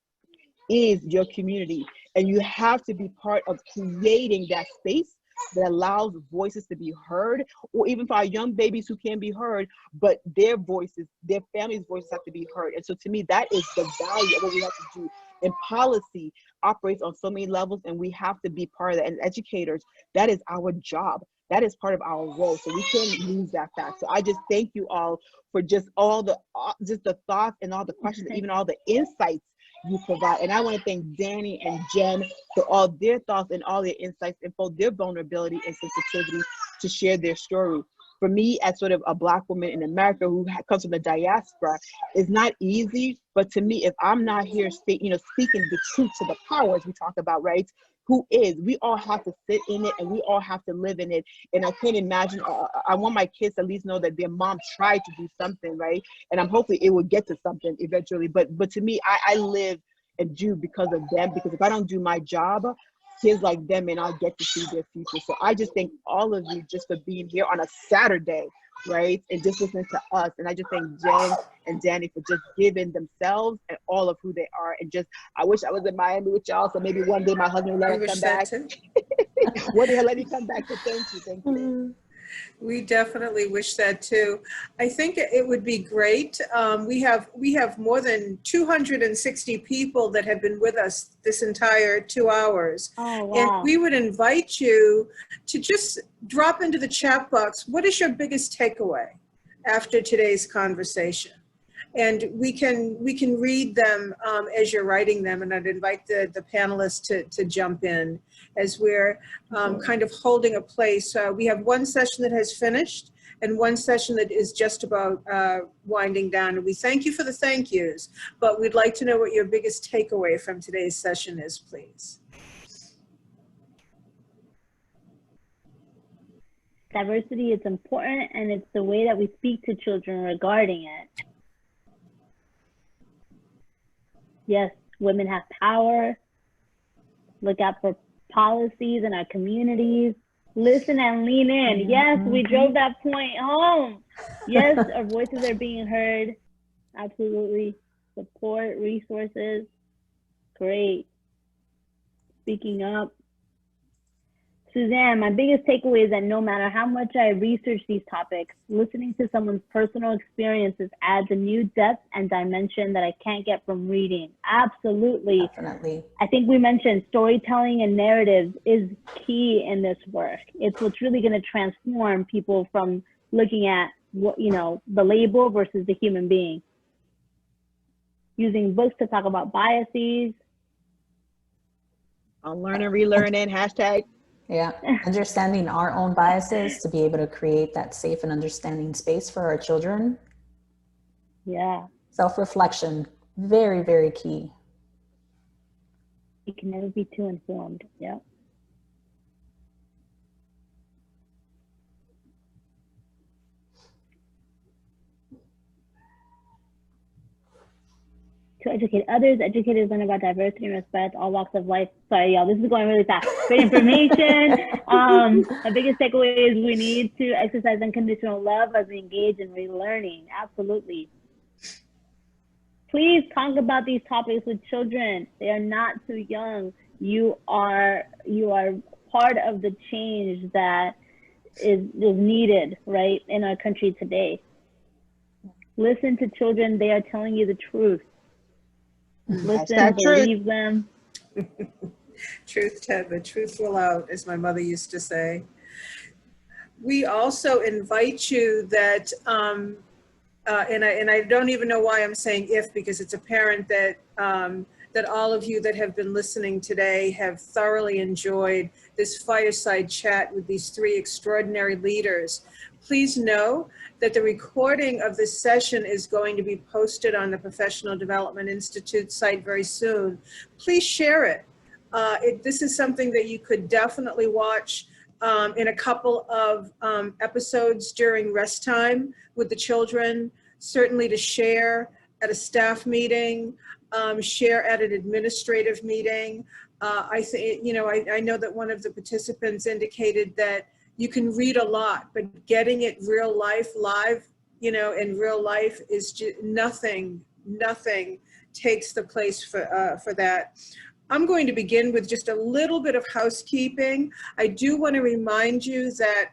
Speaker 14: is your community. And you have to be part of creating that space that allows voices to be heard, or even for our young babies who can be heard, but their voices, their families' voices have to be heard. And so to me, that is the value of what we have to do. And policy operates on so many levels, and we have to be part of that. And educators, that is our job. That is part of our role. So we can't lose that fact. So I just thank you all for just all the thoughts and all the questions, and even all the insights you provide. And I want to thank Danny and Jen for all their thoughts and all their insights and for their vulnerability and sensitivity to share their story. For me, as sort of a Black woman in America who comes from the diaspora, it's not easy. But to me, if I'm not here, speaking the truth to the power, as we talk about, right? Who is? We all have to sit in it, and we all have to live in it. And I can't imagine. I want my kids to at least know that their mom tried to do something, right? And I'm hoping it will get to something eventually. But to me, I live and do because of them. Because if I don't do my job, kids like them may not get to see their future. So I just thank all of you just for being here on a Saturday, right? And just listening to us. And I just thank Jen and Danny for just giving themselves and all of who they are. And just, I wish I was in Miami with y'all. So maybe one day my husband will let us come back. One day he'll let me come back. So thank you.
Speaker 4: We definitely wish that too. I think it would be great. We have more than 260 people that have been with us this entire 2 hours.
Speaker 15: Oh, wow.
Speaker 4: And we would invite you to just drop into the chat box. What is your biggest takeaway after today's conversation? And we can read them as you're writing them, and I'd invite the panelists to jump in as we're kind of holding a place. We have one session that has finished and one session that is just about winding down. And we thank you for the thank yous, but we'd like to know what your biggest takeaway from today's session is, please.
Speaker 15: Diversity is important, and it's the way that we speak to children regarding it. Yes, women have power. Look out for policies in our communities. Listen and lean in. Yes, we drove that point home. Yes, our voices are being heard. Absolutely. Support, resources. Great. Speaking up. Suzanne, my biggest takeaway is that no matter how much I research these topics, listening to someone's personal experiences adds a new depth and dimension that I can't get from reading. Absolutely.
Speaker 16: Definitely.
Speaker 15: I think we mentioned storytelling and narratives is key in this work. It's what's really going to transform people from looking at what, you know, the label versus the human being. Using books to talk about biases.
Speaker 14: Unlearning, relearning, hashtag.
Speaker 16: Yeah, understanding our own biases to be able to create that safe and understanding space for our children.
Speaker 15: Yeah.
Speaker 16: Self-reflection, very, very key.
Speaker 15: You can never be too informed. Yeah. To educate others, educators learn about diversity and respect, all walks of life. Sorry, y'all, this is going really fast. Great information. The biggest takeaway is we need to exercise unconditional love as we engage in relearning. Absolutely. Please talk about these topics with children. They are not too young. You are part of the change that is needed, right, in our country today. Listen to children. They are telling you the truth. Listen, believe them.
Speaker 4: Truth, Ted, the truth will out, as my mother used to say. We also invite you that, and I don't even know why I'm saying if, because it's apparent that that all of you that have been listening today have thoroughly enjoyed this fireside chat with these three extraordinary leaders. Please know that the recording of this session is going to be posted on the Professional Development Institute site very soon. Please share it. This is something that you could definitely watch in a couple of episodes during rest time with the children, certainly to share at a staff meeting, share at an administrative meeting. I know that one of the participants indicated that you can read a lot, but getting it real life, live, you know, in real life is just nothing takes the place for that. I'm going to begin with just a little bit of housekeeping. I do want to remind you that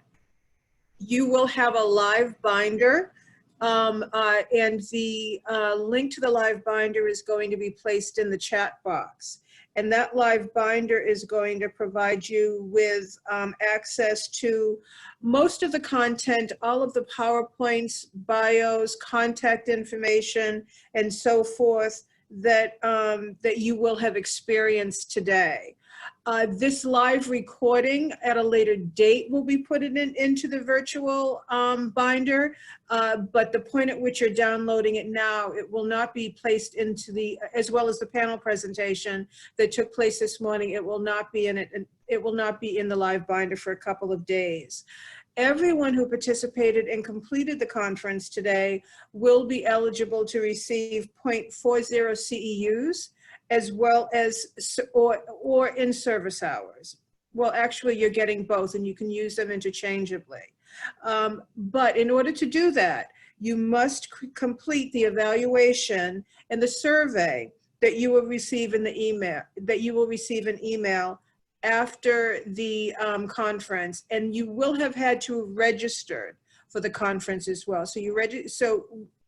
Speaker 4: you will have a live binder, and the link to the live binder is going to be placed in the chat box. And that live binder is going to provide you with access to most of the content, all of the PowerPoints, bios, contact information, and so forth that, that you will have experienced today. This live recording at a later date will be put into the virtual binder, but the point at which you're downloading it now, it will not be placed into the, as well as the panel presentation that took place this morning, it will not be in it, it will not be in the live binder for a couple of days. Everyone who participated and completed the conference today will be eligible to receive 0.40 CEUs, as well as, or in service hours. Well, actually, you're getting both, and you can use them interchangeably. But in order to do that, you must complete the evaluation and the survey that you will receive in the email, an email after the conference, and you will have had to register for the conference as well. So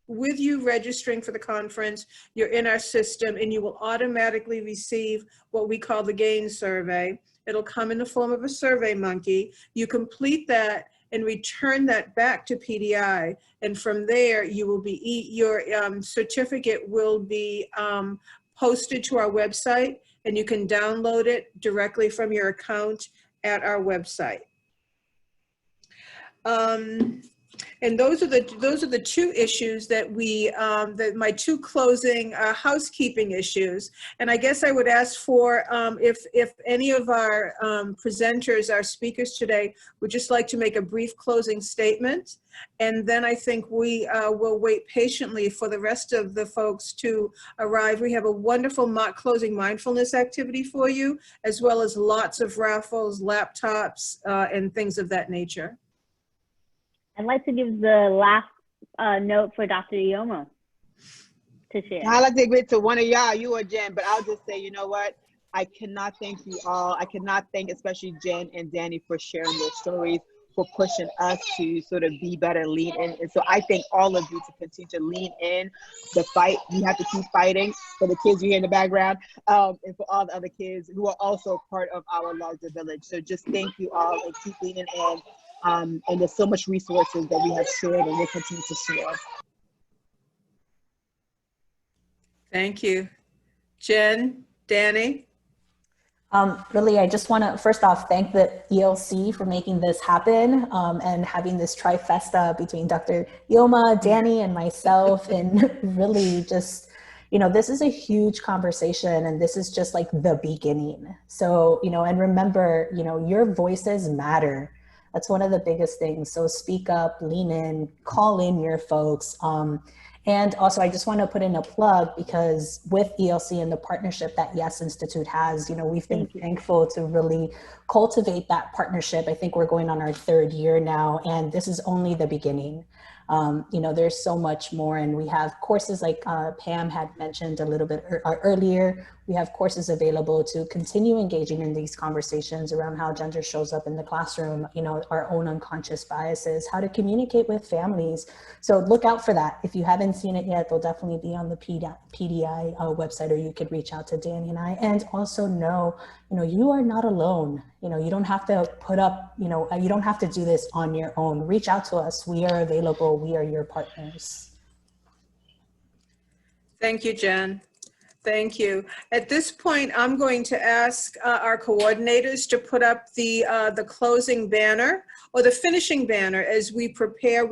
Speaker 4: with you registering for the conference, you're in our system, and you will automatically receive what we call the GAIN survey. It'll come in the form of a Survey Monkey. You complete that and return that back to PDI, and from there you will be, your certificate will be posted to our website, and you can download it directly from your account at our website. And those are the two issues that my two closing housekeeping issues. And I guess I would ask for if any of our presenters, our speakers today, would just like to make a brief closing statement. And then I think we will wait patiently for the rest of the folks to arrive. We have a wonderful closing mindfulness activity for you, as well as lots of raffles, laptops, and things of that nature.
Speaker 15: I'd like to give the last note for Dr. Ioma to share.
Speaker 14: I'd like to give it to one of y'all, you or Jen, but I'll just say, you know what? I cannot thank you all. I cannot thank especially Jen and Danny for sharing their stories, for pushing us to sort of be better, lean in. And so I thank all of you to continue to lean in the fight. We have to keep fighting for the kids you hear in the background, and for all the other kids who are also part of our larger village. So just thank you all and keep leaning in. And there's so much resources that we have shared and we'll continue to share.
Speaker 4: Thank you. Jen, Danny?
Speaker 16: Really, I just want to first off thank the ELC for making this happen and having this trifesta between Dr. Ioma, Danny, and myself, and really just, you know, this is a huge conversation and this is just like the beginning. So, you know, and remember, you know, your voices matter. That's one of the biggest things. So speak up, lean in, call in your folks. And also, I just want to put in a plug because with ELC and the partnership that Yes Institute has, you know, we've been thankful to really cultivate that partnership. I think we're going on our 3rd year now, and this is only the beginning. You know, there's so much more, and we have courses like Pam had mentioned a little bit earlier. We have courses available to continue engaging in these conversations around how gender shows up in the classroom, you know, our own unconscious biases, how to communicate with families. So look out for that. If you haven't seen it yet, they'll definitely be on the PDI website, or you could reach out to Danny and I. And also know, you know, you are not alone. You know, you don't have to put up, you know, you don't have to do this on your own. Reach out to us. We are available. We are your partners.
Speaker 4: Thank you, Jen. Thank you. At this point, I'm going to ask our coordinators to put up the closing banner or the finishing banner as we prepare.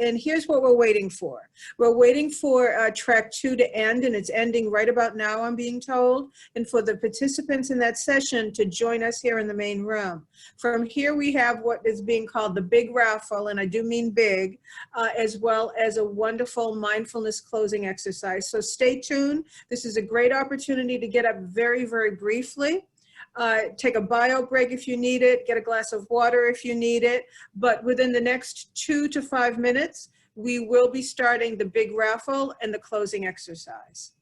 Speaker 4: And here's what we're waiting for. We're waiting for track 2 to end, and it's ending right about now, I'm being told, and for the participants in that session to join us here in the main room. From here, we have what is being called the big raffle, and I do mean big, as well as a wonderful mindfulness closing exercise. So stay tuned. This is a great opportunity to get up very, very briefly. Take a bio break if you need it, get a glass of water if you need it, but within the next 2 to 5 minutes, we will be starting the big raffle and the closing exercise.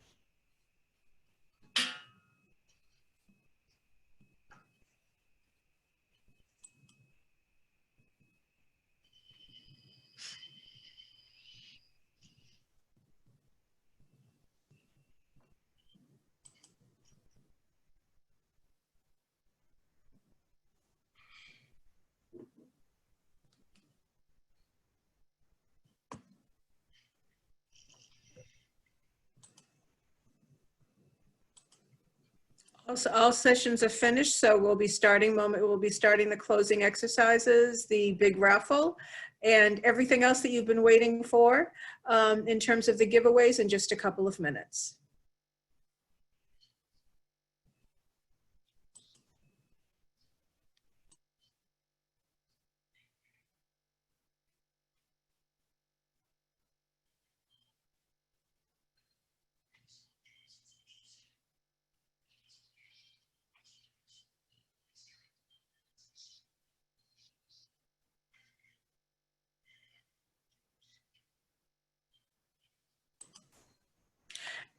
Speaker 4: All sessions are finished, so we'll be starting the closing exercises, the big raffle, and everything else that you've been waiting for in terms of the giveaways in just a couple of minutes.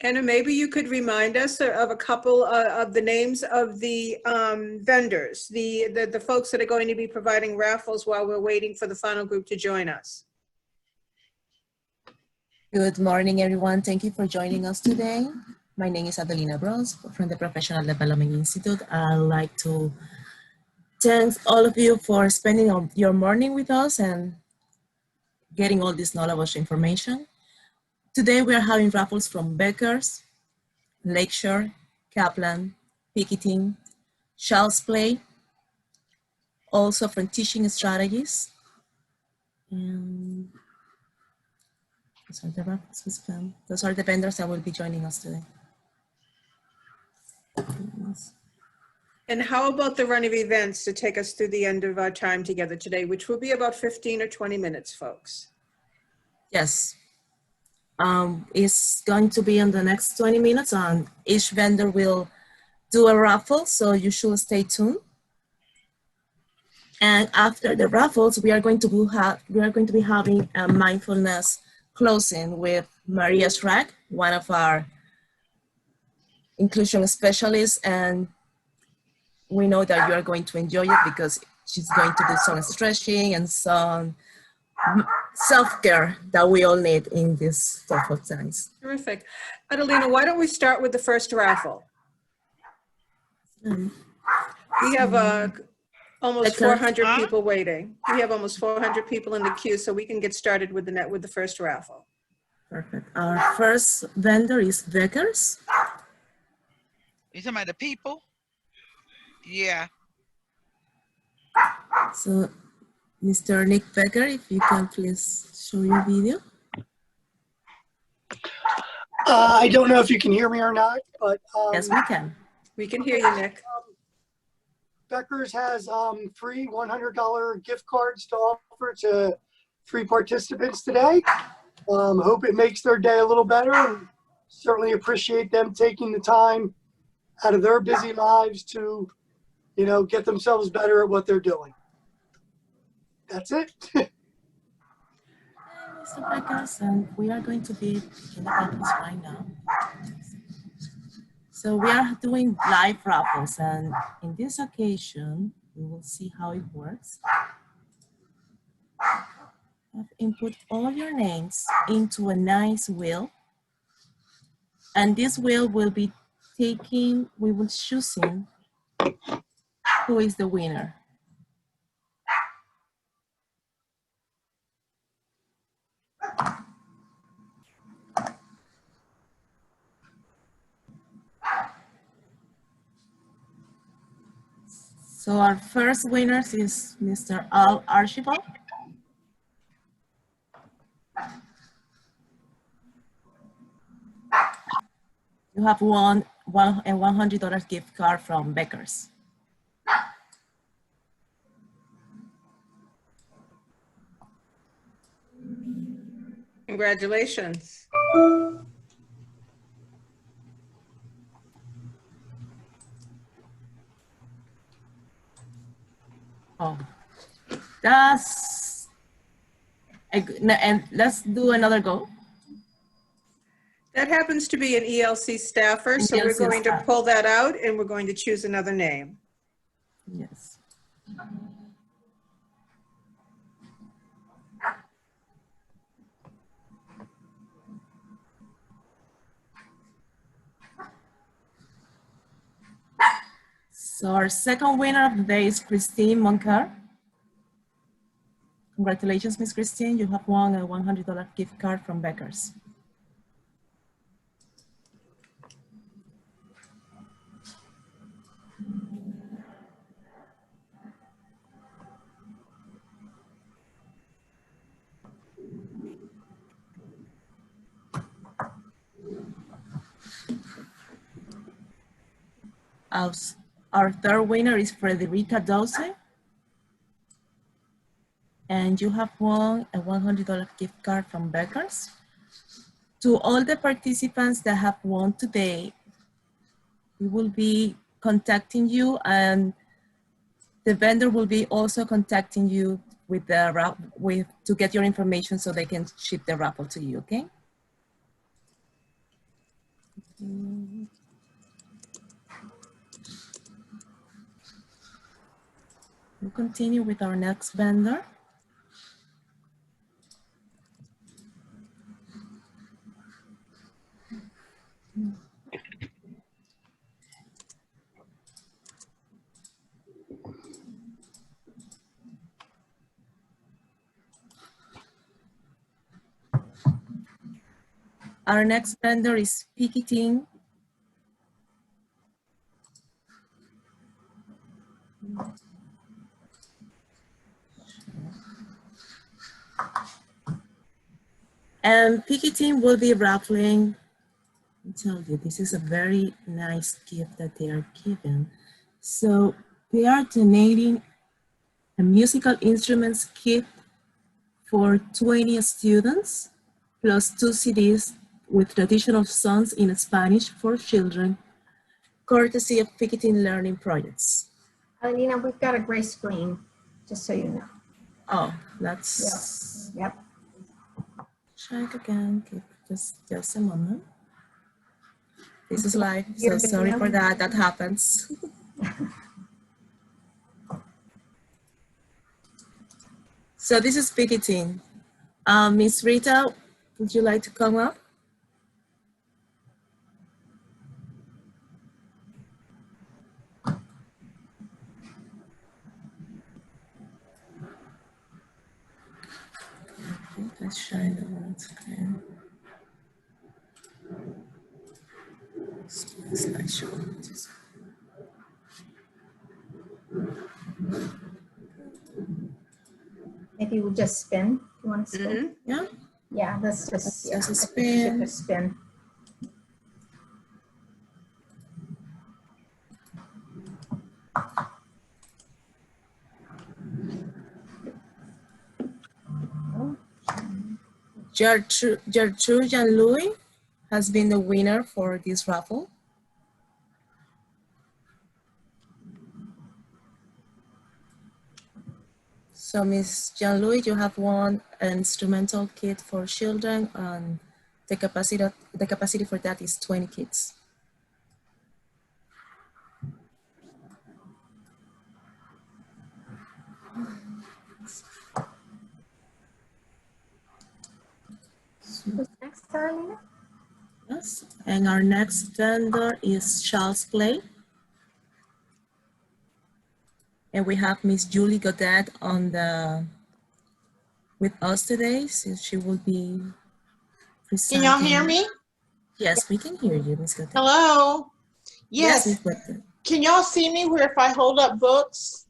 Speaker 4: Anna, maybe you could remind us of a couple of the names of the vendors, the folks that are going to be providing raffles while we're waiting for the final group to join us.
Speaker 13: Good morning, everyone. Thank you for joining us today. My name is Adelina Bros from the Professional Development Institute. I'd like to thank all of you for spending your morning with us and getting all this knowledge information. Today we are having raffles from Becker's, Lakeshore, Kaplan, Picketing, Child's Play, also from Teaching Strategies, and Those are the raffles, Ms. Pam. Those are the vendors that will be joining us today.
Speaker 4: And how about the run of events to take us through the end of our time together today, which will be about 15 or 20 minutes, folks?
Speaker 13: Yes. It's going to be in the next 20 minutes, and each vendor will do a raffle, so you should stay tuned. And after the raffles, we are going to be having a mindfulness closing with Maria Schrack, one of our inclusion specialists, and we know that you are going to enjoy it because she's going to do some stretching and some self-care that we all need in these tough times.
Speaker 4: Terrific. Adelina, why don't we start with the first raffle? We have almost 400 people waiting. We have almost 400 people in the queue, so we can get started with the first raffle.
Speaker 13: Perfect. Our first vendor is Beckers.
Speaker 17: You talking about the people? Yeah.
Speaker 13: So, Mr. Nick Becker, if you can please show your video.
Speaker 18: I don't know if you can hear me or not, but
Speaker 13: yes, we can.
Speaker 4: We can hear you, Nick.
Speaker 18: Becker's has free $100 gift cards to offer to free participants today. Hope it makes their day a little better, and certainly appreciate them taking the time out of their busy lives to, get themselves better at what they're doing. That's it.
Speaker 13: Mr. Beckers, and we are going to be picking up this right now. So we are doing live raffles, and in this occasion, we will see how it works. Have input all your names into a nice wheel, and this wheel will be taking, we will choosing who is the winner. So our first winner is Mr. Al Archibald. You have won a $100 gift card from Beckers.
Speaker 4: Congratulations.
Speaker 13: Oh, that's a good, and let's do another go.
Speaker 4: That happens to be an ELC staffer, so we're going to pull that out and we're going to choose another name.
Speaker 13: Yes. So our second winner of the day is Christine Moncar. Congratulations, Miss Christine. You have won a $100 gift card from Beckers. Our third winner is Frederica Dose. And you have won a $100 gift card from Beckers. To all the participants that have won today, we will be contacting you, and the vendor will be also contacting you with to get your information so they can ship the raffle to you, okay? We'll continue with our next vendor. Our next vendor is Picketing. And Piggy Team will be raffling. I tell you, this is a very nice gift that they are giving. So they are donating a musical instruments kit for 20 students, plus 2 CDs with traditional songs in Spanish for children, courtesy of Piggy Team Learning Projects.
Speaker 19: Alina, we've got a gray screen, just so you know.
Speaker 13: Oh, that's...
Speaker 19: Yep.
Speaker 13: Check again, give just a moment. This is live, so sorry for that, that happens. So this is Piggy Team. Miss Rita, would you like to come up? Let's shine the words again. Slideshow.
Speaker 19: Maybe we'll just spin. You want to spin?
Speaker 13: Yeah.
Speaker 19: Yeah, let's just,
Speaker 13: Just a
Speaker 19: I think we should
Speaker 13: spin.
Speaker 19: just spin.
Speaker 13: Gertrude Jean-Louis has been the winner for this raffle. So Miss Jean-Louis, you have won an instrumental kit for children, and the capacity for that is 20 kids.
Speaker 19: Who's next, Alina?
Speaker 13: Yes, and our next vendor is Charles Play. And we have Miss Julie Godet with us today, so she will be presenting.
Speaker 20: Can y'all hear me?
Speaker 13: Yes, we can hear you, Miss Godet.
Speaker 20: Hello? Yes.
Speaker 13: Miss Godet.
Speaker 20: Can y'all see me where if I hold up books?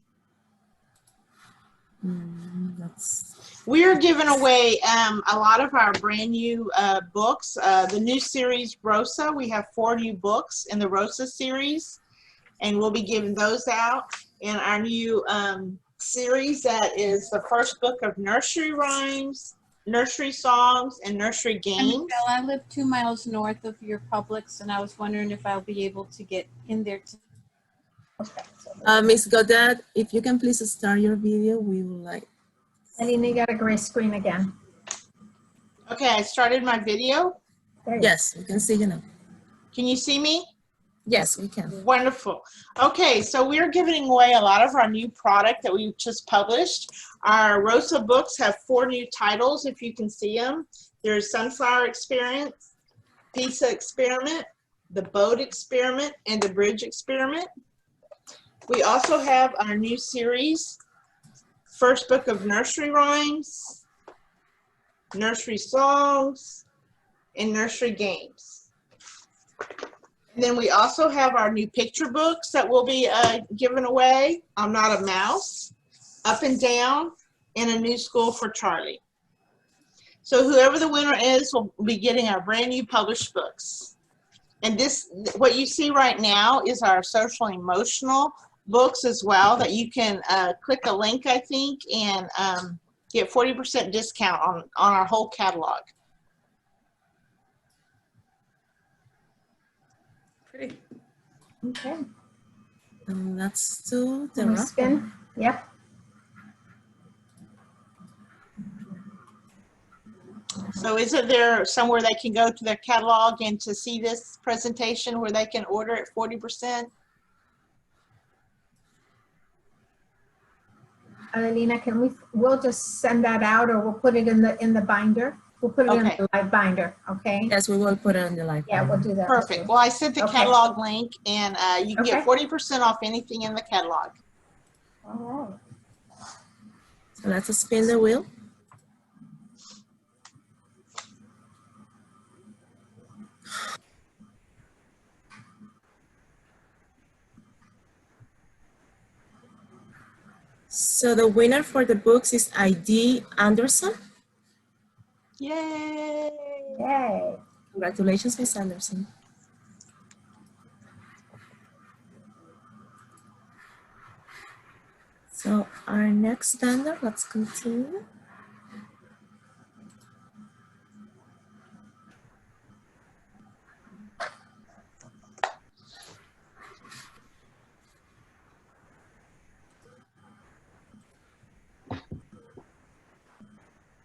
Speaker 20: We're giving away a lot of our brand new books. The new series, Rosa, we have 4 new books in the Rosa series, and we'll be giving those out. In our new series, that is the first book of nursery rhymes, nursery songs, and nursery games.
Speaker 5: Michelle, I live 2 miles north of your Publix, and I was wondering if I'll be able to get in there.
Speaker 13: Miss Godet, if you can please start your video, we would like.
Speaker 19: Alina, you got a gray screen again.
Speaker 20: Okay, I started my video.
Speaker 13: Yes, we can see you now.
Speaker 20: Can you see me?
Speaker 13: Yes, we can.
Speaker 20: Wonderful. Okay, so we're giving away a lot of our new product that we just published. Our Rosa books have 4 new titles, if you can see them. There's Sunflower Experience, Pizza Experiment, The Boat Experiment, and The Bridge Experiment. We also have our new series, First Book of Nursery Rhymes, Nursery Songs, and Nursery Games. And then we also have our new picture books that we'll be giving away. I'm Not a Mouse, Up and Down, and A New School for Charlie. So whoever the winner is will be getting our brand new published books. And this, what you see right now, is our social emotional books as well, that you can click a link, I think, and get 40% discount on our whole catalog.
Speaker 5: Pretty.
Speaker 19: Okay.
Speaker 13: And let's do the
Speaker 19: Can we
Speaker 13: raffle.
Speaker 19: spin? Yep.
Speaker 20: So isn't there somewhere they can go to their catalog and to see this presentation where they can order at 40%?
Speaker 19: Alina, we'll just send that out, or we'll put it in the binder. We'll put it in the live binder, okay?
Speaker 13: Yes, we will put it in the live
Speaker 19: Yeah, we'll do that.
Speaker 20: Perfect. Well, I sent the
Speaker 19: Okay.
Speaker 20: catalog link, and you can get
Speaker 19: Okay.
Speaker 20: 40% off anything in the catalog.
Speaker 19: All right.
Speaker 13: So let's spin the wheel. So the winner for the books is ID Anderson. Yay!
Speaker 19: Yay.
Speaker 13: Congratulations, Ms. Anderson. So our next vendor, let's continue.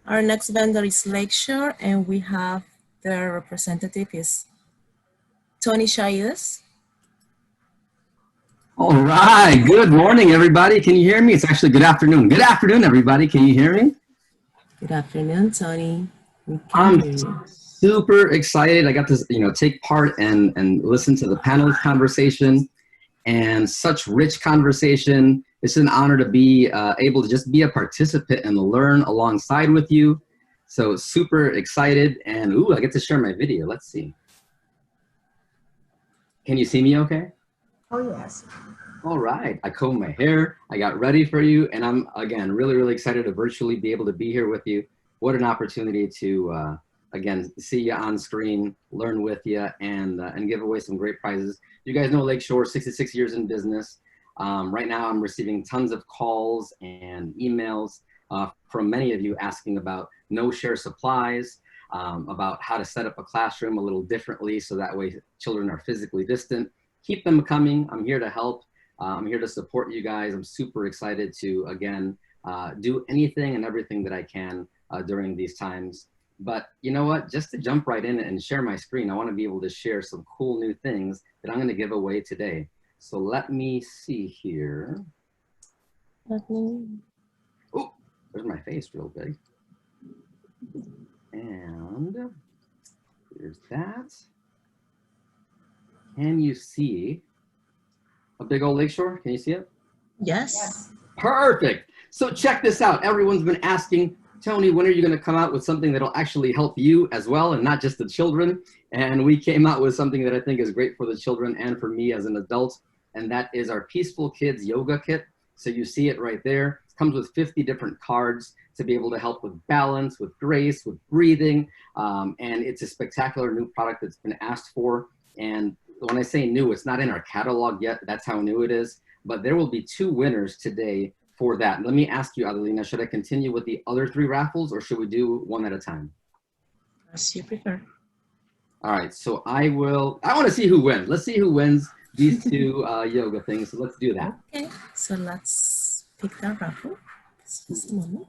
Speaker 13: Our next vendor is Lakeshore, and we have their representative is Tony Shayus.
Speaker 21: All right. Good morning, everybody. Can you hear me? It's actually good afternoon. Good afternoon, everybody. Can you hear me?
Speaker 13: Good afternoon, Tony.
Speaker 21: I'm super excited. I got to, take part and listen to the panelist conversation, and such rich conversation. It's an honor to be able to just be a participant and learn alongside with you. So super excited, and ooh, I get to share my video. Let's see. Can you see me okay?
Speaker 19: Oh, yes.
Speaker 21: All right, I combed my hair, I got ready for you, and I'm, again, really, really excited to virtually be able to be here with you. What an opportunity to, again, see you on screen, learn with you, and give away some great prizes. You guys know Lakeshore, 66 years in business. Right now, I'm receiving tons of calls and emails from many of you asking about no-share supplies, about how to set up a classroom a little differently so that way children are physically distant. Keep them coming. I'm here to help. I'm here to support you guys. I'm super excited to, again, do anything and everything that I can during these times. But you know what? Just to jump right in and share my screen, I want to be able to share some cool new things that I'm going to give away today. So let me see here. Oh, there's my face real big. And here's that. Can you see a big old Lakeshore? Can you see it?
Speaker 13: Yes.
Speaker 21: Perfect. So check this out. Everyone's been asking, Tony, when are you going to come out with something that'll actually help you as well and not just the children? And we came out with something that I think is great for the children and for me as an adult, and that is our Peaceful Kids Yoga Kit. So you see it right there. It comes with 50 different cards to be able to help with balance, with grace, with breathing, and it's a spectacular new product that's been asked for. And when I say new, it's not in our catalog yet. That's how new it is. But there will be 2 winners today for that. Let me ask you, Adelina, should I continue with the other 3 raffles or should we do one at a time?
Speaker 13: As you prefer.
Speaker 21: All right, so I want to see who wins. Let's see who wins these 2 yoga things. So let's do that.
Speaker 13: Okay, so let's pick that raffle. Just a moment.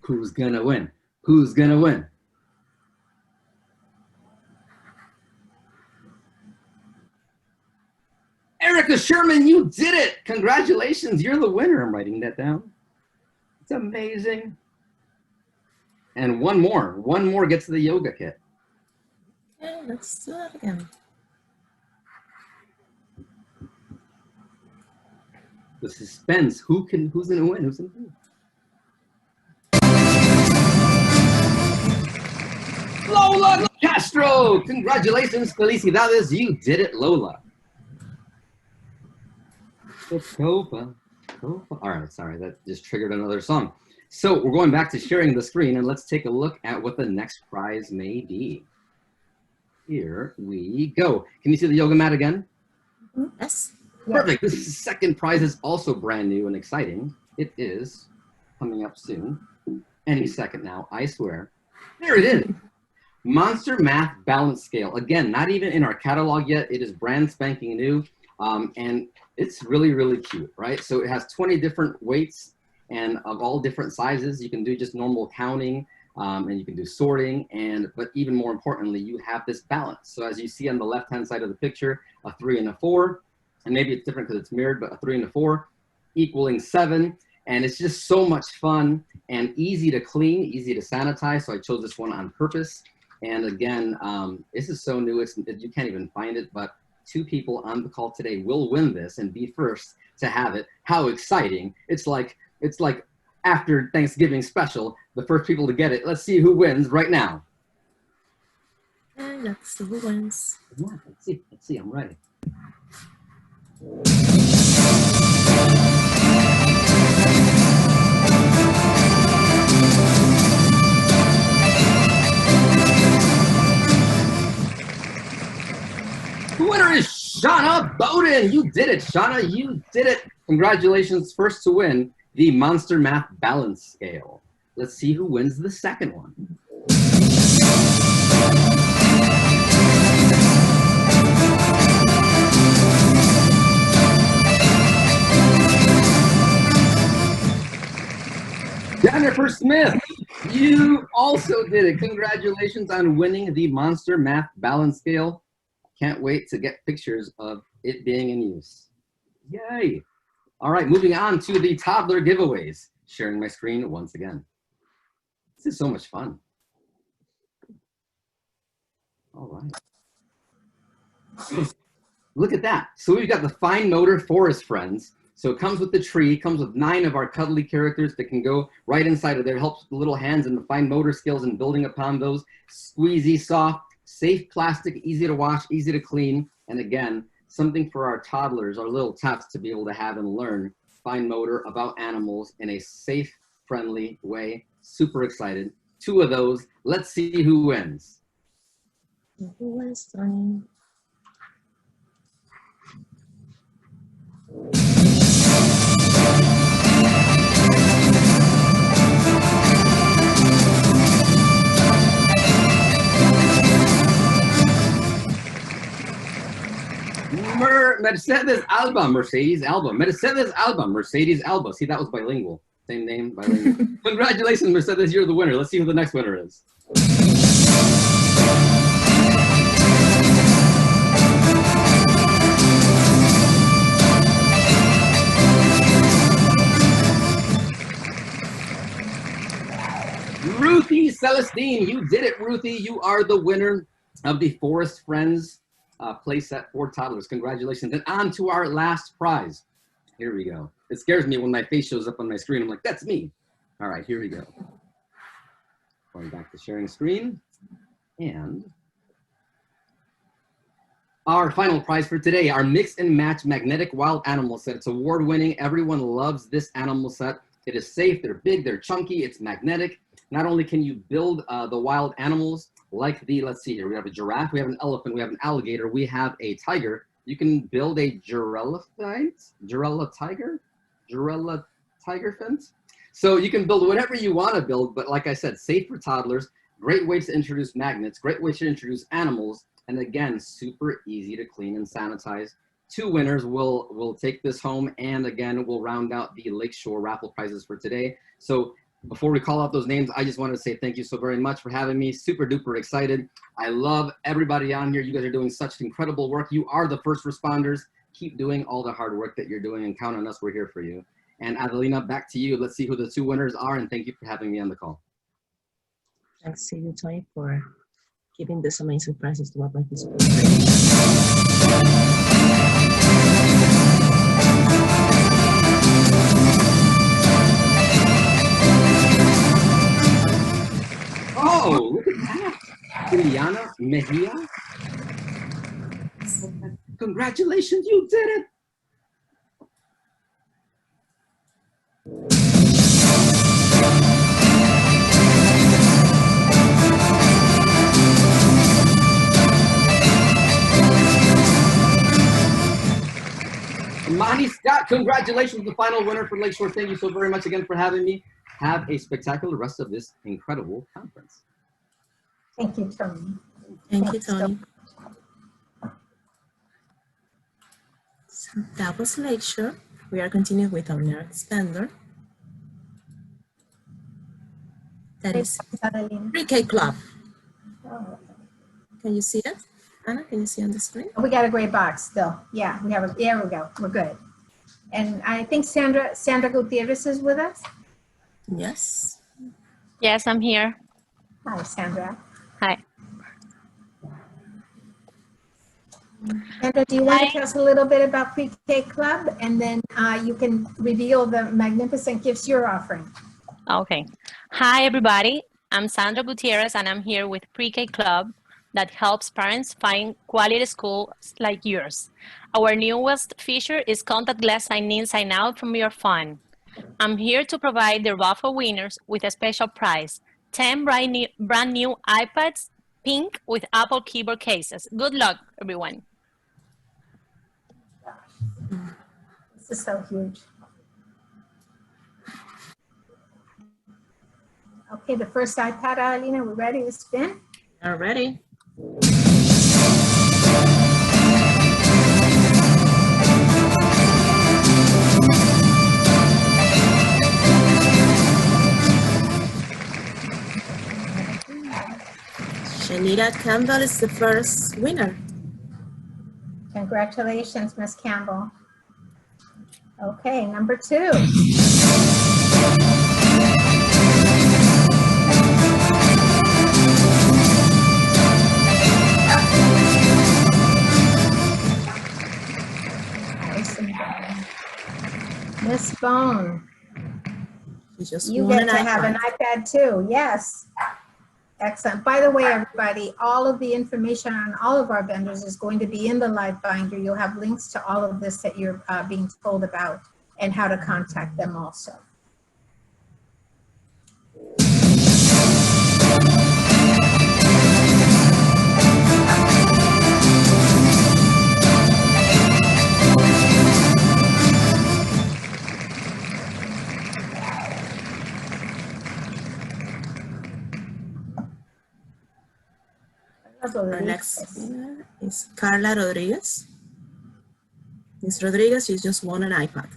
Speaker 21: Who's gonna win? Who's gonna win? Erica Sherman, you did it! Congratulations, you're the winner. I'm writing that down. It's amazing. And one more gets the yoga kit.
Speaker 13: Okay, let's do that again.
Speaker 21: The suspense, who's gonna win? Who's gonna win? Lola Castro! Congratulations, felicidades, you did it, Lola. All right, sorry, that just triggered another song. So we're going back to sharing the screen, and let's take a look at what the next prize may be. Here we go. Can you see the yoga mat again?
Speaker 13: Yes.
Speaker 21: Perfect. This second prize is also brand new and exciting. It is coming up soon. Any second now, I swear. There it is. Monster Math Balance Scale. Again, not even in our catalog yet. It is brand spanking new. And it's really, really cute, right? So it has 20 different weights and of all different sizes. You can do just normal counting and you can do sorting. But even more importantly, you have this balance. So as you see on the left-hand side of the picture, a 3 and a 4, and maybe it's different because it's mirrored, but a 3 and a 4 equaling 7. And it's just so much fun and easy to clean, easy to sanitize. So I chose this one on purpose. And again, this is so new, you can't even find it, but 2 people on the call today will win this and be first to have it. How exciting. It's like after Thanksgiving special, the first people to get it. Let's see who wins right now.
Speaker 13: time. Let's see who wins.
Speaker 21: Yeah, let's see, I'm ready. The winner is Shauna Bowden. You did it, Shauna. You did it. Congratulations, first to win the Monster Math Balance Scale. Let's see who wins the second one. Jennifer Smith, you also did it. Congratulations on winning the Monster Math Balance Scale. Can't wait to get pictures of it being in use. Yay. All right, moving on to the toddler giveaways. Sharing my screen once again. This is so much fun. All right. Look at that. So we've got the Fine Motor Forest Friends. So it comes with the tree, comes with 9 of our cuddly characters that can go right inside of there, helps the little hands and the fine motor skills and building upon those. Squeezy, soft, safe plastic, easy to wash, easy to clean. And again, something for our toddlers, our little tots to be able to have and learn fine motor about animals in a safe, friendly way. Super excited. 2 of those. Let's see who wins.
Speaker 13: Who wins, Tony?
Speaker 21: Mercedes Alba, Mercedes Alba. Mercedes Alba, Mercedes Alba. See, that was bilingual. Same name, bilingual. Congratulations, Mercedes, you're the winner. Let's see who the next winner is. Ruthie Celestine, you did it, Ruthie. You are the winner of the Forest Friends playset for toddlers. Congratulations. And on to our last prize. Here we go. It scares me when my face shows up on my screen. I'm like, that's me. All right, here we go. Going back to sharing screen. And our final prize for today, our Mix and Match Magnetic Wild Animal Set. It's award-winning. Everyone loves this animal set. It is safe, they're big, they're chunky, it's magnetic. Not only can you build the wild animals like the, let's see here, we have a giraffe, we have an elephant, we have an alligator, we have a tiger. You can build a Jarella tiger fence. So you can build whatever you want to build, but like I said, safe for toddlers, great way to introduce magnets, great way to introduce animals, and again, super easy to clean and sanitize. 2 winners will take this home, and again, we'll round out the Lakeshore raffle prizes for today. So before we call out those names, I just wanted to say thank you so very much for having me. Super duper excited. I love everybody on here. You guys are doing such incredible work. You are the first responders. Keep doing all the hard work that you're doing, and count on us. We're here for you. And Adelina, back to you. Let's see who the 2 winners are, and thank you for having me on the call.
Speaker 13: Thanks to you, Tony, for giving this amazing prizes to our participants.
Speaker 21: Oh, look at that. Juliana Mejia. Congratulations, you did it. Monty Scott, congratulations, the final winner for Lakeshore. Thank you so very much again for having me. Have a spectacular rest of this incredible conference.
Speaker 19: Thank you, Tony.
Speaker 13: Thank you, Tony. So that was Lakeshore. We are continuing with our next vendor. That is Pre-K Club.
Speaker 19: Oh.
Speaker 13: Can you see it? Anna, can you see on the screen?
Speaker 19: We got a gray box still. Yeah, we have a, there we go. We're good. And I think Sandra Gutierrez is with us.
Speaker 13: Yes.
Speaker 2: Yes, I'm here.
Speaker 19: Hi, Sandra.
Speaker 2: Hi.
Speaker 19: Sandra, do you want to tell us a little bit about Pre-K Club? And then you can reveal the magnificent gifts you're offering.
Speaker 2: Okay. Hi, everybody. I'm Sandra Gutierrez, and I'm here with Pre-K Club. that helps parents find quality schools like yours. Our newest feature is contactless sign-in, sign-out from your phone. I'm here to provide the raffle winners with a special prize, 10 brand new iPads, pink with Apple keyboard cases. Good luck, everyone.
Speaker 19: This is so huge. Okay, the first iPad, Alina, we ready to spin?
Speaker 13: Are ready? Shanita Campbell is the first winner.
Speaker 19: Congratulations, Miss Campbell. Okay, number 2. Miss Bone, you get to have an iPad too. Yes. Excellent. By the way, everybody, all of the information on all of our vendors is going to be in the live binder. You'll have links to all of this that you're being told about and how to contact them also.
Speaker 13: Our next winner is Carla Rodriguez. Ms. Rodriguez, you just won an iPad.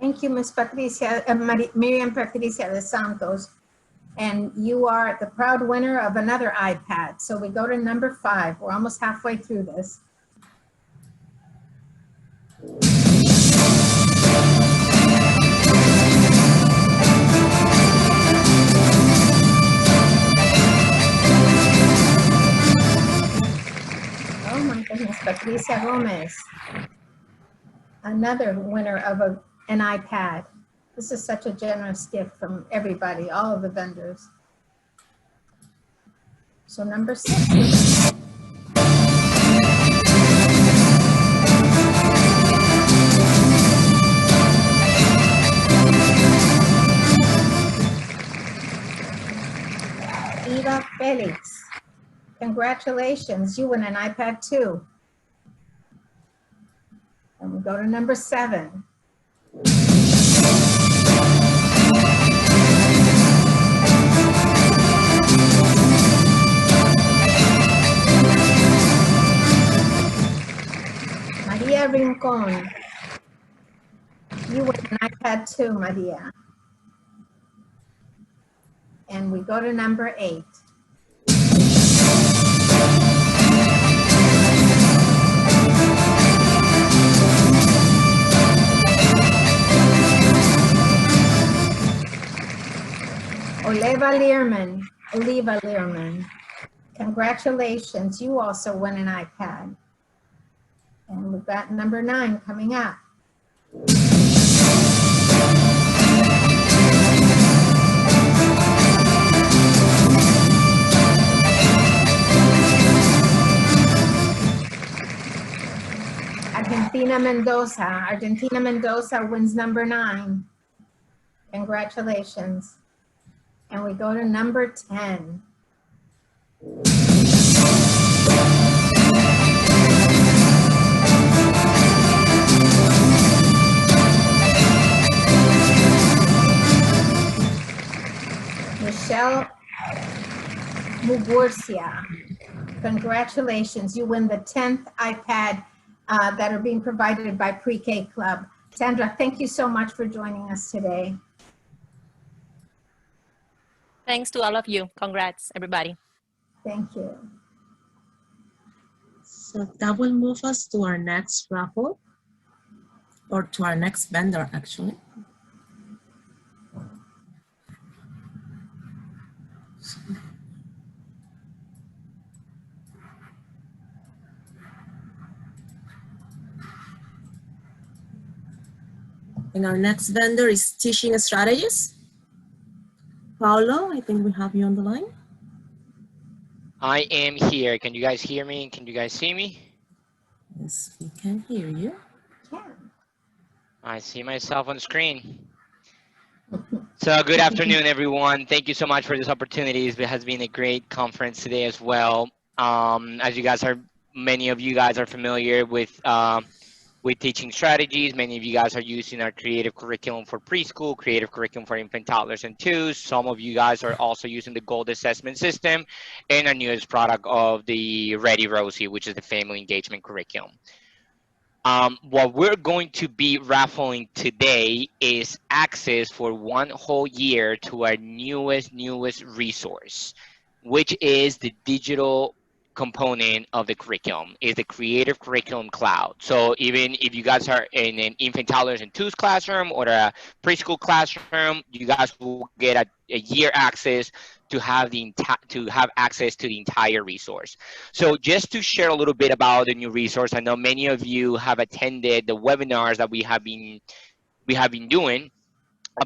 Speaker 19: Thank you, Ms. Patricia, Miriam Patricia de Santos. And you are the proud winner of another iPad. So we go to number 5. We're almost halfway through this. Oh my goodness, Patricia Gomez. Another winner of an iPad. This is such a generous gift from everybody, all of the vendors. So number 6. Eva Felix. Congratulations, you win an iPad too. And we go to number 7. Maria Rincon. You win an iPad too, Maria. And we go to number 8. Oliva Learman. Congratulations, you also win an iPad. And we've got number 9 coming up. Argentina Mendoza wins number 9. Congratulations. And we go to number 10. Michelle Mugurcia. Congratulations, you win the 10th iPad that are being provided by Pre-K Club. Sandra, thank you so much for joining us today.
Speaker 2: Thanks to all of you. Congrats, everybody.
Speaker 19: Thank you.
Speaker 13: So that will move us to our next raffle, or to our next vendor, actually. And our next vendor is Teaching Strategies. Paulo, I think we have you on the line.
Speaker 3: I am here. Can you guys hear me? Can you guys see me?
Speaker 13: Yes, we can hear you.
Speaker 3: I see myself on screen. So good afternoon, everyone. Thank you so much for this opportunity. It has been a great conference today as well. As you guys are, many of you guys are familiar with teaching strategies. Many of you guys are using our creative curriculum for preschool, creative curriculum for infant, toddlers, and twos. Some of you guys are also using the GOLD assessment system and our newest product of the Ready Rosie, which is the family engagement curriculum. What we're going to be raffling today is access for 1 whole year to our newest resource, which is the digital component of the curriculum, is the Creative Curriculum Cloud. So even if you guys are in an infant, toddlers, and twos classroom or a preschool classroom, you guys will get a year access to have access to the entire resource. So just to share a little bit about the new resource, I know many of you have attended the webinars that we have been doing,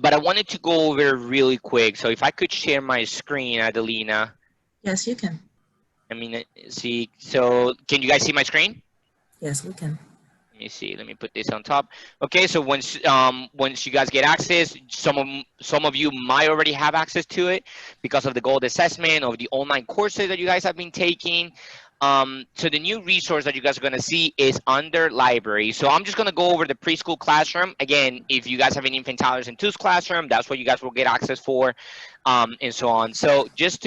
Speaker 3: but I wanted to go over really quick. So if I could share my screen, Adelina.
Speaker 13: Yes, you can.
Speaker 3: I mean, see, so can you guys see my screen?
Speaker 13: Yes, we can.
Speaker 3: Let me see. Let me put this on top. Okay, so once you guys get access, some of you might already have access to it because of the GOLD assessment, of the online courses that you guys have been taking. So the new resource that you guys are going to see is under library. So I'm just going to go over the preschool classroom. Again, if you guys have an infant, toddlers, and twos classroom, that's what you guys will get access for, and so on. So just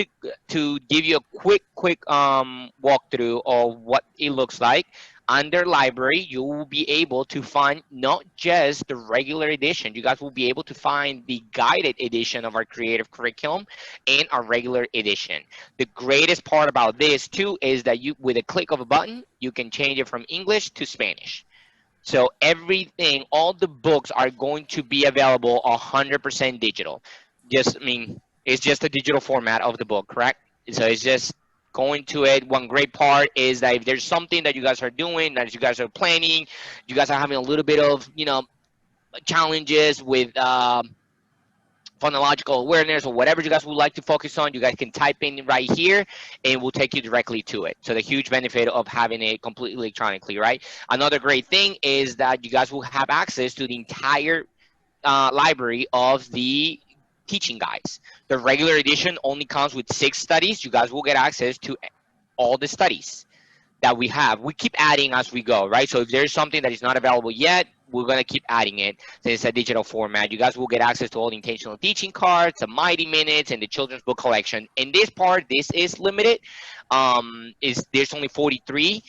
Speaker 3: to give you a quick walkthrough of what it looks like. Under library, you will be able to find not just the regular edition, you guys will be able to find the guided edition of our creative curriculum and our regular edition. The greatest part about this too is that you, with a click of a button, you can change it from English to Spanish. So everything, all the books are going to be available 100% digital. It's just a digital format of the book, correct? So it's just going to it. One great part is that if there's something that you guys are doing, that you guys are planning, you guys are having a little bit of, challenges with phonological awareness or whatever you guys would like to focus on, you guys can type in right here and it will take you directly to it. So the huge benefit of having it completely electronically, right? Another great thing is that you guys will have access to the entire library of the teaching guides. The regular edition only comes with 6 studies. You guys will get access to all the studies that we have. We keep adding as we go, right? So if there's something that is not available yet, we're going to keep adding it. So it's a digital format. You guys will get access to all the intentional teaching cards, the Mighty Minutes, and the children's book collection. In this part, this is limited. There's only 43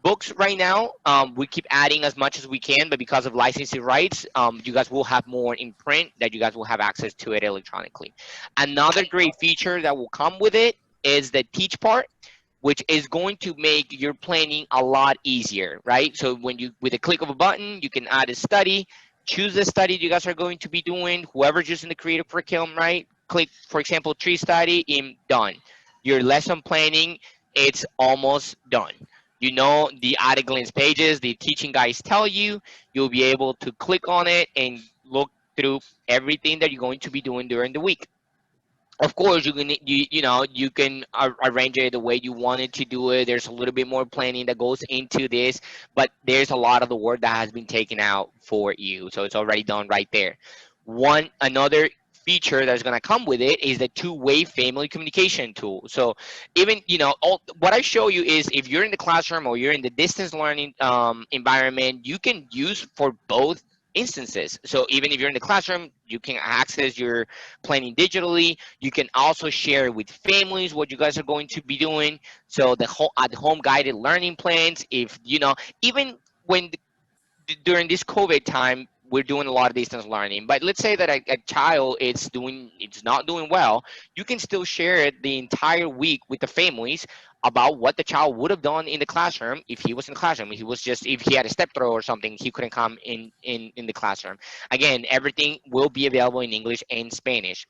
Speaker 3: books right now. We keep adding as much as we can, but because of licensing rights, you guys will have more in print that you guys will have access to it electronically. Another great feature that will come with it is the teach part, which is going to make your planning a lot easier, right? So when you, with a click of a button, you can add a study, choose the study you guys are going to be doing, whoever's using the creative curriculum, right? Click, for example, tree study, done. Your lesson planning, it's almost done. You know, the at a glance pages, the teaching guides tell you, you'll be able to click on it and look through everything that you're going to be doing during the week. Of course, you can arrange it the way you wanted to do it. There's a little bit more planning that goes into this, but there's a lot of the work that has been taken out for you. So it's already done right there. Another feature that's going to come with it is the two-way family communication tool. So even, what I show you is if you're in the classroom or you're in the distance learning environment, you can use for both instances. So even if you're in the classroom, you can access your planning digitally. You can also share with families what you guys are going to be doing. So the at-home guided learning plans, if, even when during this COVID time, we're doing a lot of distance learning, but let's say that a child it's not doing well, you can still share it the entire week with the families about what the child would have done in the classroom if he was in the classroom. If he had a step throw or something, he couldn't come in the classroom. Again, everything will be available in English and Spanish.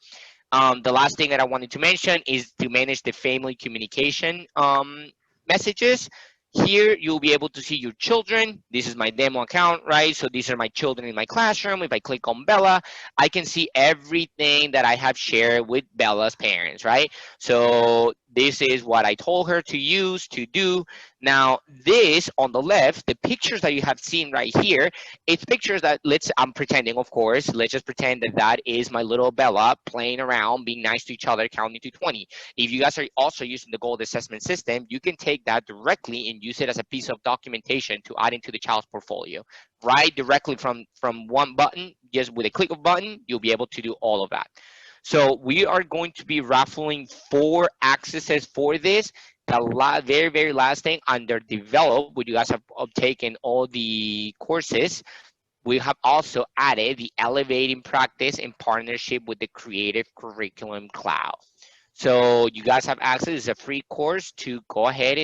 Speaker 3: The last thing that I wanted to mention is to manage the family communication messages. Here, you'll be able to see your children. This is my demo account, right? So these are my children in my classroom. If I click on Bella, I can see everything that I have shared with Bella's parents, right? So this is what I told her to use, to do. Now, this on the left, the pictures that you have seen right here, it's pictures that I'm pretending, of course. Let's just pretend that that is my little Bella playing around, being nice to each other, counting to 20. If you guys are also using the gold assessment system, you can take that directly and use it as a piece of documentation to add into the child's portfolio. Right directly from one button, just with a click of a button, you'll be able to do all of that. So we are going to be raffling 4 accesses for this. The very, very last thing under develop, where you guys have taken all the courses, we have also added the Elevating Practice in partnership with the Creative Curriculum Cloud. So you guys have access. It's a free course to go ahead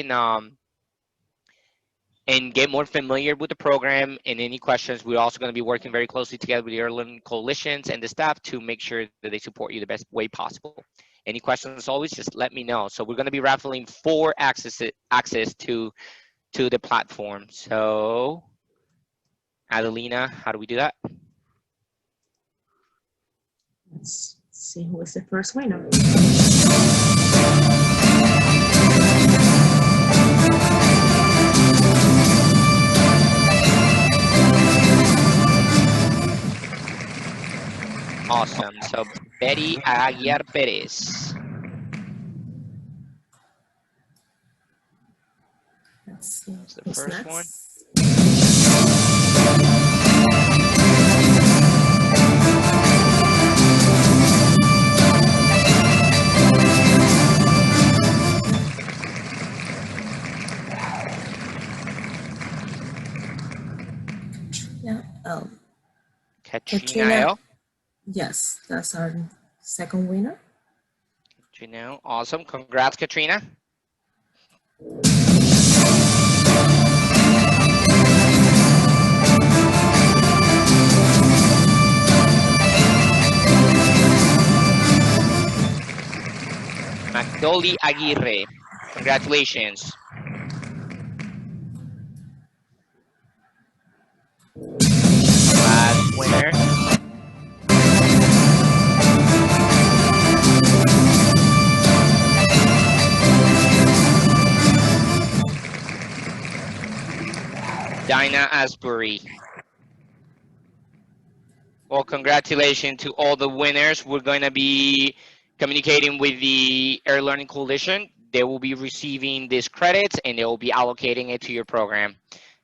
Speaker 3: and get more familiar with the program. And any questions, we're also going to be working very closely together with the Early Learning Coalitions and the staff to make sure that they support you the best way possible. Any questions, as always, just let me know. So we're going to be raffling 4 access to the platform. So Adelina, how do we do that?
Speaker 13: Let's see who is the first winner.
Speaker 3: Awesome. So Betty Aguiar Perez.
Speaker 13: Let's see.
Speaker 3: That's the first one.
Speaker 13: Yeah.
Speaker 3: Katrina L.
Speaker 13: Yes, that's our second winner.
Speaker 3: Katrina, awesome. Congrats, Katrina. Magdoli Aguirre, congratulations. Last winner. Dinah Asbury. Well, congratulations to all the winners. We're going to be communicating with the Early Learning Coalition. They will be receiving these credits and they will be allocating it to your program.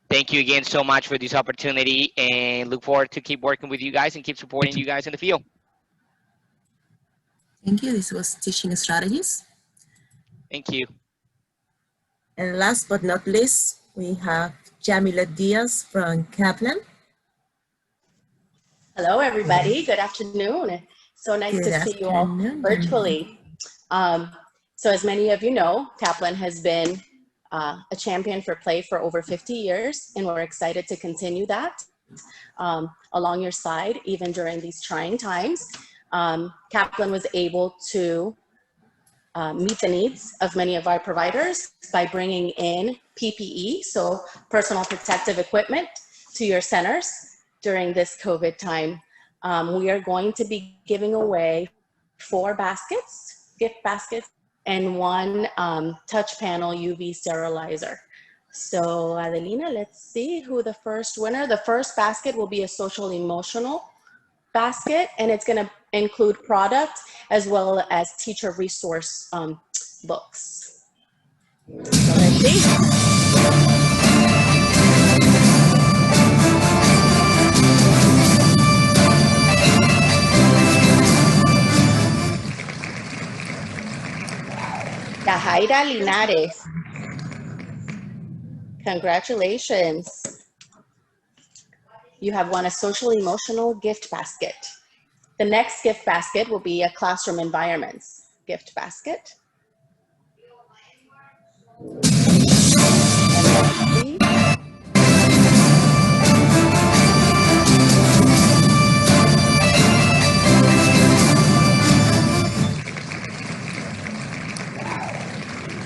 Speaker 3: Thank you again so much for this opportunity, and look forward to keep working with you guys and keep supporting you guys in the field.
Speaker 13: Thank you. This was Teaching Strategies.
Speaker 3: Thank you.
Speaker 13: And last but not least, we have Jamila Diaz from Kaplan.
Speaker 6: Hello, everybody. Good afternoon. So nice to see you all virtually. So as many of you know, Kaplan has been a champion for play for over 50 years, and we're excited to continue that along your side, even during these trying times. Kaplan was able to meet the needs of many of our providers by bringing in PPE, so personal protective equipment, to your centers during this COVID time. We are going to be giving away 4 baskets, gift baskets, and 1 touch panel UV sterilizer. So Adelina, let's see who the first winner. The first basket will be a social emotional basket, and it's going to include product as well as teacher resource books. So let's see. Yahaira Linares. Congratulations. You have won a social emotional gift basket. The next gift basket will be a classroom environments gift basket.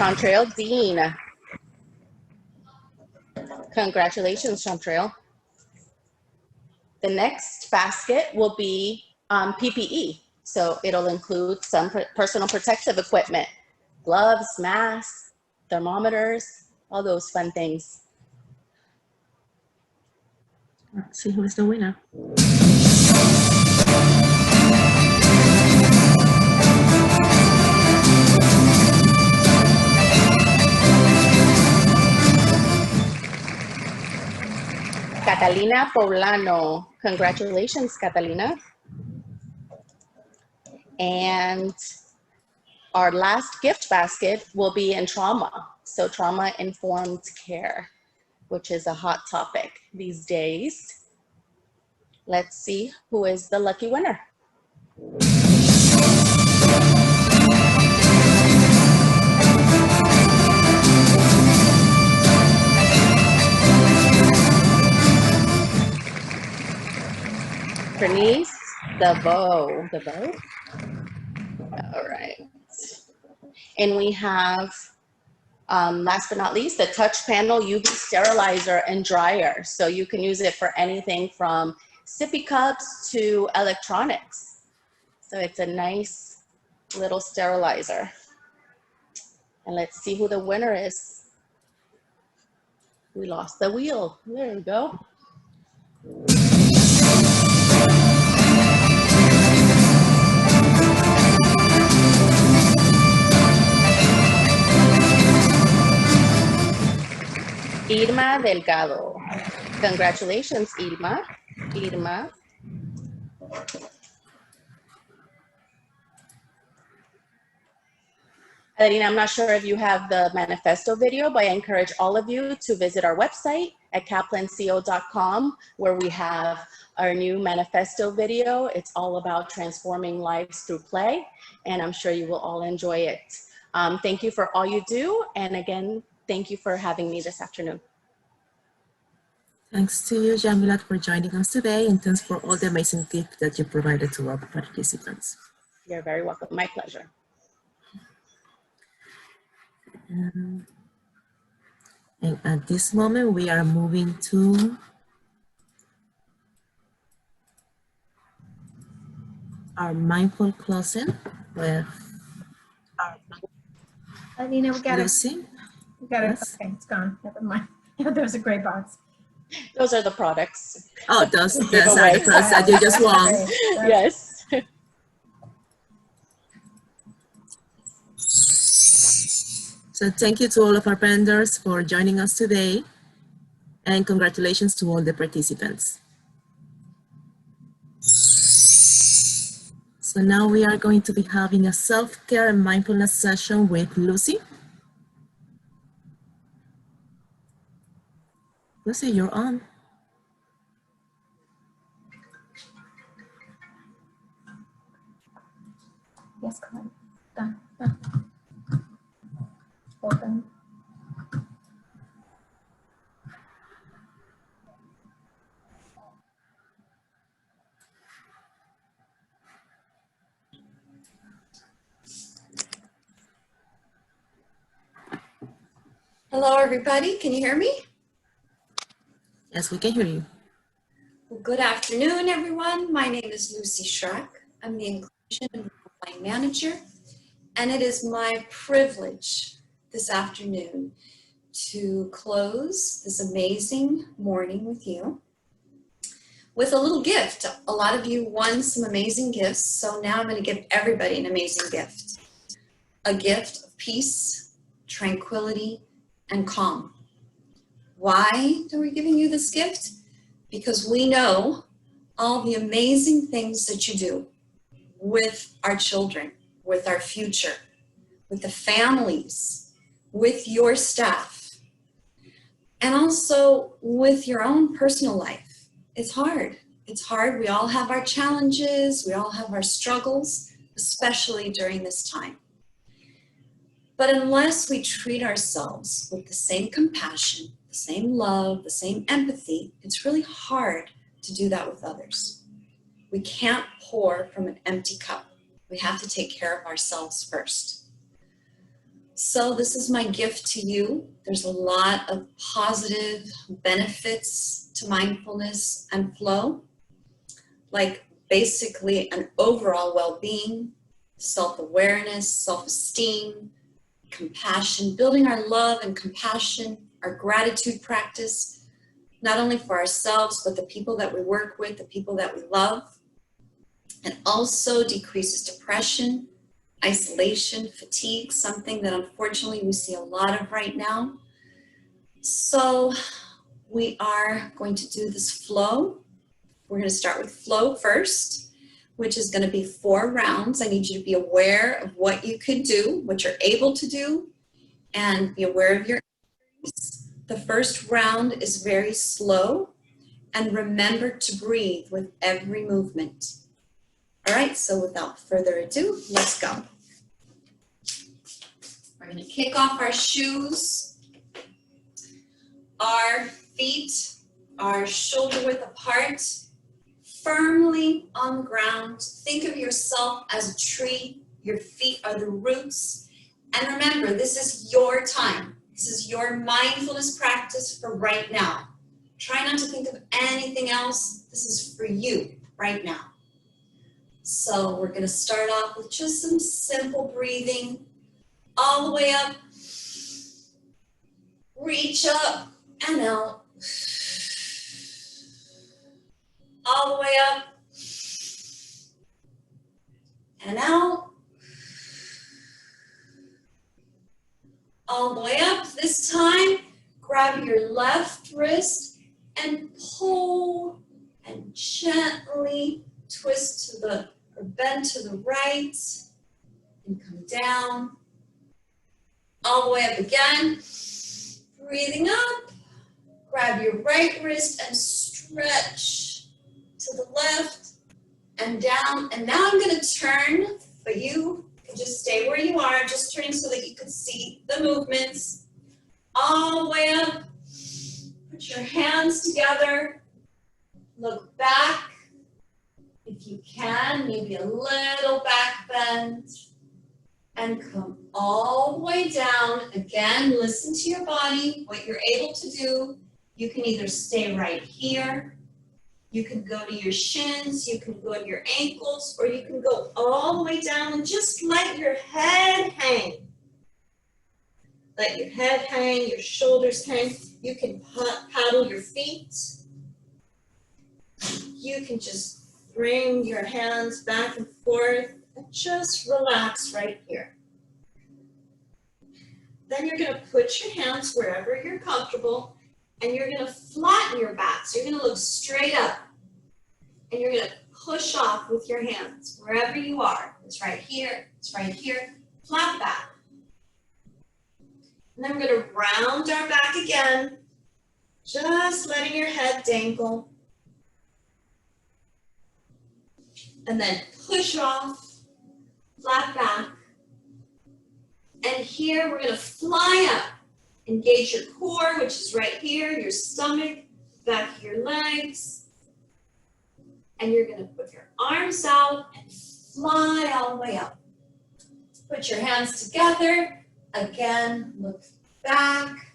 Speaker 6: Chantrail Dean. Congratulations, Chantrail. The next basket will be PPE. So it'll include some personal protective equipment, gloves, masks, thermometers, all those fun things.
Speaker 13: Let's see who is the winner.
Speaker 6: Catalina Poblano. Congratulations, Catalina. And our last gift basket will be in trauma. So trauma-informed care, which is a hot topic these days. Let's see who is the lucky winner. Bernice DeVoe. DeVoe? All right. And we have, last but not least, the touch panel UV sterilizer and dryer. So you can use it for anything from sippy cups to electronics. So it's a nice little sterilizer. And let's see who the winner is. We lost the wheel. There we go. Irma Delgado. Congratulations, Irma. Irma. Adelina, I'm not sure if you have the manifesto video, but I encourage all of you to visit our website at kaplanco.com, where we have our new manifesto video. It's all about transforming lives through play, and I'm sure you will all enjoy it. Thank you for all you do, and again, thank you for having me this afternoon.
Speaker 13: Thanks to you, Jamilat, for joining us today, and thanks for all the amazing tips that you provided to our participants.
Speaker 6: You're very welcome. My pleasure.
Speaker 13: And at this moment, we are moving to our mindful closing with
Speaker 19: Alina, we got
Speaker 13: Lucy.
Speaker 19: it. We got it.
Speaker 13: Yes.
Speaker 19: Okay, it's gone. Never mind. There's a gray box.
Speaker 6: Those are the products.
Speaker 13: Oh, those are the products that you just won.
Speaker 6: Yes.
Speaker 13: So thank you to all of our vendors for joining us today, and congratulations to all the participants. So now we are going to be having a self-care and mindfulness session with Lucy. Lucy, you're on.
Speaker 19: Yes, come on. Done. Done. Open.
Speaker 11: Hello, everybody. Can you hear me?
Speaker 13: Yes, we can hear you.
Speaker 11: Well, good afternoon, everyone. My name is Lucy Schreck. I'm the Inclusion and Line Manager, and it is my privilege this afternoon to close this amazing morning with you with a little gift. A lot of you won some amazing gifts, so now I'm going to give everybody an amazing gift. A gift of peace, tranquility, and calm. Why are we giving you this gift? Because we know all the amazing things that you do with our children, with our future, with the families, with your staff, and also with your own personal life. It's hard. It's hard. We all have our challenges. We all have our struggles, especially during this time. But unless we treat ourselves with the same compassion, the same love, the same empathy, it's really hard to do that with others. We can't pour from an empty cup. We have to take care of ourselves first. So this is my gift to you. There's a lot of positive benefits to mindfulness and flow, like basically an overall well-being, self-awareness, self-esteem, compassion, building our love and compassion, our gratitude practice, not only for ourselves, but the people that we work with, the people that we love. And also decreases depression, isolation, fatigue, something that unfortunately we see a lot of right now. So we are going to do this flow. We're going to start with flow first, which is going to be 4 rounds. I need you to be aware of what you could do, what you're able to do, and be aware of your injuries. The first round is very slow, and remember to breathe with every movement. All right, so without further ado, let's go. We're going to kick off our shoes. Our feet are shoulder width apart, firmly on the ground. Think of yourself as a tree. Your feet are the roots. And remember, this is your time. This is your mindfulness practice for right now. Try not to think of anything else. This is for you right now. So we're going to start off with just some simple breathing. All the way up. Reach up and out. All the way up and out. All the way up. This time, grab your left wrist and pull and gently twist to the, or bend to the right and come down. All the way up again. Breathing up. Grab your right wrist and stretch to the left and down. And now I'm going to turn, but you can just stay where you are, just turning so that you can see the movements. All the way up. Put your hands together. Look back. If you can, maybe a little back bend. And come all the way down. Again, listen to your body, what you're able to do. You can either stay right here. You can go to your shins, you can go to your ankles, or you can go all the way down and just let your head hang. Let your head hang, your shoulders hang. You can paddle your feet. You can just bring your hands back and forth and just relax right here. Then you're going to put your hands wherever you're comfortable, and you're going to flatten your back. So you're going to look straight up, and you're going to push off with your hands wherever you are. It's right here, it's right here, flat back. And then we're going to round our back again, just letting your head dangle. And then push off, flat back. And here we're going to fly up. Engage your core, which is right here, your stomach, back of your legs. And you're going to put your arms out and fly all the way up. Put your hands together. Again, look back.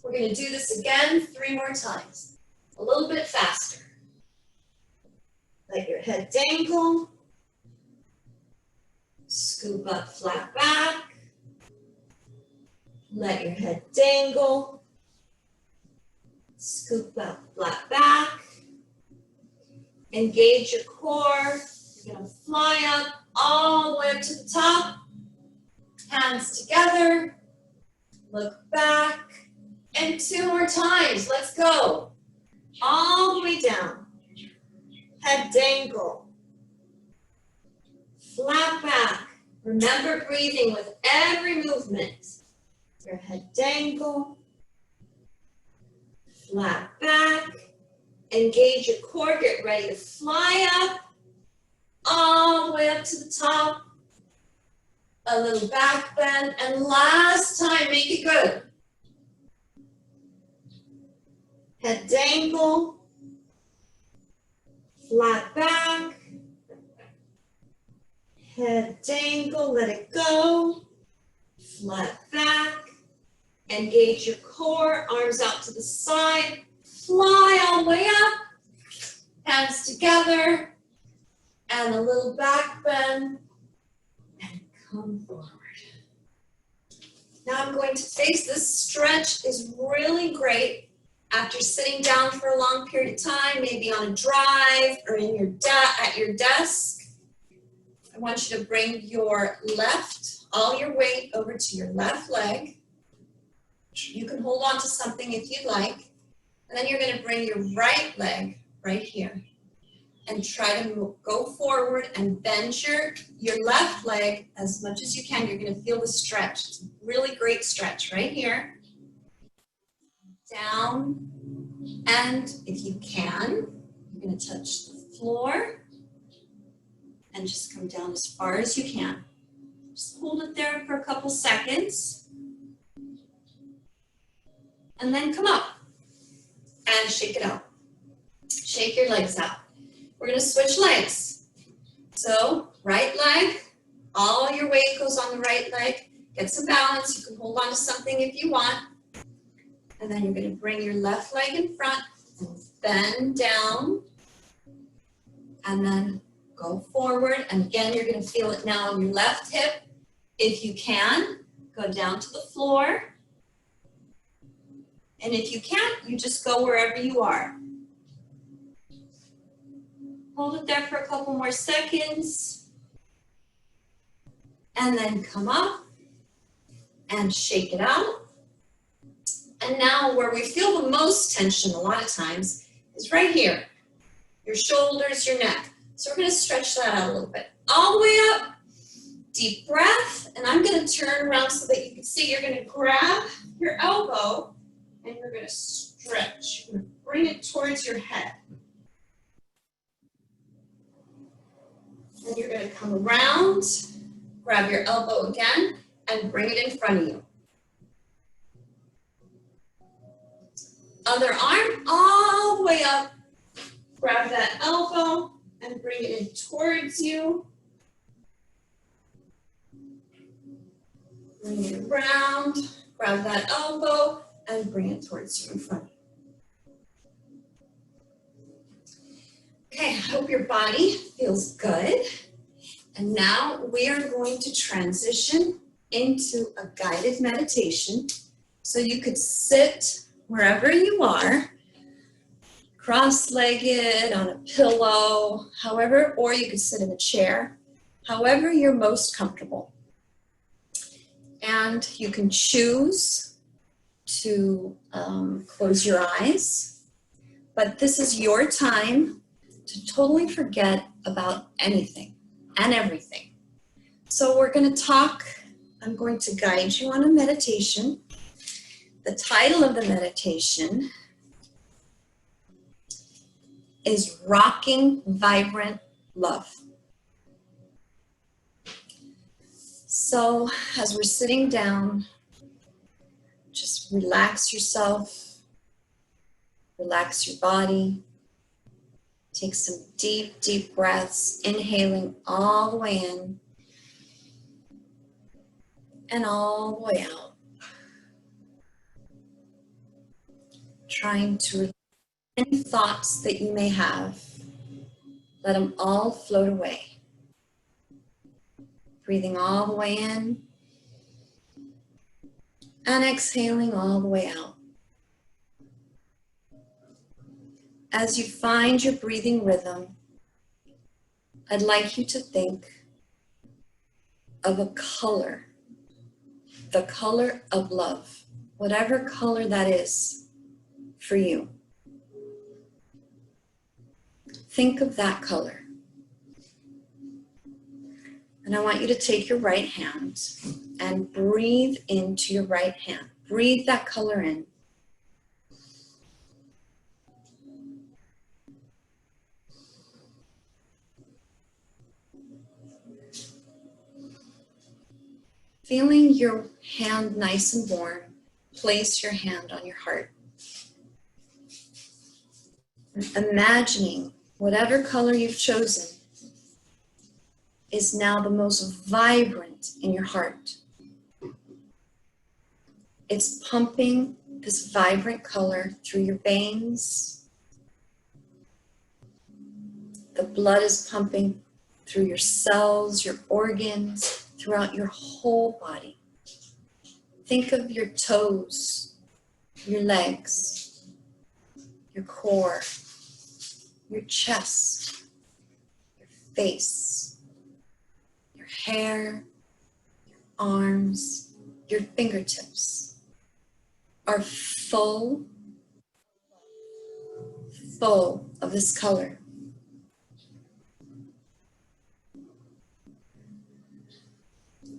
Speaker 11: We're going to do this again 3 more times. A little bit faster. Let your head dangle. Scoop up, flat back. Let your head dangle. Scoop up, flat back. Engage your core. You're going to fly up all the way up to the top. Hands together. Look back. And 2 more times. Let's go. All the way down. Head dangle. Flat back. Remember breathing with every movement. Your head dangle. Flat back. Engage your core. Get ready to fly up. All the way up to the top. A little back bend. And last time, make it good. Head dangle. Flat back. Head dangle, let it go. flat back, engage your core, arms out to the side, fly all the way up, hands together, and a little back bend, and come forward. Now I'm going to face this stretch is really great after sitting down for a long period of time, maybe on a drive or in your at your desk. I want you to bring your all your weight over to your left leg. You can hold on to something if you'd like. And then you're going to bring your right leg right here and try to go forward and bend your left leg as much as you can. You're going to feel the stretch. It's a really great stretch right here. Down, and if you can, you're going to touch the floor and just come down as far as you can. Just hold it there for a couple seconds. And then come up and shake it out. Shake your legs out. We're going to switch legs. So right leg, all your weight goes on the right leg. Get some balance. You can hold on to something if you want. And then you're going to bring your left leg in front and bend down. And then go forward. And again, you're going to feel it now on your left hip. If you can, go down to the floor. And if you can't, you just go wherever you are. Hold it there for a couple more seconds. And then come up and shake it out. And now where we feel the most tension a lot of times is right here. Your shoulders, your neck. So we're going to stretch that out a little bit. All the way up. Deep breath. And I'm going to turn around so that you can see you're going to grab your elbow and you're going to stretch. You're going to bring it towards your head. And you're going to come around, grab your elbow again, and bring it in front of you. Other arm all the way up. Grab that elbow and bring it in towards you. Bring it around, grab that elbow, and bring it towards you in front. Okay, I hope your body feels good. And now we are going to transition into a guided meditation. So you could sit wherever you are, cross-legged, on a pillow, however, or you could sit in a chair, however you're most comfortable. And you can choose to close your eyes, but this is your time to totally forget about anything and everything. So we're going to talk, I'm going to guide you on a meditation. The title of the meditation is Rocking Vibrant Love. So as we're sitting down, just relax yourself, relax your body. Take some deep, deep breaths, inhaling all the way in and all the way out. Trying to release any thoughts that you may have, let them all float away. Breathing all the way in and exhaling all the way out. As you find your breathing rhythm, I'd like you to think of a color, the color of love, whatever color that is for you. Think of that color. And I want you to take your right hand and breathe into your right hand. Breathe that color in. Feeling your hand nice and warm, place your hand on your heart. Imagining whatever color you've chosen is now the most vibrant in your heart. It's pumping this vibrant color through your veins. The blood is pumping through your cells, your organs, throughout your whole body. Think of your toes, your legs, your core, your chest, your face, your hair, your arms, your fingertips are full of this color.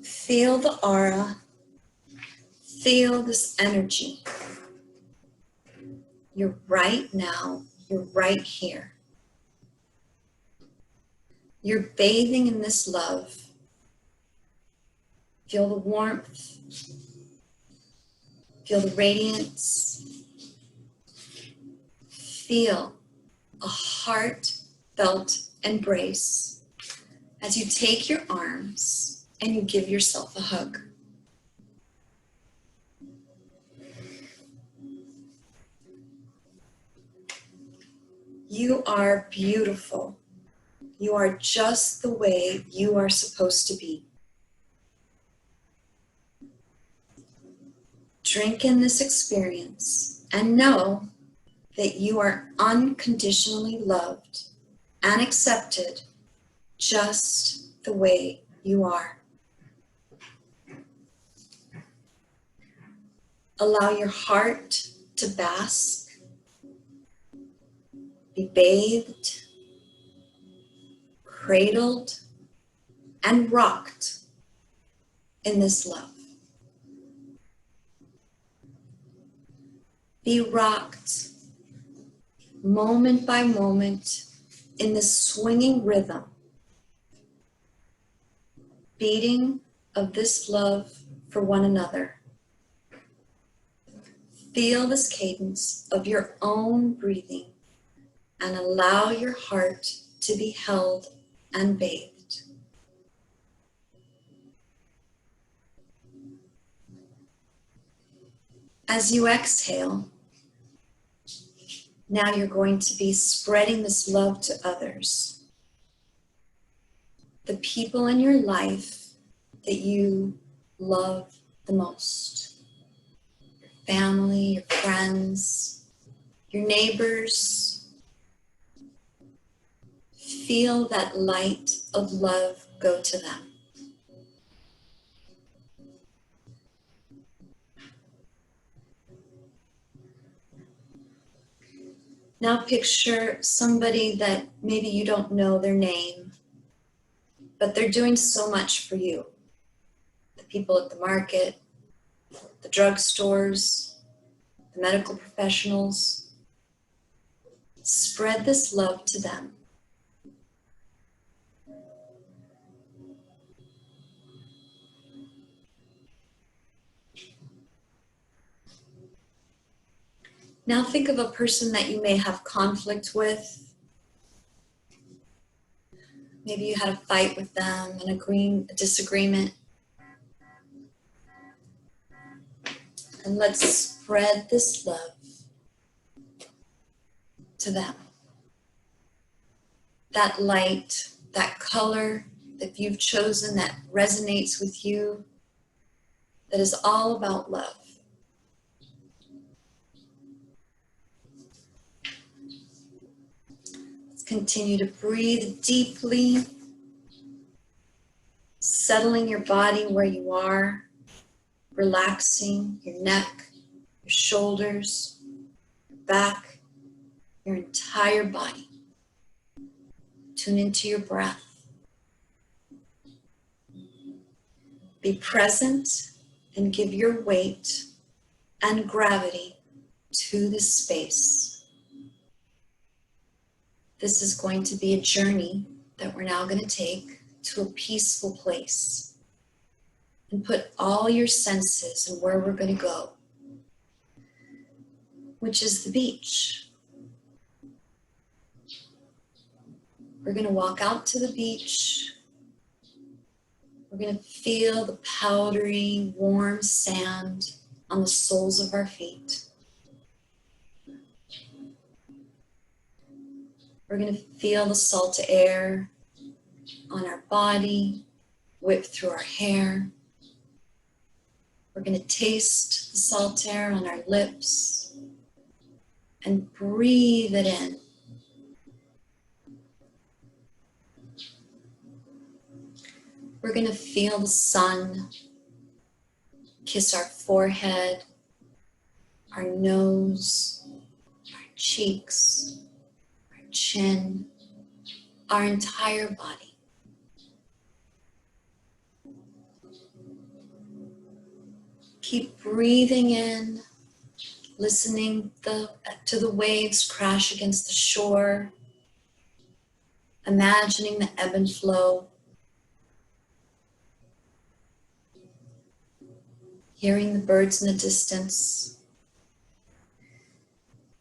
Speaker 11: Feel the aura, feel this energy. You're right now, you're right here. You're bathing in this love. Feel the warmth, feel the radiance. Feel a heartfelt embrace as you take your arms and you give yourself a hug. You are beautiful. You are just the way you are supposed to be. Drink in this experience and know that you are unconditionally loved and accepted just the way you are. Allow your heart to bask, be bathed, cradled, and rocked in this love. Be rocked moment by moment in this swinging rhythm, beating of this love for one another. Feel this cadence of your own breathing and allow your heart to be held and bathed. As you exhale, now you're going to be spreading this love to others. The people in your life that you love the most. Your family, your friends, your neighbors. Feel that light of love go to them. Now picture somebody that maybe you don't know their name, but they're doing so much for you. The people at the market, the drugstores, the medical professionals. Spread this love to them. Now think of a person that you may have conflict with. Maybe you had a fight with them, a disagreement. And let's spread this love to them. That light, that color that you've chosen that resonates with you, that is all about love. Continue to breathe deeply, settling your body where you are, relaxing your neck, your shoulders, your back, your entire body. Tune into your breath. Be present and give your weight and gravity to this space. This is going to be a journey that we're now going to take to a peaceful place and put all your senses in where we're going to go, which is the beach. We're going to walk out to the beach. We're going to feel the powdery, warm sand on the soles of our feet. We're going to feel the salt air on our body, whip through our hair. We're going to taste the salt air on our lips and breathe it in. We're going to feel the sun kiss our forehead, our nose, our cheeks, our chin, our entire body. Keep breathing in, listening to the waves crash against the shore, imagining the ebb and flow, hearing the birds in the distance.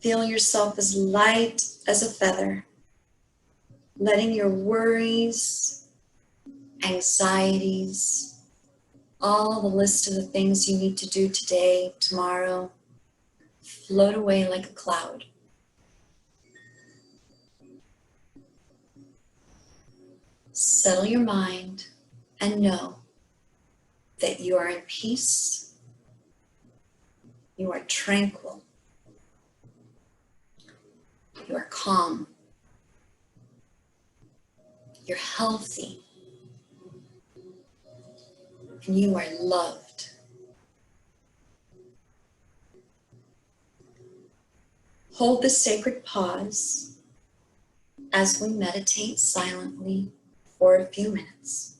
Speaker 11: Feel yourself as light as a feather, letting your worries, anxieties, all the list of the things you need to do today, tomorrow, float away like a cloud. Settle your mind and know that you are in peace, you are tranquil, you are calm, you're healthy, and you are loved. Hold this sacred pause as we meditate silently for a few minutes.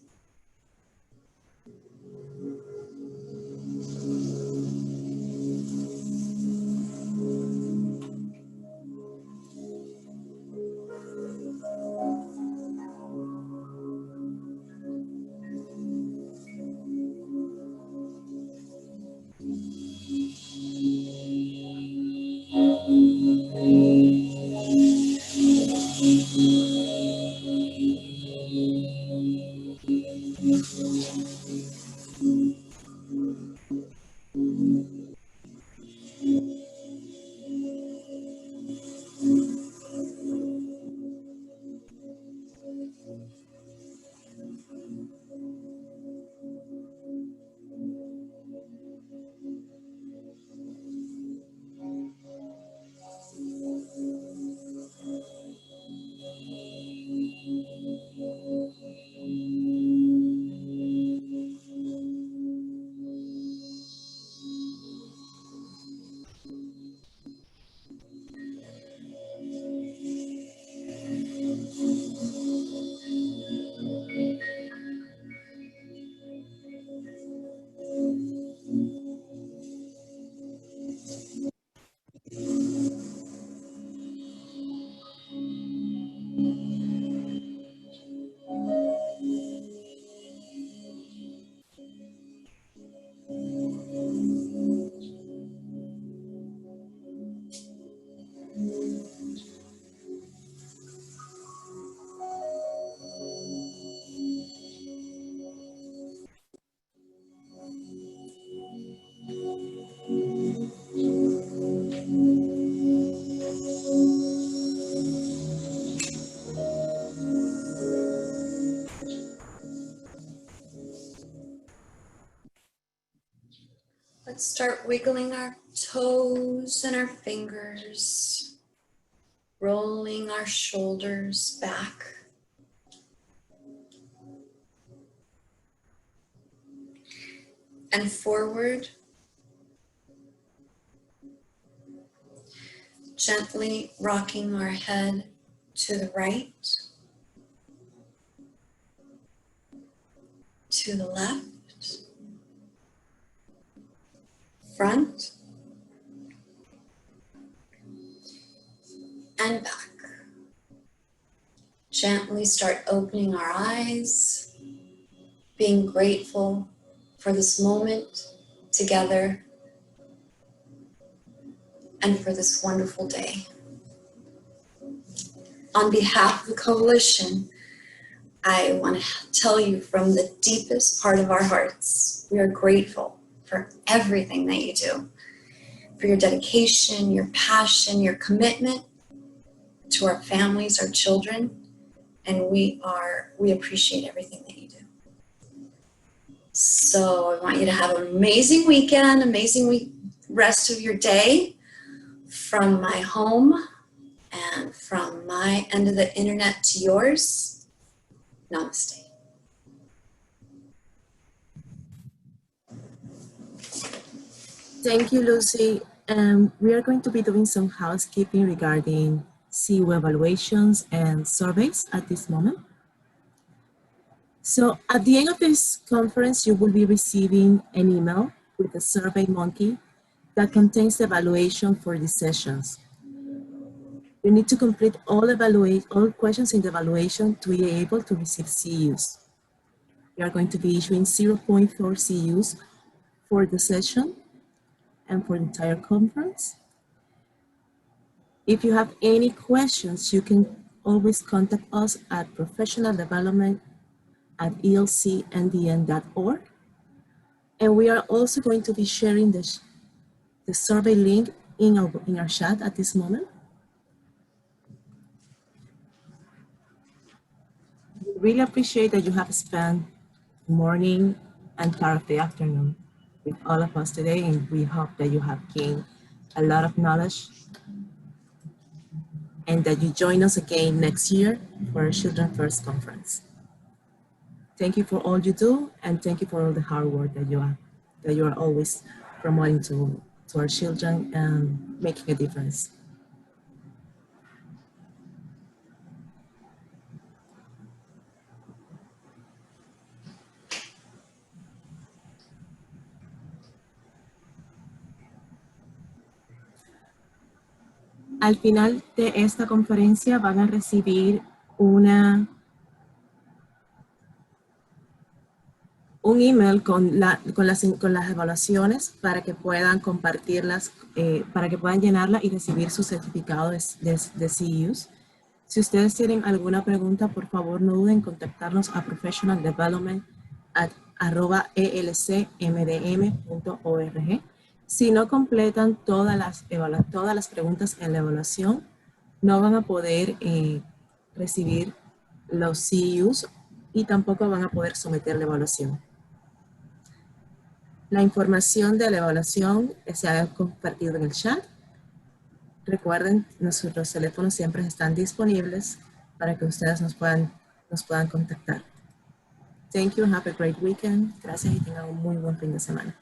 Speaker 11: Let's start wiggling our toes and our fingers, rolling our shoulders back. And forward. Gently rocking our head to the right, to the left, front, and back. Gently start opening our eyes, being grateful for this moment together and for this wonderful day. On behalf of the coalition, I want to tell you from the deepest part of our hearts, we are grateful for everything that you do, for your dedication, your passion, your commitment to our families, our children, and we appreciate everything that you do. So I want you to have an amazing weekend, rest of your day from my home and from my end of the internet to yours. Namaste.
Speaker 13: Thank you, Lucy. We are going to be doing some housekeeping regarding CU evaluations and surveys at this moment. So at the end of this conference, you will be receiving an email with a SurveyMonkey that contains the evaluation for the sessions. You need to complete all questions in the evaluation to be able to receive CUs. We are going to be issuing 0.4 CUs for the session and for the entire conference. If you have any questions, you can always contact us at professionaldevelopment@elcndn.org. And we are also going to be sharing the survey link in our chat at this moment. We really appreciate that you have spent the morning and part of the afternoon with all of us today, and we hope that you have gained a lot of knowledge and that you join us again next year for our Children First Conference. Thank you for all you do, and thank you for all the hard work that you are always promoting to our children and making a difference. Al final de esta conferencia van a recibir un email con las evaluaciones para que puedan compartirlas, para que puedan llenarla y recibir su certificado de CEUs. Si ustedes tienen alguna pregunta, por favor no duden en contactarnos a professionaldevelopment@elcmdm.org. Si no completan todas las preguntas en la evaluación, no van a poder recibir los CEUs y tampoco van a poder someter la evaluación. La información de la evaluación se ha compartido en el chat. Recuerden, nuestros teléfonos siempre están disponibles para que ustedes nos puedan contactar. Thank you, have a great weekend. Gracias y tengan un muy buen fin de semana.